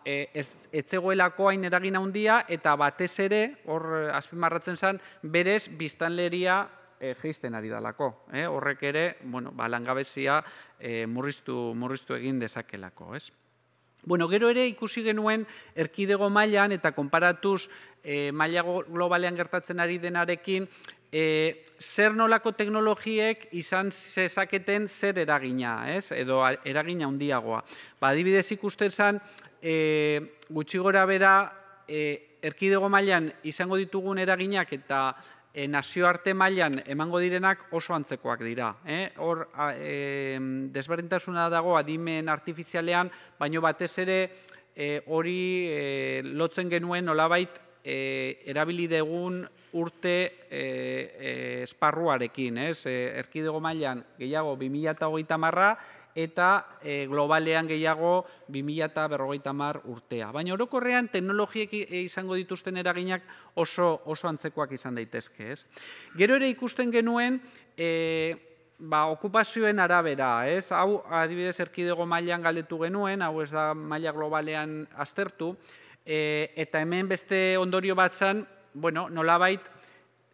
etzegoelako hain eragin handia, eta batez ere, hor azpimarratzen zen, berez biztanleria jeisten ari dalako. Horrek ere, langabezia murriztu egin dezakelako, Gero ere ikusi genuen erkidego mailan eta konparatuz maila globalean gertatzen ari denarekin, zer nolako teknologiek izan zezaketen zer eragina, edo eragina handiagoa. Adibidez ikusten zen, gutxi gora bera, erkidego mailan izango ditugun eraginak eta nazioarte mailan emango direnak oso antzekoak dira. Hor, desberdintasuna dago adimen artifizialean, baino batez ere hori lotzen genuen nolabait erabili dugun urte esparruarekin, erkidego mailan gehiago 2030 eta globalean gehiago 2050 urtea. Baina orokorrean teknologiek izango dituzten eraginak oso antzekoak izan daitezke. Gero ere ikusten genuen okupazioen arabera, hau adibidez erkidego mailan galdetu genuen, hau ez da maila globalean aztertu, eta hemen beste ondorio bat zen, nolabait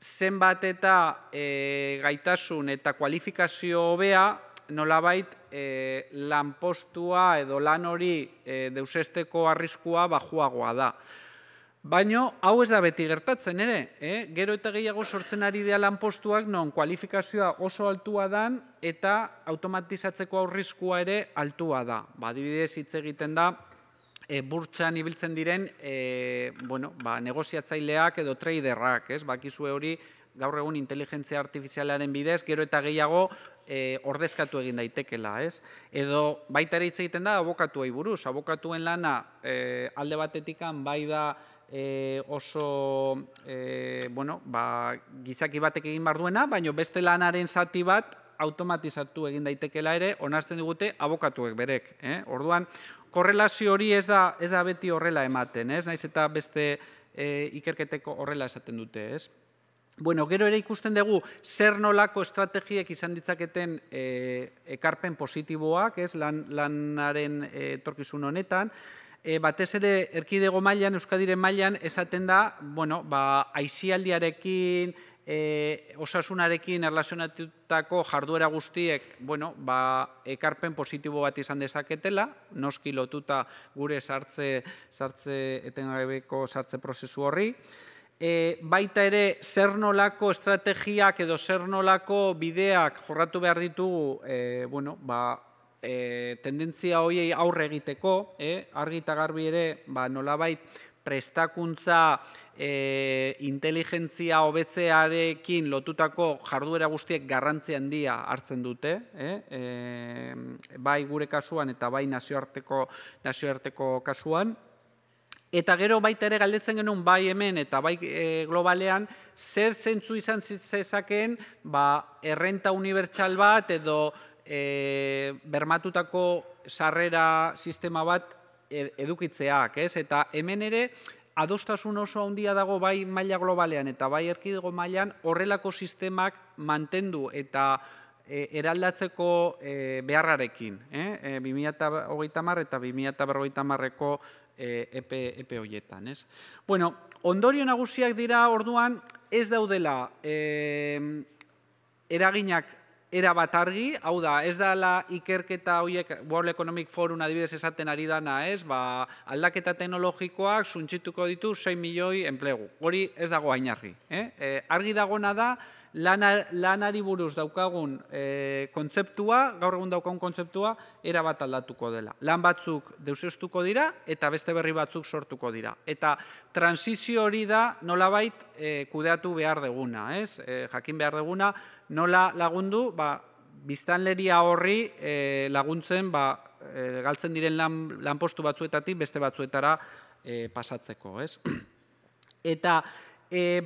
zenbat eta gaitasun eta kualifikazio hobea, nolabait lanpostua edo lan hori deusesteko arriskua bajuagoa da. Baina, hau ez da beti gertatzen ere, gero eta gehiago sortzen ari dira lanpostuak non kualifikazioa oso altua dan eta automatizatzeko arriskua ere altua da. Adibidez hitz egiten da, burtsan ibiltzen diren negoziatzaileak edo traderrak, bakizue hori gaur egun inteligentzia artifizialaren bidez, gero eta gehiago ordezkatu egin daitekela. Edo baita ere hitz egiten da abokatuei buruz. Abokatuen lana alde batetikan bai da oso gizaki batek egin behar duena, baina beste lanaren zati bat automatizatu egin daitekela ere, onartzen digute abokatuek berek. Orduan, korrelazio hori ez da beti horrela ematen, naiz eta beste ikerketeko horrela esaten dute, Gero ere ikusten dugu zer nolako estrategiek izan ditzaketen ekarpen positiboak, lanaren etorkizun honetan, batez ere erkidego mailan, Euskadiren mailan, esaten da, aisialdiarekin, osasunarekin erlazionatutako jarduera guztiek, ekarpen positibo bat izan dezaketela, noski lotuta gure etengabeko sartze prozesu horri, baita ere zer nolako estrategiak edo zer nolako bideak jorratu behar ditugu tendentzia horiei aurre egiteko, argi eta garbi ere nolabait prestakuntza inteligentzia hobetzearekin lotutako jarduera guztiek garrantzi handia hartzen dute, bai gure kasuan eta bai nazioarteko kasuan. Eta gero baita ere galdetzen genuen bai hemen eta bai globalean zer zentzu izan zezakeen errenta unibertsal bat edo bermatutako sarrera sistema bat edukitzeak. Eta hemen ere adostasun oso handia dago bai maila globalean eta bai erkidego mailan horrelako sistemak mantendu eta eraldatzeko beharrarekin. 2030 eta 2050ko epe horietan. Ondorio nagusiak dira orduan ez daudela eraginak erabat argi, hau da, ez dela ikerketa horiek World Economic Forum adibidez esaten ari dana, aldaketa teknologikoak suntsituko ditu 6 milioi enplegu. Hori ez dago hain argi. Argi dagona da, lanari buruz daukagun kontzeptua, gaur egun daukagun kontzeptua, erabat aldatuko dela. Lan batzuk deuseztuko dira eta beste berri batzuk sortuko dira. Eta transizio hori da nolabait kudeatu behar deguna, jakin behar deguna, nola lagundu, biztanleria horri laguntzen galtzen diren lanpostu batzuetatik beste batzuetara pasatzeko. Eta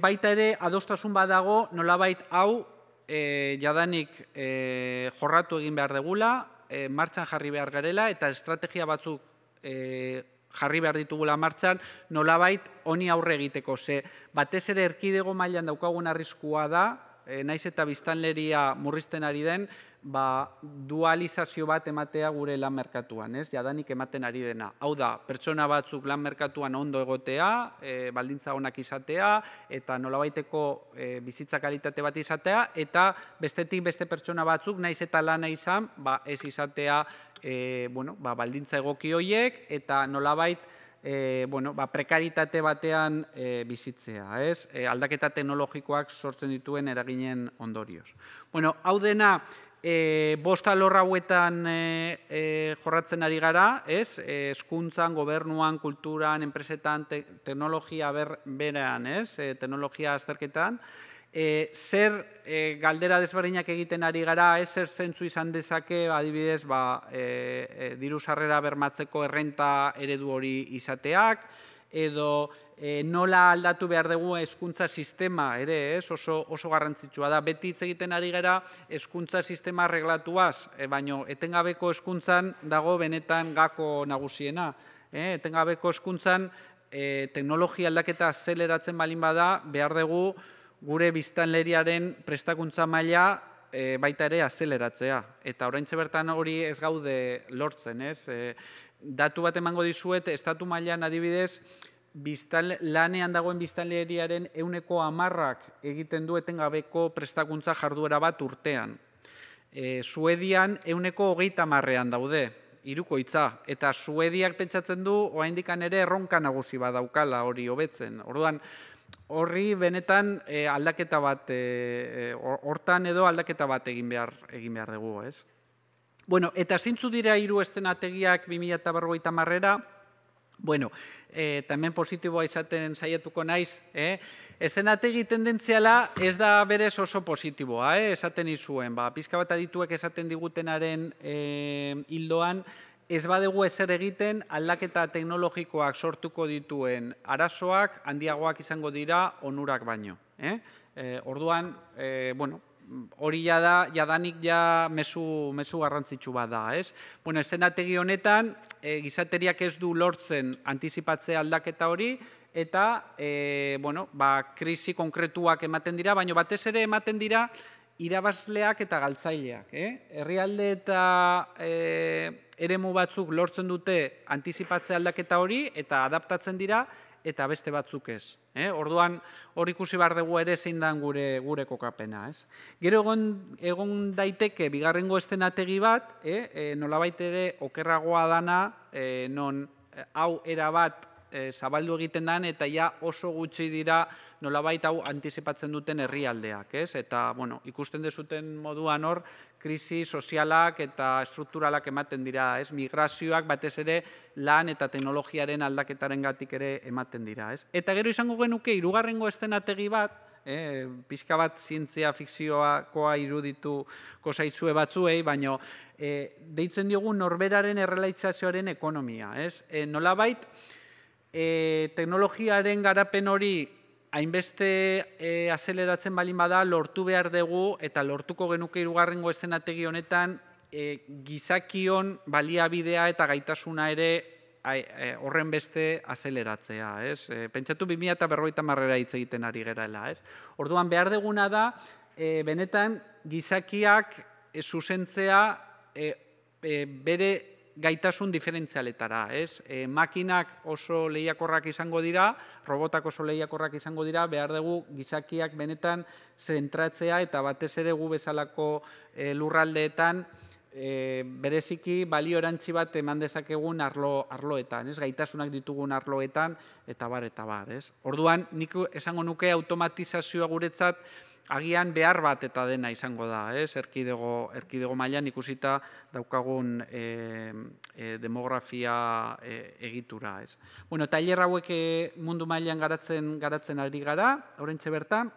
baita ere adostasun badago nolabait hau jadanik jorratu egin behar degula, martxan jarri behar garela eta estrategia batzuk jarri behar ditugula martxan nolabait honi aurre egiteko. Batez ere erkidego mailan daukagun arriskua da, naiz eta biztanleria murrizten ari den, dualizazio bat ematea gure lan merkatuan, jadanik ematen ari dena. Hau da, pertsona batzuk lan merkatuan ondo egotea, baldintza onak izatea, eta nolabaiteko bizitza kalitate bat izatea, eta bestetik beste pertsona batzuk, naiz eta lana izan, ez izatea baldintza egoki horiek, eta nolabait prekaritate batean bizitzea, aldaketa teknologikoak sortzen dituen eraginen ondorioz. Hau dena, bost alor hauetan jorratzen ari gara, hezkuntzan, gobernuan, kulturan, enpresetan, teknologia berean, teknologia azterketan, zer galdera desberdinak egiten ari gara, zer zentzu izan dezake, adibidez, diru sarrera bermatzeko errenta eredu hori izateak, edo nola aldatu behar dugu hezkuntza sistema ere, oso garrantzitsua da. Beti hitz egiten ari gara hezkuntza sistema arreglatuaz, baina etengabeko hezkuntzan dago benetan gako nagusiena. Etengabeko hezkuntzan teknologia aldaketa azeleratzen balin bada, behar dugu gure biztanleriaren prestakuntza maila baita ere azeleratzea. Eta oraintxe bertan hori ez gaude lortzen, ez? Datu bat emango dizuet, estatu mailan adibidez, lanean dagoen biztanleriaren 10% egiten du etengabeko prestakuntza jarduera bat urtean. Suedian 30%an daude, hirukoitza, eta Suediak pentsatzen du oraindik ere erronka nagusi bat daukala hori hobetzen. Orduan, horri benetan aldaketa bat, hortan edo aldaketa bat egin behar dugu, ez? Bueno, eta zeintzu dira 3 eszenategiak 2050-era? Bueno, eta hemen positiboa izaten saiatuko naiz, eszenategi tendentziala ez da berez oso positiboa, esaten izuen, pixka bat adituek esaten digutenaren hildoan, ez badugu ezer egiten aldaketa teknologikoak sortuko dituen arazoak handiagoak izango dira onurak baino. Orduan, bueno, hori jadanik mezu garrantzitsu bat da, ez? Bueno, eszenategi honetan, gizateriak ez du lortzen antizipatzea aldaketa hori, eta, bueno, krisi konkretuak ematen dira, baina batez ere ematen dira irabazleak eta galtzaileak. Herrialde eta eremu batzuk lortzen dute antizipatzea aldaketa hori, eta adaptatzen dira, eta beste batzuk ez. Orduan, hor ikusi behar dugu ere zein dan gure kokapena. Gero egon daiteke bigarrengo eszenategi bat, nolabait ere okerragoa dana, non hau erabat zabaldu egiten den, eta ja oso gutxi dira nolabait hau antizipatzen duten herrialdeak. Eta, bueno, ikusten dezuten moduan hor, krisi sozialak eta strukturalak ematen dira. Migrazioak batez ere lan eta teknologiaren aldaketaren gatik ere ematen dira. Eta gero izango genuke, 3. eszenategi bat, pixka bat zientzia fikzioakoa irudituko zaizue batzuei, baina deitzen diogu norberaren errealizazioaren ekonomia. Nolabait, teknologiaren garapen hori hainbeste azeleratzen balin bada lortu behar dugu eta lortuko genuke 3. eszenategi honetan gizakion baliabidea eta gaitasuna ere horren beste azeleratzea. Pentsatu 2050-era hitz egiten ari gerala. Orduan behar duguna da benetan gizakiak zuzentzea bere gaitasun diferentzialetara. Makinak oso lehiakorrak izango dira, robotak oso lehiakorrak izango dira, behar dugu gizakiak benetan zentratzea eta batez ere gu bezalako lurraldeetan bereziki balio erantzi bat eman dezakegun arloetan, gaitasunak ditugun arloetan, eta bar. Orduan, nik esango nuke automatizazioa guretzat agian behar bat eta dena izango da, erkidego mailan ikusita daukagun demografia egitura. Bueno, tailer hauek mundu mailan garatzen ari gara, oraintxe bertan,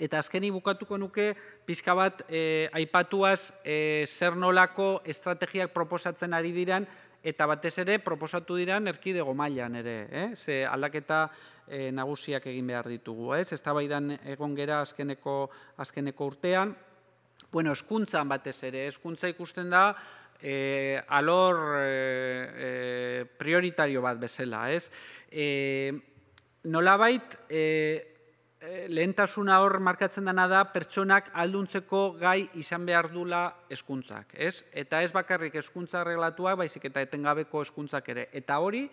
eta azkeni bukatuko nuke pixka bat aipatuaz zer nolako estrategiak proposatzen ari diran, eta batez ere proposatu diran erkidego mailan ere, ze aldaketa nagusiak egin behar ditugu. Eztabaidan egon gera azkeneko urtean. Bueno, hezkuntzan batez ere, hezkuntza ikusten da alor prioritario bat bezala. Nolabait, lehentasuna hor markatzen dena da pertsonak alduntzeko gai izan behar dula hezkuntzak. Eta ez bakarrik hezkuntza arreglatuak, baizik eta etengabeko hezkuntzak ere. Eta hori,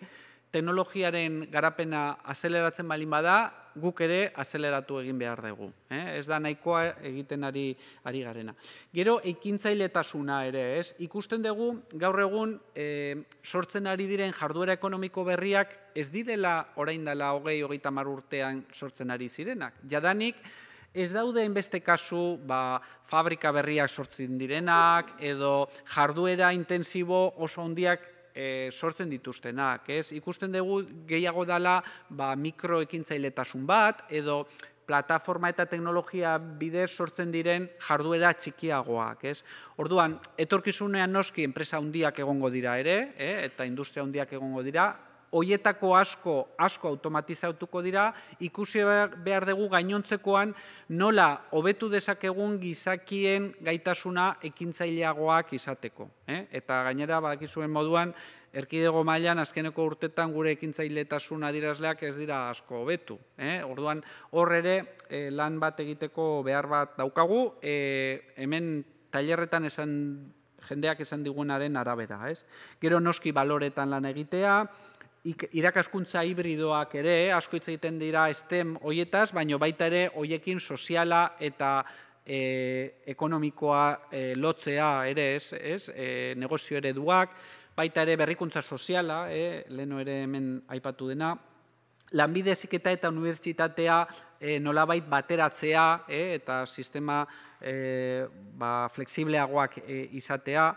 teknologiaren garapena azeleratzen balin bada, guk ere azeleratu egin behar dugu. Ez da nahikoa egiten ari garena. Gero, ekintzailetasuna ere, ikusten dugu gaur egun sortzen ari diren jarduera ekonomiko berriak ez direla orain dela 20-30 urtean sortzen ari zirenak. Jadanik, ez daude hainbeste kasu fabrika berriak sortzen direnak edo jarduera intensibo oso handiak sortzen dituztenak. Ikusten dugu gehiago dela mikroekintzailetasun bat edo plataforma eta teknologia bidez sortzen diren jarduera txikiagoak. Orduan, etorkizunean noski enpresa handiak egongo dira ere, eta industria handiak egongo dira, hoietako asko automatizatuko dira, ikusi behar dugu gainontzekoan nola hobetu dezakegun gizakien gaitasuna ekintzaileagoak izateko. Eta gainera, badakizuen moduan, erkidego mailan azkeneko urtetan gure ekintzailetasun adierazleak ez dira asko hobetu. Orduan, hor ere lan bat egiteko behar bat daukagu, hemen tailerretan jendeak esan digunaren arabera. Gero noski baloretan lan egitea, irakaskuntza hibridoak ere, asko hitz egiten dira STEM hoietaz, baina baita ere hoiekin soziala eta ekonomikoa lotzea ere, negozio ereduak, baita ere berrikuntza soziala, leheno ere hemen aipatu dena, lanbide heziketa eta unibertsitatea nolabait bateratzea eta sistema flexibleagoak izatea,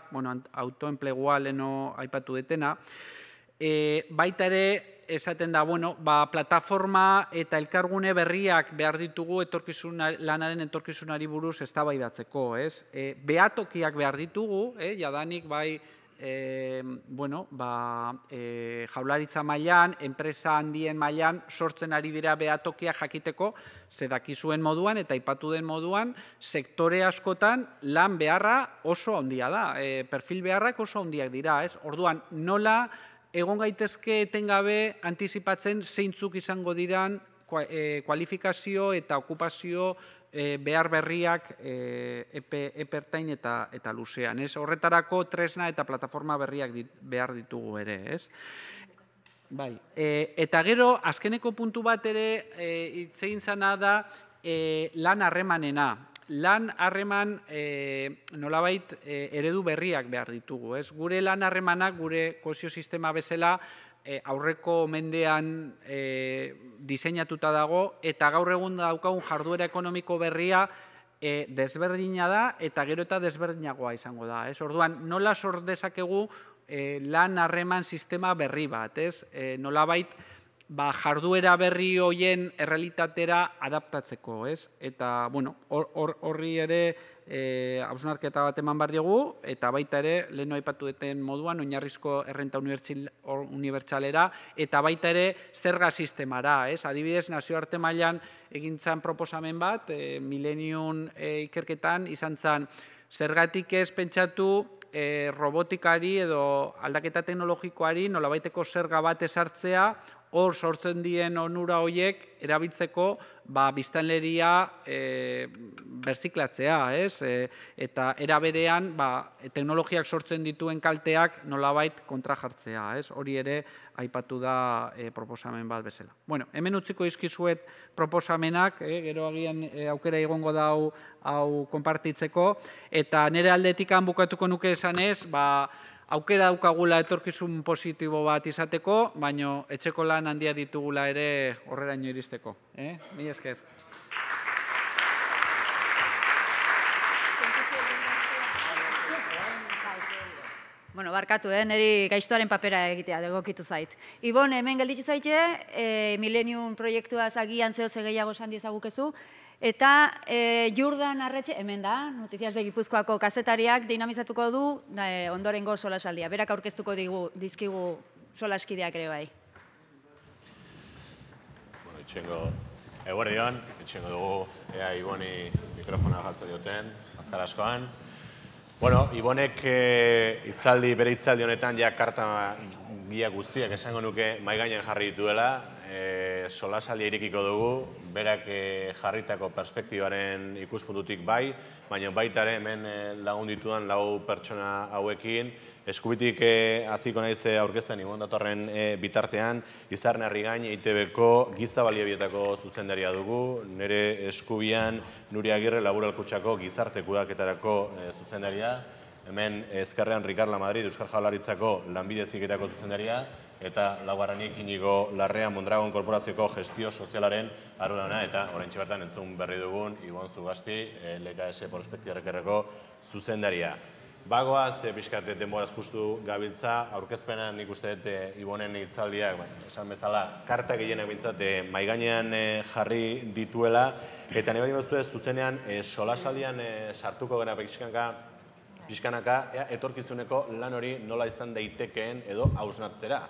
autoenplegua leheno aipatu detena. Baita ere, esaten da, plataforma eta elkargune berriak behar ditugu lanaren etorkizunari buruz eztabaidatzeko. Behatokiak behar ditugu, jadanik bai, jaurlaritza mailan, enpresa handien mailan sortzen ari dira behatokiak jakiteko, zedakizuen moduan eta aipatu den moduan, sektore askotan lan beharra oso handia da, perfil beharrak oso handiak dira. Orduan, nola egon gaitezke etengabe antizipatzen zeintzuk izango diran kualifikazio eta okupazio behar berriak epertain eta luzean. Horretarako tresna eta plataforma berriak behar ditugu ere. Eta gero, azkeneko puntu bat ere hitz egin zana da lan harremanena. Lan harreman nolabait eredu berriak behar ditugu. Gure lan harremanak, gure kohesio sistema bezala, aurreko mendean diseinatuta dago, eta gaur egun daukagun jarduera ekonomiko berria desberdina da, eta gero eta desberdinagoa izango da. Orduan, nola sor dezakegu lan harreman sistema berri bat, nolabait jarduera berri hoien errealitatera adaptatzeko, eta horri ere hausnarketa bat eman behar diogu, eta baita ere, leheno aipatu duten moduan, oinarrizko errenta unibertsalera, eta baita ere zerga sistemara. Adibidez, nazioarte mailan egintzan proposamen bat, Millennium ikerketan izan zen, zergatik ez pentsatu robotikari edo aldaketa teknologikoari nolabaiteko zerga bat ezartzea, hor sortzen dien onura horiek erabiltzeko biztanleria berziklatzea, eta era berean teknologiak sortzen dituen kalteak nolabait kontra jartzea. Hori ere aipatu da proposamen bat bezala. Hemen utziko izkizuet proposamenak, gero agian aukera egongo da hau konpartitzeko, eta nire aldetikan bukatuko nuke esanez, aukera daukagula etorkizun positibo bat izateko, baina etxeko lan handia ditugula ere horreraino iristeko. Mila esker. Barkatu, niri gaiztoaren papera egitea, egokitu zait. Ibon, hemen gelditu zaite, Millennium proiektua agian zehose gehiago esan diezagukezu, eta Jordan Arretxe, hemen da, Noticias de Gipuzkoako kazetariak dinamizatuko du ondorengo solasaldia. Berak aurkeztuko dizkigu solaskideak ere bai. Itxengo eguerdion, itxengo dugu ea Iboni mikrofona jartzen dioten, azkar askoan. Ibonek bere hitzaldi honetan ja karta gila guztiak esango nuke mahai gainean jarri dituela, solasaldia irekiko dugu, berak jarritako perspektibaren ikuspuntutik bai, baina baita ere hemen lagun dituan 4 pertsona hauekin, eskubitik hasiko naiz aurkezten Ibon datorren bitartean, Izarne Arrigain EITB-ko giza baliabietako zuzendaria dugu, nire eskubian Nuria Agirre Laboralkutxako gizarte kudeaketarako zuzendaria, hemen ezkerrean Rikarla Madrid Euskal Jaurlaritzako lanbide heziketako zuzendaria, eta laugarrenik Inigo Larrea Mondragon Korporazioko gestio sozialaren arduraduna, eta oraintxe bertan entzun berri dugun Ibon Zugasti, LKS Prospektiarrekerreko zuzendaria. Bagoaz, pixkat denboraz justu gabiltza, aurkezpenan nik uste Ibonen hitzaldiak, esan bezala, karta gehienak bintzat maigainean jarri dituela, eta nahi baino zuen zuzenean solasaldian sartuko gara pixkanaka, etorkizuneko lan hori nola izan daitekeen edo hausnartzera.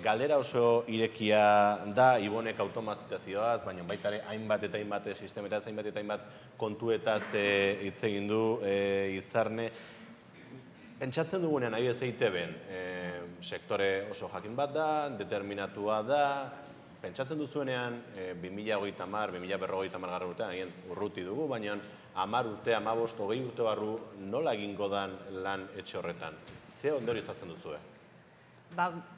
Galdera oso irekia da, Ibonek automazitazioaz, baina baita ere hainbat eta hainbat sistemetaz, hainbat eta hainbat kontuetaz hitz egin du Izarne. Pentsatzen dugunean, nahi ez EITB-en, sektore oso jakin bat da, determinatua da, pentsatzen duzuenean 2030-2050 garren urtean, egin urruti dugu, baina 10 urte, 15, 20 urte barru nola egingo dan lan etxe horretan? Ze ondorio izatzen duzue?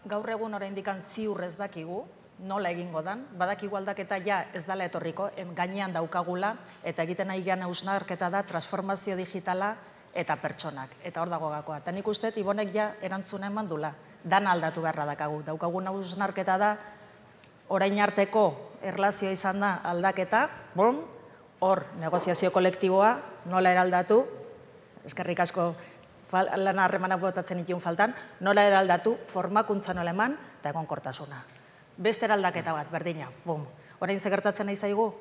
Gaur egun oraindik ziur ez dakigu, nola egingo dan, badakigu aldaketa ja ez dela etorriko, gainean daukagula, eta egiten nahi gean hausnarketa da transformazio digitala eta pertsonak, eta hor dago gakoa. Eta nik uste, Ibonek ja erantzuna eman dula, dan aldatu beharra dakagu. Daukagun hausnarketa da, orain arteko erlazioa izan da aldaketa, hor negoziazio kolektiboa nola eraldatu, eskerrik asko lan harremanak botatzen itun faltan, nola eraldatu, formakuntza nola eman, eta egonkortasuna. Beste eraldaketa bat, berdina, orain zegertatzen nahi zaigu,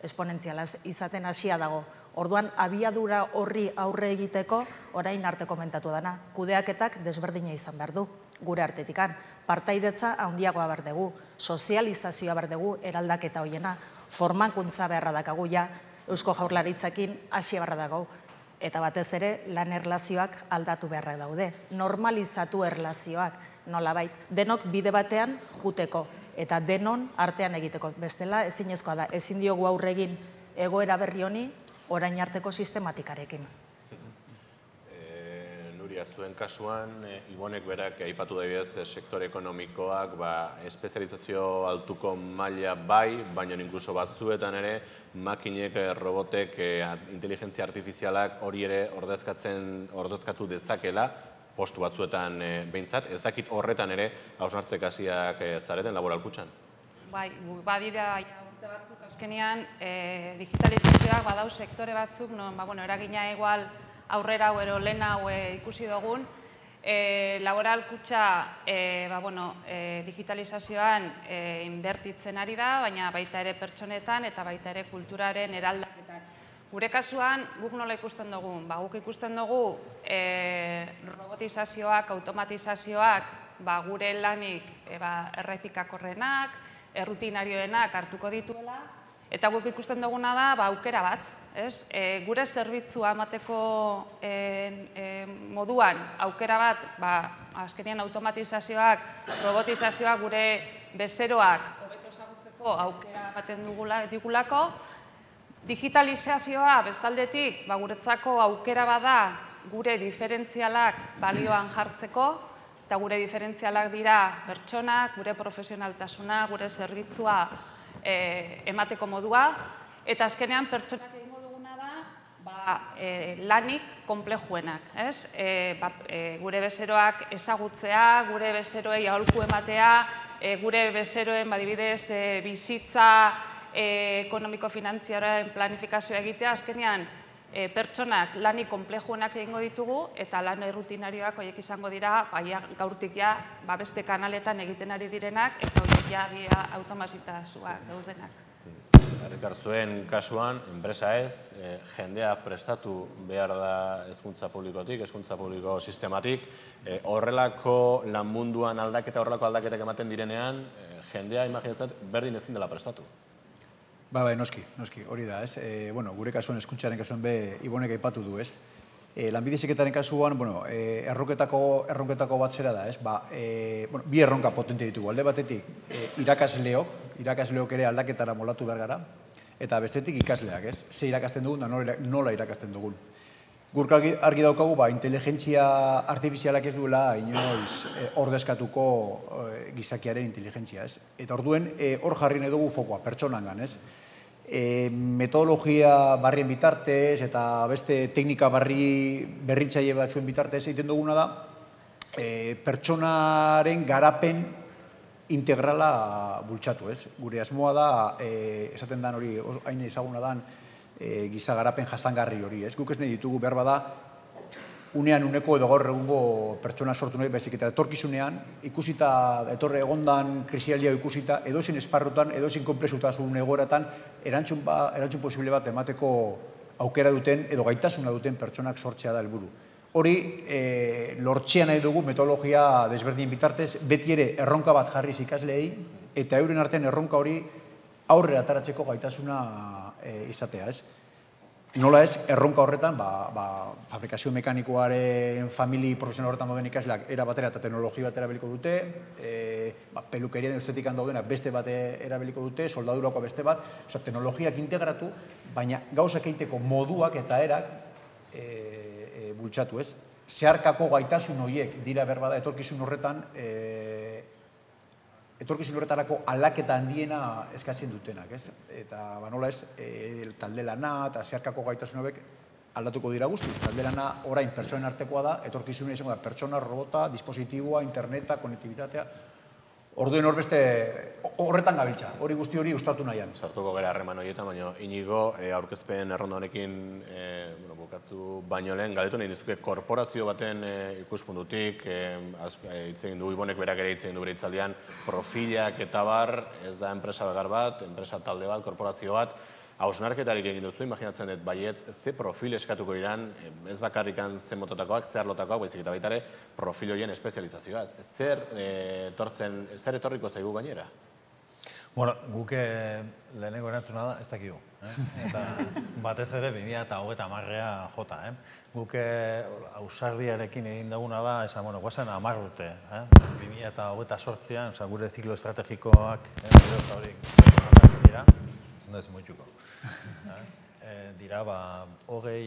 esponentziala izaten hasia dago. Orduan, abiadura horri aurre egiteko, orain arte komentatu dana, kudeaketak desberdina izan behar du, gure artetikan. Partaidetza handiagoa behar dugu, sozializazioa behar dugu, eraldaketa hoiena, formakuntza beharra dakagu ja, Eusko Jaurlaritzakin hasia beharra dakagu. Eta batez ere, lan erlazioak aldatu beharra daude. Normalizatu erlazioak, nolabait. Denok bide batean juteko, eta denon artean egiteko. Bestela, ezinezkoa da, ezin diogu aurregin egoera berri honi, orain arteko sistematikarekin. Nuria, zuen kasuan, Ibonek berak aipatu daibidez sektore ekonomikoak espezializazio altuko maila bai, baina inkluso batzuetan ere makinek, robotek, inteligentzia artifizialak hori ere ordezkatu dezakela, postu batzuetan behintzat, ez dakit horretan ere hausnartzek hasiak zareten laboralkutxan? Bai, badira urte batzuk azkenean digitalizazioak badau sektore batzuk, eragina egual aurrera hau ero lehen hau ikusi dugun, laboralkutxa digitalizazioan inbertitzen ari da, baina baita ere pertsonetan eta baita ere kulturaren eraldaketan. Gure kasuan, guk nola ikusten dugu? Guk ikusten dugu robotizazioak, automatizazioak gure lanik errepikakorrenak, errutinarioenak hartuko dituela, eta guk ikusten duguna da aukera bat. Gure zerbitzua emateko moduan aukera bat, azkenean automatizazioak, robotizazioak gure bezeroak hobeto ezagutzeko aukera ematen digulako. Digitalizazioa bestaldetik guretzako aukera bada gure diferentzialak balioan jartzeko, eta gure diferentzialak dira pertsonak, gure profesionaltasuna, gure zerbitzua emateko modua, eta azkenean pertsonak egingo duguna da lanik konplejuenak. Gure bezeroak ezagutzea, gure bezeroei aholku ematea, gure bezeroen badibidez bizitza ekonomiko-finantziaren planifikazioa egitea, azkenean pertsonak lanik konplejuenak egingo ditugu eta lan errutinarioak horiek izango dira gaurtik beste kanaletan egiten ari direnak eta horiek automazitazioa daudenak. Herrikar zuen kasuan, enpresa ez, jendea prestatu behar da hezkuntza publikotik, hezkuntza publiko sistematik, horrelako lan munduan horrelako aldaketak ematen direnean, jendea imaginatzat berdin ezin dela prestatu. Bai, noski, hori da, ez? Gure kasuan, hezkuntzaren kasuan be, Ibonek aipatu du, ez? Lanbide heziketaren kasuan, erronketako bat zera da, ez? Bi erronka potente ditugu, alde batetik irakasleok ere aldaketara molatu behar gara, eta bestetik ikasleak, ez? Ze irakasten dugun da nola irakasten dugun. Gurk argi daukagu, inteligentzia artifizialak ez duela inoiz ordezkatuko gizakiaren inteligentzia, ez? Eta orduen hor jarri nahi dugu fokoa, pertsonangan, ez? Metodologia barrien bitartez eta beste teknika berritzaile batzuen bitartez egiten duguna da pertsonaren garapen integrala bultzatu, ez? Gure asmoa da, esaten dan hori, hain ezaguna dan, giza garapen jasangarri hori, ez? Guk ez nahi ditugu behar bada, unean uneko edo gaur egungo pertsona sortu nahi, baizik eta etorkizunean, ikusita, etorre egondan krisialdia ikusita, edozin esparrutan, edozin konplexutasun egoeratan, erantzun posible bat emateko aukera duten, edo gaitasuna duten pertsonak sortzea da helburu. hori lortxea nahi dugu metodologia desberdin bitartez, beti ere erronka bat jarriz ikasleei, eta euren artean erronka hori aurrera ataratzeko gaitasuna izatea, ez? Nola ez, erronka horretan, fabrikazio mekanikoaren famili profesional horretan dauden ikasleak era batera eta teknologia bat erabiliko dute, pelukeriaren estetikan daudenak beste bat erabiliko dute, soldadurako beste bat, teknologiak integratu, baina gauzak egiteko moduak eta erak bultzatu, ez? Zeharkako gaitasun horiek dira berbada etorkizun horretan, etorkizun horretarako aldaketa handiena eskatzen dutenak, ez? Eta, nola ez, talde lana eta zeharkako gaitasun horiek aldatuko dira guztiz. Talde lana orain pertsonen artekoa da, etorkizuna izango da pertsona, robota, dispositiboa, interneta, konektibitatea. Orduen horbeste horretan gabiltza, hori guzti hori ustatu nahian. Sartuko gara harreman horietan, baina Inigo aurkezpen erronda honekin bukatzu baino lehen, galdetu nahi nizuke korporazio baten ikuspuntutik, hitz egin du, Ibonek berak ere hitz egin du bere hitzaldian, profilak eta bar, ez da enpresa begar bat, enpresa talde bat, korporazio bat, hausnarketarik egin duzu, imaginatzen dut, baietz, ze profil eskatuko iran, ez bakarrikan zen mototakoak, zer lotakoak, baizik eta baita ere, profil horien espezializazioa. Zer etorriko zaigu gainera? Bueno, guk lehenengo erantzuna da, ez dakigu. Eta batez ere, 2030 jota. Guk ausardiarekin egin duguna da, esan, bueno, guazen 10 urte. 2028an, gure ziklo estrategikoak, horiek dira, no es muy txuko. Dira, 24.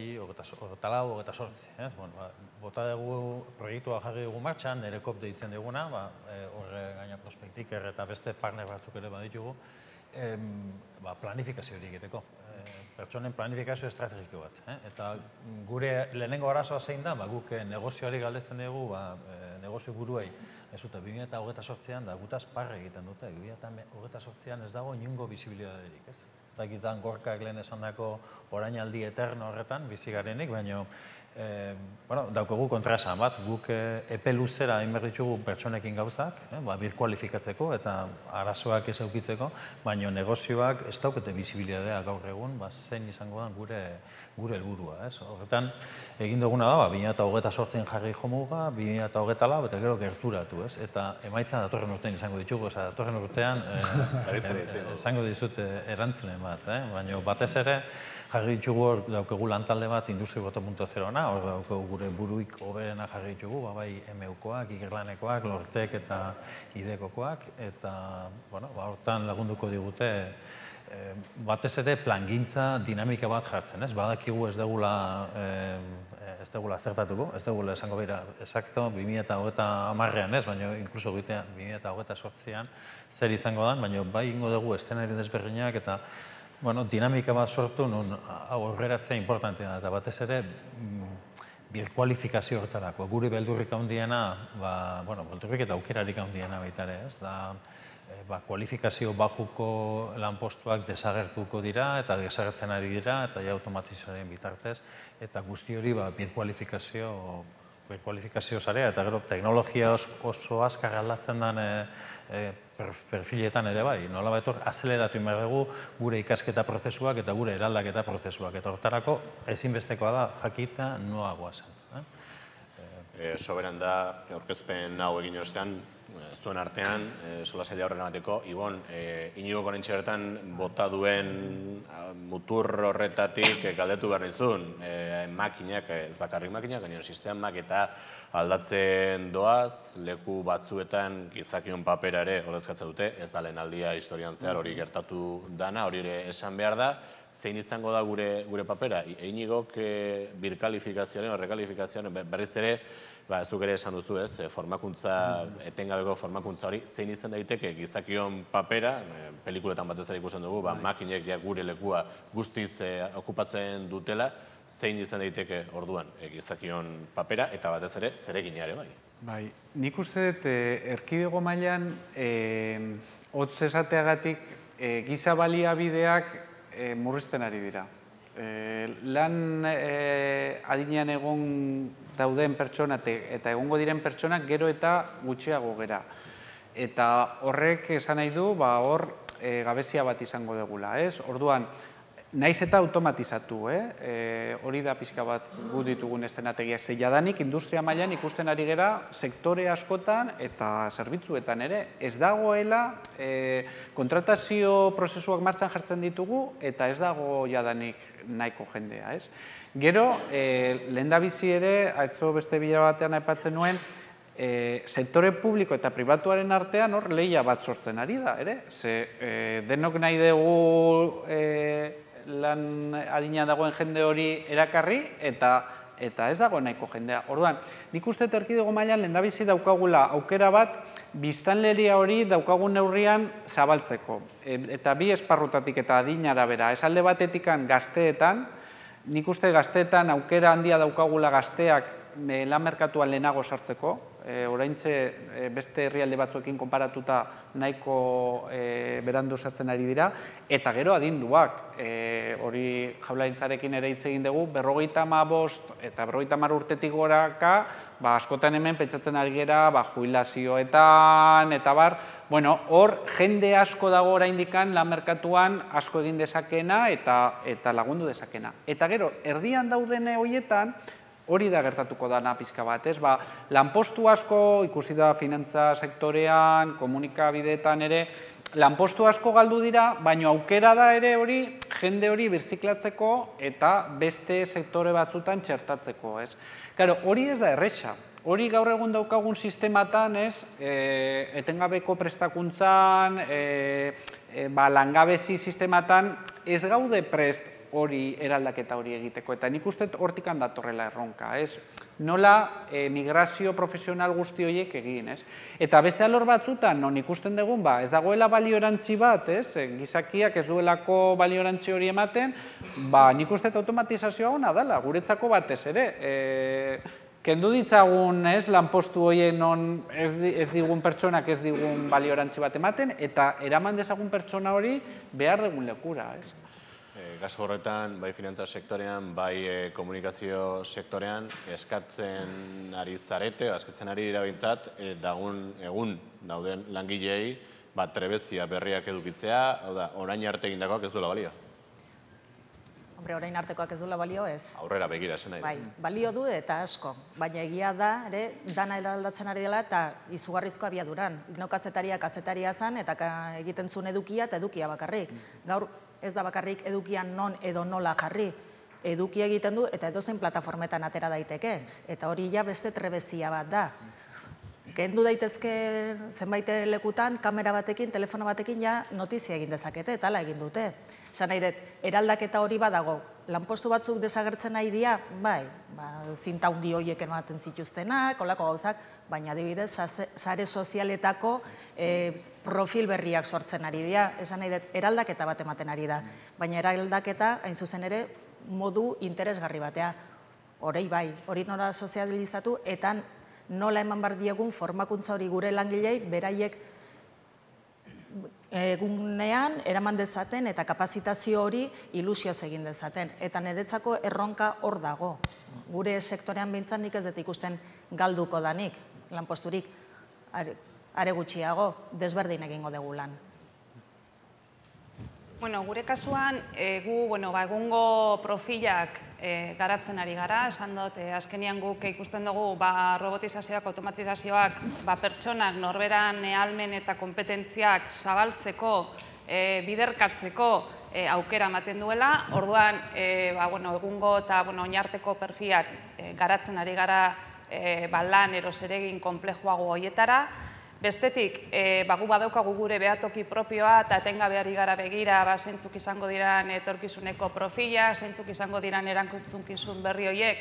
Bota dugu proiektua jarri dugu martxan, Nerekop deitzen duguna, horre gaina prospektiker eta beste partner batzuk ere baditugu, planifikazio hori egiteko. Pertsonen planifikazio estrategiko bat. Eta gure lehenengo arazoa zein da, guk negozioari galdetzen dugu, negozio buruei, ez dute, 2028an da gutaz parre egiten dute, 2028an ez dago inungo bizibilidaderik, ez? Ez dakitan Gorkak lehen esan dako orainaldi eterno horretan, bizi garenik, baina daukagu kontraesan bat, guk epe luzera inberditugu pertsonekin gauzak, birkualifikatzeko eta arazoak ez eukitzeko, baina negozioak ez daukete bizibilidadea gaur egun, zein izango da gure helburua. Horretan, egin duguna da, 2028 jarri jomuga, 2024 eta gero gerturatu, eta emaitzan datorren urtean izango ditugu, datorren urtean izango dizut erantzunen bat, baina batez ere, jarri ditugu hor daukegu lantalde bat Industri 4.0na, hor daukegu gure buruik hoberena jarri ditugu, bai MUkoak, Ikerlanekoak, Lortek eta Idekokoak, eta hortan lagunduko digute batez ere plangintza dinamika bat jartzen, ez? Badakigu ez dugula zertatuko, ez dugula esango behira exacto 2030an ez, baina inkluso 2028an zer izango dan, baina bai ingo dugu eszenari desberdinak eta dinamika bat sortu, aurreratzea importantea da, eta batez ere birkualifikazio horretarako. Guri beldurrik handiena, beldurrik eta aukerarik handiena baita ere, ez? Kualifikazio bajuko lanpostuak desagertuko dira eta desagertzen ari dira eta automatizazioaren bitartez eta guzti hori birkualifikazio zarea eta gero teknologia oso azkar aldatzen den perfiletan ere bai. Nola betor, azeleratu inbar dugu gure ikasketa prozesuak eta gure eraldaketa prozesuak eta horretarako ezinbestekoa da jakita noa guazen. Soberan da, aurkezpen hau egin ostean, zuen artean, solasaila horren amateko, Ibon, Inigo konentxe bertan bota duen mutur horretatik galdetu behar nizun, makinak, ez bakarrik makinak, gainion sistemak eta aldatzen doaz, leku batzuetan gizakion papera ere horrezkatzen dute, ez da lehen aldia historian zehar hori gertatu dana, hori ere esan behar da, zein izango da gure papera? Inigok birkalifikazioaren, horrekalifikazioaren, berriz ere, zuk ere esan duzu ez, etengabeko formakuntza hori, zein izan daiteke gizakion papera, pelikuletan batez ere ikusten dugu, makinek gure lekua guztiz okupatzen dutela, zein izan daiteke orduan gizakion papera, eta batez ere, zeregina ere bai. Bai, nik uste dut, erkidego mailan, hotz esateagatik, giza baliabideak murrizten ari dira. Lan adinean egon dauden pertsona eta egongo diren pertsonak gero eta gutxiago gera. Eta horrek esan nahi du, hor gabezia bat izango degula. Orduan, naiz eta automatizatu, hori da pixka bat gu ditugun eszenategiak. Ze jadanik industria mailan ikusten ari gera sektore askotan eta zerbitzuetan ere. Ez dagoela kontratazio prozesuak martxan jartzen ditugu eta ez dago jadanik nahiko jendea. Gero, lehendabizi ere, atzo beste bila batean aipatzen nuen, sektore publiko eta pribatuaren artean hor lehia bat sortzen ari da, ze denok nahi dugu lan adina dagoen jende hori erakarri eta ez dago nahiko jendea. Orduan, nik uste erkidego mailan lehendabizi daukagula aukera bat biztanleria hori daukagun neurrian zabaltzeko. Eta bi esparrutatik eta adinara bera, alde batetikan gazteetan, nik uste gazteetan aukera handia daukagula gazteak lan merkatuan lehenago sartzeko, oraintxe beste herrialde batzuekin konparatuta nahiko berandu sartzen ari dira, eta gero adinduak, hori Jaurlaritzarekin ere hitz egin dugu, 55 eta 50 urtetik goraka, askotan hemen pentsatzen ari gera, jubilazioetan, eta bar, hor jende asko dago oraindikan lan merkatuan asko egin dezakena eta lagundu dezakena. Eta gero, erdian daudene horietan, hori da gertatuko dana pixka bat, lanpostu asko, ikusi da finantza sektorean, komunikabideetan ere, lanpostu asko galdu dira, baina aukera da ere hori, jende hori birziklatzeko eta beste sektore batzutan txertatzeko. Hori ez da erresa. Hori gaur egun daukagun sistematan, etengabeko prestakuntzan, langabezi sistematan, ez gaude prest hori eraldaketa hori egiteko, eta nik uste hortikan datorrela erronka, nola migrazio profesional guzti horiek egin, eta beste alor batzutan, non ikusten dugun, ez dagoela balio erantzi bat, gizakiak ez duelako balio erantzi hori ematen, nik uste automatizazioa hona dela, guretzako batez ere, kendu ditzagun lanpostu horien non ez digun pertsonak ez digun balio erantzi bat ematen, eta eraman dezagun pertsona hori behar dugun lekura, Kasu horretan, bai finantza sektorean, bai komunikazio sektorean, eskatzen ari zarete, eskatzen ari dira bintzat, egun dauden langilei, trebezia berriak edukitzea, orain arte egindakoak ez duela balio. Hombre, orain artekoak ez duela balio ez. Aurrera begira esan nahi. Bai, balio du eta asko, baina egia da, dana eraldatzen ari dela eta izugarrizko abiaduran. No kazetaria zan eta egiten zuen edukia eta edukia bakarrik. Gaur ez da bakarrik edukian non edo nola jarri. Edukia egiten du eta edozein plataformetan atera daiteke. Eta hori ja beste trebezia bat da. Kendu daitezke zenbait lekutan, kamera batekin, telefono batekin ja notizia egin dezakete eta hala egin dute. Esan nahi dut, eraldaketa hori badago, lanpostu batzuk desagertzen nahi dira, bai, zinta hundi horiek ematen zituztenak, kolako gauzak, baina adibidez, sare sozialetako profil berriak sortzen ari dira. Esan nahi dut, eraldaketa bat ematen ari da, baina eraldaketa, hain zuzen ere, modu interesgarri batea. Horei bai, hori nola sozializatu, eta nola eman bar diegun formakuntza hori gure langilei, beraiek egunean eraman dezaten eta kapazitazio hori ilusioz egin dezaten. Eta niretzako erronka hor dago. Gure sektorean behintzat nik ez dut ikusten galduko danik, lanposturik, are gutxiago, desberdin egingo dugu lan. Gure kasuan, egungo profilak garatzen ari gara, esan dut, azkenian guk ikusten dugu robotizazioak, automatizazioak, pertsonak norberan ahalmen eta kompetentziak zabaltzeko, biderkatzeko aukera ematen duela. Orduan, egungo eta oinarteko perfilak garatzen ari gara lan eroseregin konplejoago horietara. Bestetik, gu badaukagu gure behatoki propioa eta etengabe gara begira zeintzuk izango diran etorkizuneko profila, zeintzuk izango diran erantzukizun berri horiek,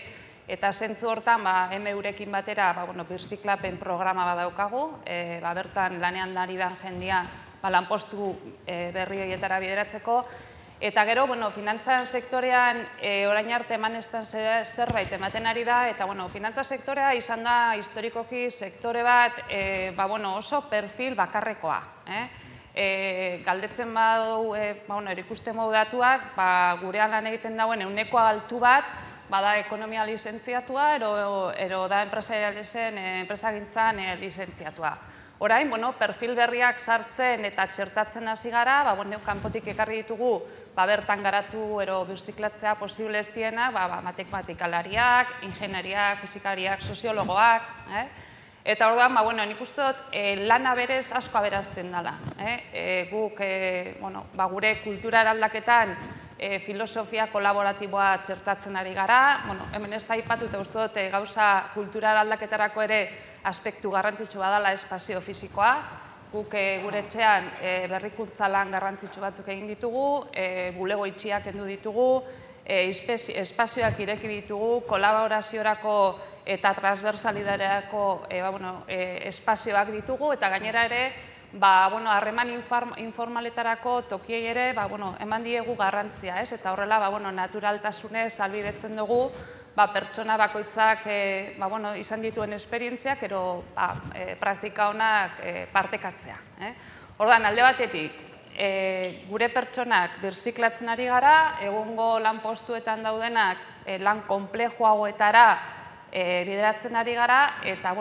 eta zeintzu hortan MUrekin batera birziklapen programa badaukagu, bertan lanean ari dan jendia lanpostu berri horietara bideratzeko. Eta gero, finantza sektorean orain arte emanestan zerbait ematen ari da, eta finantza sektorea izan da historikoki sektore bat oso perfil bakarrekoa. Galdetzen badu, erikusten modu datuak, gurean lan egiten dauen ehuneko altu bat, bada ekonomia lizentziatua, ero da enpresagintzan lizentziatua. Orain, perfil berriak sartzen eta txertatzen hasi gara, kanpotik ekarri ditugu bertan garatu ero birziklatzea posible ez diena, matematikalariak, ingeniariak, fizikariak, soziologoak. Eta orduan, nik uste dut lana berez asko aberazten dela. Guk gure kultura eraldaketan filosofia kolaboratiboa txertatzen ari gara. Hemen ez da aipatu eta uste dut gauza kultura eraldaketarako ere aspektu garrantzitsu badala espazio fisikoa. Guk gure etxean berrikuntza lan garrantzitsu batzuk egin ditugu, bulego itxiak kendu ditugu, espazioak ireki ditugu, kolaboraziorako eta transversalidadeako espazioak ditugu, eta gainera ere, harreman informaletarako tokiei ere eman diegu garrantzia, eta horrela naturaltasunez albidetzen dugu pertsona bakoitzak izan dituen esperientziak ero praktika honak partekatzea. Orduan, alde batetik, gure pertsonak birziklatzen ari gara, egungo lan postuetan daudenak lan konplejoagoetara bideratzen ari gara, eta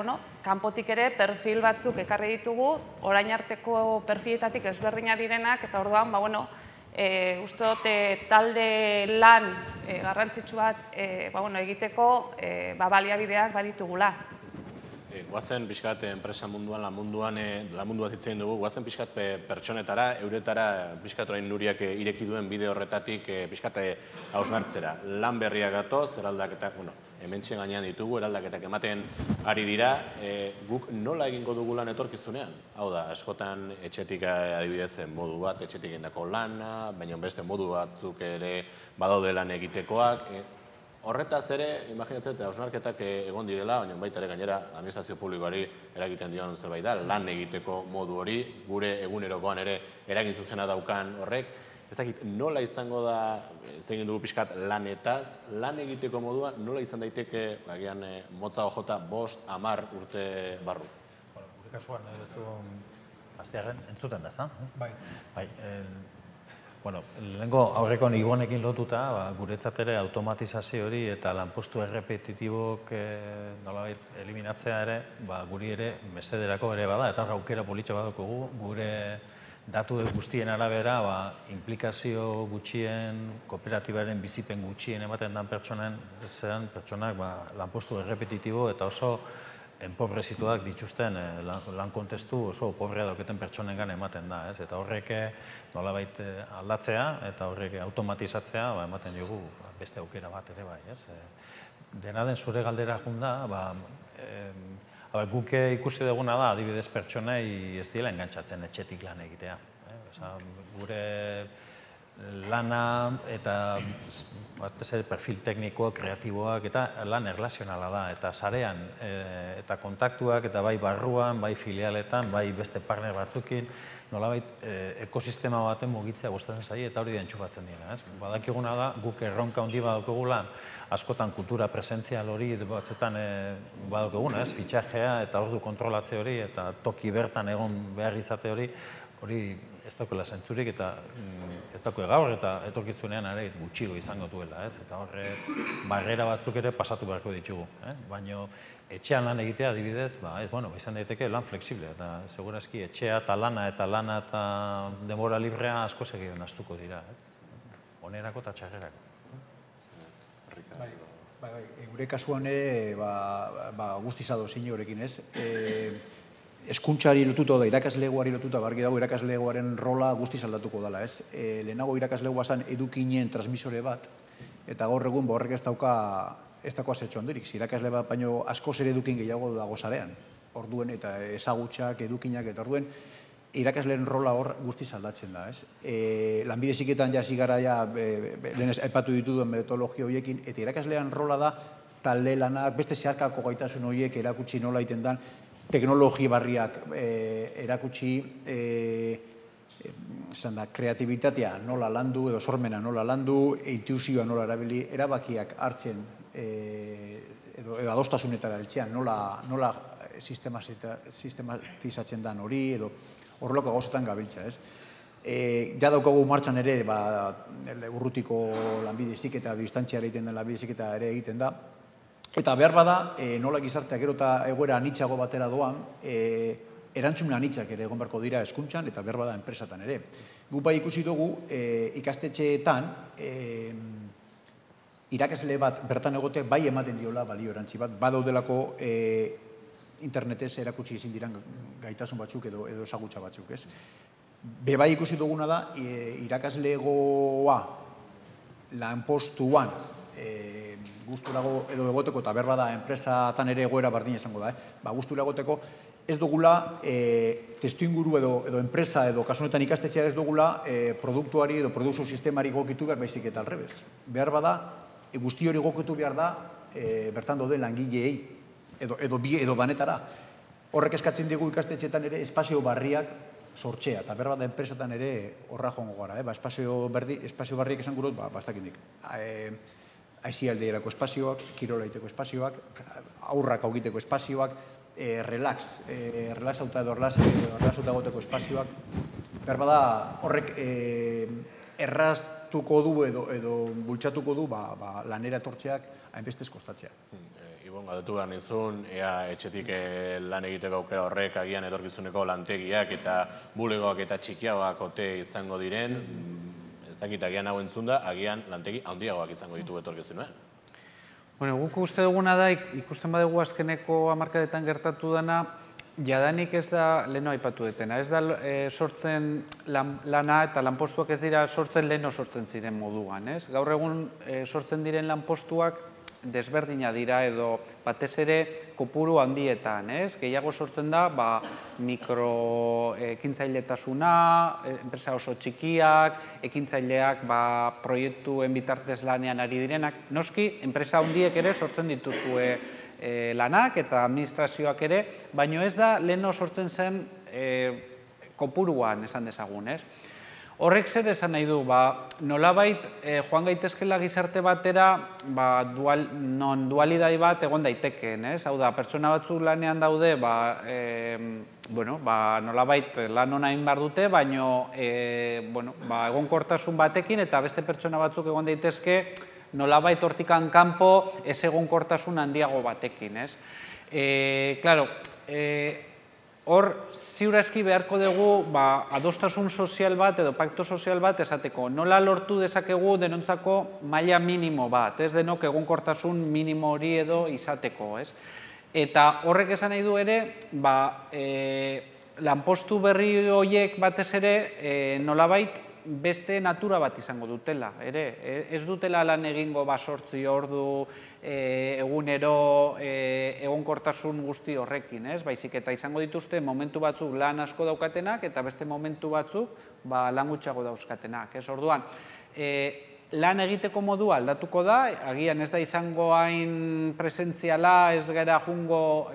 kanpotik ere perfil batzuk ekarri ditugu, orain arteko perfiletatik ezberdina direnak, eta orduan, uste dut talde lan garrantzitsu bat egiteko baliabideak baditugula. Guazen pixkat enpresa munduan, lan mundua zitzen dugu, guazen pixkat pertsonetara, euretara pixkat orain Nuriak ireki duen bide horretatik pixkat hausnartzera. Lan berriak gatoz, eraldaketak, hementxe gainean ditugu, eraldaketak ematen ari dira, guk nola egingo dugu lan etorkizunean? Hau da, askotan etxetik adibidez modu bat, etxetik egindako lana, baina beste modu batzuk ere badaude lan egitekoak. Horretaz ere, imaginatzen eta hausnarketak egon direla, baina baita ere gainera administrazio publikoari eragiten dion zerbait da, lan egiteko modu hori, gure egunerokoan ere eragin zuzena daukan horrek. Ez dakit, nola izango da, ez egin dugu pixkat lanetaz, lan egiteko modua nola izan daiteke, bagian motza ojota, 5, 10 urte barru? Gure kasuan, ez du, aztearen, entzuten da, za? Bai. Lehenko aurreko Ibonekin lotuta, guretzat ere automatizazio hori eta lanpostu errepetitibok nolabait eliminatzea ere, guri ere mesederako ere bada, eta aukera politxe badukogu, gure datu guztien arabera, implikazio gutxien, kooperatibaren bizipen gutxien ematen den pertsonak lanpostu errepetitibo eta oso enpobrezituak dituzten lan kontestu oso pobrea dauketen pertsonengan ematen da. Eta horrek nolabait aldatzea eta horrek automatizatzea ematen dugu beste aukera bat ere bai. Dena den zure galdera junda, guk ikusi duguna da, adibidez pertsonei ez dira engantzatzen etxetik lan egitea. Gure lana eta perfil teknikoak, kreatiboak eta lan erlazionala da. Eta sarean eta kontaktuak eta bai barruan, bai filialetan, bai beste partner batzukin, nolabait ekosistema baten mugitzea gustatzen zaie eta hori da entxufatzen dira. Badakiguna da, guk erronka handi badukugula, askotan kultura presentzial hori batzetan badukuguna, fitxajea eta ordu kontrolatze hori eta toki bertan egon behar izate hori ez daukela zentzurik eta ez daukela gaur eta etorkizunean ere gutxigo izango duela. Eta horre barrera batzuk ere pasatu beharko ditugu. Baina etxean lan egitea adibidez, izan daiteke lan fleksible. Eta segurazki etxea eta lana eta denbora librea asko segion astuko dira. Onerako eta txarrerako. Gure kasuan ere guztiz adozin horrekin ez. Eskuntzari lotuta da, irakaslegoari lotuta, bargi dago irakaslegoaren rola guztiz aldatuko dela, ez? Lehenago irakaslegoa zen edukinen transmisore bat, eta gaur egun horrek ez dauka zetxo handirik. Irakasle bat baino askoz ere edukin gehiago dago zarean. Orduen eta ezagutxak, edukinak, eta orduen irakasleen rola hor guztiz aldatzen da, ez? Lanbide heziketan jasi gara lehen aipatu dituduen metodologia horiekin, eta irakaslean rola da talde lanak, beste zeharkako gaitasun horiek erakutsi nola egiten dan, teknologi barriak erakutsi, kreatibitatea nola landu, edo sormena nola landu, intuizioa nola erabili, erabakiak hartzen, edo adostasunetara heltzean nola sistematizatzen dan hori, edo horrelako gauzetan gabiltza, ez? Ja daukagu martxan ere, urrutiko lanbide heziketa, distantziara egiten den lanbide heziketa ere egiten da, eta behar bada, nola gizarteak gero eta egoera anitzago batera doan, erantzun anitzak ere egon beharko dira hezkuntzan eta behar bada enpresatan ere. Guk bai ikusi dugu ikastetxeetan irakasle bat bertan egote bai ematen diola balio erantzi bat, badaudelako internetez erakutsi ezin diran gaitasun batzuk edo ezagutza batzuk, ez? Bebai ikusi duguna da, irakaslegoa lanpostuan gusturago edo egoteko eta behar bada enpresatan ere egoera bardin esango da, gustura egoteko ez dugula testuinguru edo enpresa edo kasunetan ikastetxea ez dugula produktuari edo produktu sistemari gokitu behar baizik eta alrebez. Behar bada, guzti hori gokitu behar da bertan dauden langileei edo danetara. Horrek eskatzen digu ikastetxeetan ere espazio barriak sortzea, eta behar bada enpresatan ere horra joango gara. Espazio barriak esan gurut, bastakindik. Aizialdeerako espazioak, kirolaiteko espazioak, aurrak augiteko espazioak, relaxauta edo relaxauta egoteko espazioak. Behar bada horrek erraztuko du edo bultzatuko du lanera etortzeak hainbestez kostatzea. Ibon, galdetu behar nizun, ea etxetik lan egiteko aukera horrek agian etorkizuneko lantegiak eta bulegoak eta txikiagoak ote izango diren, ez dakit agian hau entzun da, agian lantegi handiagoak izango ditu etorkizunea. Bueno, guk uste duguna da, ikusten badugu azkeneko hamarkadetan gertatu dena, jadanik ez da, leheno aipatu detena, ez da sortzen lana eta lanpostuak ez dira sortzen leheno sortzen ziren moduan, ez? Gaur egun sortzen diren lanpostuak desberdina dira edo batez ere kopuru handietan, ez? Gehiago sortzen da mikroekintzailetasuna, enpresa oso txikiak, ekintzaileak proiektuen bitartez lanean ari direnak. Noski, enpresa handiek ere sortzen dituzue lanak eta administrazioak ere, baino ez da leheno sortzen zen kopuruan esan dezagun, ez? Horrek zer esan nahi du, nolabait joan gaitezkela gizarte batera non dualidade bat egon daitekeen, ez? Hau da, pertsona batzuk lanean daude, nolabait lan hona egin behar dute, baino egonkortasun batekin eta beste pertsona batzuk egon daitezke nolabait hortikan kanpo ez egonkortasun handiago batekin, ez? Claro, hor, ziurazki beharko dugu adostasun sozial bat edo pakto sozial bat esateko. Nola lortu dezakegu denontzako maila minimo bat, ez denok egonkortasun minimo hori edo izateko, ez? Eta horrek esan nahi du ere, lanpostu berri horiek batez ere nolabait beste natura bat izango dutela, ere. Ez dutela lan egingo sortzi ordu egunero egonkortasun guzti horrekin, ez? Baizik eta izango dituzte momentu batzuk lan asko daukatenak eta beste momentu batzuk lan gutxiago dauzkatenak, ez? Orduan, lan egiteko modua aldatuko da, agian ez da izango hain presentziala, ez gara jungo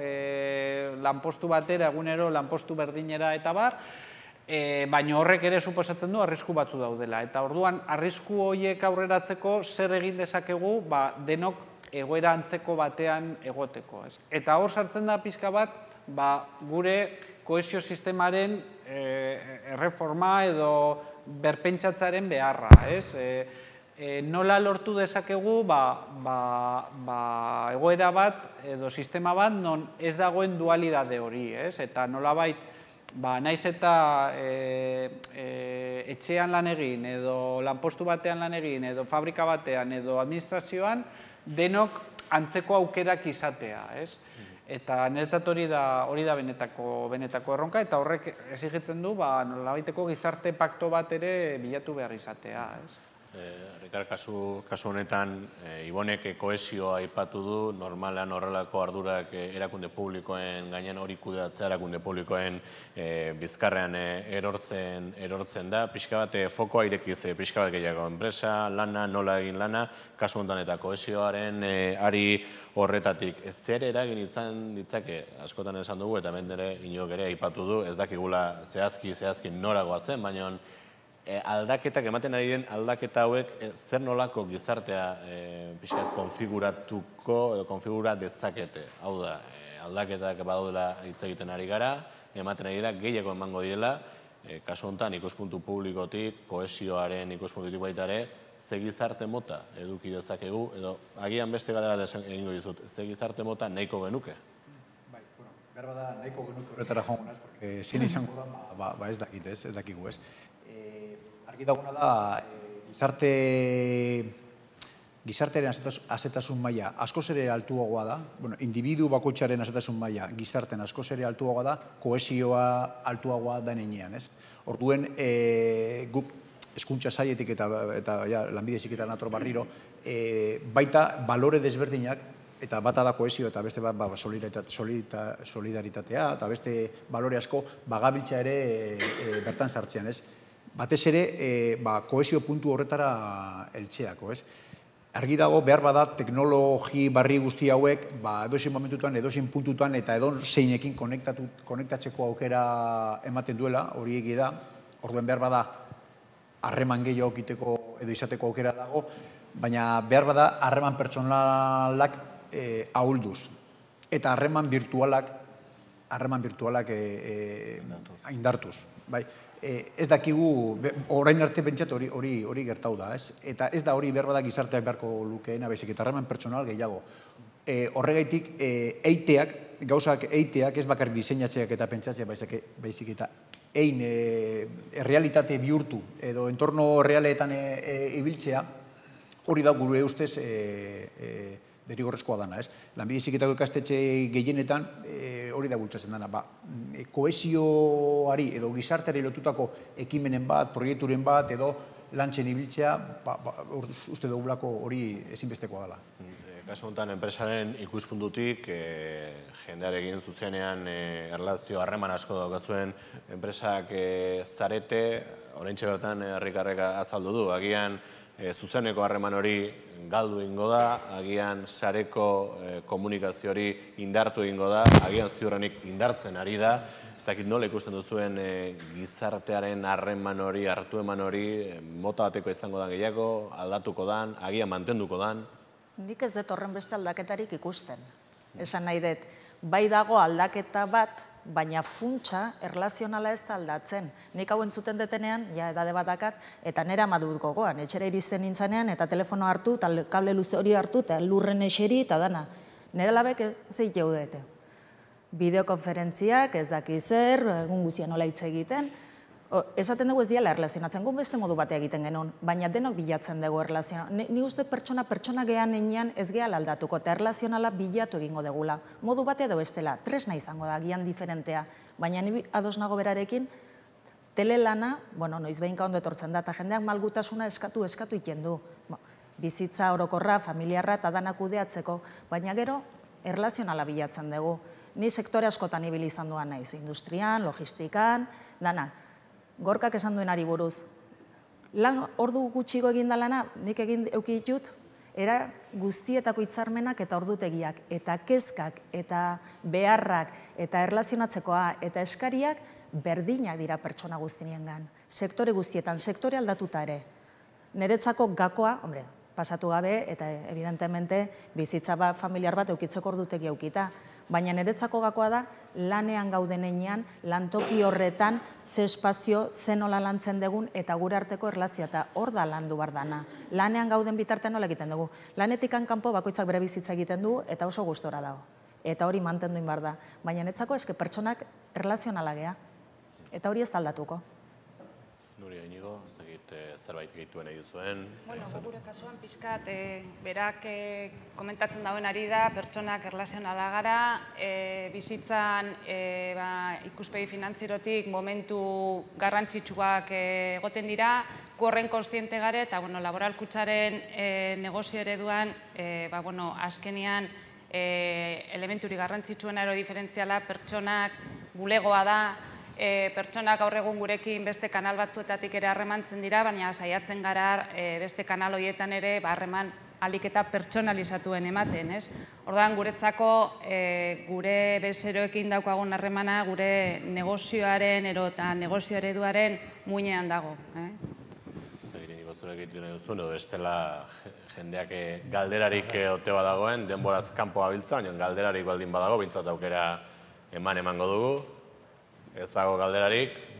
lanpostu batera, egunero lanpostu berdinera eta bar, baina horrek ere suposatzen du arrisku batzu daudela. Eta orduan, arrisku horiek aurreratzeko zer egin dezakegu denok egoera antzeko batean egoteko. Eta hor sartzen da pixka bat, gure kohesio sistemaren erreforma edo berpentsatzaren beharra. Nola lortu dezakegu egoera bat edo sistema bat non ez dagoen dualidade hori. Eta nolabait, naiz eta etxean lan egin, edo lanpostu batean lan egin, edo fabrika batean, edo administrazioan, denok antzeko aukerak izatea. Eta niretzat hori da benetako erronka, eta horrek exigitzen du nolabaiteko gizarte pakto bat ere bilatu behar izatea. Rikard, kasu honetan, Ibonek kohesioa aipatu du, normalean horrelako ardurak erakunde publikoen gainen hori kudeatzea, erakunde publikoen bizkarrean erortzen da, pixka bat fokoa irekiz, pixka bat gehiago enpresa, lana, nola egin lana, kasu honetan eta kohesioaren ari horretatik. Zer eragin izan ditzake, askotan esan dugu, eta hemen ere inok ere aipatu du, ez dakigula zehazki noragoa zen, baina aldaketak, ematen ari den aldaketa hauek, zer nolako gizartea konfiguratuko edo konfigura dezakete. Hau da, aldaketak badaudela hitz egiten ari gara, ematen ari dira, gehiago emango direla, kasu honetan ikuspuntu publikotik, kohesioaren ikuspuntutik baita ere, ze gizarte mota eduki dezakegu, edo agian beste galdera egingo dizut, ze gizarte mota nahiko genuke? Berra da, nahiko genuke horretara joan gunaz, porque zein izango da, ez dakit, ez dakigu, ez. Argi daguna da, gizartearen azetasun maila askoz ere altuagoa da, individu bakoitzaren azetasun maila gizarten askoz ere altuagoa da, kohesioa altuagoa da nenean, ez? Orduen, guk hezkuntza sailetik eta lanbide heziketan nator barriro, baita balore desberdinak, eta bata da kohesio eta beste bat solidaritatea, eta beste balore asko bagabiltza ere bertan sartzean, ez? Batez ere, kohesio puntu horretara heltzeako, ez? Argi dago, behar bada, teknologi barri guzti hauek, edozein momentutan, edozein puntutan, eta edozeinekin konektatzeko aukera ematen duela, hori egi da, orduen behar bada, harreman gehiago egiteko edo izateko aukera dago, baina behar bada, harreman pertsonalak ahulduz. Eta harreman virtualak indartuz. Ez dakigu, orain arte pentsat hori gertau da, ez? Eta ez da hori behar bada gizarteak beharko lukeena, baizik eta harreman pertsonal gehiago. Horregaitik, eiteak, gauzak eiteak, ez bakar diseinatzeak eta pentsatzeak baizik eta ein realitate bihurtu edo entorno realetan ibiltzea, hori da gure ustez derigorrezkoa dana, ez? Lanbide heziketako ikastetxe gehienetan hori da bultzatzen dana, kohesioari edo gizarteari lotutako ekimenen bat, proiekturen bat edo lantzen ibiltzea, uste dugulako hori ezinbestekoa dela. Kasu honetan, enpresaren ikuspuntutik, jendearekin zuzenean erlazio harreman asko daukazuen enpresak zarete, oraintxe bertan Rikarrek azaldu du, agian zuzeneko harreman hori galdu egingo da, agian sareko komunikazio hori indartu egingo da, agian ziurrenik indartzen ari da, ez dakit nola ikusten duzuen gizartearen harreman hori, hartu eman hori, mota bateko izango da gehiago, aldatuko dan, agian mantenduko dan. Nik ez dut horren beste aldaketarik ikusten. Esan nahi dut, bai dago aldaketa bat, baina funtsa erlazionala ez da aldatzen. Nik hau entzuten detenean, ja edade bat dakat, eta nera madut gogoan. Etxera iristen nintzanean, eta telefono hartu, eta kable luze hori hartu, eta lurren eseri, eta dana. Nera labek zei jeudete. Bideokonferentziak, ez daki zer, egun guzia nola hitz egiten, esaten dugu ez diala erlazionatzen, gu beste modu batea egiten genuen, baina denok bilatzen dugu erlazionala. Ni uste pertsona gehan enean ez gehala aldatuko, eta erlazionala bilatu egingo degula. Modu batea edo bestela, tresna izango da, gian diferentea, baina ni ados nago berarekin, telelana, noiz behinka ondo etortzen da, eta jendeak malgutasuna eskatu iten du. Bizitza orokorra, familiarra eta danak kudeatzeko, baina gero erlazionala bilatzen dugu. Ni sektore askotan ibili izan duan naiz, industrian, logistikan, dana. Gorkak esan duenari buruz. Lan ordu gutxigo egin da lana, nik egin eukitut, era guztietako hitzarmenak eta ordutegiak, eta kezkak, eta beharrak, eta erlazionatzekoa, eta eskariak berdinak dira pertsona guztiniengan. Sektore guztietan, sektore aldatuta ere. Niretzako gakoa, pasatu gabe, eta evidentemente bizitza familiar bat eukitzeko ordutegi eukita, baina niretzako gakoa da, lanean gauden enean, lantoki horretan, ze espazio, ze nola lantzen dugun, eta gure arteko erlazioa, eta hor da landu bar dana. Lanean gauden bitartean nola egiten dugu. Lanetikan kanpo bakoitzak bere bizitza egiten du, eta oso gustora dago. Eta hori mantendu inbar da. Baina niretzako eske pertsonak erlazionala gea. Eta hori ez aldatuko. Nuria Inigo, ez dakit zerbait gehituen nahi duzuen. Gure kasuan pixkat, berak komentatzen dauen ari da, pertsonak erlazionala gara, bizitzan ikuspegi finantzierotik momentu garrantzitsuak egoten dira, gu horren konstiente gare, eta laboral kutsaren negozio ereduan, azkenean elementuri garrantzitsuena ero diferentziala, pertsonak bulegoa da, pertsonak gaur egun gurekin beste kanal batzuetatik ere harremantzen dira, baina saiatzen gara beste kanal horietan ere harreman alik eta pertsonalizatuen ematen, ez? Orduan, guretzako gure bezeroekin daukagun harremana gure negozioaren eta negozio ereduaren muinean dago. Ez da giren ikotzurek egiten nahi duzun, edo bestela jendeak galderarik ote badagoen, denboraz kanpo gabiltza, baina galderarik baldin badago, bintzat aukera emango dugu. Ez dago galderarik,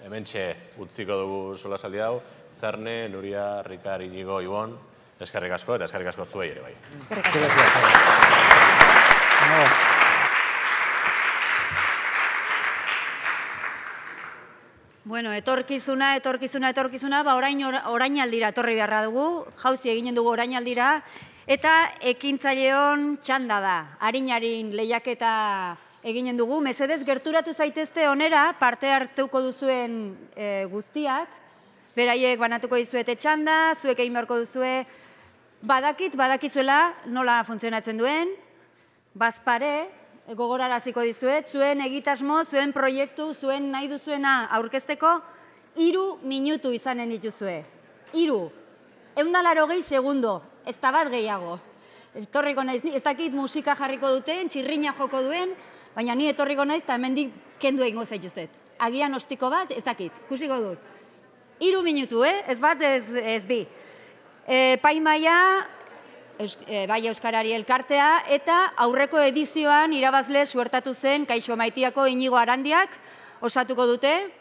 hementxe utziko dugu solasaldi hau, Zerne, Nuria, Rikar, Inigo, Ibon, eskerrik asko eta eskerrik asko zuei ere bai. Eskerrik asko. Bueno, etorkizuna, orainaldira etorri beharra dugu, jauzi eginen dugu orainaldira, eta ekintzaileon txanda da. Harin lehiaketa eginen dugu, mesedez gerturatu zaitezte onera, parte hartuko duzuen guztiak, beraiek banatuko dizuete txanda, zuek egin beharko duzue, badakizuela nola funtzionatzen duen, bazpare, gogoraraziko dizuet, zuen egitasmo, zuen proiektu, zuen nahi duzuena aurkezteko, 3 minutu izanen dituzue. 3. 180 segundo, ez da bat gehiago. Etorriko naiz, ez dakit musika jarriko duten, txirrina joko duen, baina ni etorriko naiz eta hemendik kendu egingo zaituztet. Agian ostiko bat, ez dakit, kusiko dut. 3 minutu, ez bat, ez bi. Paimaia, bai Euskarari elkartea, eta aurreko edizioan irabazle suertatu zen Kaixo Maitiako Inigo Arandiak osatuko dute,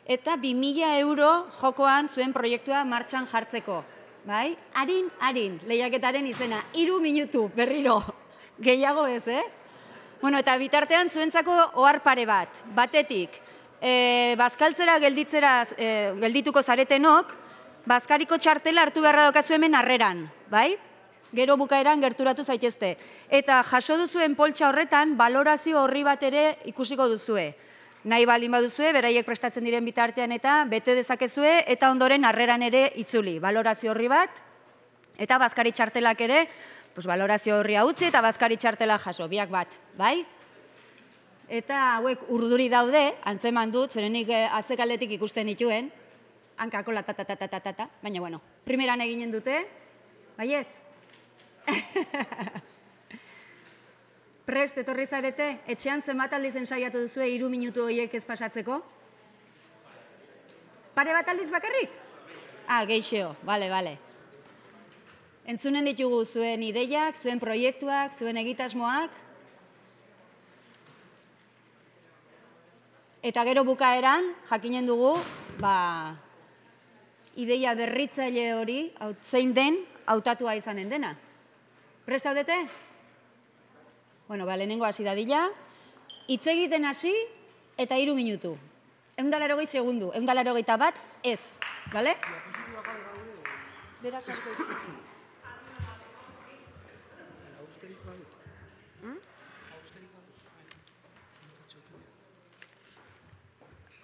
eta 2.000 euro jokoan zuen proiektua martxan jartzeko. Bai? Harin, lehiaketaren izena, 3 minutu, berriro, gehiago ez, Bueno, eta bitartean zuentzako ohar pare bat, batetik, bazkaltzera geldituko zaretenok, bazkariko txartela hartu beharra daukazu hemen harreran, bai? Gero bukaeran gerturatu zaitezte. Eta jaso duzuen poltsa horretan, balorazio horri bat ere ikusiko duzue. Nahi baldin baduzue, beraiek prestatzen diren bitartean eta bete dezakezue, eta ondoren harreran ere itzuli. Balorazio horri bat, eta bazkari txartelak ere, balorazio horria utzi eta bazkari txartela jaso, biak bat, bai? Eta hauek urduri daude, antzeman dut, zerenik atzekaldetik ikusten dituen, hankako latatatatata, baina bueno, primeran eginen dute, baietz? Prest, etorri zarete, etxean zenbat aldiz ensaiatu duzue 3 minutu horiek ez pasatzeko? Pare bat aldiz bakarrik? Geixeo, bale. Entzunen ditugu zuen ideiak, zuen proiektuak, zuen egitasmoak. Eta gero bukaeran, jakinen dugu, ideia berritzaile hori, zein den, hautatua izanen dena. Prest zaudete? Bueno, lehenengo hasi dadila, hitz egiten hasi eta 3 minutu. 180 segundu, 181 ez, bale? Berak harko izkizu.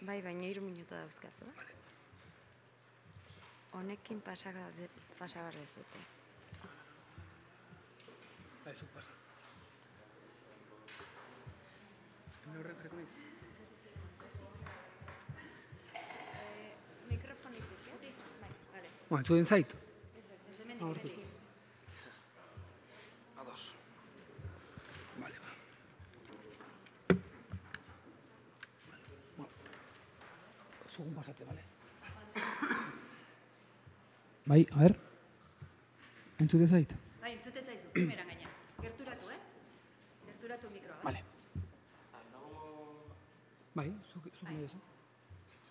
Bai, baina 3 minutu dauzkazu. Honekin pasagar dezute. Zuk pasa. Mikrofonik dut, Bueno, entzuden zait? Ados. Vale, ba. Zugun pasate, vale? Bai, a ver. Entzute zait? Bai, entzute zaizu, primeran gaina. Gerturatu, Gerturatu mikroa. Vale. Bai, zuk nahi duzu.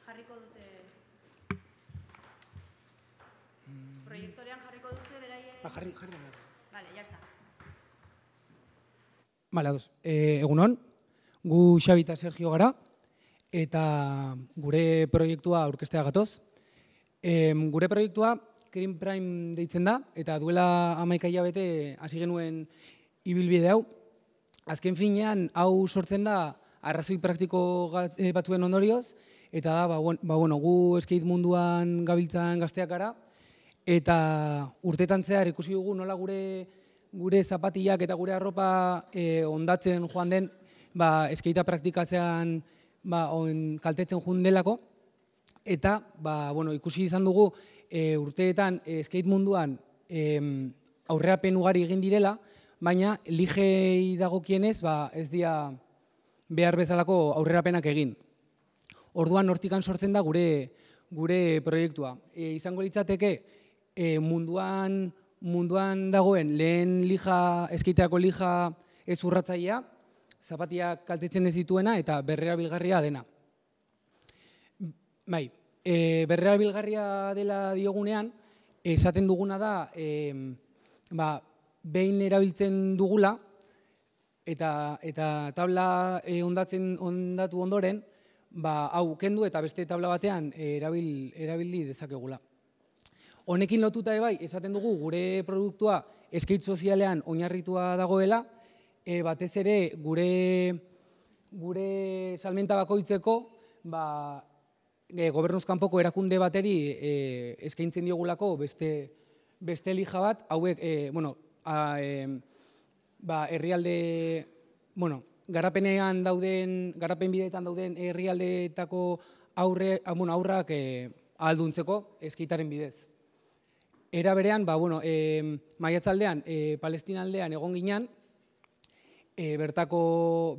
Jarriko dute... Proiektorean jarriko duzu beraien... Jarri nahi duzu. Vale, ya está. Vale, ados. Egunon, gu Xabi eta Sergio gara, eta gure proiektua aurkeztea gatoz. Gure proiektua Green Prime deitzen da, eta duela 11 hilabete hasi genuen ibilbide hau. Azken finean, hau sortzen da arrazoi praktiko batzuen ondorioz, eta da, gu skate munduan gabiltzan gazteak gara, eta urtetan zehar ikusi dugu nola gure zapatillak eta gure arropa ondatzen joan den, skatea praktikatzean kaltetzen joan delako, eta ikusi izan dugu urteetan skate munduan aurrerapen ugari egin direla, baina ligei dagokienez ez dira behar bezalako aurrerapenak egin. Orduan hortikan sortzen da gure proiektua. Izango litzateke munduan dagoen lehen skateako liga ez urratzailea, zapatiak kaltetzen ez dituena eta berrerabilgarria dena. Bai, berrerabilgarria dela diogunean, esaten duguna da, behin erabiltzen dugula, eta tabla ondatu ondoren, hau kendu eta beste tabla batean erabili dezakegula. Honekin lotuta bai, esaten dugu gure produktua skate sozialean oinarritua dagoela, batez ere gure salmenta bakoitzeko gobernuz kanpoko erakunde bateri eskaintzen diogulako beste lija bat, hauek, herrialde, garapen bideetan dauden herrialdeetako aurrak ahalduntzeko eskaitaren bidez. Era berean, maiatzaldean, Palestina aldean egon ginen, bertako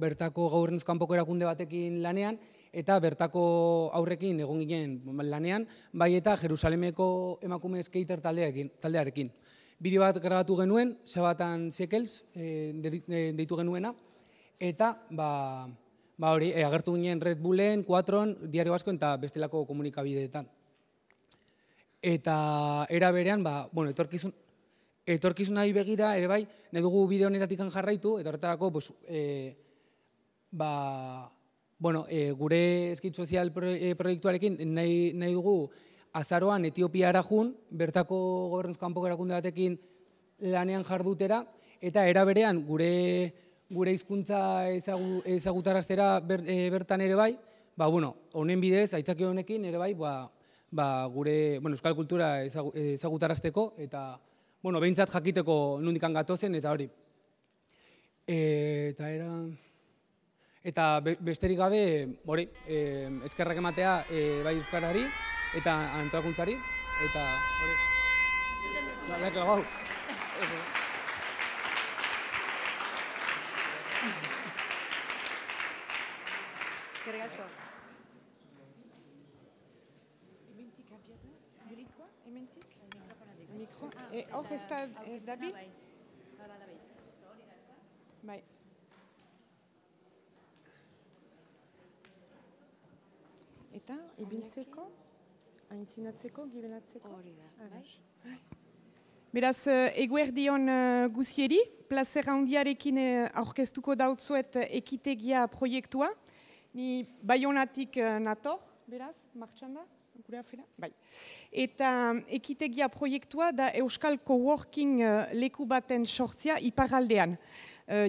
gobernuz kanpoko erakunde batekin lanean, eta bertako aurrekin egon ginen lanean, bai eta Jerusalemeko emakume skater taldearekin. Bideo bat grabatu genuen, Sabatan Shekels deitu genuena, eta agertu ginen Red Bullen, Quatron, Diario Vasco eta bestelako komunikabideetan. Eta era berean, etorkizunari begira, ere bai, nahi dugu bideo honetatik jarraitu, eta horretarako, gure skate sozial proiektuarekin nahi dugu azaroan Etiopiara jun, bertako gobernuz kanpoko erakunde batekin lanean jardutera, eta era berean gure hizkuntza ezagutaraztera bertan ere bai, honen bidez, aitzaki honekin ere bai, gure euskal kultura ezagutarazteko, eta behintzat jakiteko nondikan gatozen, eta hori. Eta besterik gabe, eskerrak ematea bai euskarari, eta antolakuntzari, eta hori. Eskerrik asko. Hor ez da bi? Bai. Eta, ibiltzeko, aintzinatzeko, gibelatzeko? Hori da, bai. Beraz, eguerdion guzieri, plazer handiarekin aurkeztuko dautzuet ekitegia proiektua. Ni Baionatik nator, beraz, martxan da? Gure afera? Bai. Eta ekitegia proiektua da Euskal Coworking leku baten sortzia iparraldean.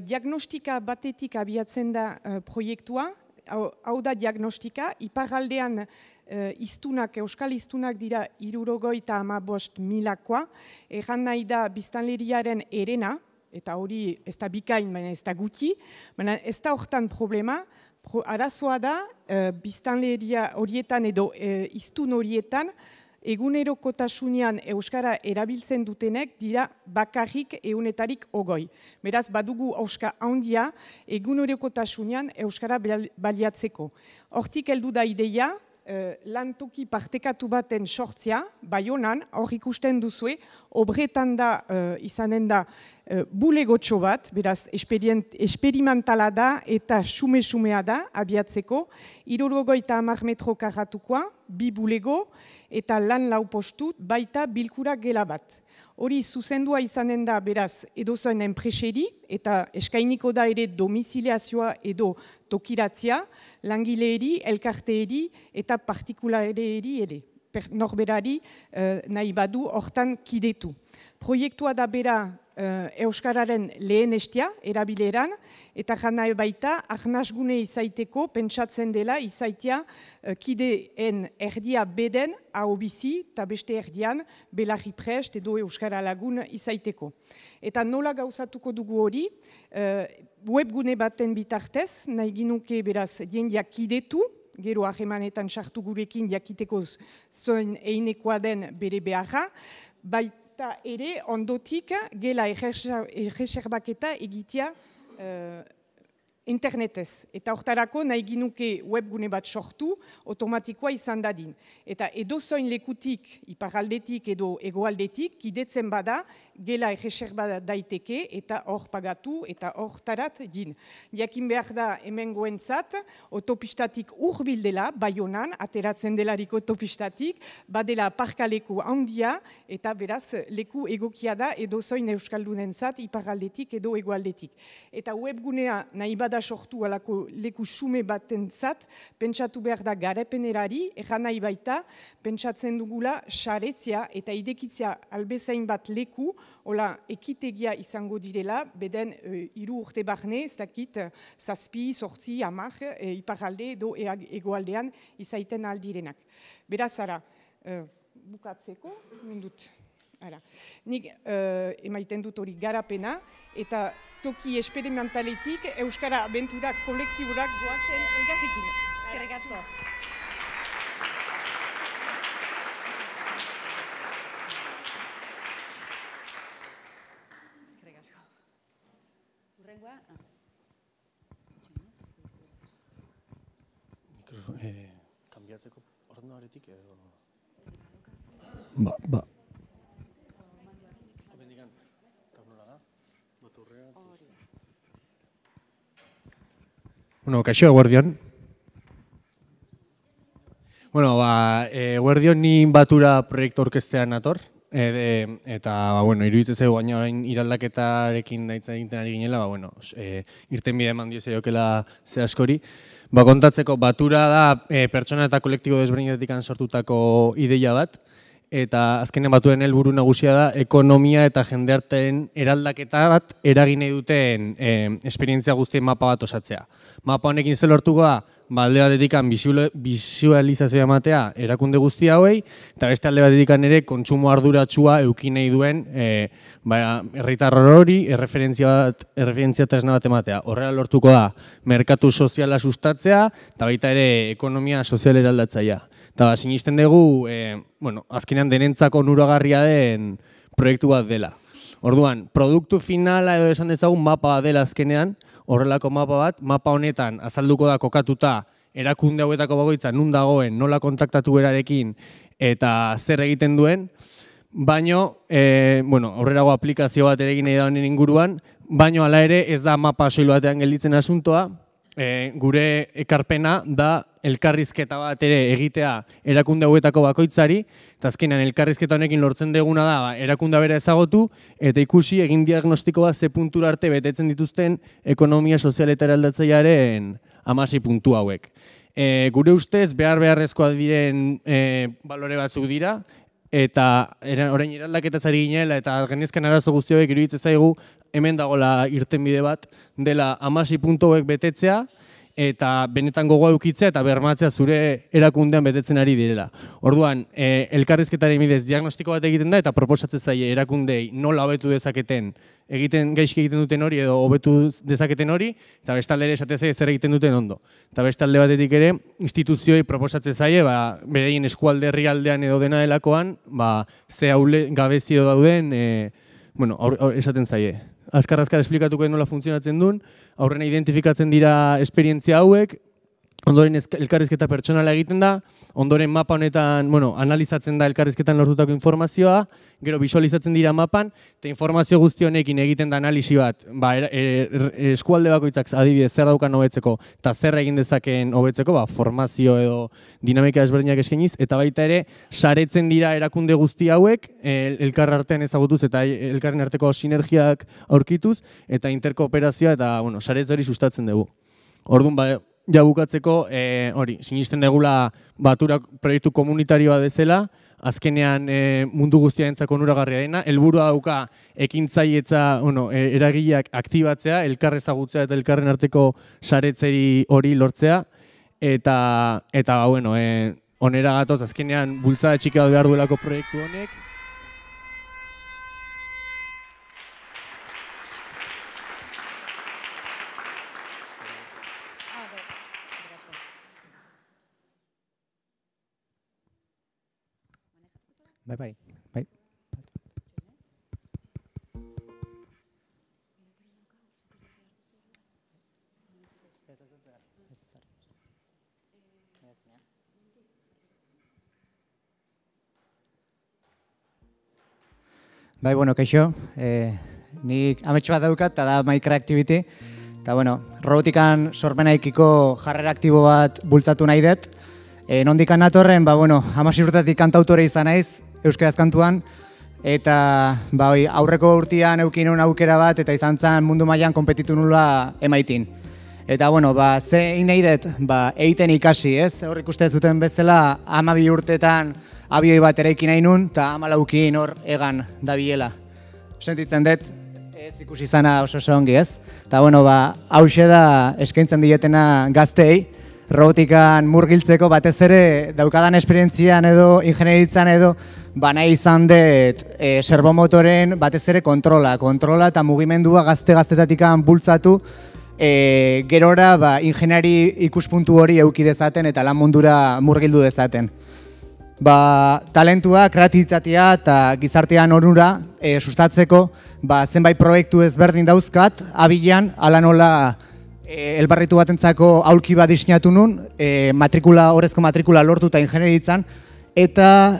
Diagnostika batetik abiatzen da proiektua, hau da diagnostika, iparraldean euskal iztunak dira 75.000-koa, erran nahi da biztanleriaren erena, eta hori ez da bikain, baina ez da gutxi, baina ez da hortan problema. Arazoa da, biztanleria horietan edo iztun horietan, egunerokotasunean euskara erabiltzen dutenek dira bakarrik 100%. Beraz, badugu auska handia egunerokotasunean euskara baliatzeko. Hortik heldu da ideia, lantoki partekatu baten sortzia, Baionan, hor ikusten duzue, obretan da izanen da bulegotxo bat, beraz, esperimentala da eta xume-xumea da abiatzeko, 70 metro karratukoa, 2 bulego eta lan 4 postu, baita bilkura gela bat. Hori zuzendua izanen da, beraz, edozen enpreseri, eta eskainiko da ere domiziliazioa edo tokiratzia, langileeri, elkarteeri eta partikulareri ere, norberari nahi badu hortan kidetu. Proiektua da bera euskararen lehen estia, erabileran, eta jana baita, arnasgune izaiteko, pentsatzen dela, izaitia kideen erdia beden, ahobizi, eta beste erdian, belarri prest edo euskara lagun izaiteko. Eta nola gauzatuko dugu hori, webgune baten bitartez, nahi ginuke beraz jendeak kidetu, gero ahemanetan sartu gurekin jakiteko zoin einekoa den bere beharra, baita ere ondotik gela erreserbaketa egitea internetez. Eta hortarako nahi ginuke webgune bat sortu, automatikoa izan dadin. Eta edozoin lekutik, iparaldetik edo egoaldetik, kidetzen bada, gela erreserba daiteke eta hor pagatu eta hor tarat din. Jakin behar da hemen goentzat, autopistatik urbil dela, Baionan, ateratzen delarik autopistatik, badela parkaleku handia eta beraz leku egokia da edozoin euskaldunentzat, iparaldetik edo egoaldetik. Eta webgunea nahi bada bada sortu alako leku sume batentzat, pentsatu behar da garapenerari, eran nahi baita, pentsatzen dugula saretzia eta idekitzea albezain bat leku, hola ekitegia izango direla, beden 3 urte barne, ez dakit, 7, 8, 10, iparalde edo egoaldean izaiten aldirenak. Beraz, ara, bukatzeko, mundut. Nik emaiten dut hori garapena eta toki esperimentaletik Euskara abenturak kolektiborak goazen elgarrekin. Eskerrik asko. Eskerrik asko. Urrengoa? Kanbiatzeko ordenagaretik edo... Ba. Bueno, kaixo, eguerdion. Bueno, eguerdion ni batura proiektu orkestean nator, eta, iruditzen zego baina orain iraldaketarekin nahitzen egiten ari ginela, irten bide eman dio zeiokela ze askori. Kontatzeko, batura da pertsona eta kolektibo desberdinetik sortutako ideia bat, eta azkenean baturen helburu nagusia da ekonomia eta jendearteen eraldaketa bat eragin nahi duten esperientzia guztien mapa bat osatzea. Mapa honekin zer lortuko da, alde batetik bisualizazioa ematea erakunde guzti hauei, eta beste alde batetik ere kontsumo arduratsua eduki nahi duen herritar hori erreferentzia tresna bat ematea. Horrela lortuko da, merkatu soziala sustatzea, eta baita ere ekonomia sozial eraldatzaia. Eta sinisten dugu, azkenean denentzako onuragarria den proiektu bat dela. Orduan, produktu finala edo esan dezagun mapa bat dela azkenean, horrelako mapa honetan azalduko da kokatuta erakunde hauetako bakoitza nun dagoen, nola kontaktatu berarekin eta zer egiten duen, baino, aurrerago aplikazio bat ere egin nahi da honen inguruan, baino hala ere ez da mapa soil batean gelditzen asuntoa, gure ekarpena da elkarrizketa bat ere egitea erakunde hauetako bakoitzari, eta azkenean elkarrizketa honekin lortzen deguna da erakundea bera ezagotu, eta ikusi egin diagnostiko bat ze puntura arte betetzen dituzten ekonomia sozial eta eraldatzailearen 16 puntu hauek. Gure ustez beharrezkoa diren balore batzuk dira, eta orain eraldaketaz ari ginela eta genezken arazo guzti hauek iruditzen zaigu hemen dagoela irtenbide bat dela 16 puntu hauek betetzea, eta benetan gogoa eukitzea eta bermatzea zure erakundean betetzen ari direla. Orduan, elkarrizketaren bidez diagnostiko bat egiten da eta proposatzen zaie erakundei nola hobetu dezaketen, gaizki egiten duten hori edo hobetu dezaketen hori, eta bestalde ere esate zaie zer egiten duten ondo. Eta bestalde batetik ere, instituzioi proposatzen zaie, bereien eskualde herrialdean edo dena delakoan, ze gabezio dauden, esaten zaie. Azkar esplikatuko nola funtzionatzen duen, aurrena identifikatzen dira esperientzia hauek, ondoren elkarrizketa pertsonala egiten da, ondoren mapa honetan, analizatzen da elkarrizketan lortutako informazioa, gero visualizatzen dira mapan, eta informazio guzti honekin egiten da analisi bat, eskualde bakoitzak adibidez zer daukan hobetzeko, eta zer egin dezakeen hobetzeko, formazio edo dinamika desberdinak eskainiz, eta baita ere, saretzen dira erakunde guzti hauek, elkarren artean ezagutuz eta elkarren arteko sinergiak aurkituz, eta interkooperazioa eta saretz hori sustatzen dugu. Orduan, ja bukatzeko, sinisten degula batura proiektu komunitarioa dezela, azkenean mundu guztiarentzako onuragarria dena, helburua dauka ekintzailetza, eragileak aktibatzea, elkar ezagutzea eta elkarren arteko saretzeri hori lortzea, eta onera gatoz azkenean bultzada txiki bat behar duelako proiektu honek. Bai. Kaixo, nik amets bat daukat, eta da Microactivity, eta robotikan sormenaikiko jarrera aktibo bat bultzatu nahi dut. Nondikan natorren, 16 urtetik kantautore izan naiz, euskaraz kantuan, eta aurreko urtean eukin aukera bat, eta izan zen mundu mailan konpetitu nula MITin. Eta, bueno, zein nahi dut, egiten ikasi, ez? Hor ikuste zuten bezala, 12 urtetan abioi bat eraiki nahi nun, eta 14 hor egan dabilela. Sentitzen dut, ez ikusi izana oso ongi, ez? Eta, bueno, hause da eskaintzen dietena gaztei, robotikan murgiltzeko batez ere daukadan esperientzian edo ingenieritzan edo nahi izan dut servomotoren batez ere kontrola eta mugimendua gaztetatikan bultzatu gerora ingeniari ikuspuntu hori eduki dezaten eta lan mundura murgildu dezaten. Talentua, kreatibitatea eta gizartean onura sustatzeko zenbait proiektu ezberdin dauzkat, abilan, ala nola elbarritu batentzako aulki bat diseinatu nun, orezko matrikula lortu eta ingenieritzan, eta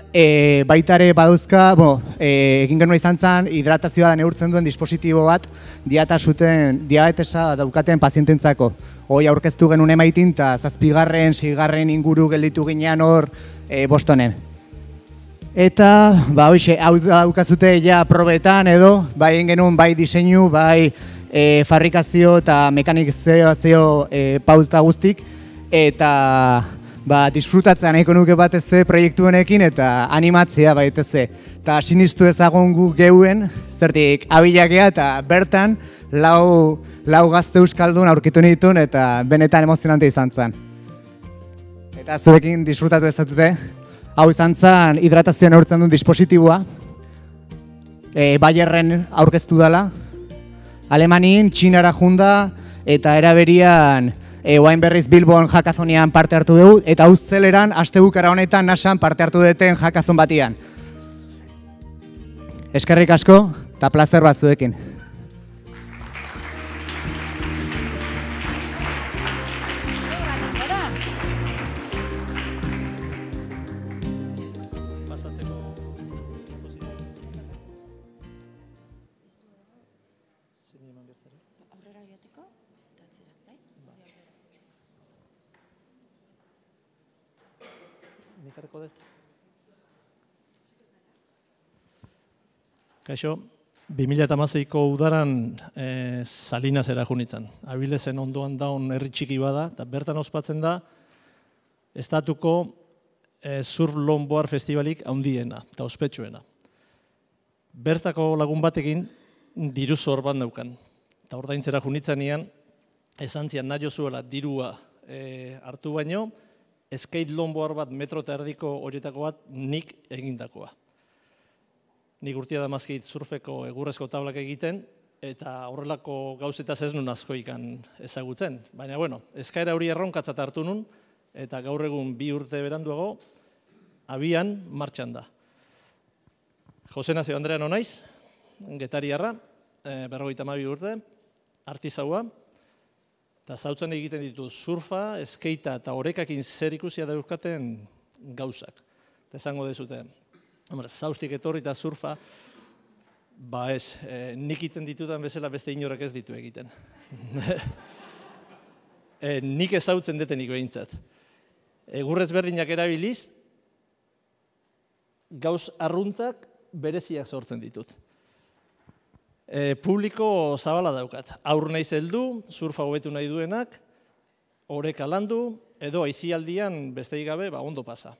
baitare badauzka, egin genuen izan zen, hidratazioa neurtzen duen dispositibo bat, diabetesa daukaten paziententzako. Hoi aurkeztu genuen emaitin, eta 7., 6. inguru gelditu ginean hor Bostonen. Eta, hoxe, hau daukazute ja probetan edo, egin genuen bai diseinu, bai fabrikazio eta mekanikizazio pauta guztik, eta disfrutatzen nahiko nuke batez proiektu honekin eta animatzea baitez. Eta sinistu ezagun gu geuen, zertik abilakea eta bertan lau gazte euskaldun aurkitu nituen eta benetan emozionante izan zen. Eta zurekin disfrutatu ezatute, hau izan zen hidratazioa neurtzen duen dispositiboa, Bayerren aurkeztu dela, Alemanin, Txinara junda eta eraberian oain berriz Bilbon hackathonian parte hartu dugu eta Uzteleran astebukara honetan nasan parte hartu duten hackathon batian. Eskerrik asko eta plazer bat zuekin. Kaixo, 2016ko udaran Salinasera junitzen. Abilezen ondoan daun herri txiki bada, eta bertan ospatzen da estatuko surf longboard festivalik handiena eta ospetsuena. Bertako lagun batekin diru zor bat daukan. Eta ordaintzera junitzen nian, esan zian nahi zuela dirua hartu baino, skate longboard bat metro eta erdiko horietako bat nik egindakoa. Nik urtia da mazkit surfeko egurrezko tablak egiten, eta horrelako gauzetaz ez nun askoikan ezagutzen. Baina, eskaera hori erronkatzat hartu nun, eta gaur egun 2 urte beranduago, abian martxan da. Jose Nazio Andrea nonaiz, getariarra, 52 urte, artizaua, eta zautzen egiten ditu surfa, skatea eta orekakin zer ikusia daukaten gauzak. Eta esango dezute, zaustik etorri eta surfa, nik iten ditutan bezala beste inorek ez ditu egiten. Nik ezautzen detenik behintzat. Egurrez berdinak erabiliz, gauz arruntak bereziak sortzen ditut. Publiko zabala daukat. Aur nahi zeldu, surfa hobetu nahi duenak, oreka landu, edo aizialdian besteik gabe ondo pasa.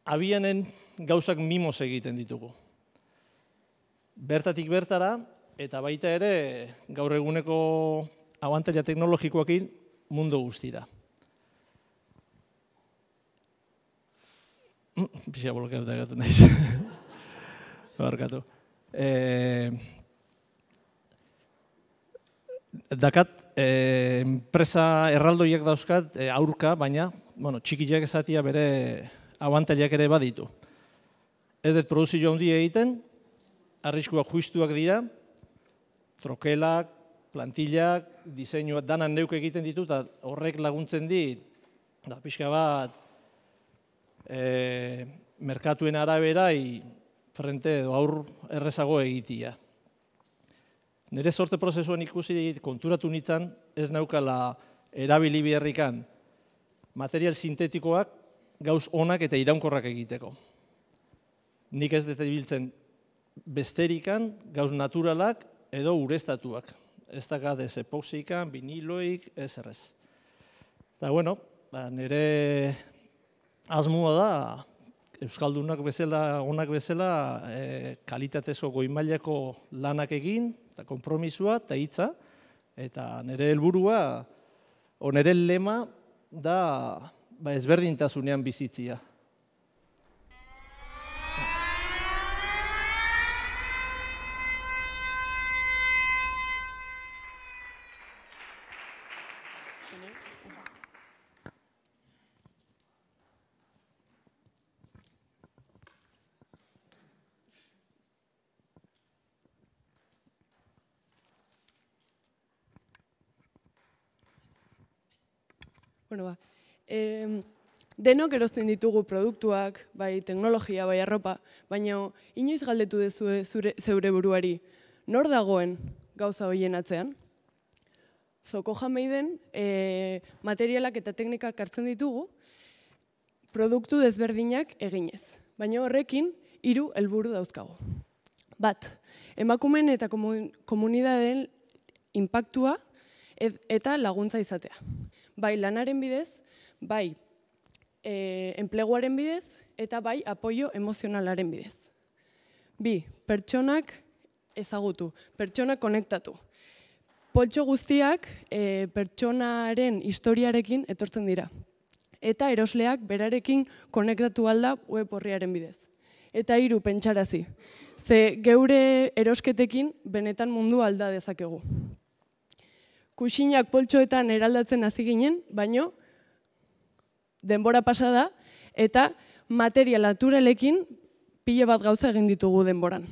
Abianen gauzak mimoz egiten ditugu. Bertatik bertara, eta baita ere gaur eguneko abantaila teknologikoakin mundu guztira. Pixa blokeatu da gatu nahiz. Barkatu. Dakat, enpresa erraldoiak dauzkat aurka, baina txikiak ezatia bere abantailak ere baditu. Ez dut produzio handia egiten, arriskuak justuak dira, trokelak, plantillak, diseinuak danan neuk egiten ditu, eta horrek laguntzen dit, pixka bat, merkatuen arabera frente edo aur errezago egitia. Nire sorte prozesuan ikusi konturatu nintzen, ez naukala erabili beharrikan material sintetikoak gauz onak eta iraunkorrak egiteko. Nik ez dut biltzen besterikan gauz naturalak edo ureztatuak. Ez dakat ez epoxika, viniloik, ez errez. Eta, bueno, nire asmoa da, Euskaldunak bezala, onak bezala, kalitatezko goimailako lanak egin, eta konpromisua, eta hitza, eta nire helburua, nire lema da ezberdintasunean bizitzia. Bueno, denok erosten ditugu produktuak, bai teknologia, bai arropa, baina inoiz galdetu dezue zeure buruari, nor dagoen gauza horien atzean? Zoko Handmaden materialak eta teknikak hartzen ditugu, produktu desberdinak eginez, baina horrekin 3 helburu dauzkagu. Bat, emakumeen eta komunitateen inpaktua eta laguntza izatea. Bai lanaren bidez, bai enpleguaren bidez, eta bai apoio emozionalaren bidez. 2, pertsonak ezagutu, pertsonak konektatu. Poltso guztiak pertsonaren historiarekin etortzen dira. Eta erosleak berarekin konektatu alda web orriaren bidez. Eta 3, pentsarazi. Ze geure erosketekin benetan mundu alda dezakegu. Kuxinak poltsoetan eraldatzen hasi ginen, baino denbora pasa da eta material naturalekin pilo bat gauza egin ditugu denboran.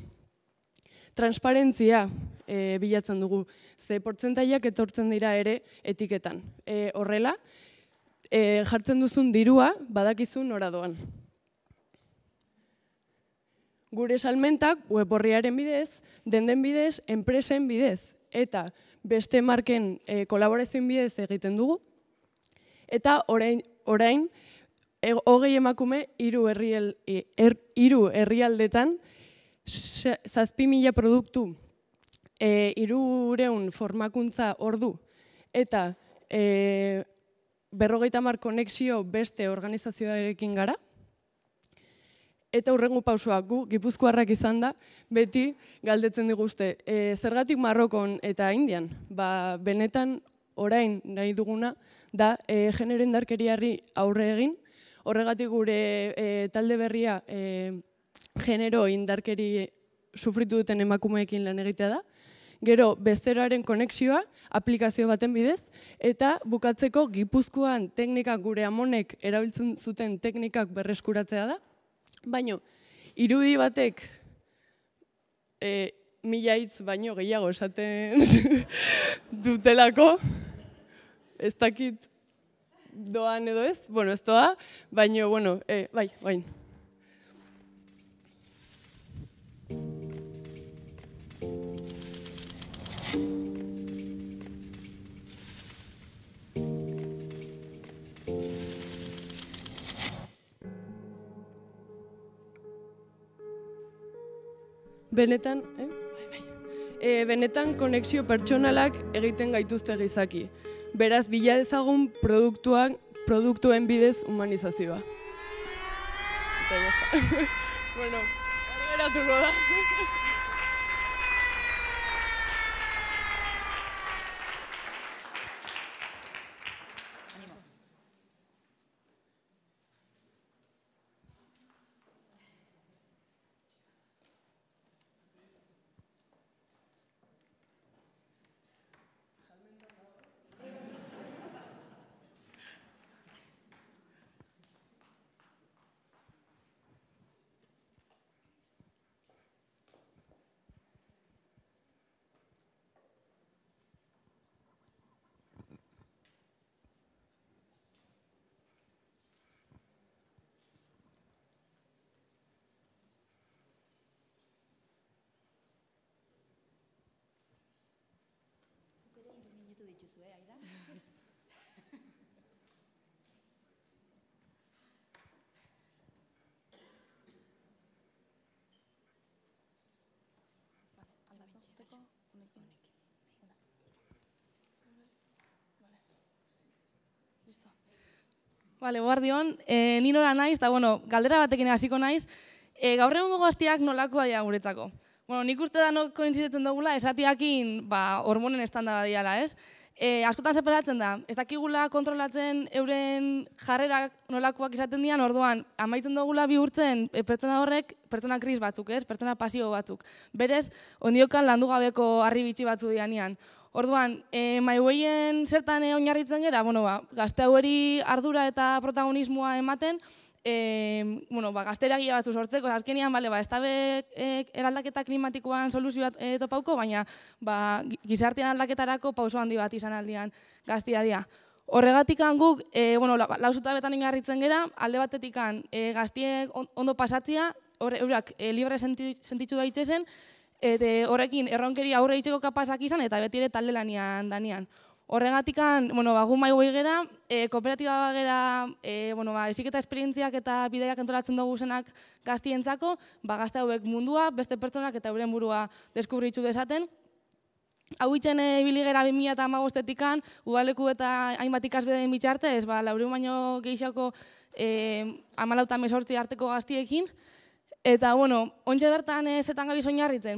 Transparentzia bilatzen dugu, ze portzentaiak etortzen dira ere etiketan. Horrela, jartzen duzun dirua badakizu nora doan. Gure salmentak web orriaren bidez, denden bidez, enpresen bidez, eta beste marken kolaborazioen bidez egiten dugu, eta orain 20 emakume 3 herrialdetan 7.000 produktu 300 formakuntza ordu eta 50 konexio beste organizazioarekin gara. Eta hurrengo pausoak gu, gipuzkoarrak izan da, beti galdetzen diguzte. Zergatik Marrokon eta Indian? Benetan orain nahi duguna da genero indarkeriari aurre egin. Horregatik gure talde berria genero indarkeri sufritu duten emakumeekin lan egitea da. Gero, bezeroaren konexioa, aplikazio baten bidez, eta bukatzeko Gipuzkoan teknikak gure amonek erabiltzen zuten teknikak berreskuratzea da. Baina, irudi batek 1000 hitz baino gehiago esaten dutelako, ez dakit doan edo ez, bueno, ez doa, baina, bueno, bai. Benetan konexio pertsonalak egiten gaituzte gizaki. Beraz, bila dezagun produktuen bidez humanizazioa. Eta jazta. Bueno, geratuko da. Bale, guardion, ni nora naiz, eta galdera batekin hasiko naiz, gaur egungo gaztiak nolakoa dira guretzako. Nik uste da kointzidetzen dugula, esatiakin hormonen estanda diala, ez? Askotan separatzen da, ez dakigula kontrolatzen euren jarrerak nolakoak izaten dian, orduan, amaitzen dugula bihurtzen pertsona horrek, pertsona kris batzuk, ez? Pertsona pasio batzuk. Berez, ondiokan landu gabeko harri bitxi batzu dianean. Orduan, maihueien zertan oinarritzen gera, gazte haueri ardura eta protagonismoa ematen, gazteragia batzu sortzeko, azkenean, ez da eraldaketa klimatikoan soluzioa topauko, baina gizartean aldaketarako pauso handi bat izan aldian gaztia dira. Horregatik guk, lauzuta betan ingarritzen gera, alde batetik gaztiek ondo pasatzia, eurak libre sentitzu daitzezen, eta horrekin erronkeri aurre itxeko kapazak izan eta beti ere talde lanian danean. Horregatik, gu maihuei gera, kooperatiba gera, eziketa esperientziak eta bideiak antolatzen dugu zenak gaztientzako, gazte hauek mundua, beste pertsonak eta euren burua deskubritzu dezaten. Hau itxen biligera 2015-etik, udaleku eta hainbat ikasbideen bitxartez, 400 baino gehiago 14-18 arteko gaztiekin. Eta, ontxe bertan zetan gabiz oinarritzen,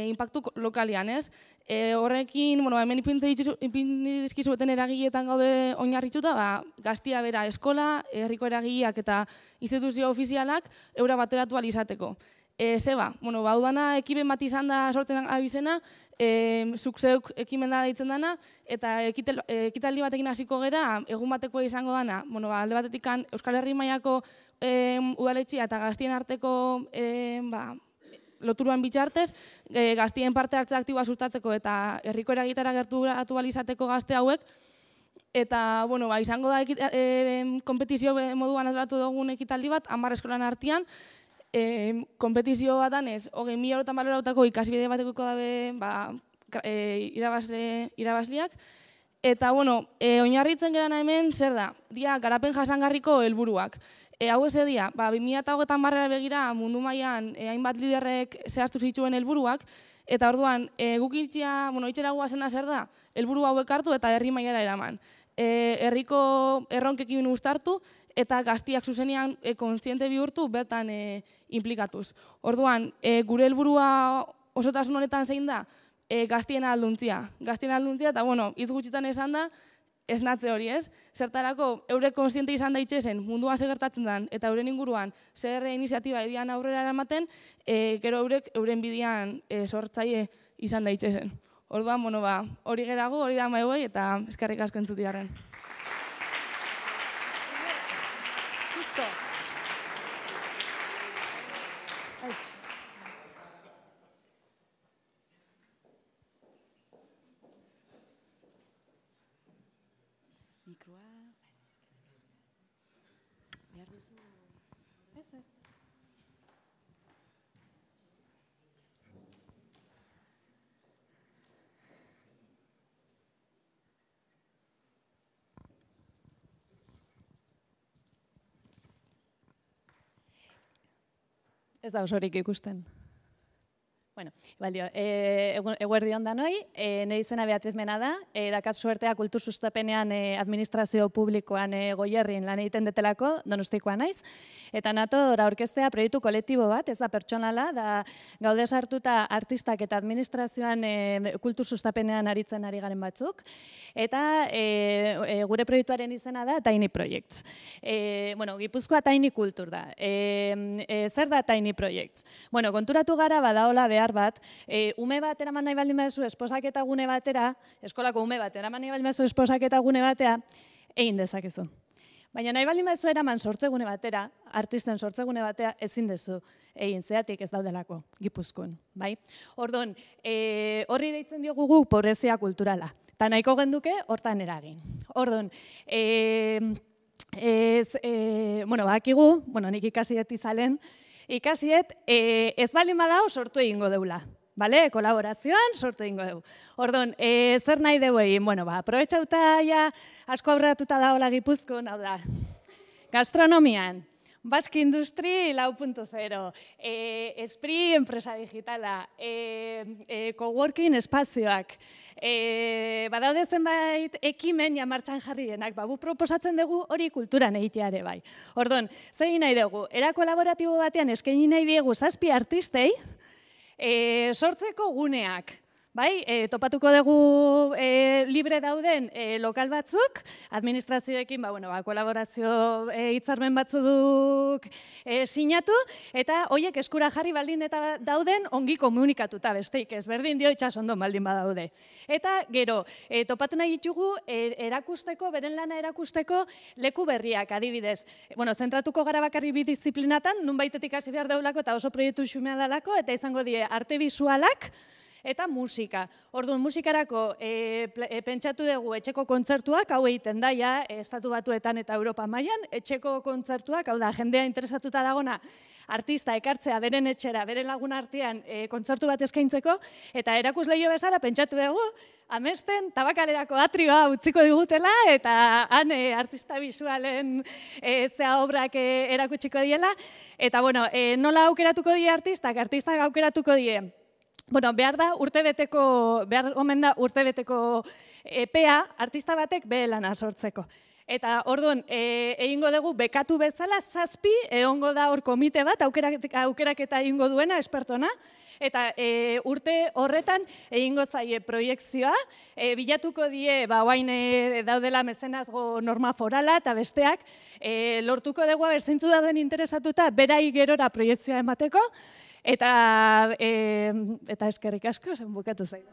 impactu lokalian, ez? Horrekin, hemen ipindizkizueten eragileetan gaude oinarritzuta, gaztia bera eskola, herriko eragileak eta instituzio ofizialak eura bateratu alizateko. Zeba, udana ekiben bat izan da sortzen abizena, zuk zeuk ekimen da deitzen dana, eta ekitaldi batekin hasiko gera, egun batekoa izango dana, alde batetik Euskal Herri mailako udaletxea eta gaztien arteko loturuan bitxartez, gaztien parte hartze aktiboa sustatzeko eta herriko eragitara gerturatu izateko gazte hauek, eta izango da kompetizio moduan azalatu dugun ekitaldi bat, 10 eskolan artean, kompetizio bat danez, 20.000 eurotan balorautako ikasbide bateko dabe irabazliak, eta oinarritzen gerana hemen zer da, dia garapen jasangarriko helburuak. Hau ez edia, 2030 begira mundu mailan hainbat liderrek zehaztu zituen helburuak, eta orduan guk itxera guazena zer da, helburu hauek hartu eta herri mailara eraman. Herriko erronkekin uztartu eta gaztiak zuzenean kontziente bihurtu bertan implikatuz. Orduan, gure helburua osotasun honetan zein da, gaztien alduntzia. Gaztien alduntzia eta, hitz gutxitan esan da, esnatze hori, ez? Zertarako, eurek kontziente izan daitzezen, munduan segertatzen den, eta euren inguruan zer iniziatiba edian aurrera eramaten, gero eurek euren bidian sortzaile izan daitzezen. Orduan, hori gerago, hori da maihuei, eta eskerrik asko entzutiarren. Justo. Ez da osorik ikusten. Bueno, baldio, eguerdi ondan hoi, nire izena Beatriz Mena da, dakat suertea kultur sustapenean administrazio publikoan Goierrin lan egiten detelako, Donostikoa naiz, eta nator aurkeztea proiektu kolektibo bat, ez da pertsonala, da gaude sartuta artistak eta administrazioan kultur sustapenean aritzen ari garen batzuk, eta gure proiektuaren izena da Tiny Projects. Gipuzkoa Tiny Kultur da. Zer da Tiny Projects? Konturatu gara badaola behar bat, ume bat eraman nahi baldin badezu esposaketa gune batera, eskolako ume bat eraman nahi baldin badezu esposaketa gune batera, egin dezakezu. Baina nahi baldin badezu eraman sortzegune batera, artisten sortzegune batera, ezin dezu egin zeatik ez daudelako Gipuzkoan, bai? Orduan, horri deitzen diogu guk pobrezia kulturala, eta nahiko genduke hortan eragin. Orduan, bakigu, nik ikasiet izalen, ikasiet ez baldin badao sortu egingo deula. Kolaborazioan sortu egingo dugu. Orduan, zer nahi dugu egin? Aprobetxauta asko aurreratuta daola Gipuzkoan, hau da, gastronomian. Basque Industry 4.0, Esprit enpresa digitala, coworking espazioak, badaude zenbait ekimen martxan jarri denak, gu proposatzen dugu hori kulturan egiteare bai. Orduan, zein nahi dugu, era kolaboratibo batean eskaini nahi diegu 7 artistei, sortzeko guneak. Bai, topatuko dugu libre dauden lokal batzuk, administrazioekin kolaborazio hitzarmen batzuk sinatu, eta horiek eskura jarri baldin eta dauden ongi komunikatuta besteik ez, berdin dio itxasondon baldin badaude. Eta gero, topatu nahi ditugu erakusteko, beren lana erakusteko leku berriak adibidez. Zentratuko gara bakarri bi disiplinatan, nunbaitetik hasi behar daulako eta oso proiektu xumea dalako, eta izango die arte bisualak, eta musika. Orduan, musikarako pentsatu dugu etxeko kontzertuak, hau egiten daia, Estatu Batuetan eta Europa mailan, etxeko kontzertuak, hau da, jendea interesatuta dagona, artista ekartzea beren etxera, beren lagun artean kontzertu bat eskaintzeko, eta erakusleio bezala pentsatu dugu, amesten tabakalerako atrioa utziko digutela, eta han artista bisualen obrak erakutsiko diela, eta nola aukeratuko die artistak aukeratuko die, behar omen da urtebeteko epea artista batek behe lana sortzeko. Eta orduan, egingo dugu bekatu bezala 7, egongo da hor komite bat, aukeraketa egingo duena, espertona, eta urte horretan egingo zaie proiektzioa, bilatuko die, oain daudela mezenazgo norma forala eta besteak, lortuko dugu zeintzu dauden interesatuta, berai gerora proiektzioa emateko, eta eskerrik asko, zen bukatu zaio.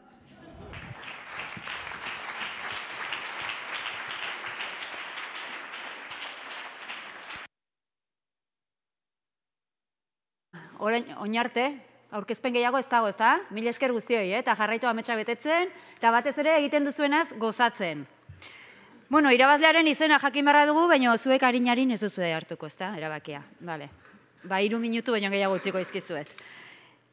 Oinarte, aurkezpen gehiago ez dago, ezta? Mila esker guztioi, eta jarraitu ametsa betetzen, eta batez ere egiten duzuenaz gozatzen. Irabazlearen izena jakin barra dugu, baina zuek harinarin ez duzu hartuko, ezta? Erabakia, bale. 3 minutu baino gehiago utziko izkizuet.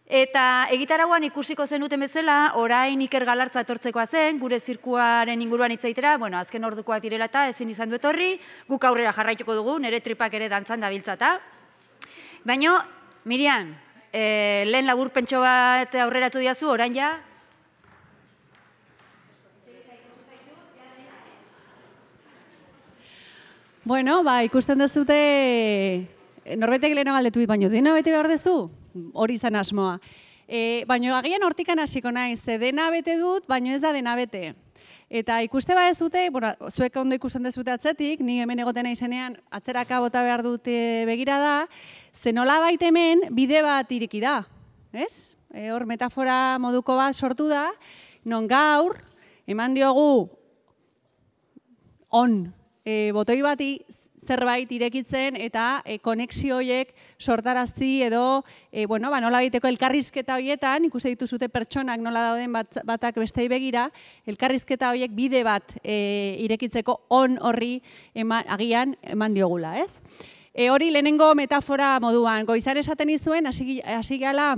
Eta egitarauan ikusiko zenuten bezala, orain Iker Galartza etortzekoa zen, gure zirkuaren inguruan hitzaitera, azken ordukoak direla eta ezin izan du etorri, guk aurrera jarraituko dugu, nire tripak ere dantzan dabiltzata. Baina, Miriam, lehen laburpentxo bat aurreratu diazu, orain ja? Ikusten dezute, norbetek leheno galdetu dit, baina dena bete behar dezu? Hori izan asmoa. Baina agian hortikan hasiko naiz, dena bete dut, baina ez da dena bete. Eta ikuste ba ez dute, zuek ondo ikusten dezute atzetik, ni hemen egoten naizenean atzeraka bota behar dute begira da, zenola bait hemen bide bat ireki da. Hor metafora moduko bat sortu da, non gaur, eman diogu botoi bati zerbait irekitzen eta konexio horiek sortarazi edo nola baiteko elkarrizketa horietan, ikuste dituzute pertsonak nola dauden batak bestei begira, elkarrizketa horiek bide bat irekitzeko horri agian eman diogula, ez? Hori lehenengo metafora moduan, goizan esaten izuen, hasi gala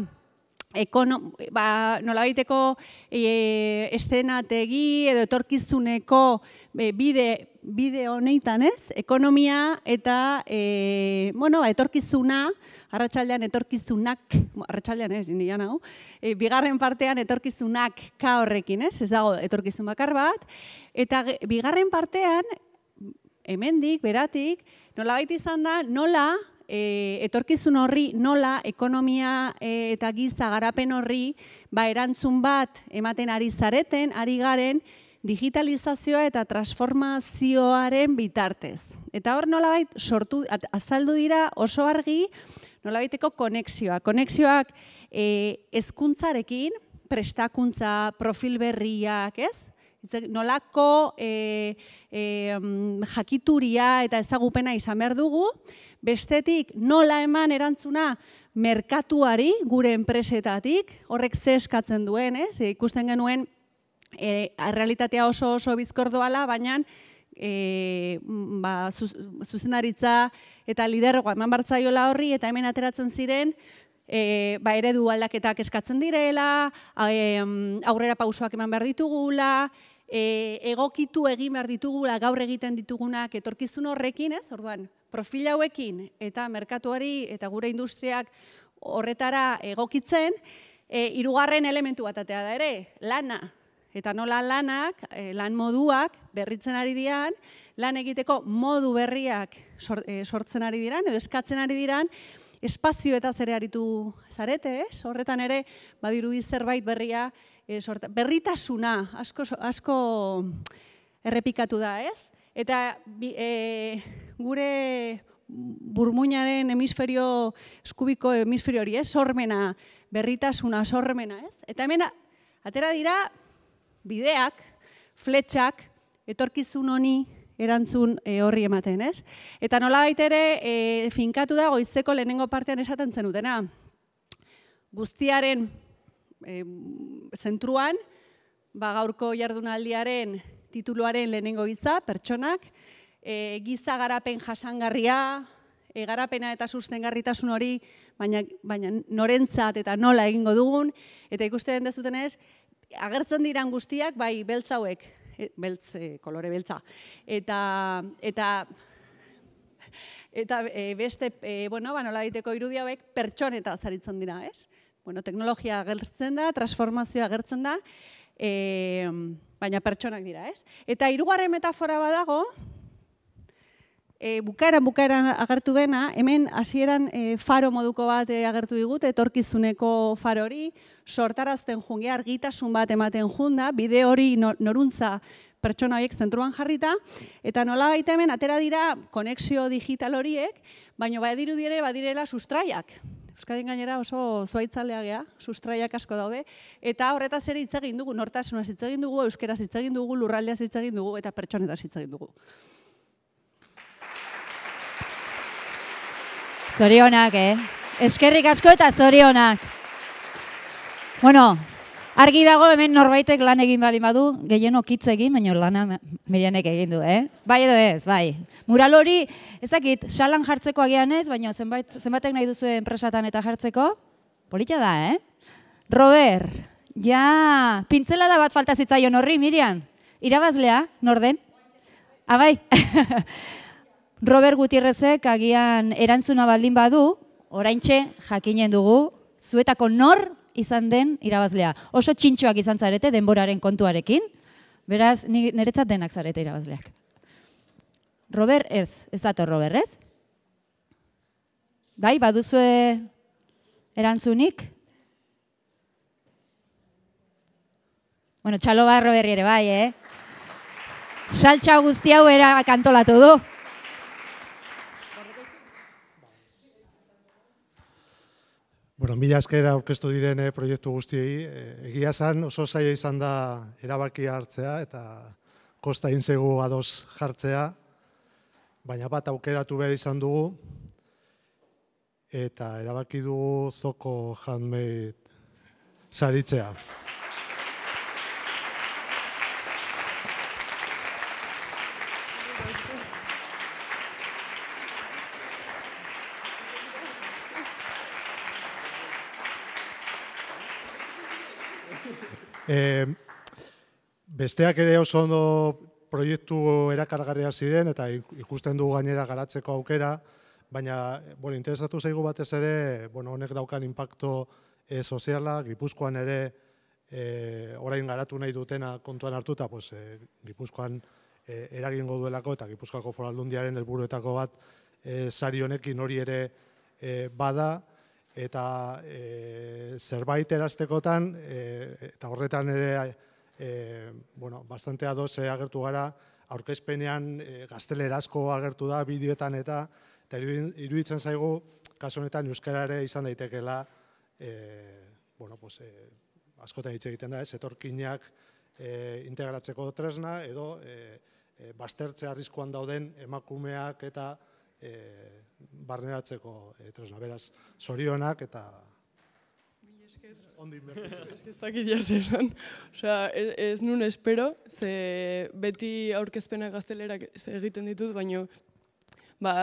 nola baiteko estenategi edo etorkizuneko bide honetan, ez? Ekonomia eta etorkizuna, arratsaldean etorkizunak, arratsaldean ez, nian hau, bigarren partean etorkizunak ka horrekin, ez? Ez dago etorkizun bakar bat, eta bigarren partean, hemendik, beratik, nola baita izan da, nola etorkizun horri, nola ekonomia eta giza garapen horri erantzun bat ematen ari zareten, ari garen, digitalizazioa eta transformazioaren bitartez. Eta hor nolabait sortu, azaldu dira oso argi nolabaiteko konexioak. Konexioak hezkuntzarekin, prestakuntza, profil berriak, ez? Nolako jakituria eta ezagupena izan behar dugu, bestetik nola eman erantzuna merkatuari gure enpresetatik, horrek ze eskatzen duen, ez? Ikusten genuen realitatea oso bizkor doala, baina zuzendaritza eta lidergoa eman bartzaiola horri, eta hemen ateratzen ziren eredu aldaketak eskatzen direla, aurrera pausoak eman behar ditugula, egokitu egin behar ditugula gaur egiten ditugunak etorkizun horrekin, ez? Orduan, profil hauekin eta merkatuari eta gure industriak horretara egokitzen, hirugarren elementu bat atea da ere, lana. Eta nola lanak, lan moduak berritzen ari diran, lan egiteko modu berriak sortzen ari diran, edo eskatzen ari diran, espazio eta zere aritu zarete, ez? Horretan ere, badirudi zerbait berria, berritasuna asko errepikatu da, ez? Eta gure burmuinaren hemisferio, eskubiko hemisferio hori, ez? Sormena, berritasuna, sormena, ez? Eta hemen, atera dira, bideak, fletxak, etorkizun honi erantzun horri ematen, ez? Eta nola baitere, finkatu da goizeko lehenengo partean esaten zenutena. Guztiaren zentruan, gaurko jardunaldiaren tituluaren lehenengo hitza, pertsonak, giza garapen jasangarria, garapena eta sustengarritasun hori, baina norentzat eta nola egingo dugun, eta ikusten dezuten ez, agertzen diran guztiak, bai, beltz hauek, kolore beltza, eta beste, nola egiteko irudi hauek pertsoneta zaritzen dira, ez? Teknologia agertzen da, transformazioa agertzen da, baina pertsonak dira, ez? Eta hirugarren metafora badago, bukaeran agertu dena, hemen hasieran faro moduko bat agertu digut, etorkizuneko faro hori, sortarazten jungia argitasun bat ematen junda, bide hori noruntza pertsona horiek zentruan jarrita, eta nola baita hemen atera dira konexio digital horiek, baina badirudi ere badirela sustraiak. Euskadin gainera oso zuaitzalea gea, sustraiak asko daude, eta horretaz ere hitz egin dugu, nortasunaz hitz egin dugu, euskeraz hitz egin dugu, lurraldeaz hitz egin dugu, eta pertsonetaz hitz egin dugu. Zorionak, eskerrik asko eta zorionak. Bueno, argi dago hemen norbaitek lan egin bali badu, gehienok hitz egin, baina lana Mirianek egin du, Bai edo ez, bai. Mural hori, ezakit, salan jartzeko agian ez, baina zenbatek nahi duzu enpresatan eta jartzeko? Polita da, Robert, ja, pintzelada bat falta zitzaion horri, Miriam. Irabazlea, norden? Bai. Robert Gutierrezek agian erantzuna baldin badu, oraintxe jakinen dugu, zuetako nor izan den irabazlea. Oso txintxoak izan zarete denboraren kontuarekin, beraz, niretzat denak zarete irabazleak. Robert ez dator Robert, ez? Bai, baduzue erantzunik? Bueno, txalo barro berri ere, bai, Saltxa guzti hau era kantolatu du. Bueno, mila esker aurkeztu diren proiektu guztiei, egia esan oso zaila izan da erabakia hartzea eta kosta egin zaigu ados jartzea, baina bat aukeratu behar izan dugu eta erabaki dugu Zoko Handmade saritzea. Besteak ere oso ondo proiektu erakargarriak ziren eta ikusten dugu gainera garatzeko aukera, baina interesatu zaigu batez ere honek daukan inpaktu soziala, Gipuzkoan ere orain garatu nahi dutena kontuan hartuta, Gipuzkoan eragingo duelako eta Gipuzkoako Foru Aldundiaren helburuetako bat sari honekin hori ere bada, eta zerbait erastekotan, eta horretan ere bastante ados agertu gara, aurkezpenean gaztelerazko agertu da, bideoetan eta iruditzen zaigu, kasu honetan euskara ere izan daitekeela, askotan hitz egiten da, etorkinak integratzeko tresna, edo baztertze arriskuan dauden emakumeak eta barneratzeko tresna. Beraz, zorionak eta ondo inbertitu. Ez dakit jaseran. Ez nun espero, ze beti aurkezpenak gaztelerak egiten ditut, baina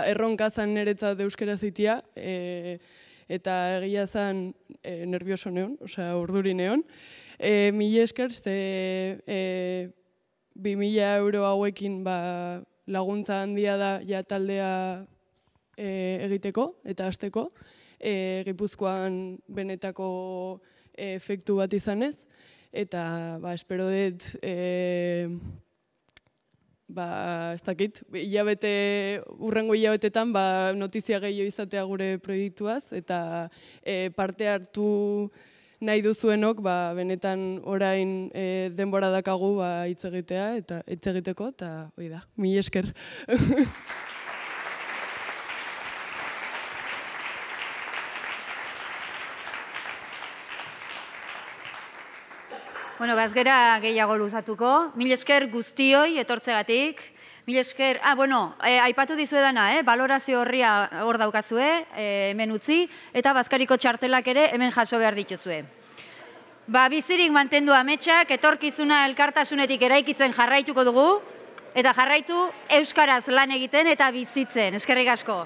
erronka zan niretzat euskera zitia, eta egia zan nervioso neon, urduri neon. Mila esker, 2.000 euro hauekin laguntza handia da ja taldea egiteko eta hasteko. Gipuzkoan benetako efektu bat izanez, eta espero dut, ez dakit, urrengo hilabetetan notizia gehiago izatea gure proiektuaz, eta parte hartu nahi duzuenok benetan orain denbora dakagu hitz egitea eta hitz egiteko, eta hori da, mila esker. Bueno, bazgera gehiago luzatuko. Mil esker guztioi etortzegatik. Mil esker, aipatu dizuedana, balorazio horria hor daukazue, hemen utzi, eta bazkariko txartelak ere hemen jaso behar dituzue. Bizirik mantendu ametsak, etorkizuna elkartasunetik eraikitzen jarraituko dugu, eta jarraitu euskaraz lan egiten eta bizitzen. Eskerrik asko.